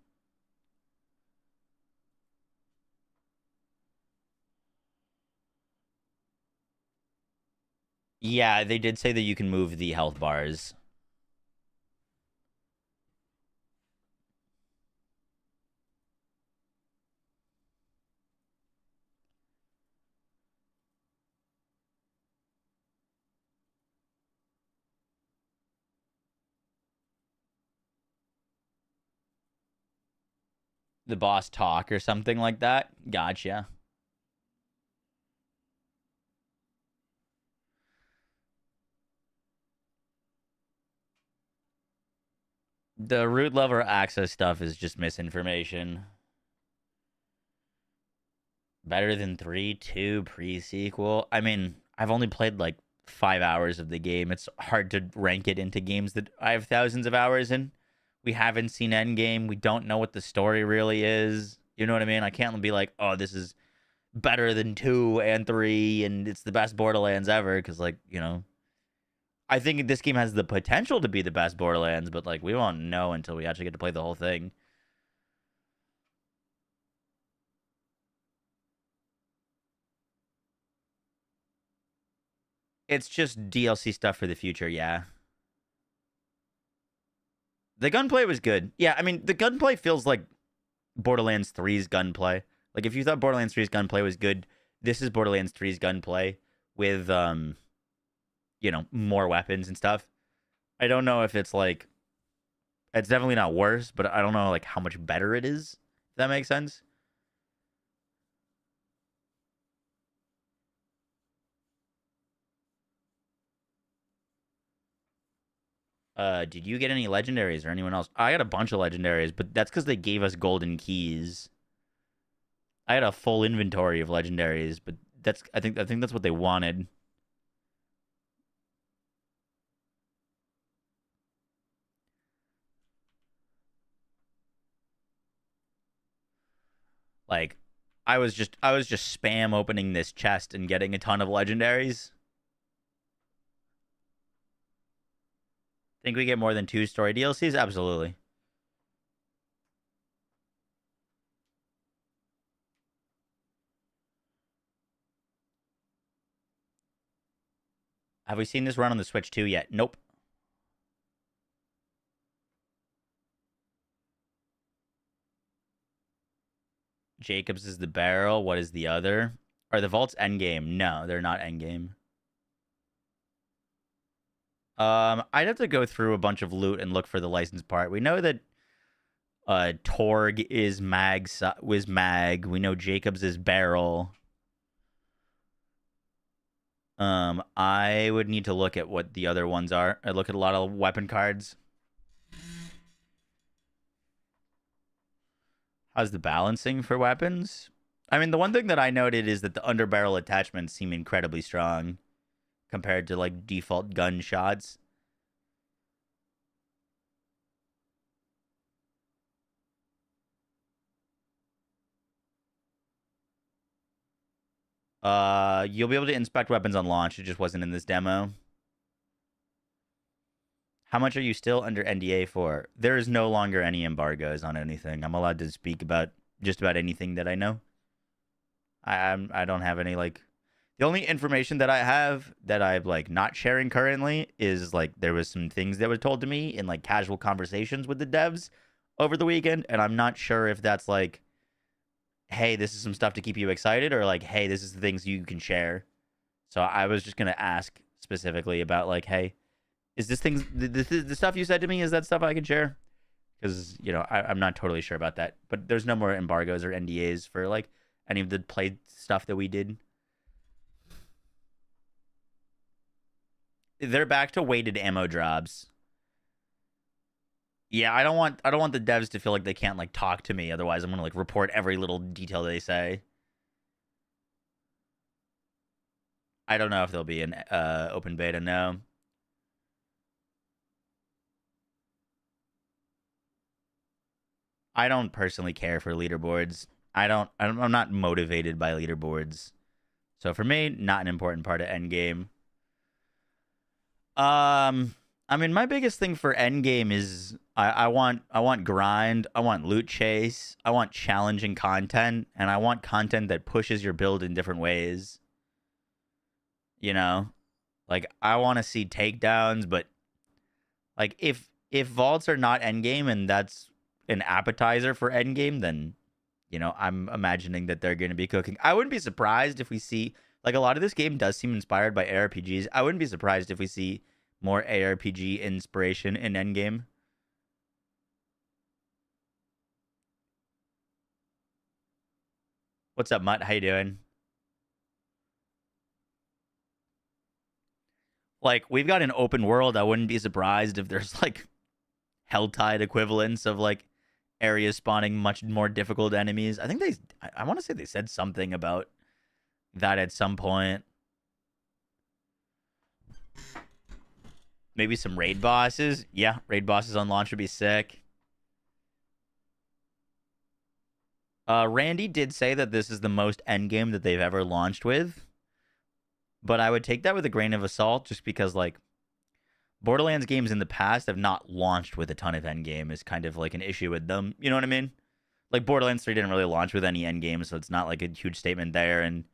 Speaker 2: Yeah, they did say that you can move the health bars. The boss talk or something like that? Gotcha. The root level access stuff is just misinformation. Better than 3-2 pre-sequel. I mean, I've only played like 5 hours of the game. It's hard to rank it into games that I have thousands of hours in. We haven't seen Endgame. We don't know what the story really is. You know what I mean? I can't be like, oh, this is better than 2 and 3, and it's the best Borderlands ever, because, like, you know, I think this game has the potential to be the best Borderlands, but, like, we won't know until we actually get to play the whole thing. It's just DLC stuff for the future, yeah. The gunplay was good. Yeah, I mean, the gunplay feels like Borderlands 3's gunplay. Like, if you thought Borderlands 3's gunplay was good, this is Borderlands 3's gunplay with, you know, more weapons and stuff. I don't know if it's, like... It's definitely not worse, but I don't know, like, how much better it is. If that makes sense? Did you get any legendaries or anyone else? I got a bunch of legendaries, but that's because they gave us golden keys. I had a full inventory of legendaries, but that's I think that's what they wanted. Like, I was just spam opening this chest and getting a ton of legendaries. Think we get more than 2 story DLCs? Absolutely. Have we seen this run on the Switch 2 yet? Nope. Jacobs is the barrel. What is the other? Are the vaults endgame? No, they're not endgame. I'd have to go through a bunch of loot and look for the license part. We know that Torg is mag. We know Jacobs is barrel. I would need to look at what the other ones are. I look at a lot of weapon cards. How's the balancing for weapons? I mean, the one thing that I noted is that the underbarrel attachments seem incredibly strong compared to, like, default gun shots. You'll be able to inspect weapons on launch. It just wasn't in this demo. How much are you still under NDA for? There is no longer any embargoes on anything. I'm allowed to speak about just about anything that I know. I don't have any, like... The only information that I have that I'm, like, not sharing currently is, like, there was some things that were told to me in, like, casual conversations with the devs over the weekend, and I'm not sure if that's, like, hey, this is some stuff to keep you excited, or, like, hey, this is the things you can share. So I was just going to ask specifically about, like, hey, is this things, the stuff you said to me, is that stuff I can share? Because, you know, I'm not totally sure about that. But there's no more embargoes or NDAs for, like, any of the play stuff that we did. They're back to weighted ammo drops. Yeah, I don't want the devs to feel like they can't, like, talk to me. Otherwise, I'm gonna, like, report every little detail they say. I don't know if there'll be an open beta. No. I don't personally care for leaderboards. I'm not motivated by leaderboards. So for me, not an important part of Endgame. I mean, my biggest thing for Endgame is I want grind, I want loot chase, I want challenging content, and I want content that pushes your build in different ways. You know? Like, I want to see takedowns, but, like, if vaults are not Endgame and that's an appetizer for Endgame, then, you know, I'm imagining that they're going to be cooking. I wouldn't be surprised if we see, like, a lot of this game does seem inspired by ARPGs. I wouldn't be surprised if we see more ARPG inspiration in Endgame. What's up, Mutt? How you doing? Like, we've got an open world. I wouldn't be surprised if there's, like, Helltide equivalents of, like, areas spawning much more difficult enemies. I think I want to say they said something about that at some point. Maybe some raid bosses. Yeah, raid bosses on launch would be sick. Randy did say that this is the most endgame that they've ever launched with. But I would take that with a grain of salt just because, like, Borderlands games in the past have not launched with a ton of endgame is kind of like an issue with them. You know what I mean? Like, Borderlands 3 didn't really launch with any endgame, so it's not like a huge statement there. And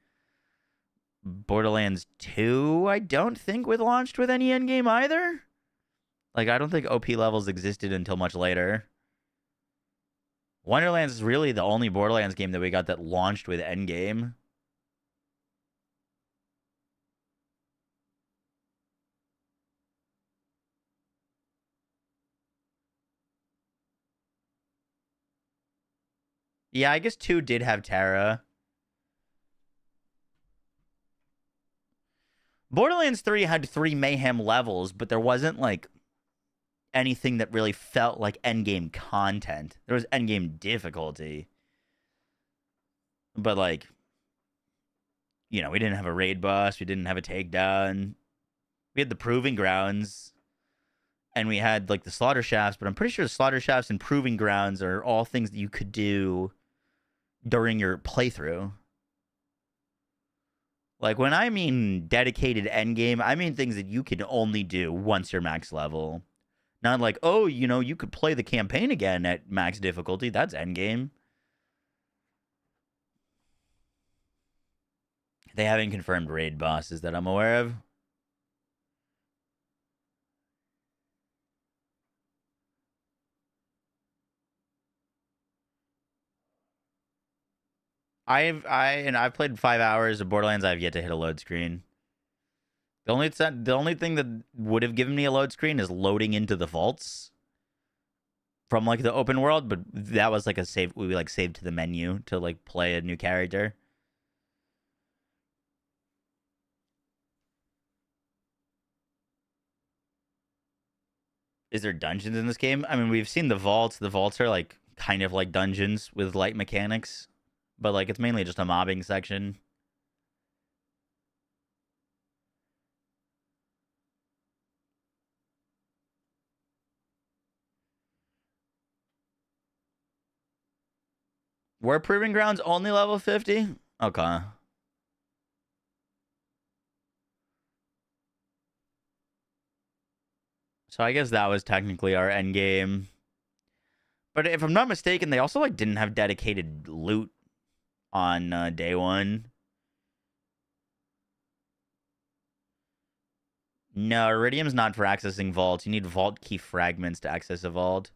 Speaker 2: Borderlands 2, I don't think launched with any endgame either. Like, I don't think OP levels existed until much later. Wonderlands is really the only Borderlands game that we got that launched with endgame. Yeah, I guess 2 did have Terra. Borderlands 3 had 3 mayhem levels, but there wasn't, like, anything that really felt like endgame content. There was endgame difficulty. But, like, you know, we didn't have a raid boss. We didn't have a takedown. We had the proving grounds. And we had, like, the slaughter shafts. But I'm pretty sure the slaughter shafts and proving grounds are all things that you could do during your playthrough. Like, when I mean dedicated endgame, I mean things that you can only do once you're max level. Not like, oh, you know, you could play the campaign again at max difficulty. That's endgame. They haven't confirmed raid bosses that I'm aware of. I've played 5 hours of Borderlands. I've yet to hit a load screen. The only thing that would have given me a load screen is loading into the vaults from like the open world, but that was like a save. We like saved to the menu to like play a new character. Is there dungeons in this game? I mean, we've seen the vaults. The vaults are like kind of like dungeons with light mechanics, but like it's mainly just a mobbing section. Were Proving Grounds only level 50? Okay. So I guess that was technically our end game. But if I'm not mistaken, they also like didn't have dedicated loot on day one. No, Iridium's not for accessing vaults. You need vault key fragments to access a vault.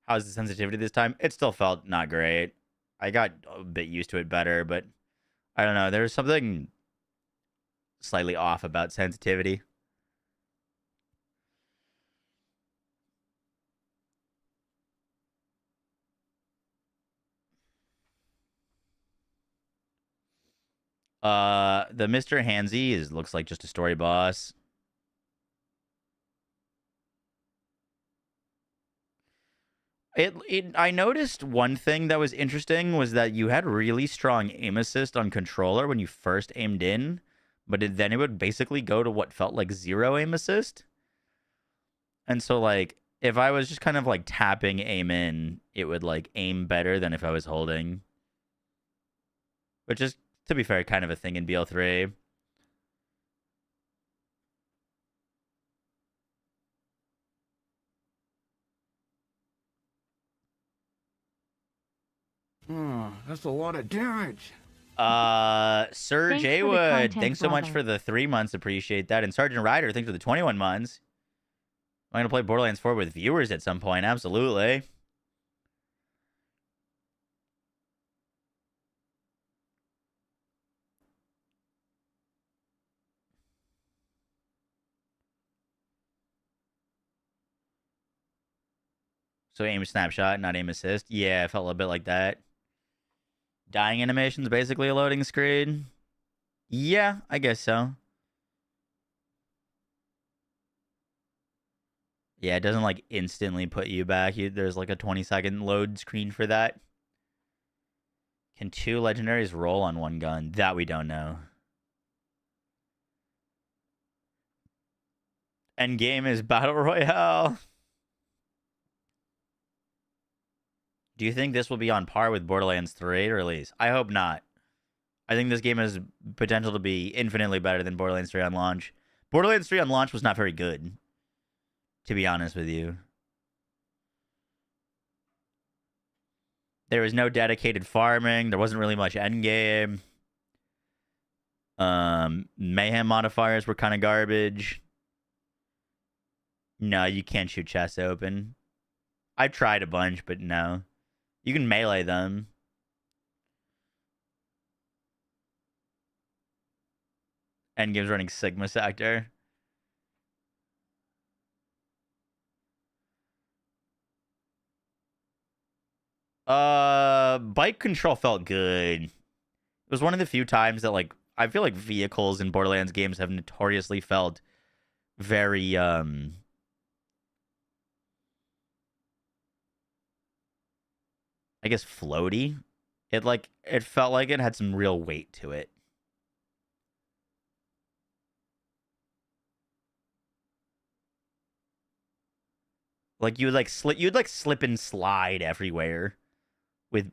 Speaker 2: How's the sensitivity this time? It still felt not great. I got a bit used to it better, but I don't know. There's something slightly off about sensitivity. The Mr. Hansy looks like just a story boss. I noticed one thing that was interesting was that you had really strong aim assist on controller when you first aimed in, but then it would basically go to what felt like 0 aim assist. And so like if I was just kind of like tapping aim in, it would like aim better than if I was holding. Which is, to be fair, kind of a thing in BL3.
Speaker 1: That's a lot of damage.
Speaker 2: Sir
Speaker 5: Thanks for the
Speaker 2: Jaywood,
Speaker 5: content,
Speaker 2: thanks so much
Speaker 5: brother.
Speaker 2: for the 3 months. Appreciate that. And Sergeant Ryder, thanks for the 21 months. I'm going to play Borderlands 4 with viewers at some point. Absolutely. So aim snapshot, not aim assist. Yeah, it felt a little bit like that. Dying animation's basically a loading screen. Yeah, I guess so. Yeah, it doesn't like instantly put you back. There's like a 20-second load screen for that. Can 2 legendaries roll on one gun? That we don't know. Endgame is Battle Royale. Do you think this will be on par with Borderlands 3 release? I hope not. I think this game has potential to be infinitely better than Borderlands 3 on launch. Borderlands 3 on launch was not very good, to be honest with you. There was no dedicated farming. There wasn't really much endgame. Mayhem modifiers were kind of garbage. No, you can't shoot chests open. I've tried a bunch, but no. You can melee them. Endgame's running Sigma Sector. Bike control felt good. It was one of the few times that, like, I feel like vehicles in Borderlands games have notoriously felt very, I guess floaty. It felt like it had some real weight to it. Like you'd slip and slide everywhere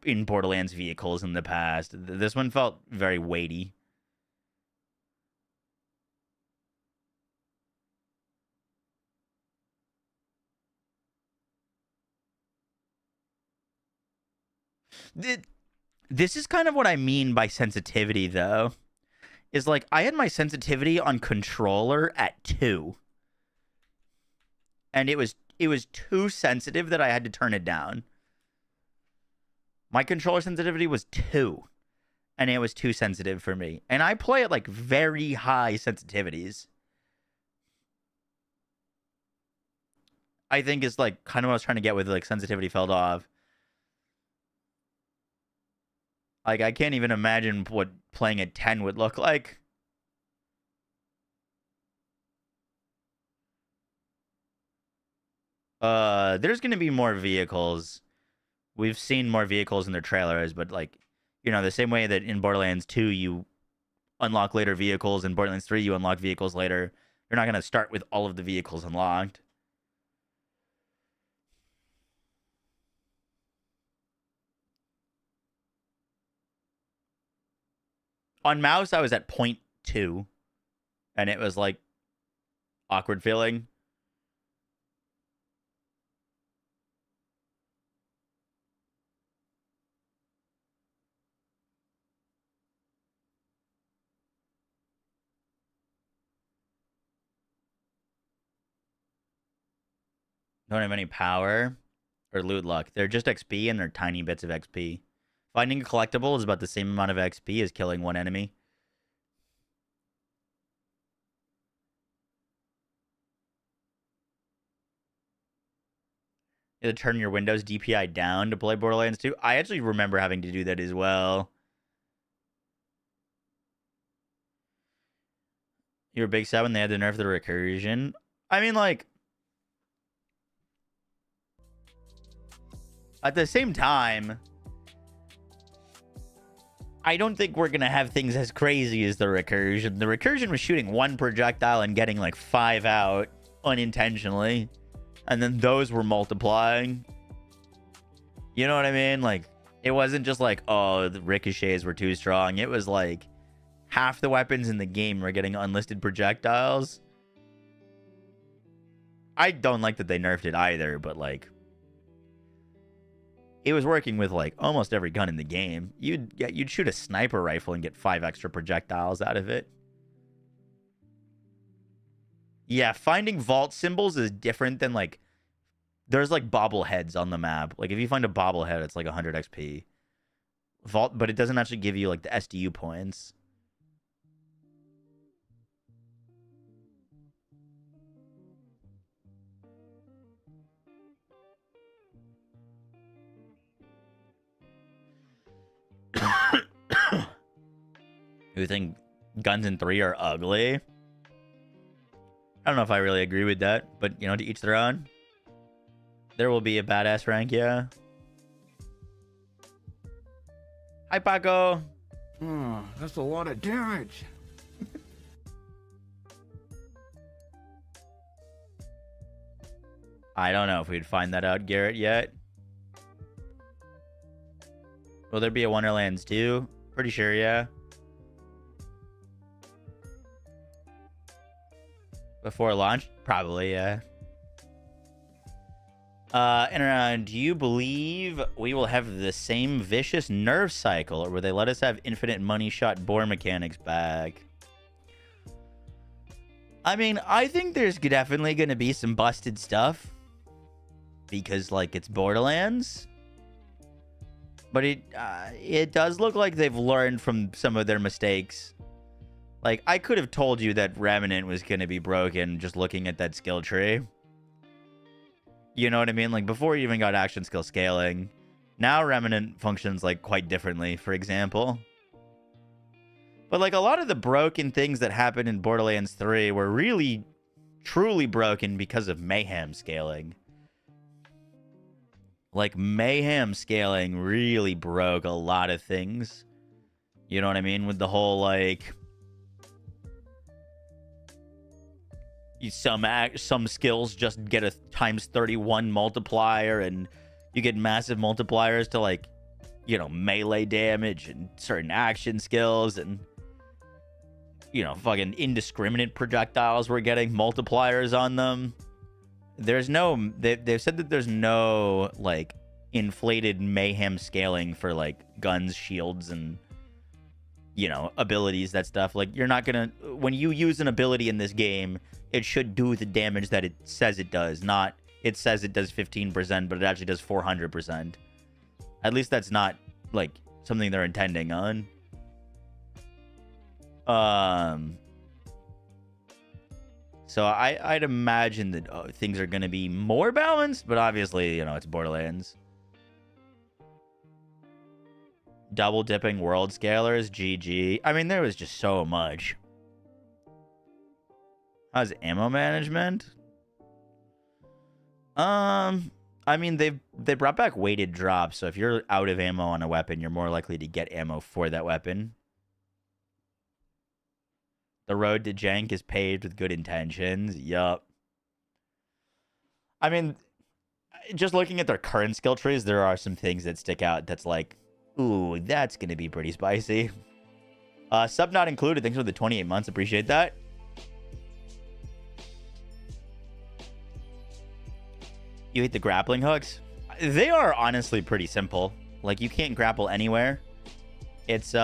Speaker 2: in Borderlands vehicles in the past. This one felt very weighty. This is kind of what I mean by sensitivity, though. Is like I had my sensitivity on controller at 2. And it was too sensitive that I had to turn it down. My controller sensitivity was 2. And it was too sensitive for me. And I play at like very high sensitivities. I think is like kind of what I was trying to get with like sensitivity felt off. Like I can't even imagine what playing at 10 would look like. There's going to be more vehicles. We've seen more vehicles in their trailers, but like, you know, the same way that in Borderlands 2 you unlock later vehicles, in Borderlands 3 you unlock vehicles later. You're not going to start with all of the vehicles unlocked. On mouse, I was at 0.2, and it was like awkward feeling. Don't have any power or loot luck. They're just XP, and they're tiny bits of XP. Finding a collectible is about the same amount of XP as killing one enemy. You have to turn your Windows DPI down to play Borderlands 2. I actually remember having to do that as well. You were big sad when they had to nerf the recursion. I mean, like, at the same time, I don't think we're going to have things as crazy as the recursion. The recursion was shooting 1 projectile and getting like 5 out unintentionally. And then those were multiplying. You know what I mean? Like, it wasn't just like, oh, the ricochets were too strong. It was like half the weapons in the game were getting unlisted projectiles. I don't like that they nerfed it either, but like, it was working with like almost every gun in the game. You'd shoot a sniper rifle and get 5 extra projectiles out of it. Yeah, finding vault symbols is different than like, there's like bobbleheads on the map. Like if you find a bobblehead, it's like 100 XP. Vault, but it doesn't actually give you like the SDU points. You think guns in 3 are ugly? I don't know if I really agree with that, but you know, to each their own. There will be a badass rank, yeah. Hi, Paco.
Speaker 1: Oh, that's a lot of damage.
Speaker 2: I don't know if we'd find that out, Garrett, yet. Will there be a Wonderlands 2? Pretty sure, yeah. Before launch? Probably, yeah. And around, do you believe we will have the same vicious nerf cycle, or will they let us have infinite money shot bore mechanics back? I mean, I think there's definitely going to be some busted stuff. Because, like, it's Borderlands. But it does look like they've learned from some of their mistakes. Like, I could have told you that Remnant was going to be broken just looking at that skill tree. You know what I mean? Like, before you even got action skill scaling. Now Remnant functions, like, quite differently, for example. But, like, a lot of the broken things that happened in Borderlands 3 were really, truly broken because of Mayhem scaling. Like, Mayhem scaling really broke a lot of things. You know what I mean? With the whole, like, some skills just get a ×31 multiplier, and you get massive multipliers to, like, you know, melee damage and certain action skills, and, you know, fucking indiscriminate projectiles were getting multipliers on them. There's no, they've said that there's no, like, inflated mayhem scaling for, like, guns, shields, and, you know, abilities, that stuff. Like, you're not gonna, when you use an ability in this game, it should do the damage that it says it does, not it says it does 15%, but it actually does 400%. At least that's not, like, something they're intending on. So I'd imagine that things are going to be more balanced, but obviously, you know, it's Borderlands. Double dipping world scalers, GG. I mean, there was just so much. How's ammo management? I mean, they brought back weighted drops, so if you're out of ammo on a weapon, you're more likely to get ammo for that weapon. The road to jank is paved with good intentions. Yup. I mean, just looking at their current skill trees, there are some things that stick out that's like, ooh, that's going to be pretty spicy. Sub not included. Thanks for the 28 months. Appreciate that. You hate the grappling hooks? They are honestly pretty simple. Like, you can't grapple anywhere. It's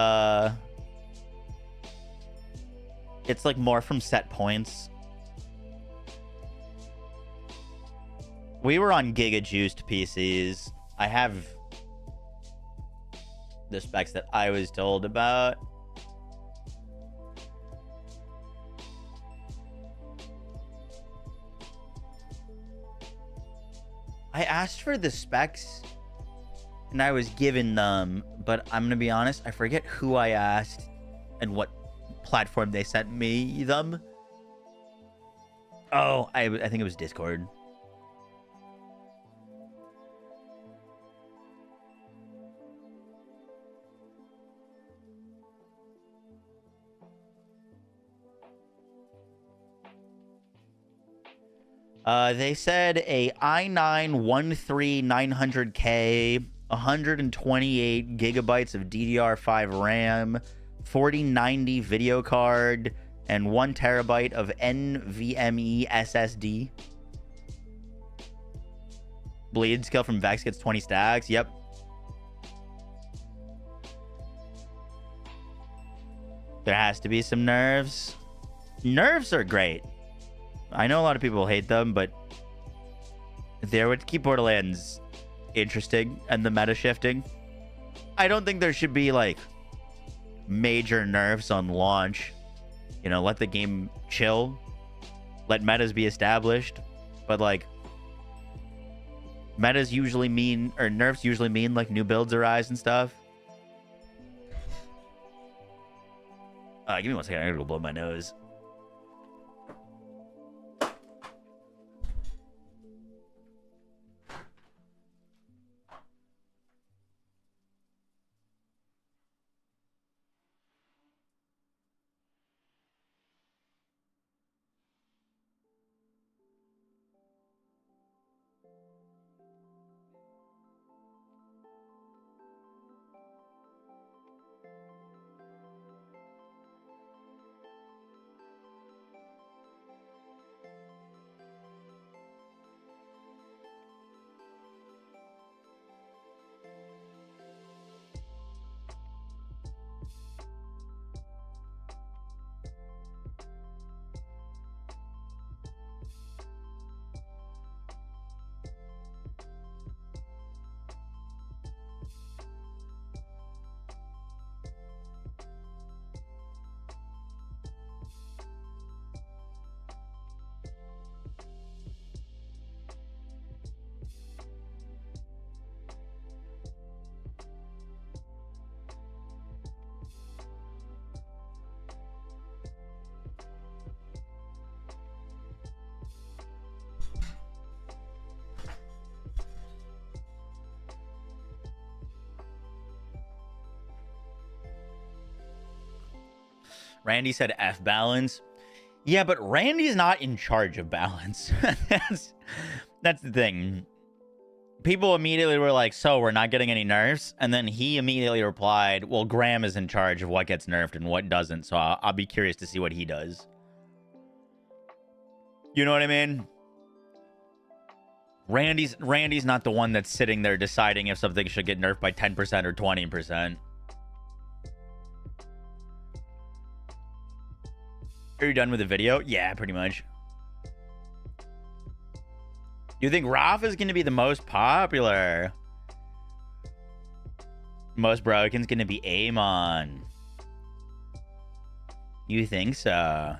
Speaker 2: like more from set points. We were on Giga Juiced PCs. I have the specs that I was told about. I asked for the specs and I was given them, but I'm gonna be honest, I forget who I asked and what platform they sent me them. Oh, I think it was Discord. They said a i9-13900K, 128 gigabytes of DDR5 RAM, 4090 video card, and 1 terabyte of NVMe SSD. Bleed skill from Vex gets 20 stacks. Yep. There has to be some nerves. Nerves are great. I know a lot of people hate them, but they would keep Borderlands interesting and the meta shifting. I don't think there should be, like, major nerfs on launch. You know, let the game chill. Let metas be established. But, like, metas usually mean, or nerfs usually mean, like, new builds arise and stuff. Give me 1 second. I gotta go blow my nose. Randy said F balance. Yeah, but Randy's not in charge of balance. That's the thing. People immediately were like, so we're not getting any nerfs? And then he immediately replied, well, Graham is in charge of what gets nerfed and what doesn't, so I'll be curious to see what he does. You know what I mean? Randy's not the one that's sitting there deciding if something should get nerfed by 10% or 20%. Are you done with the video? Yeah, pretty much. You think Rafa is going to be the most popular? Most broken is going to be Amon. You think so?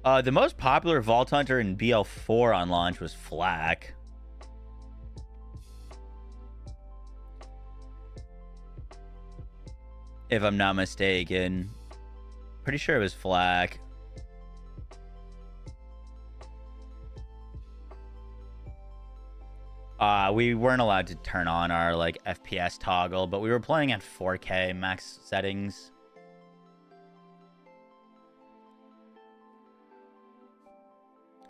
Speaker 2: The most popular Vault Hunter in BL4 on launch was Flak. If I'm not mistaken. Pretty sure it was Flak. We weren't allowed to turn on our like FPS toggle, but we were playing at 4K max settings.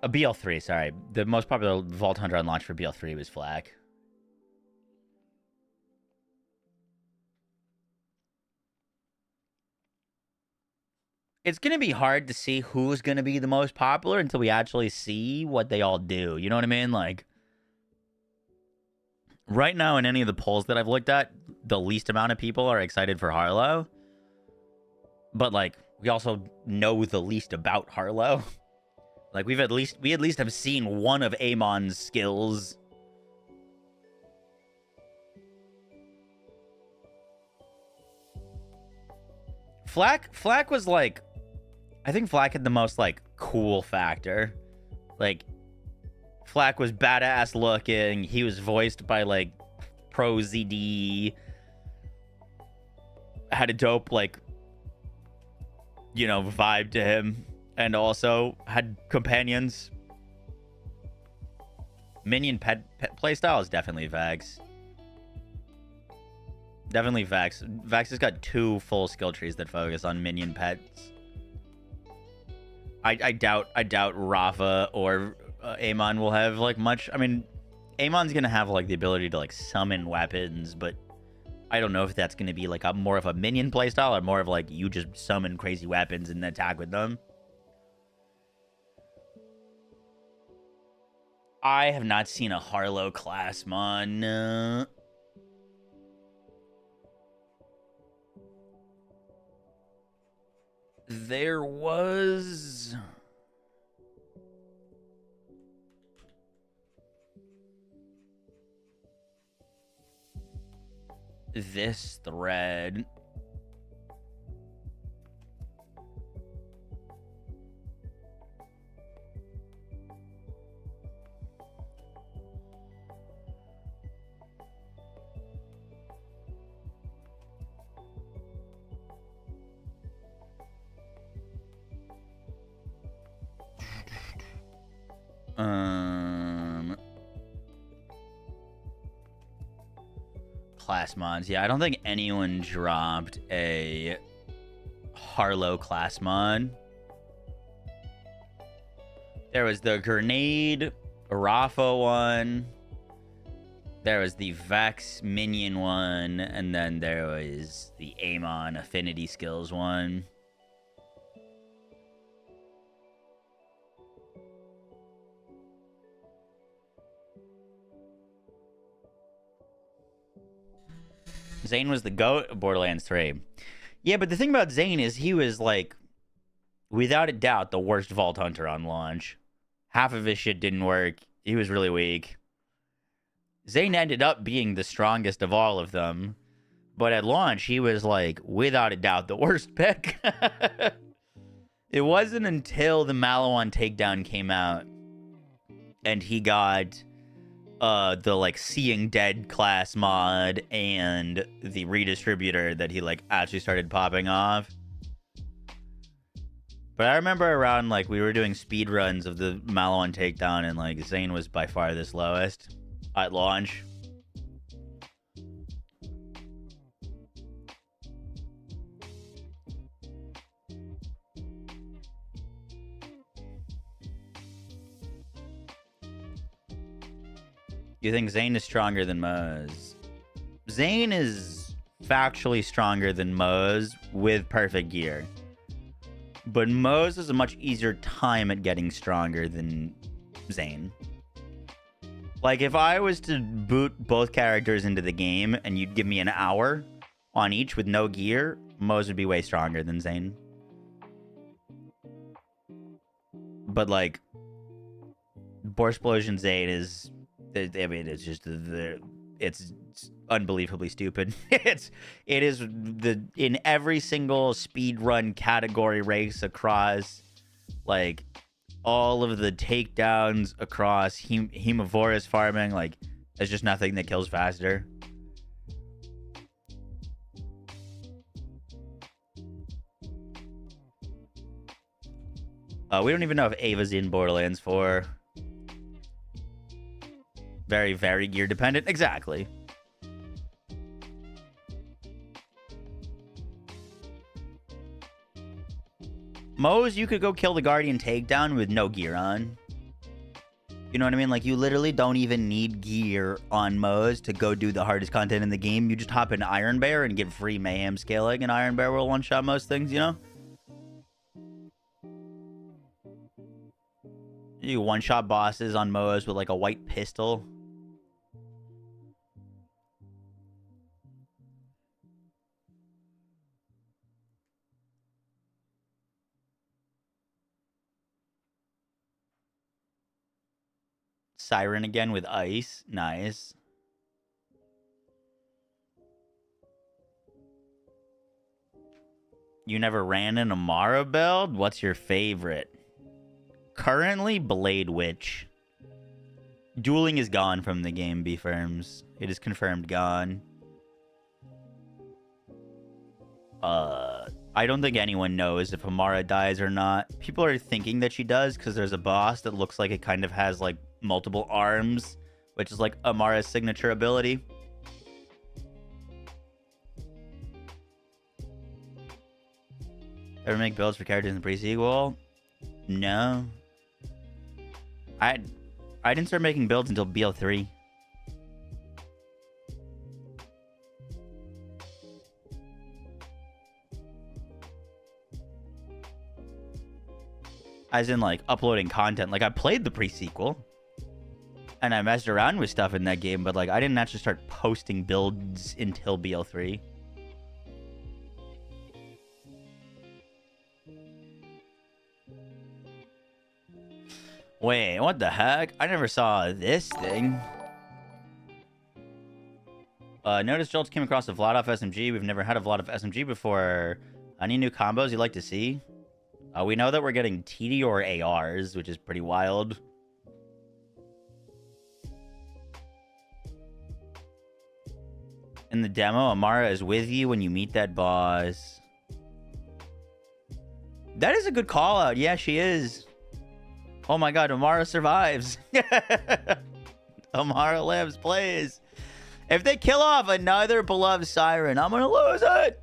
Speaker 2: BL3, sorry. The most popular Vault Hunter on launch for BL3 was Flak. It's going to be hard to see who's going to be the most popular until we actually see what they all do. You know what I mean? Like, right now in any of the polls that I've looked at, the least amount of people are excited for Harlo. But, like, we also know the least about Harlo. Like, we at least have seen one of Amon's skills. Flak was, like... I think Flak had the most, like, cool factor. Like, Flak was badass looking. He was voiced by, like, Pro ZD. Had a dope, like, you know, vibe to him. And also had companions. Minion pet playstyle is definitely Vax. Definitely Vax. Vax has got 2 full skill trees that focus on minion pets. I doubt Rafa or Amon will have like much. I mean, Amon's gonna have like the ability to like summon weapons, but I don't know if that's gonna be like a more of a minion playstyle or more of like you just summon crazy weapons and attack with them. I have not seen a Harlo class mon. There was... this thread. Class mods. Yeah, I don't think anyone dropped a Harlo class mod. There was the grenade Rafa one. There was the Vex minion one, and then there was the Amon affinity skills one. Zane was the GOAT of Borderlands 3. Yeah, but the thing about Zane is he was, like, without a doubt, the worst Vault Hunter on launch. Half of his shit didn't work. He was really weak. Zane ended up being the strongest of all of them. But at launch, he was, like, without a doubt, the worst pick. It wasn't until the Maliwan takedown came out and he got... the like Seeing Dead class mod and the redistributor that he like actually started popping off. But I remember around like we were doing speed runs of the Maliwan takedown and like Zane was by far the slowest at launch. You think Zane is stronger than Moze? Zane is factually stronger than Moze with perfect gear. But Moze has a much easier time at getting stronger than Zane. Like, if I was to boot both characters into the game and you'd give me an hour on each with no gear, Moze would be way stronger than Zane. But, like, Borsplosion Zane is... I mean, it's just... It's unbelievably stupid. It is in every single speedrun category race across, like... all of the takedowns across Hemovorous farming, like, there's just nothing that kills faster. We don't even know if Ava's in Borderlands 4. Very, very gear dependent. Exactly. Moze, you could go kill the Guardian takedown with no gear on. You know what I mean? Like, you literally don't even need gear on Moze to go do the hardest content in the game. You just hop into Iron Bear and get free mayhem scaling, and Iron Bear will one-shot most things, you know? You one-shot bosses on Moze with, like, a white pistol. Siren again with ice. Nice. You never ran an Amara build? What's your favorite? Currently, Blade Witch. Dueling is gone from the game, B-Firms. It is confirmed gone. I don't think anyone knows if Amara dies or not. People are thinking that she does because there's a boss that looks like it kind of has, like, multiple arms, which is, like, Amara's signature ability. Ever make builds for characters in the pre-sequel? No. I didn't start making builds until BL3. As in, like, uploading content. Like, I played the pre-sequel. And I messed around with stuff in that game, but, like, I didn't actually start posting builds until BL3. Wait, what the heck? I never saw this thing. Notice Jolts came across a Vladoff SMG. We've never had a Vladoff SMG before. Any new combos you'd like to see? We know that we're getting TD or ARs, which is pretty wild. In the demo, Amara is with you when you meet that boss. That is a good call out. Yeah, she is. Oh my god, Amara survives. Amara lives, plays. If they kill off another beloved Siren, I'm gonna lose it.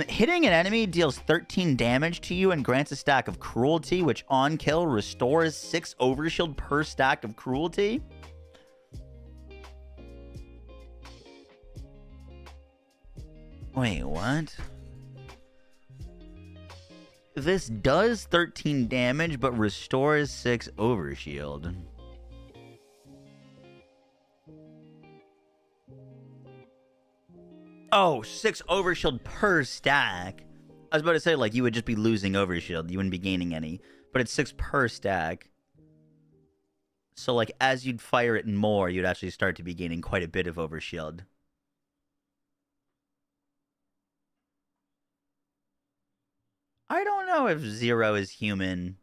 Speaker 2: Hitting an enemy deals 13 damage to you and grants a stack of cruelty, which on kill restores 6 overshield per stack of cruelty. Wait, what? This does 13 damage, but restores 6 overshield. Oh, 6 overshield per stack. I was about to say, like, you would just be losing overshield. You wouldn't be gaining any. But it's 6 per stack. So, like, as you'd fire it more, you'd actually start to be gaining quite a bit of overshield. I don't know if Zero is human.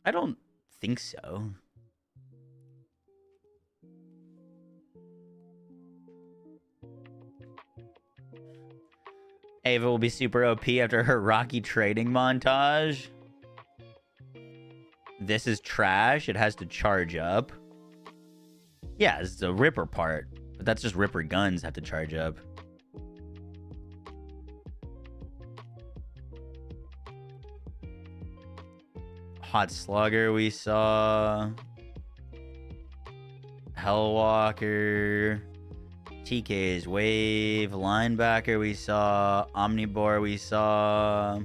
Speaker 2: I don't think so. Ava will be super OP after her Rocky trading montage. This is trash. It has to charge up. Yeah, it's the Ripper part. But that's just Ripper guns have to charge up. Hot Slugger we saw. Hellwalker, TK's Wave, Linebacker we saw, Omnivore we saw.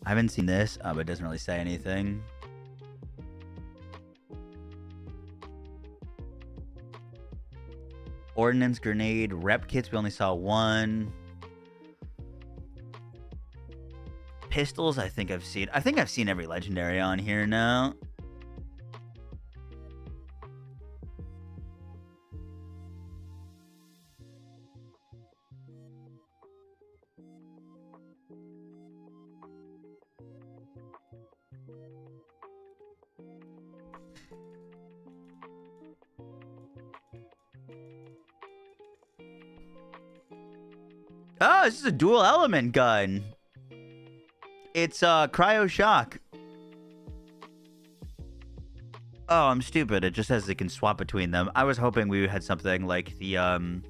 Speaker 2: I haven't seen this, but it doesn't really say anything. Ordnance Grenade, Rep Kits, we only saw one. Pistols, I think I've seen. I think I've seen every legendary on here now. Oh, this is a dual element gun. It's Cryo Shock. Oh, I'm stupid. It just says it can swap between them. I was hoping we had something like the Oh,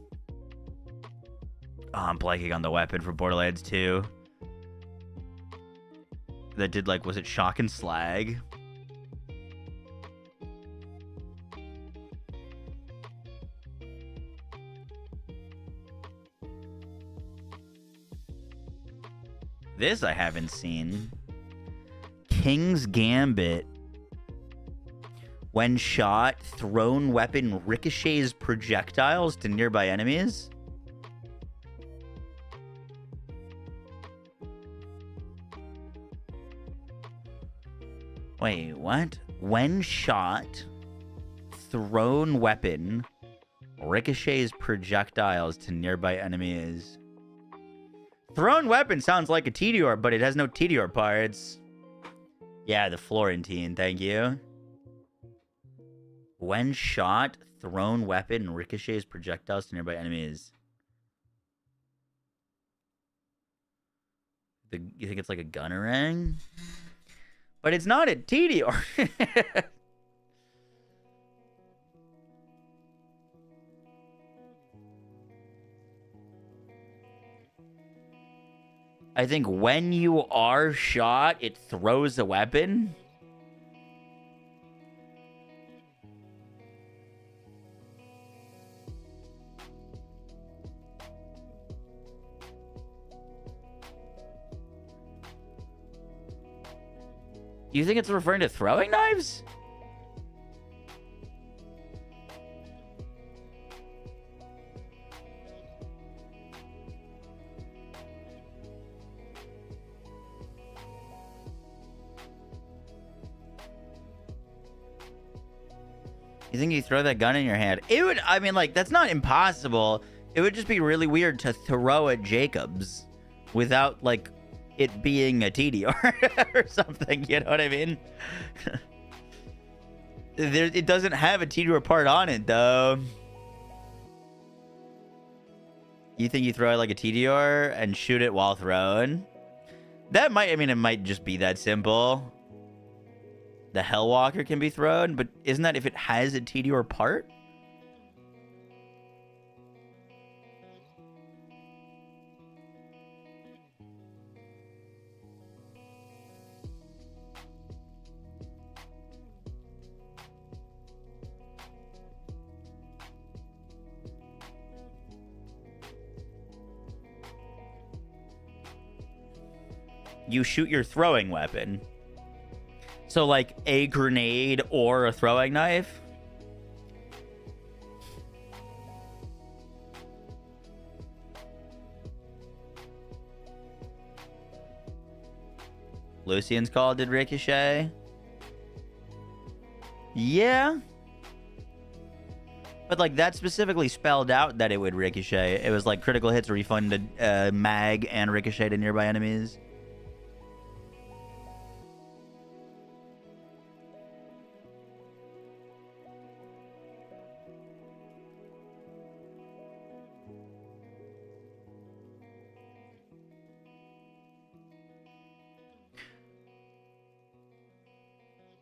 Speaker 2: I'm blanking on the weapon for Borderlands 2. That did like, was it Shock and Slag? This I haven't seen. King's Gambit. When shot, thrown weapon ricochets projectiles to nearby enemies. Wait, what? When shot, thrown weapon ricochets projectiles to nearby enemies. Thrown weapon sounds like a TDR, but it has no TDR parts. Yeah, the Florentine, thank you. When shot, thrown weapon ricochets projectiles to nearby enemies. You think it's like a gunnerang? But it's not a TDR. I think when you are shot, it throws a weapon. You think it's referring to throwing knives? You think you throw that gun in your hand? It would, I mean, like, that's not impossible. It would just be really weird to throw at Jacobs without, like, it being a TDR or something, you know what I mean? It doesn't have a TDR part on it, though. You think you throw it like a TDR and shoot it while throwing? That might, I mean, it might just be that simple. The Hellwalker can be thrown, but isn't that if it has a TDR part? You shoot your throwing weapon. So, like, a grenade or a throwing knife? Lucian's call did ricochet? Yeah. But, like, that specifically spelled out that it would ricochet. It was, like, critical hits refunded mag and ricochet to nearby enemies.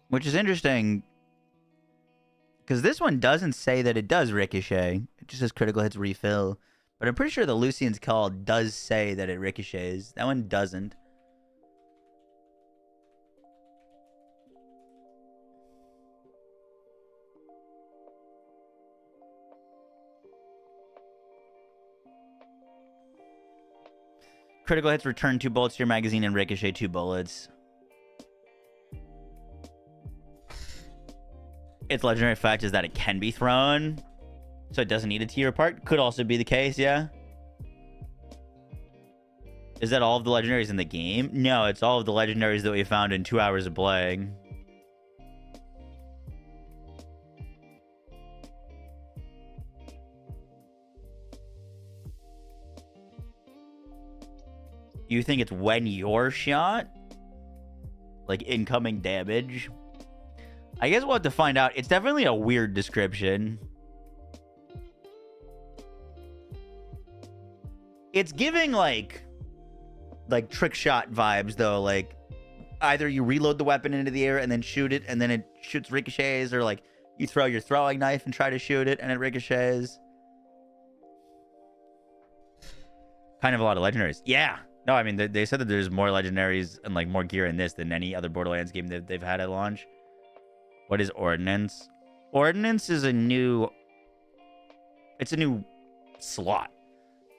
Speaker 2: Which is interesting, because this one doesn't say that it does ricochet. It just says critical hits refill. But I'm pretty sure the Lucian's Call does say that it ricochets. That one doesn't. Critical hits return 2 bullets to your magazine and ricochet 2 bullets. Its legendary effect is that it can be thrown, so it doesn't need a tier apart. Could also be the case, yeah. Is that all of the legendaries in the game? No, it's all of the legendaries that we found in 2 hours of playing. You think it's when you're shot? Like incoming damage? I guess we'll have to find out. It's definitely a weird description. It's giving like trick shot vibes though. Like either you reload the weapon into the air and then shoot it and then it shoots ricochets, or like you throw your throwing knife and try to shoot it and it ricochets. Kind of a lot of legendaries. Yeah. No, I mean, they said that there's more legendaries and like more gear in this than any other Borderlands game that they've had at launch. What is Ordnance? Ordnance is a new... It's a new slot.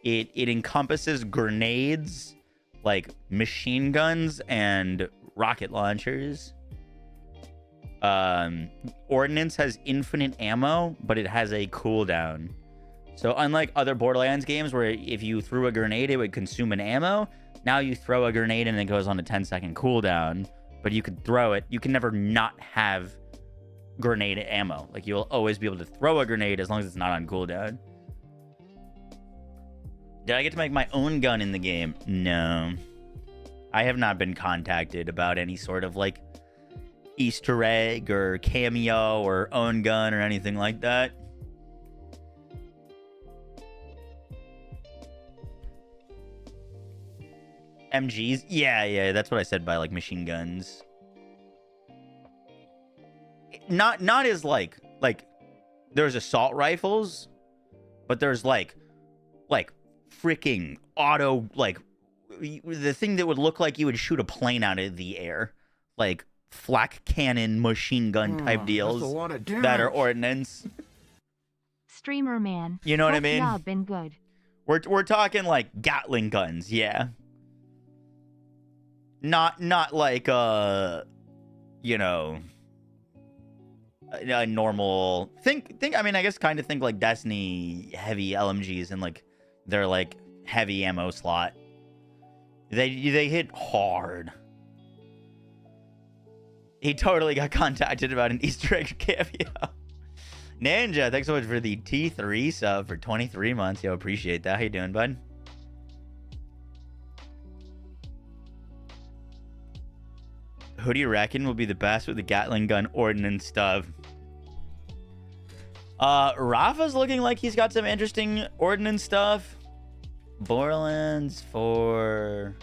Speaker 2: It encompasses grenades, like machine guns and rocket launchers. Ordnance has infinite ammo, but it has a cooldown. So unlike other Borderlands games where if you threw a grenade, it would consume an ammo, now you throw a grenade and it goes on a 10-second cooldown, but you could throw it. You can never not have grenade ammo. Like, you'll always be able to throw a grenade as long as it's not on cooldown. Did I get to make my own gun in the game? No. I have not been contacted about any sort of, like, Easter egg or cameo or own gun or anything like that. MGs? Yeah, that's what I said by, like, machine guns. Not as, like, there's assault rifles, but there's, like, freaking auto, like, the thing that would look like you would shoot a plane out of the air. Like, flak cannon machine gun type deals that are ordnance.
Speaker 5: Streamer man.
Speaker 2: You know what I mean?
Speaker 5: Yeah, been good.
Speaker 2: We're talking, like, Gatling guns, yeah. Not like you know, a normal think I mean, I guess kind of think like Destiny heavy LMGs and like their like heavy ammo slot. They hit hard. He totally got contacted about an Easter egg cameo. Ninja, thanks so much for the T3 sub for 23 months. Yo, appreciate that. How you doing, bud? Who do you reckon will be the best with the Gatling gun ordnance stuff? Rafa's looking like he's got some interesting ordnance stuff. Borderlands 4.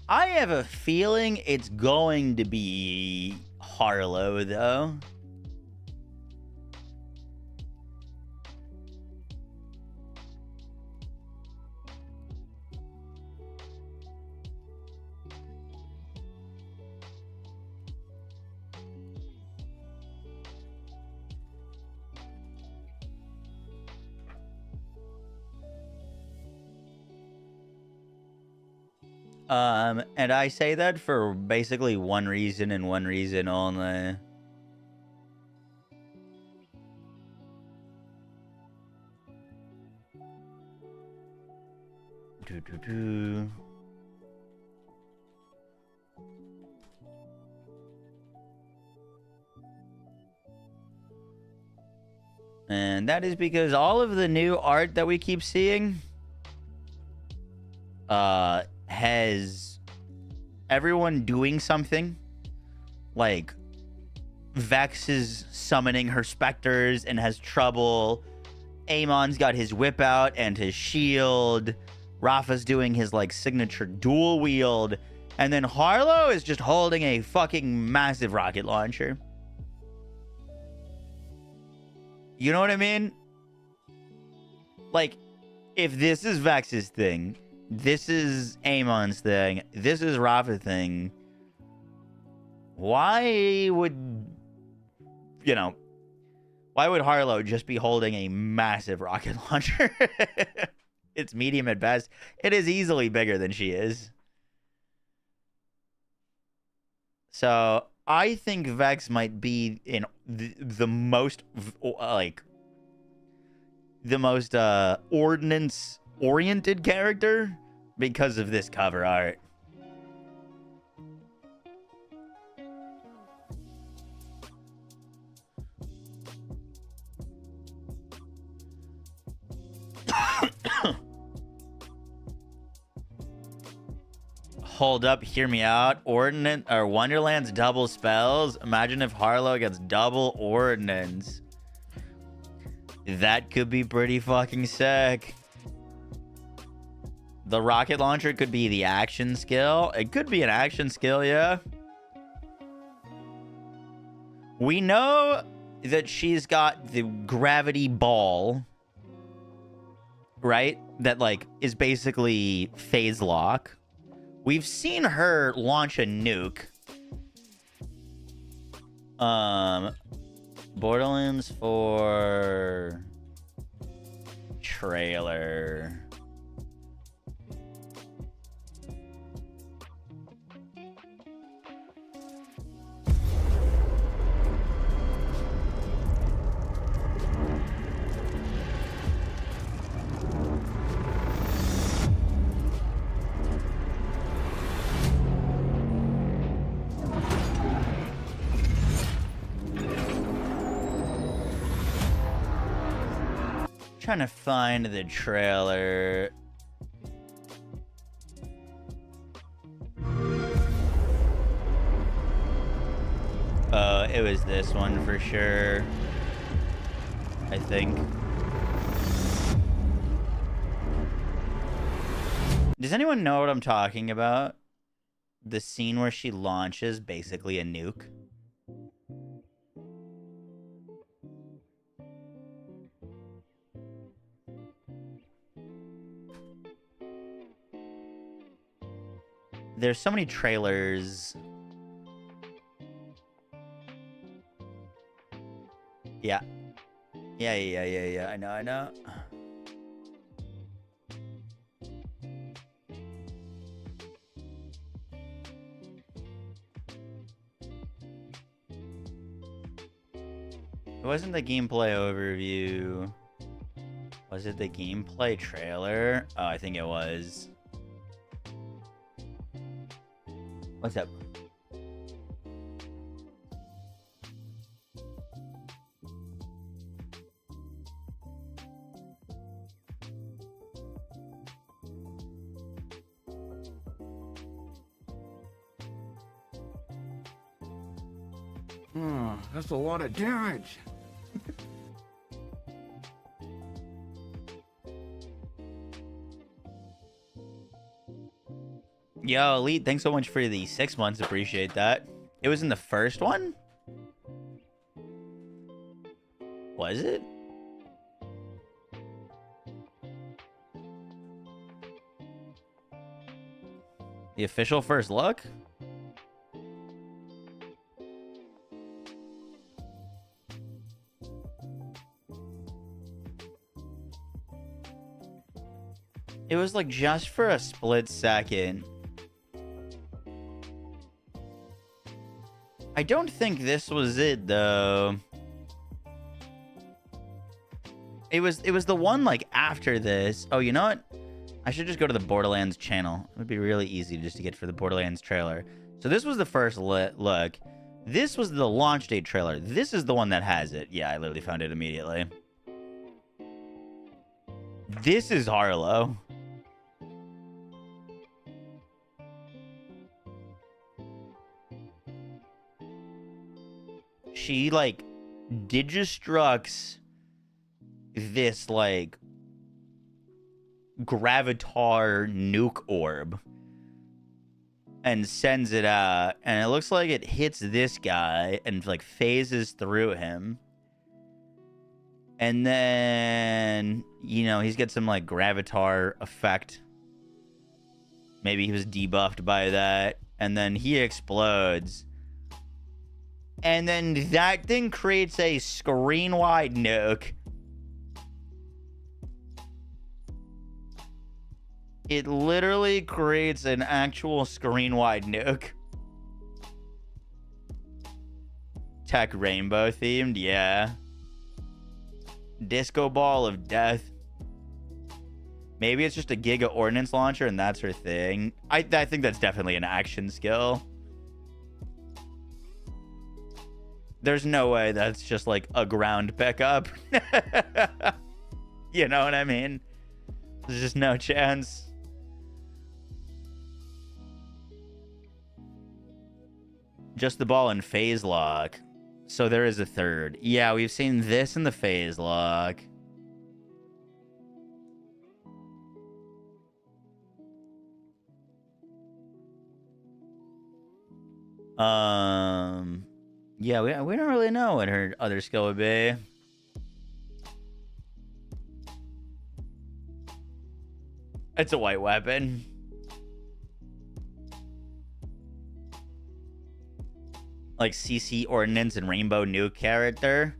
Speaker 2: I have a feeling it's going to be Harlo, though. And I say that for basically one reason and one reason only. And that is because all of the new art that we keep seeing has everyone doing something. Like Vex is summoning her specters and has trouble. Amon's got his whip out and his shield. Rafa's doing his like signature dual wield. And then Harlo is just holding a fucking massive rocket launcher. You know what I mean? Like, if this is Vex's thing, this is Amon's thing, this is Rafa's thing, why would Harlo just be holding a massive rocket launcher? It's medium at best. It is easily bigger than she is. So I think Vex might be in the most ordnance oriented character because of this cover art. Hold up, hear me out. Ordnance or Wonderland's double spells. Imagine if Harlo gets double ordnance. That could be pretty fucking sick. The rocket launcher could be the action skill. It could be an action skill, yeah. We know that she's got the gravity ball, right? That like is basically phase lock. We've seen her launch a nuke. Borderlands 4 trailer. Trying to find the trailer. It was this one for sure, I think. Does anyone know what I'm talking about? The scene where she launches basically a nuke. There's so many trailers. Yeah. Yeah. I know. It wasn't the gameplay overview. Was it the gameplay trailer? Oh, I think it was. What's up?
Speaker 1: That's a lot of damage.
Speaker 2: Yo, Elite, thanks so much for the 6 months. Appreciate that. It was in the first one? Was it? The official first look? It was like just for a split second. I don't think this was it though. It was the one like after this. Oh, you know what? I should just go to the Borderlands channel. It would be really easy just to get for the Borderlands trailer. So this was the first look. This was the launch date trailer. This is the one that has it. Yeah, I literally found it immediately. This is Harlo. She like digistructs this like gravitar nuke orb and sends it out, and it looks like it hits this guy and like phases through him, and then you know he's got some like gravitar effect. Maybe he was debuffed by that, and then he explodes. And then that thing creates a screen-wide nuke. It literally creates an actual screen-wide nuke. Tech rainbow themed, yeah. Disco ball of death. Maybe it's just a Giga ordnance launcher and that's her thing. I think that's definitely an action skill. There's no way that's just like a ground pickup. You know what I mean? There's just no chance. Just the ball in phase lock. So there is a third. Yeah, we've seen this in the phase lock. Yeah, we don't really know what her other skill would be. It's a white weapon. Like CC ordnance and rainbow nuke character.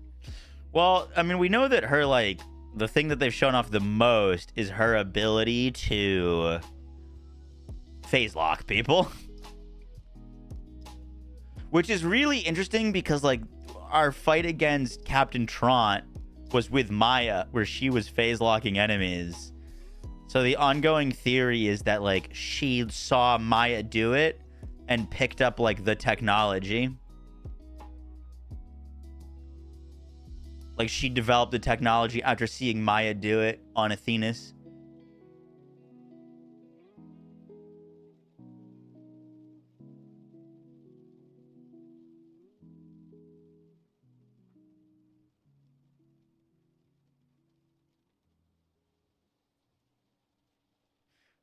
Speaker 2: Well, I mean, we know that her, like, the thing that they've shown off the most is her ability to phase lock people. Which is really interesting because, like, our fight against Captain Trant was with Maya, where she was phase locking enemies. So the ongoing theory is that, like, she saw Maya do it and picked up, like, the technology. Like, she developed the technology after seeing Maya do it on Athenas.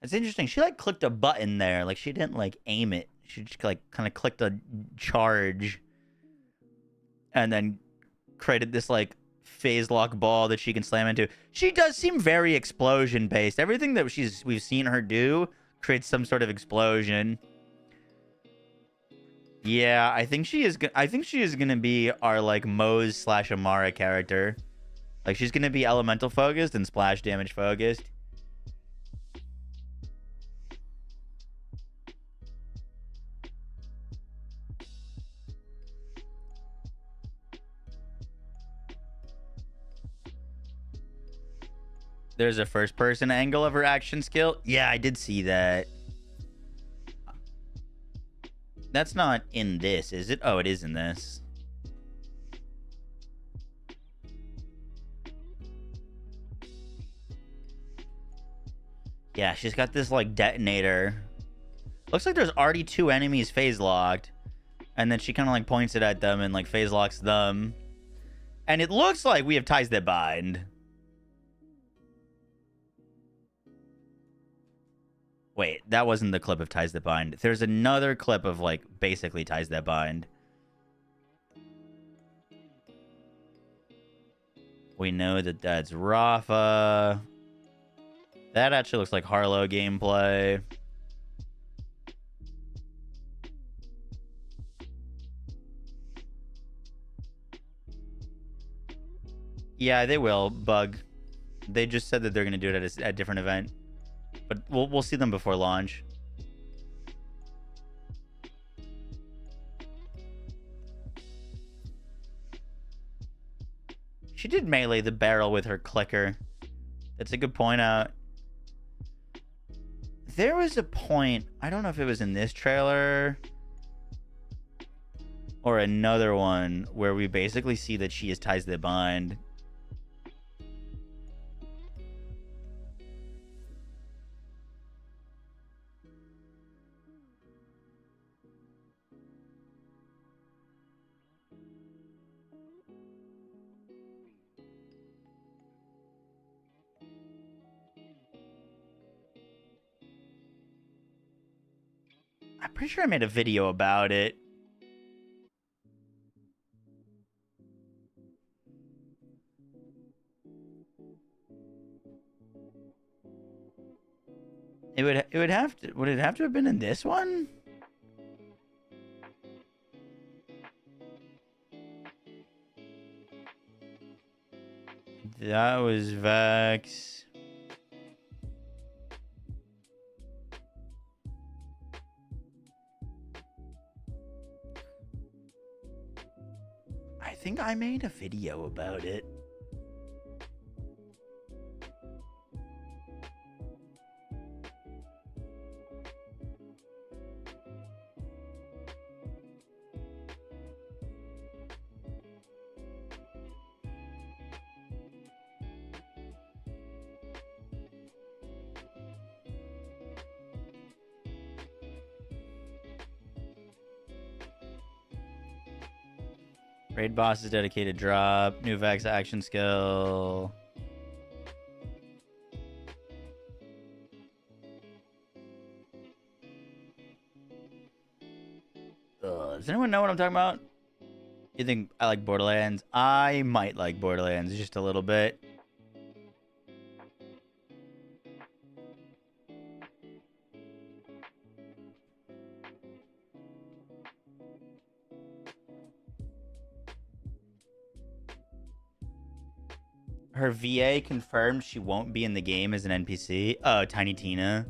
Speaker 2: It's interesting. She, like, clicked a button there. Like, she didn't, like, aim it. She just, like, kind of clicked a charge. And then created this, like, phase lock ball that she can slam into. She does seem very explosion-based. Everything that we've seen her do creates some sort of explosion. Yeah, I think she is gonna be our, like, Moze / Amara character. Like, she's gonna be elemental focused and splash damage focused. There's a first-person angle of her action skill. Yeah, I did see that. That's not in this, is it? Oh, it is in this. Yeah, she's got this, like, detonator. Looks like there's already 2 enemies phase locked. And then she kind of, like, points it at them and, like, phase locks them. And it looks like we have ties that bind. Wait, that wasn't the clip of Ties That Bind. There's another clip of, like, basically Ties That Bind. We know that that's Rafa. That actually looks like Harlo gameplay. Yeah, they will, Bug. They just said that they're going to do it at a different event. But we'll see them before launch. She did melee the barrel with her clicker. That's a good point out. There was a point, I don't know if it was in this trailer or another one, where we basically see that she has Ties That Bind. I'm pretty sure I made a video about it. Would it have to have been in this one? That was Vex. think I made a video about it. Raid bosses dedicated drop. New Vex action skill. Does anyone know what I'm talking about? You think I like Borderlands? I might like Borderlands just a little bit. Her VA confirmed she won't be in the game as an NPC. Oh, Tiny Tina.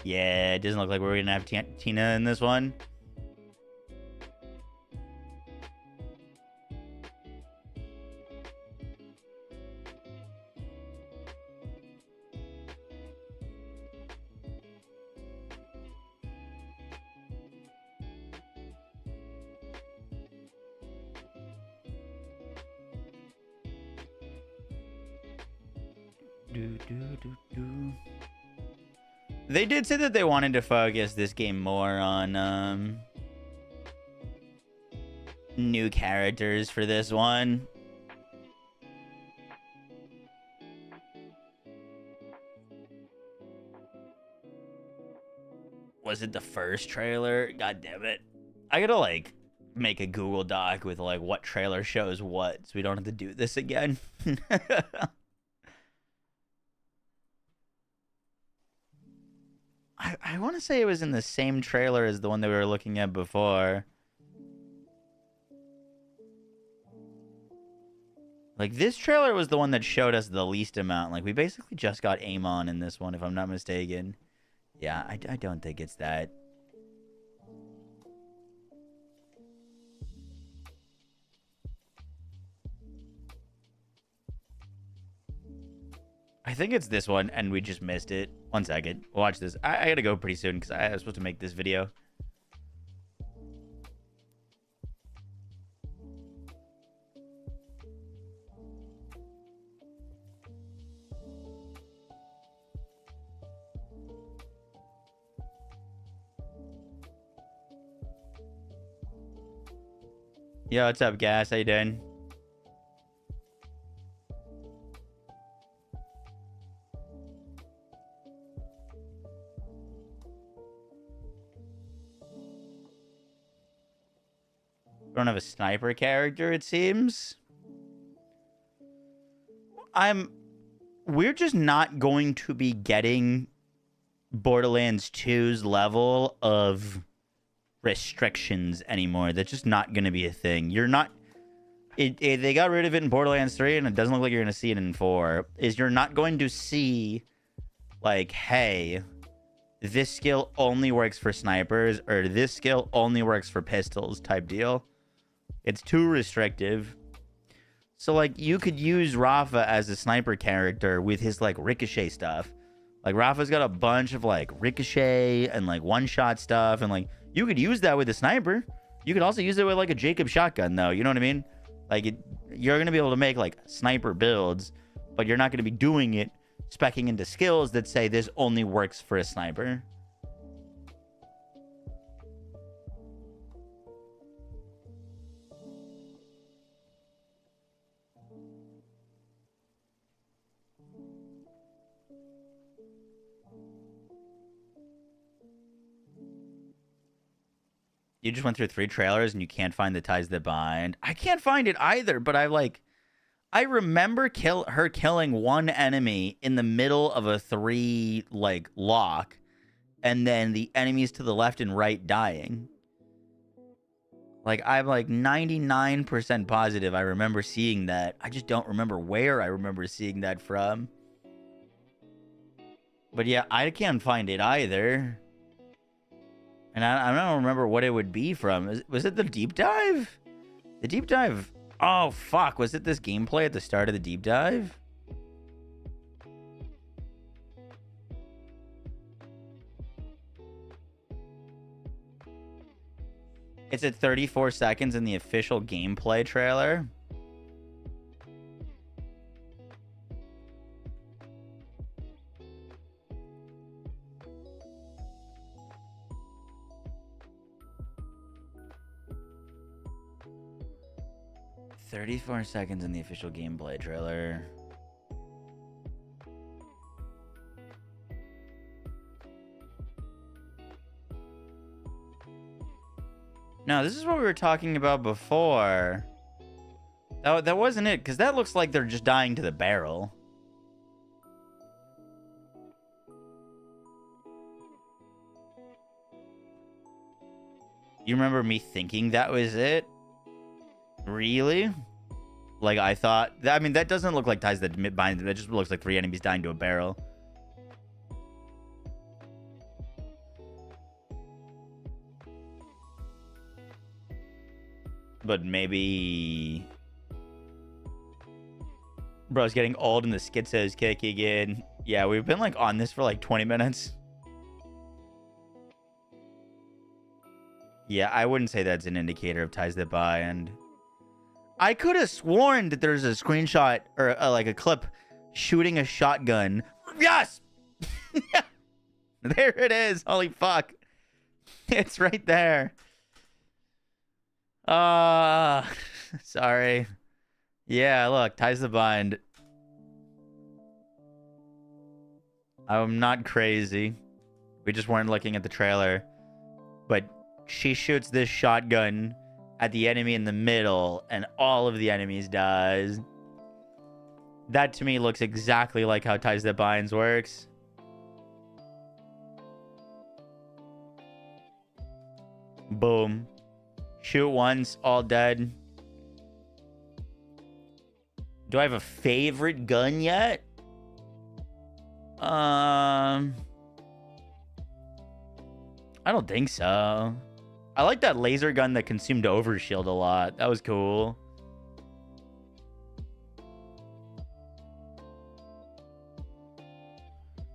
Speaker 2: Yeah, it doesn't look like we're gonna have Tina in this one. They did say that they wanted to focus this game more on new characters for this one. Was it the first trailer? God damn it. I gotta like make a Google Doc with like what trailer shows what so we don't have to do this again. I want to say it was in the same trailer as the one that we were looking at before. Like, this trailer was the one that showed us the least amount. Like, we basically just got Amon in this one, if I'm not mistaken. Yeah, I don't think it's that. I think it's this one, and we just missed it. 1 second. Watch this. I gotta go pretty soon, because I was supposed to make this video. Yo, what's up, Gas? How you doing? We don't have a sniper character, it seems. We're just not going to be getting Borderlands 2's level of restrictions anymore. That's just not going to be a thing. You're not... they got rid of it in Borderlands 3, and it doesn't look like you're going to see it in 4. You're not going to see, like, hey, this skill only works for snipers, or this skill only works for pistols type deal. It's too restrictive. So, like, you could use Rafa as a sniper character with his, like, ricochet stuff. Like, Rafa's got a bunch of, like, ricochet and, like, one-shot stuff. And, like, you could use that with a sniper. You could also use it with, like, a Jacob shotgun, though. You know what I mean? Like, you're going to be able to make, like, sniper builds. But you're not going to be doing it speccing into skills that say this only works for a sniper. You just went through 3 trailers and you can't find the ties that bind. I can't find it either, but I remember her killing one enemy in the middle of a 3 like lock, and then the enemies to the left and right dying. Like, I'm like 99% positive I remember seeing that. I just don't remember where I remember seeing that from. But yeah, I can't find it either. And I don't remember what it would be from. Was it the deep dive? The deep dive, Oh, fuck. Was it this gameplay at the start of the deep dive? It's at 34 seconds in the official gameplay trailer. "34 seconds in the official gameplay trailer." No, this is what we were talking about before. That wasn't it, because that looks like they're just dying to the barrel. You remember me thinking that was it? Really? Like, I thought... I mean, that doesn't look like ties that bind. That just looks like 3 enemies dying to a barrel. But maybe... Bro's getting old and the schizo's kicking in. Yeah, we've been, like, on this for, like, 20 minutes. Yeah, I wouldn't say that's an indicator of ties that bind. I could have sworn that there's a screenshot or like a clip shooting a shotgun. Yes! There it is. Holy fuck. It's right there. Sorry. Yeah, look, ties the bind. I'm not crazy. We just weren't looking at the trailer. But she shoots this shotgun at the enemy in the middle, and all of the enemies dies. That to me looks exactly like how Ties That Binds works. Boom. Shoot once, all dead. Do I have a favorite gun yet? I don't think so. I like that laser gun that consumed overshield a lot. That was cool.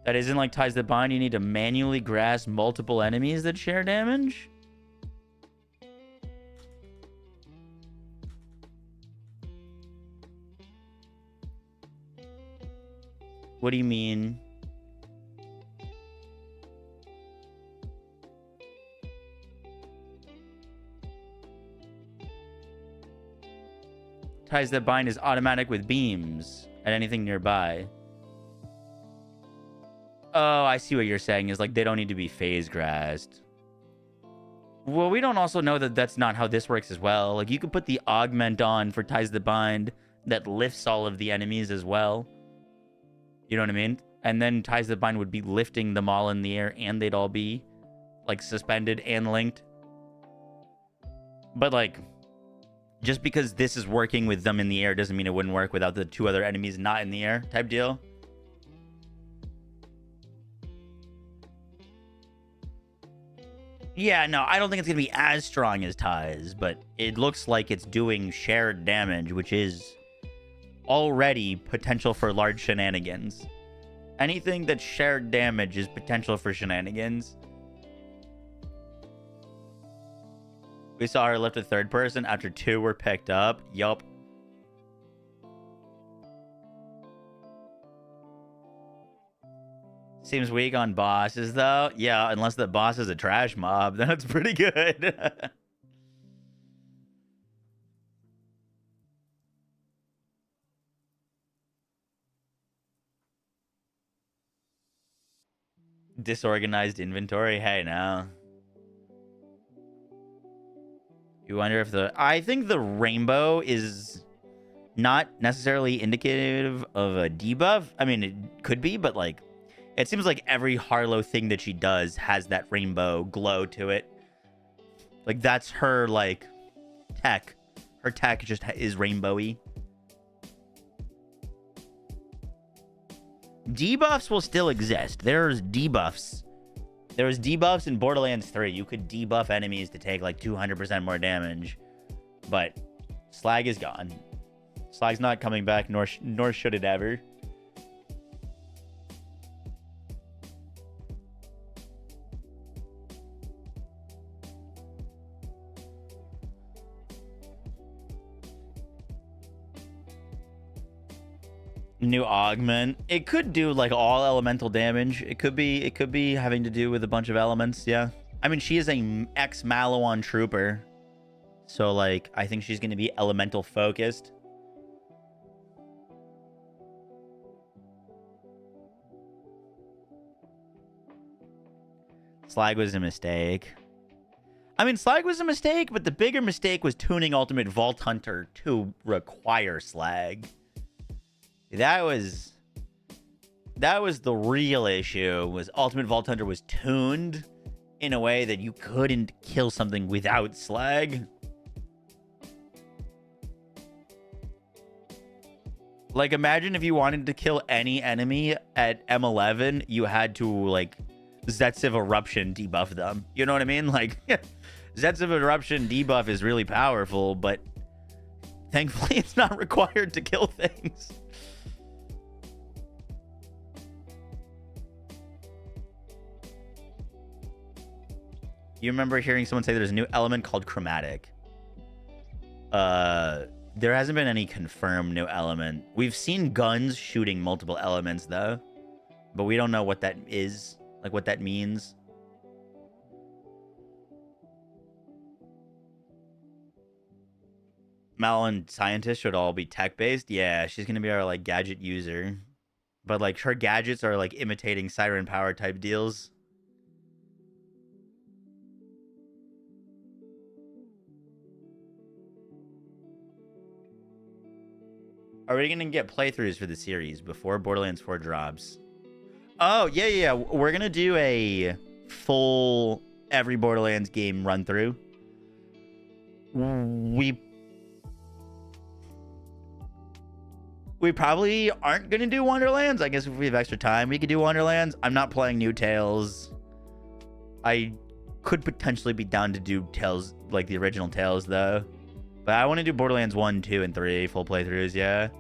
Speaker 2: That isn't like Ties That Bind. You need to manually grasp multiple enemies that share damage. What do you mean? Ties That Bind is automatic with beams at anything nearby. Oh, I see what you're saying. Is like they don't need to be phase grasped. Well, we don't also know that that's not how this works as well. Like you could put the augment on for Ties That Bind that lifts all of the enemies as well. You know what I mean? And then Ties That Bind would be lifting them all in the air and they'd all be like suspended and linked. But like, just because this is working with them in the air doesn't mean it wouldn't work without the two other enemies not in the air type deal. Yeah, no, I don't think it's going to be as strong as Ties, but it looks like it's doing shared damage, which is already potential for large shenanigans. Anything that's shared damage is potential for shenanigans. We saw her lift a third person after 2 were picked up. Yup. Seems weak on bosses, though. Yeah, unless the boss is a trash mob, then it's pretty good. Disorganized inventory? Hey, now. You wonder if the... I think the rainbow is not necessarily indicative of a debuff. I mean, it could be, but like... It seems like every Harlo thing that she does has that rainbow glow to it. Like, that's her, like, tech. Her tech just is rainbowy. Debuffs will still exist. There's debuffs. There's debuffs in Borderlands 3. You could debuff enemies to take, like, 200% more damage. But Slag is gone. Slag's not coming back, nor should it ever. New augment. It could do like all elemental damage. It could be having to do with a bunch of elements. Yeah. I mean, she is a ex-Maliwan trooper. So like, I think she's going to be elemental focused. Slag was a mistake. I mean, Slag was a mistake, but the bigger mistake was tuning Ultimate Vault Hunter to require Slag. That was the real issue, was Ultimate Vault Hunter was tuned in a way that you couldn't kill something without Slag. Like, imagine if you wanted to kill any enemy at M11, you had to, like, Zetziv Eruption debuff them. You know what I mean? Like, Zetziv Eruption debuff is really powerful, but thankfully it's not required to kill things. You remember hearing someone say there's a new element called chromatic. There hasn't been any confirmed new element. We've seen guns shooting multiple elements though, but we don't know what that is, like what that means. Malin scientists should all be tech-based. Yeah, she's gonna be our like gadget user, but like her gadgets are like imitating siren power type deals. Are we going to get playthroughs for the series before Borderlands 4 drops? Oh, yeah. We're going to do a full every Borderlands game run through. We probably aren't going to do Wonderlands. I guess if we have extra time, we could do Wonderlands. I'm not playing new Tales. I could potentially be down to do Tales, like the original Tales, though. But I want to do Borderlands 1, 2, and 3 full playthroughs, yeah.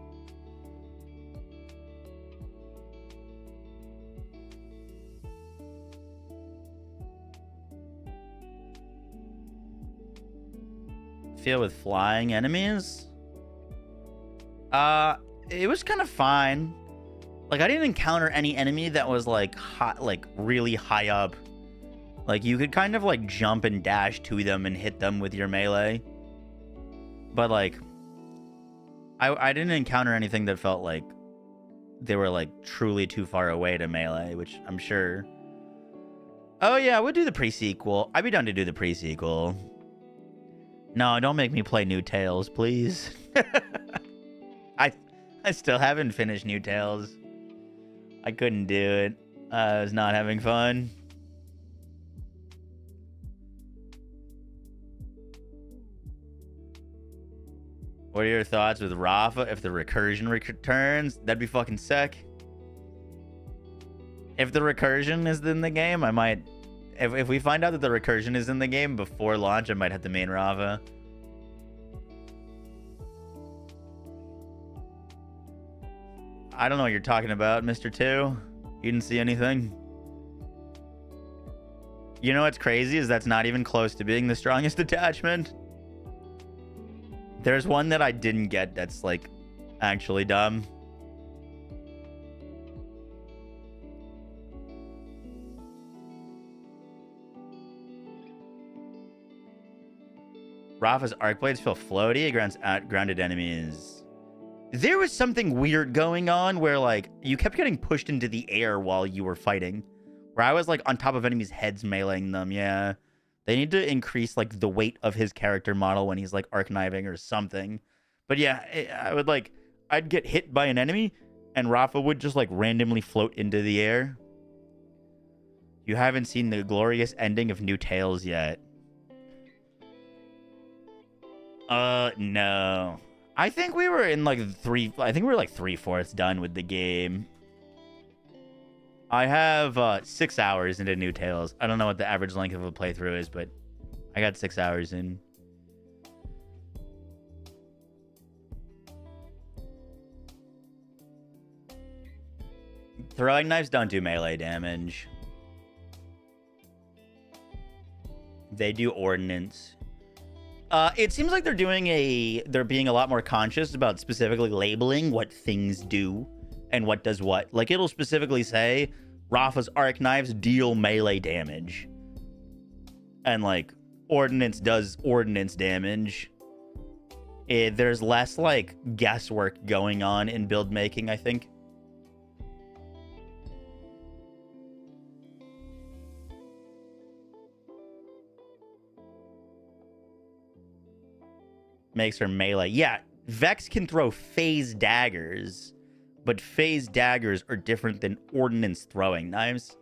Speaker 2: Feel with flying enemies? It was kind of fine. Like, I didn't encounter any enemy that was like hot, like really high up. Like, you could kind of like jump and dash to them and hit them with your melee. But like, I didn't encounter anything that felt like they were like truly too far away to melee, which I'm sure. Oh yeah, we'll do the pre-sequel. I'd be down to do the pre-sequel. No, don't make me play New Tales, please. I still haven't finished New Tales. I couldn't do it. I was not having fun. What are your thoughts with Rafa if the recursion returns? That'd be fucking sick. If the recursion is in the game, I might... If we find out that the recursion is in the game before launch, I might have to main Rafa. I don't know what you're talking about, Mr. 2. You didn't see anything? You know what's crazy is that's not even close to being the strongest attachment. There's one that I didn't get that's, like, actually dumb. Rafa's arc blades feel floaty against grounded enemies. There was something weird going on where, like, you kept getting pushed into the air while you were fighting. Where I was, like, on top of enemies' heads meleeing them, yeah. They need to increase, like, the weight of his character model when he's, like, arc kniving or something. But, yeah, I would, like... I'd get hit by an enemy, and Rafa would just, like, randomly float into the air. You haven't seen the glorious ending of New Tales yet. No. I think we were in, like, I think we were, like, 3/4 done with the game. I have 6 hours into New Tales. I don't know what the average length of a playthrough is, but I got 6 hours in. Throwing knives don't do melee damage. They do ordnance. It seems like they're being a lot more conscious about specifically labeling what things do and what does what. Like, it'll specifically say Rafa's arc knives deal melee damage. And like ordnance does ordnance damage. There's less like guesswork going on in build making, I think. Makes her melee. Yeah, Vex can throw phase daggers, but phase daggers are different than ordnance throwing knives.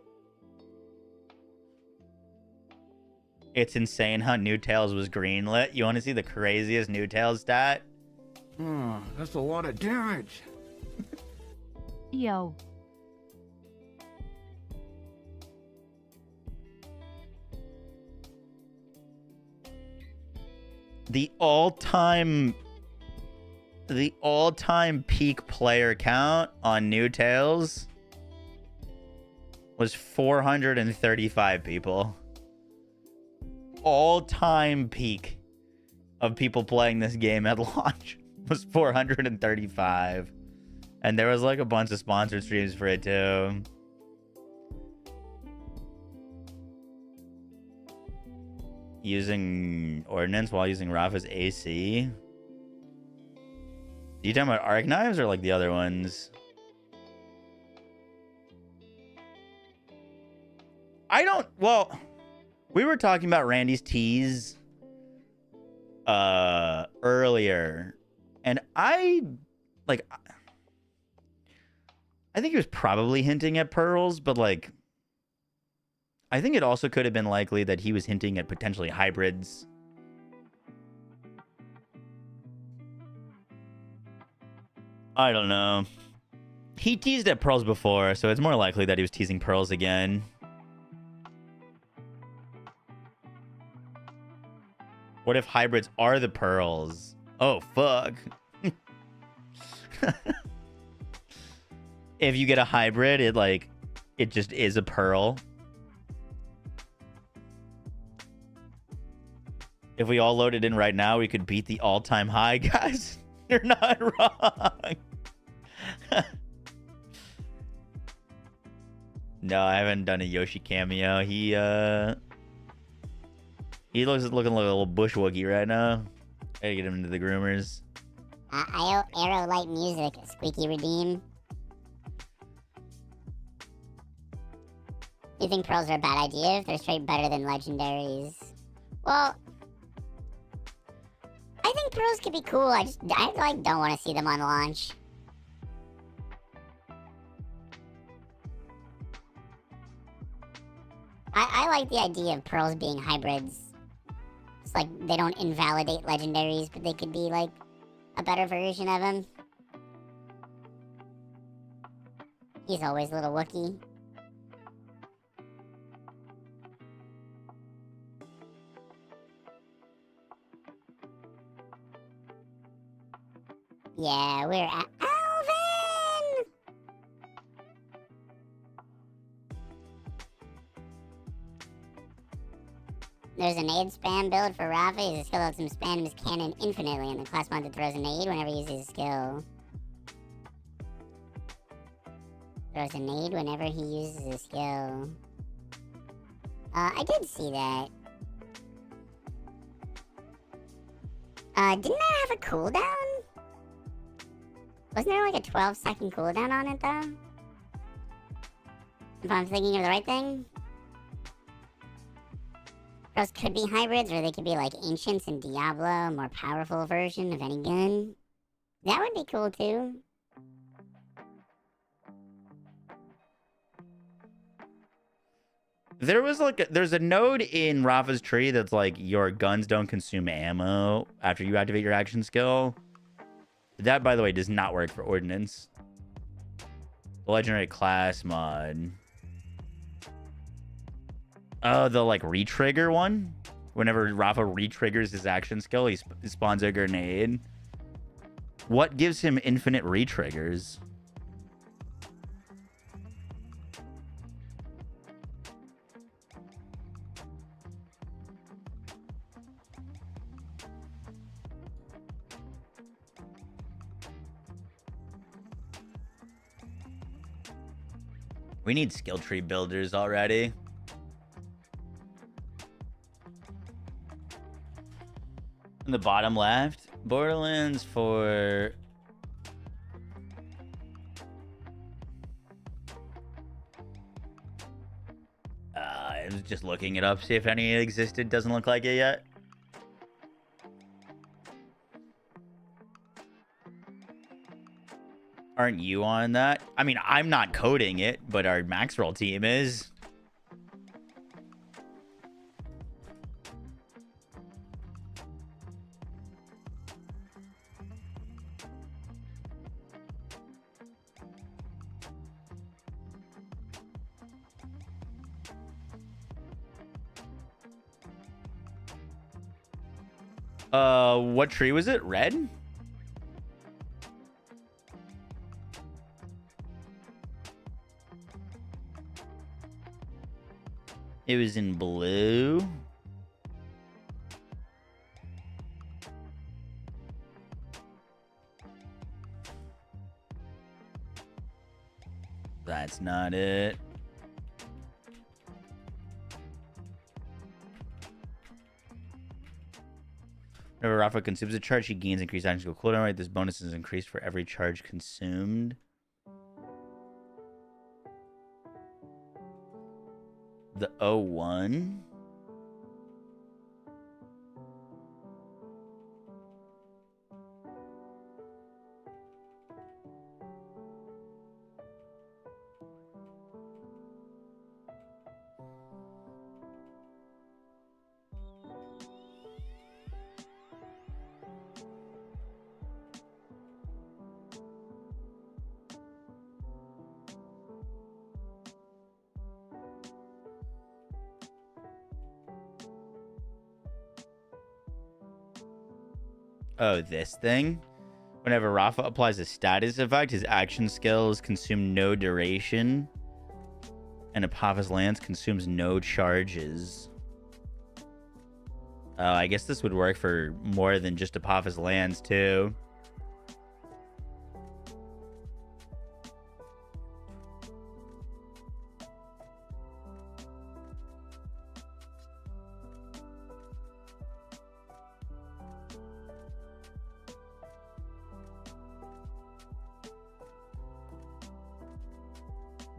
Speaker 2: It's insane how New Tales was greenlit. You want to see the craziest New Tales stat?
Speaker 1: That's a lot of damage.
Speaker 5: Yo.
Speaker 2: The all-time peak player count on New Tales was 435 people. All-time peak of people playing this game at launch was 435. And there was like a bunch of sponsored streams for it too. Using ordnance while using Rafa's AC. You talking about arc knives or like the other ones? Well, we were talking about Randy's tease earlier, and I think he was probably hinting at pearls, but like I think it also could have been likely that he was hinting at potentially hybrids. I don't know. He teased at pearls before, so it's more likely that he was teasing pearls again. What if hybrids are the pearls? Oh, fuck. If you get a hybrid, it just is a pearl. If we all loaded in right now, we could beat the all-time high, guys. You're not wrong. No, I haven't done a Yoshi cameo. He looks looking like a little bush woogie right now. Gotta get him into the groomers.
Speaker 15: Arrow light music, squeaky redeem. You think pearls are a bad idea if they're straight better than legendaries? Well, I think pearls could be cool. I don't want to see them on launch. I like the idea of pearls being hybrids. It's like they don't invalidate legendaries, but they could be like a better version of them. He's always a little Wookiee. Yeah, we're at Alvin! There's a nade spam build for Rafa. He's a skill that lets him spam his cannon infinitely, and the class monster throws a nade whenever he uses his skill. Throws a nade whenever he uses his skill. I did see that. Didn't that have a cooldown? Wasn't there like a 12-second cooldown on it, though? If I'm thinking of the right thing? Those could be hybrids, or they could be like Ancients in Diablo, a more powerful version of any gun. That would be cool, too.
Speaker 2: There's a node in Rafa's tree that's like, your guns don't consume ammo after you activate your action skill. That, by the way, does not work for ordnance. The legendary class mod. Oh, the like retrigger one? Whenever Rafa retriggers his action skill, he spawns a grenade. What gives him infinite retriggers? We need skill tree builders already. In the bottom left, Borderlands for... I was just looking it up, see if any existed. Doesn't look like it yet. Aren't you on that? I mean, I'm not coding it, but our Maxroll team is. What tree was it? Red? It was in blue. That's not it. Whenever Rafa consumes a charge, he gains increased action skill cooldown rate. This bonus is increased for every charge consumed. The 01. Oh, this thing? Whenever Rafa applies a status effect, his action skills consume no duration. And Apopha's Lance consumes no charges. Oh, I guess this would work for more than just Apopha's Lance, too.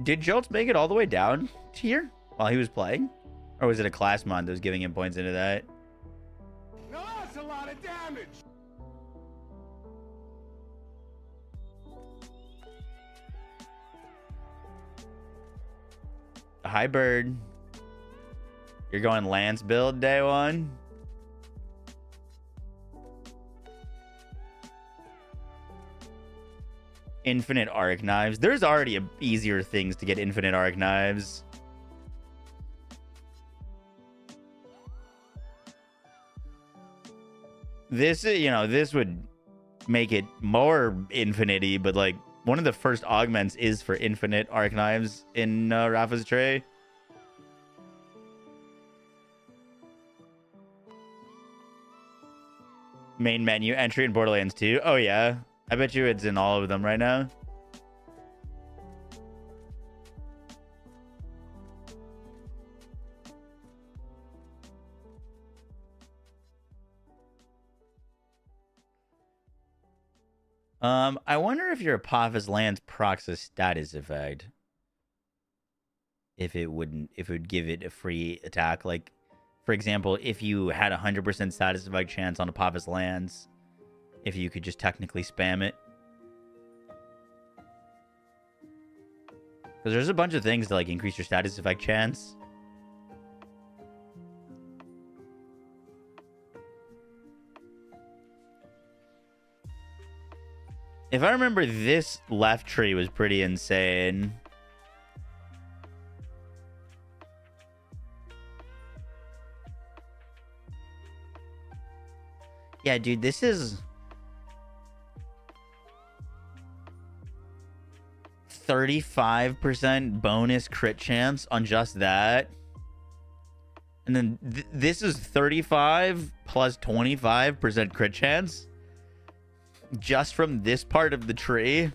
Speaker 2: Did Jolts make it all the way down to here while he was playing? Or was it a class mod that was giving him points into that?
Speaker 3: No, that's a lot of damage.
Speaker 2: Hi, Bird. You're going Lance build day one? Infinite arc knives. There's already easier things to get infinite arc knives. This, you know, this would make it more infinity, but like one of the first augments is for infinite arc knives in Rafa's tray. Main menu entry in Borderlands 2. Oh yeah. I bet you it's in all of them right now. I wonder if your Apopha's Lance procs a status effect. If it would give it a free attack. Like, for example, if you had 100% status effect chance on Apopha's Lance, if you could just technically spam it. Because there's a bunch of things to like increase your status effect chance. If I remember, this left tree was pretty insane. Yeah, dude, this is 35% bonus crit chance on just that. And then this is 35 plus 25% crit chance just from this part of the tree.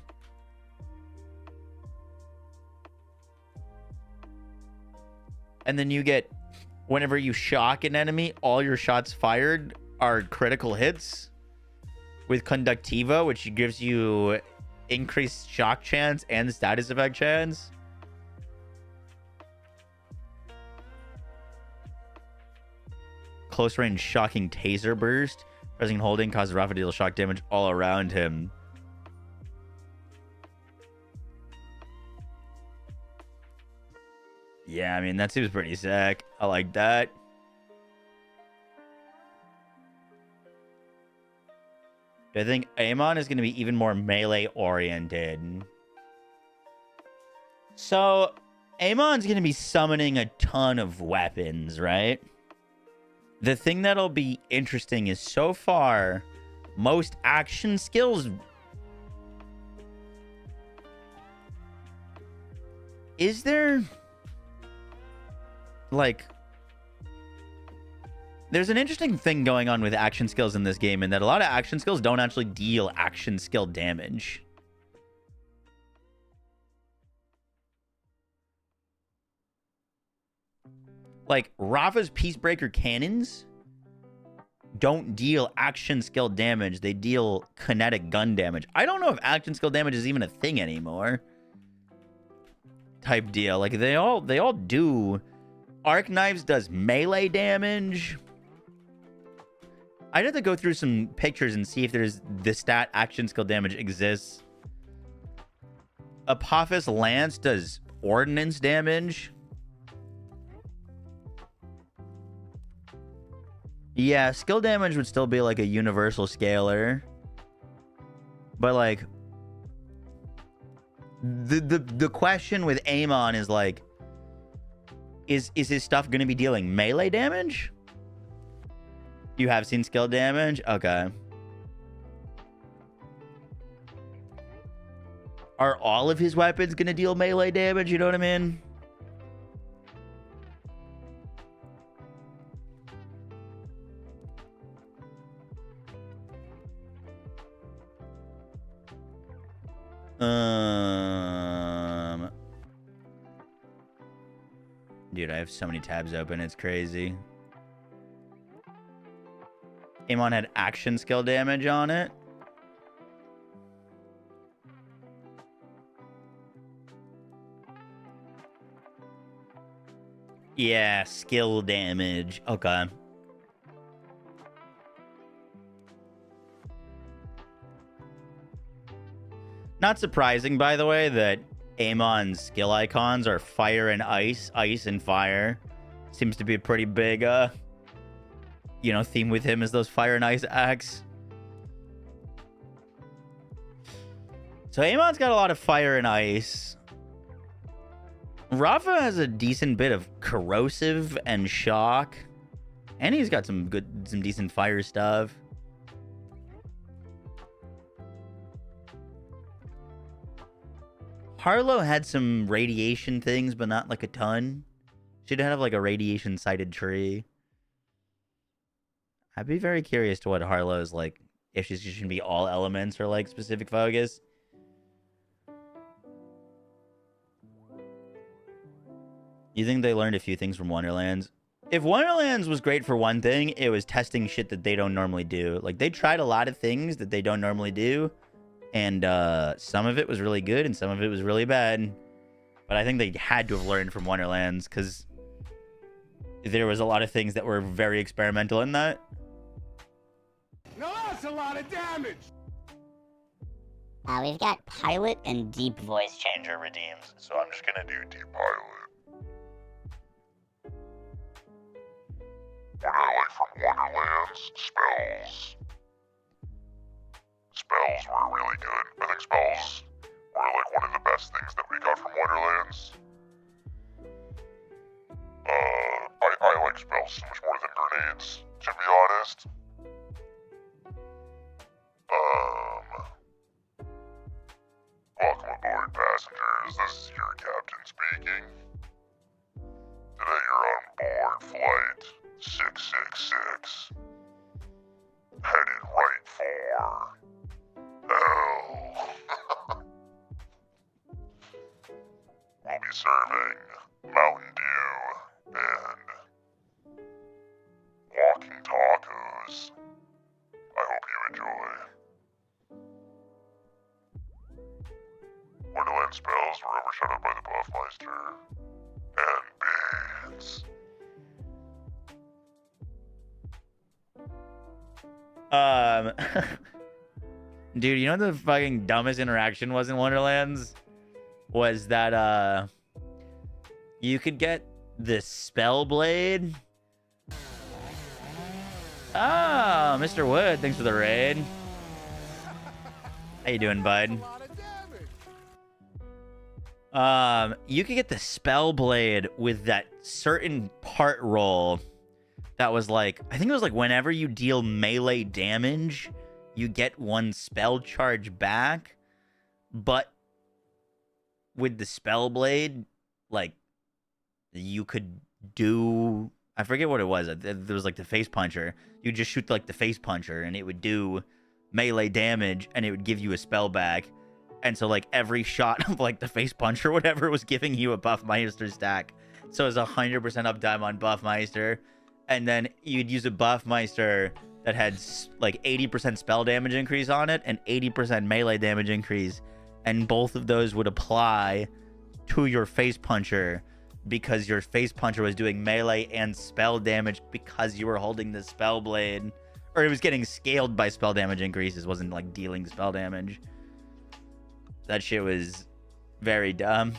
Speaker 2: And then you get, whenever you shock an enemy, all your shots fired are critical hits with Conductivo, which gives you increased shock chance and status effect chance. Close range shocking taser burst. Pressing and holding causes Rafa to deal shock damage all around him. Yeah, I mean, that seems pretty sick. I like that. I think Amon is going to be even more melee oriented. So, Amon's going to be summoning a ton of weapons, right? The thing that'll be interesting is, so far, most action skills... Is there... like... There's an interesting thing going on with action skills in this game, in that a lot of action skills don't actually deal action skill damage. Like, Rafa's Peacebreaker cannons don't deal action skill damage. They deal kinetic gun damage. I don't know if action skill damage is even a thing anymore. Type deal. Like, they all do. Arc Knives does melee damage. I'd have to go through some pictures and see if there's the stat action skill damage exists. Apophis Lance does ordnance damage. Yeah, skill damage would still be like a universal scalar. But like, the question with Amon is like, is his stuff going to be dealing melee damage? You have seen skill damage? Okay. Are all of his weapons going to deal melee damage? You know what I mean? Dude, I have so many tabs open. It's crazy. Amon had action skill damage on it. Yeah, skill damage. Okay. Not surprising, by the way, that Amon's skill icons are fire and ice, ice and fire. Seems to be a pretty big, theme with him, is those fire and ice acts. So Amon's got a lot of fire and ice. Rafa has a decent bit of corrosive and shock. And he's got some decent fire stuff. Harlo had some radiation things, but not like a ton. She'd have like a radiation sighted tree. I'd be very curious to what Harlo's like, if she's just gonna be all elements or like specific focus. You think they learned a few things from Wonderlands? If Wonderlands was great for one thing, it was testing shit that they don't normally do. Like, they tried a lot of things that they don't normally do. And some of it was really good and some of it was really bad. But I think they had to have learned from Wonderlands, because there was a lot of things that were very experimental in that.
Speaker 1: No, that's a lot of damage.
Speaker 15: We've got Pilot and Deep Voice
Speaker 3: Changer redeems, so I'm just gonna do Deep Pilot. What I like from Wonderlands, spells. Spells were really good. I think spells were like one of the best things that we got from Wonderlands. I like spells so much more than grenades, to be honest. Welcome aboard, passengers. This is your captain speaking. Today you're on board flight 666. Headed right for hell. We'll be serving Mountain Dew, and walking tacos. I hope you enjoy. Borderlands spells were overshadowed by the Buffmeister and Beans.
Speaker 2: Dude, you know what the fucking dumbest interaction was in Wonderlands? Was that, you could get the spell blade. Ah, Mr. Wood, thanks for the raid. How you doing, bud? You could get the spell blade with that certain part roll that was like, I think it was like whenever you deal melee damage, you get one spell charge back, but with the spell blade, like, you could do, I forget what it was. There was like the face puncher. You just shoot like the face puncher and it would do melee damage and it would give you a spell back. And so like every shot of like the face punch or whatever was giving you a Buffmeister stack. So it was 100% uptime on Buffmeister. And then you'd use a Buffmeister that had like 80% spell damage increase on it and 80% melee damage increase. And both of those would apply to your face puncher because your face puncher was doing melee and spell damage because you were holding the spell blade. Or it was getting scaled by spell damage increases, wasn't like dealing spell damage. That shit was very dumb.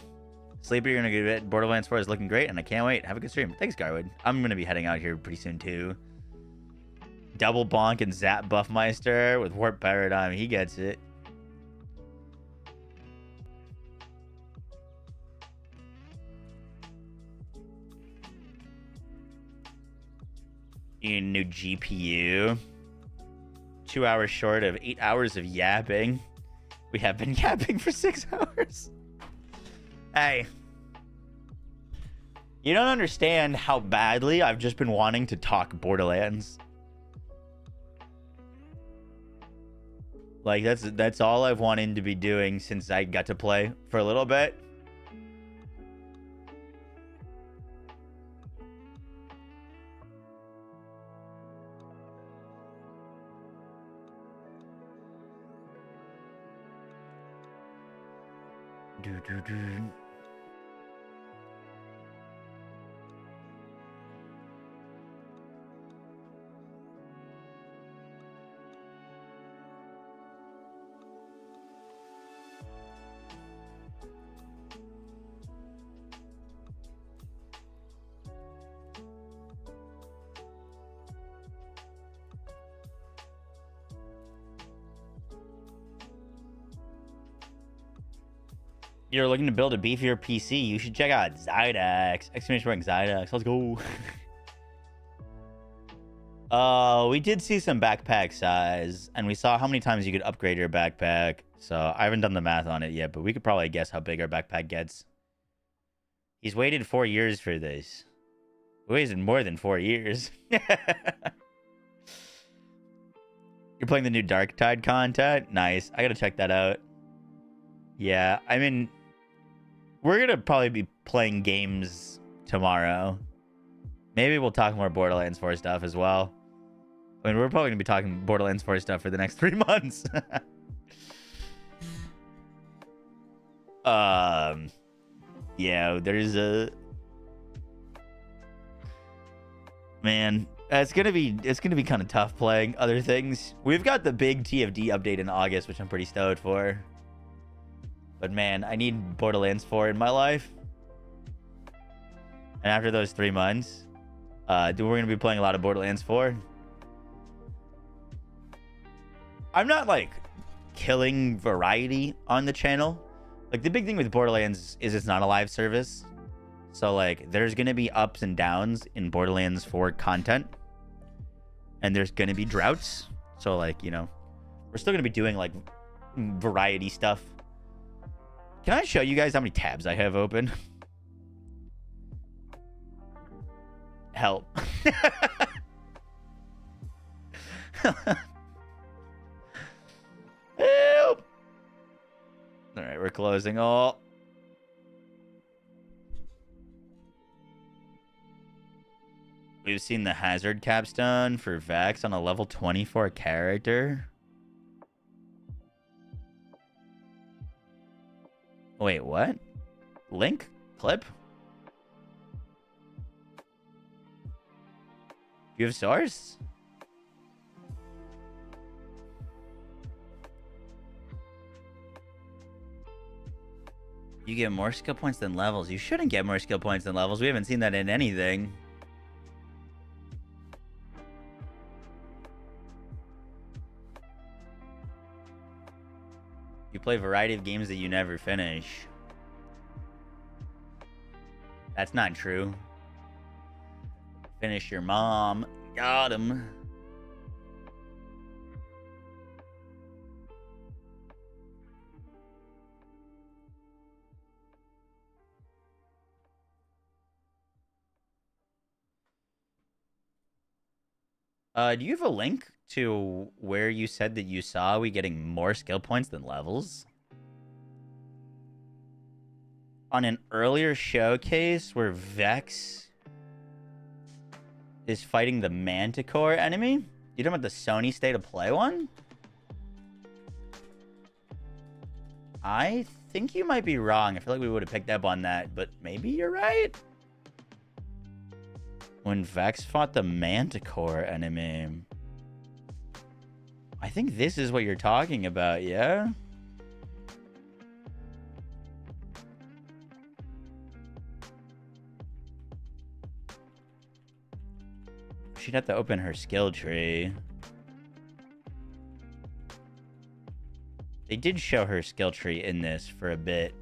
Speaker 2: Sleeper, you're gonna get it. Borderlands 4 is looking great, and I can't wait. Have a good stream. Thanks, Garwood. I'm gonna be heading out here pretty soon, too. Double bonk and zap Buffmeister with Warp Paradigm. He gets it. You need a new GPU. 2 hours short of 8 hours of yapping. We have been yapping for 6 hours. Hey. You don't understand how badly I've just been wanting to talk Borderlands. Like, that's all I've wanted to be doing since I got to play for a little bit. You're looking to build a beefier PC, you should check out Zydax. Exclamation mark Zydax. Let's go. We did see some backpack size, and we saw how many times you could upgrade your backpack. So I haven't done the math on it yet, but we could probably guess how big our backpack gets. He's waited 4 years for this. We waited more than 4 years. You're playing the new Dark Tide content? Nice. I gotta check that out. Yeah, I mean, we're gonna probably be playing games tomorrow. Maybe we'll talk more Borderlands 4 stuff as well. I mean, we're probably gonna be talking Borderlands 4 stuff for the next 3 months. Yeah, there's a... Man, it's gonna be kind of tough playing other things. We've got the big TFD update in August, which I'm pretty stoked for. But man, I need Borderlands 4 in my life. And after those 3 months, we're going to be playing a lot of Borderlands 4. I'm not, like, killing variety on the channel. Like, the big thing with Borderlands is it's not a live service. So, like, there's going to be ups and downs in Borderlands 4 content. And there's going to be droughts. So, like, you know, we're still going to be doing, like, variety stuff. Can I show you guys how many tabs I have open? Help. Help. All right, we're closing all. We've seen the hazard capstone for Vex on a level 24 character. Wait, what? Link? Clip? You have source? You get more skill points than levels. You shouldn't get more skill points than levels. We haven't seen that in anything. You play a variety of games that you never finish. That's not true. Finish your mom. Got him. Do you have a link to where you said that you saw we getting more skill points than levels? On an earlier showcase where Vex is fighting the Manticore enemy? You talking about the Sony State of Play one? I think you might be wrong. I feel like we would have picked up on that, but maybe you're right. When Vex fought the Manticore enemy. I think this is what you're talking about, yeah? She'd have to open her skill tree. They did show her skill tree in this for a bit.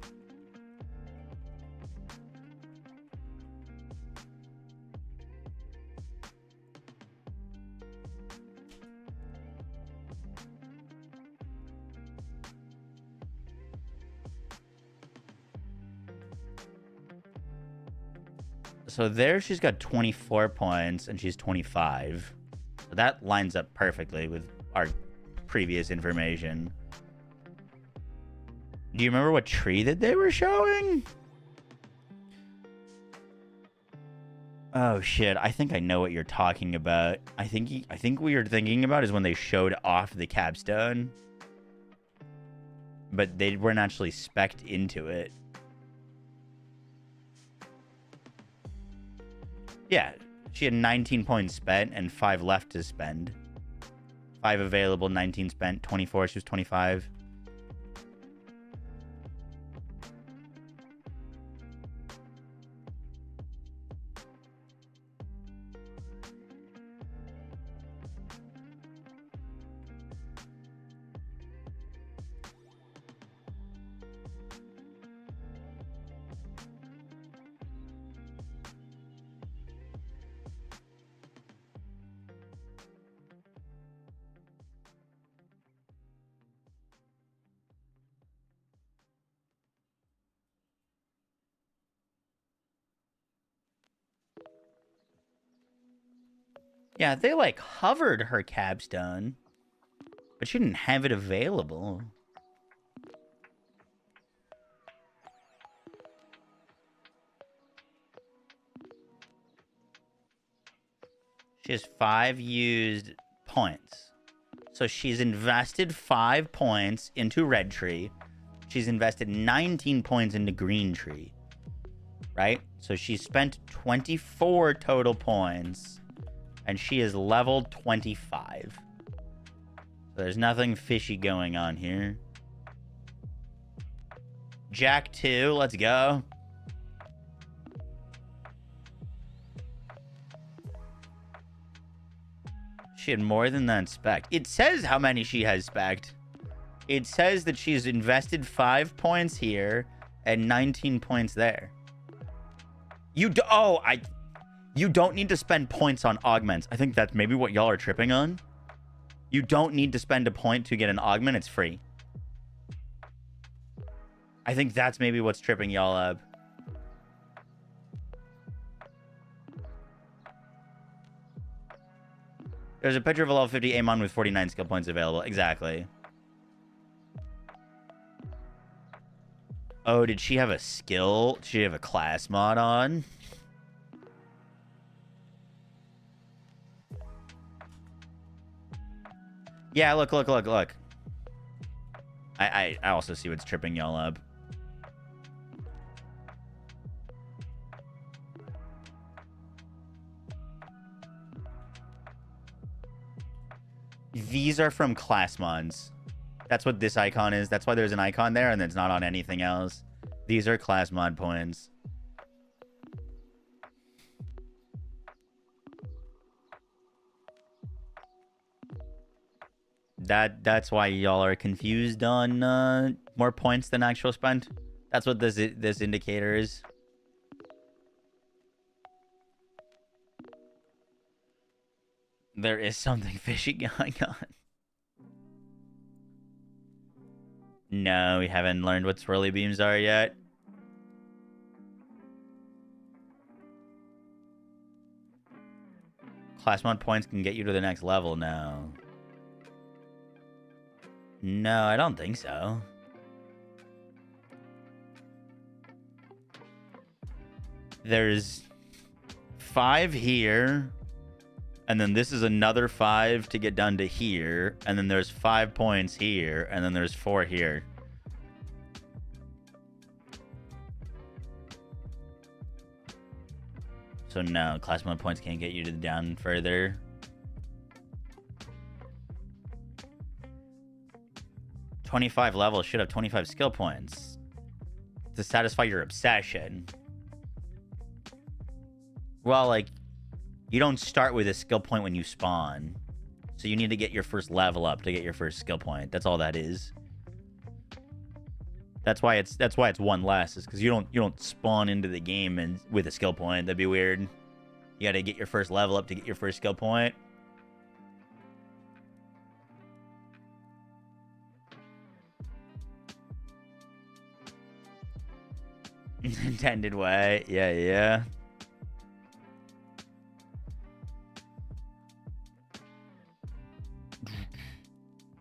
Speaker 2: So there she's got 24 points and she's 25. So that lines up perfectly with our previous information. Do you remember what tree that they were showing? Oh shit, I think I know what you're talking about. I think what you're thinking about is when they showed off the capstone. But they weren't actually spec'd into it. Yeah, she had 19 points spent and 5 left to spend. 5 available, 19 spent, 24, she was 25. Yeah, they like hovered her capstone, but she didn't have it available. She has 5 used points. So she's invested 5 points into red tree. She's invested 19 points into green tree. Right? So she's spent 24 total points. And she is level 25. So there's nothing fishy going on here. Jack 2, let's go. She had more than that spec. It says how many she has spec'd. It says that she's invested 5 points here and 19 points there. You don't need to spend points on augments. I think that's maybe what y'all are tripping on. You don't need to spend a point to get an augment. It's free. I think that's maybe what's tripping y'all up. There's a picture of a level 50 Amon with 49 skill points available. Exactly. Oh, did she have a skill? Did she have a class mod on? Yeah, look. I also see what's tripping y'all up. These are from class mods. That's what this icon is. That's why there's an icon there and it's not on anything else. These are class mod points. That's why y'all are confused on more points than actual spent. That's what this indicator is. There is something fishy going on. No, we haven't learned what swirly beams are yet. Class mod points can get you to the next level now. No, I don't think so. There's 5 here. And then this is another 5 to get done to here. And then there's 5 points here. And then there's 4 here. So no, class mod points can't get you to down further. $25 levels should have 25 skill points to satisfy your obsession. Well, like, you don't start with a skill point when you spawn. So you need to get your first level up to get your first skill point. That's all that is. That's why it's 1 less, is because you don't spawn into the game and with a skill point. That'd be weird. You gotta get your first level up to get your first skill point. Intended way. Yeah.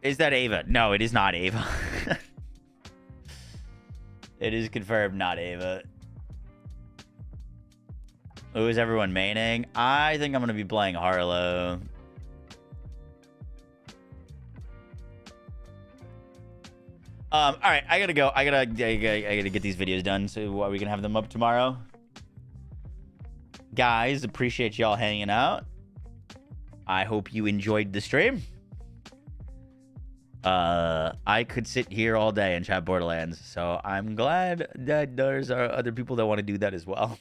Speaker 2: Is that Ava? No, it is not Ava. It is confirmed not Ava. Who is everyone maining? I think I'm going to be playing Harlo. All right, I gotta go. I gotta get these videos done so we can have them up tomorrow. Guys, appreciate y'all hanging out. I hope you enjoyed the stream. I could sit here all day and chat Borderlands, so I'm glad that there's other people that want to do that as well.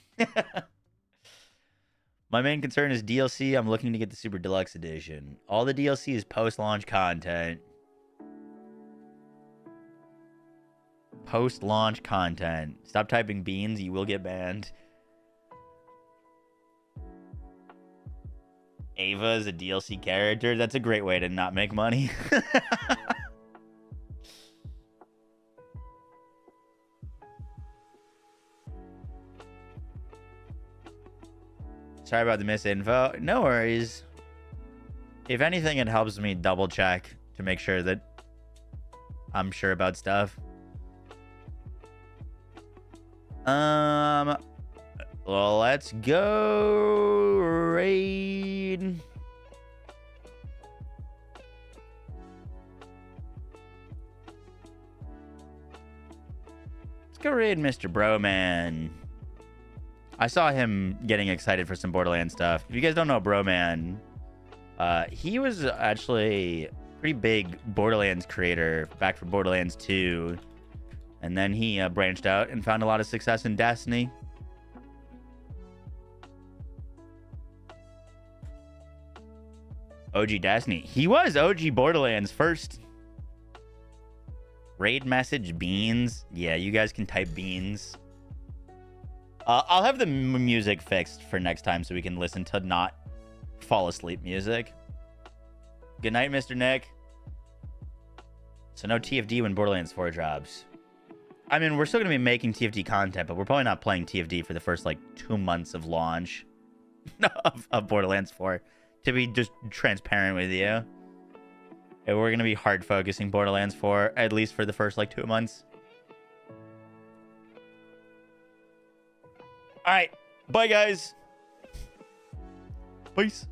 Speaker 2: My main concern is DLC. I'm looking to get the Super Deluxe Edition. All the DLC is post-launch content. Post-launch content. Stop typing beans, you will get banned. Ava is a DLC character. That's a great way to not make money. Sorry about the misinfo. No worries. If anything, it helps me double check to make sure that I'm sure about stuff. Well, let's go raid. Let's go raid Mr. Broman. I saw him getting excited for some Borderlands stuff. If you guys don't know Broman, he was actually a pretty big Borderlands creator back for Borderlands 2. And then he branched out and found a lot of success in Destiny. OG Destiny. He was OG Borderlands first. Raid message beans. Yeah, you guys can type beans. I'll have the music fixed for next time so we can listen to not fall asleep music. Good night, Mr. Nick. So no TFD when Borderlands 4 drops. I mean, we're still going to be making TFD content, but we're probably not playing TFD for the first, 2 months of launch of Borderlands 4. To be just transparent with you. And we're going to be hard focusing Borderlands 4, at least for the first, 2 months. All right. Bye, guys. Peace.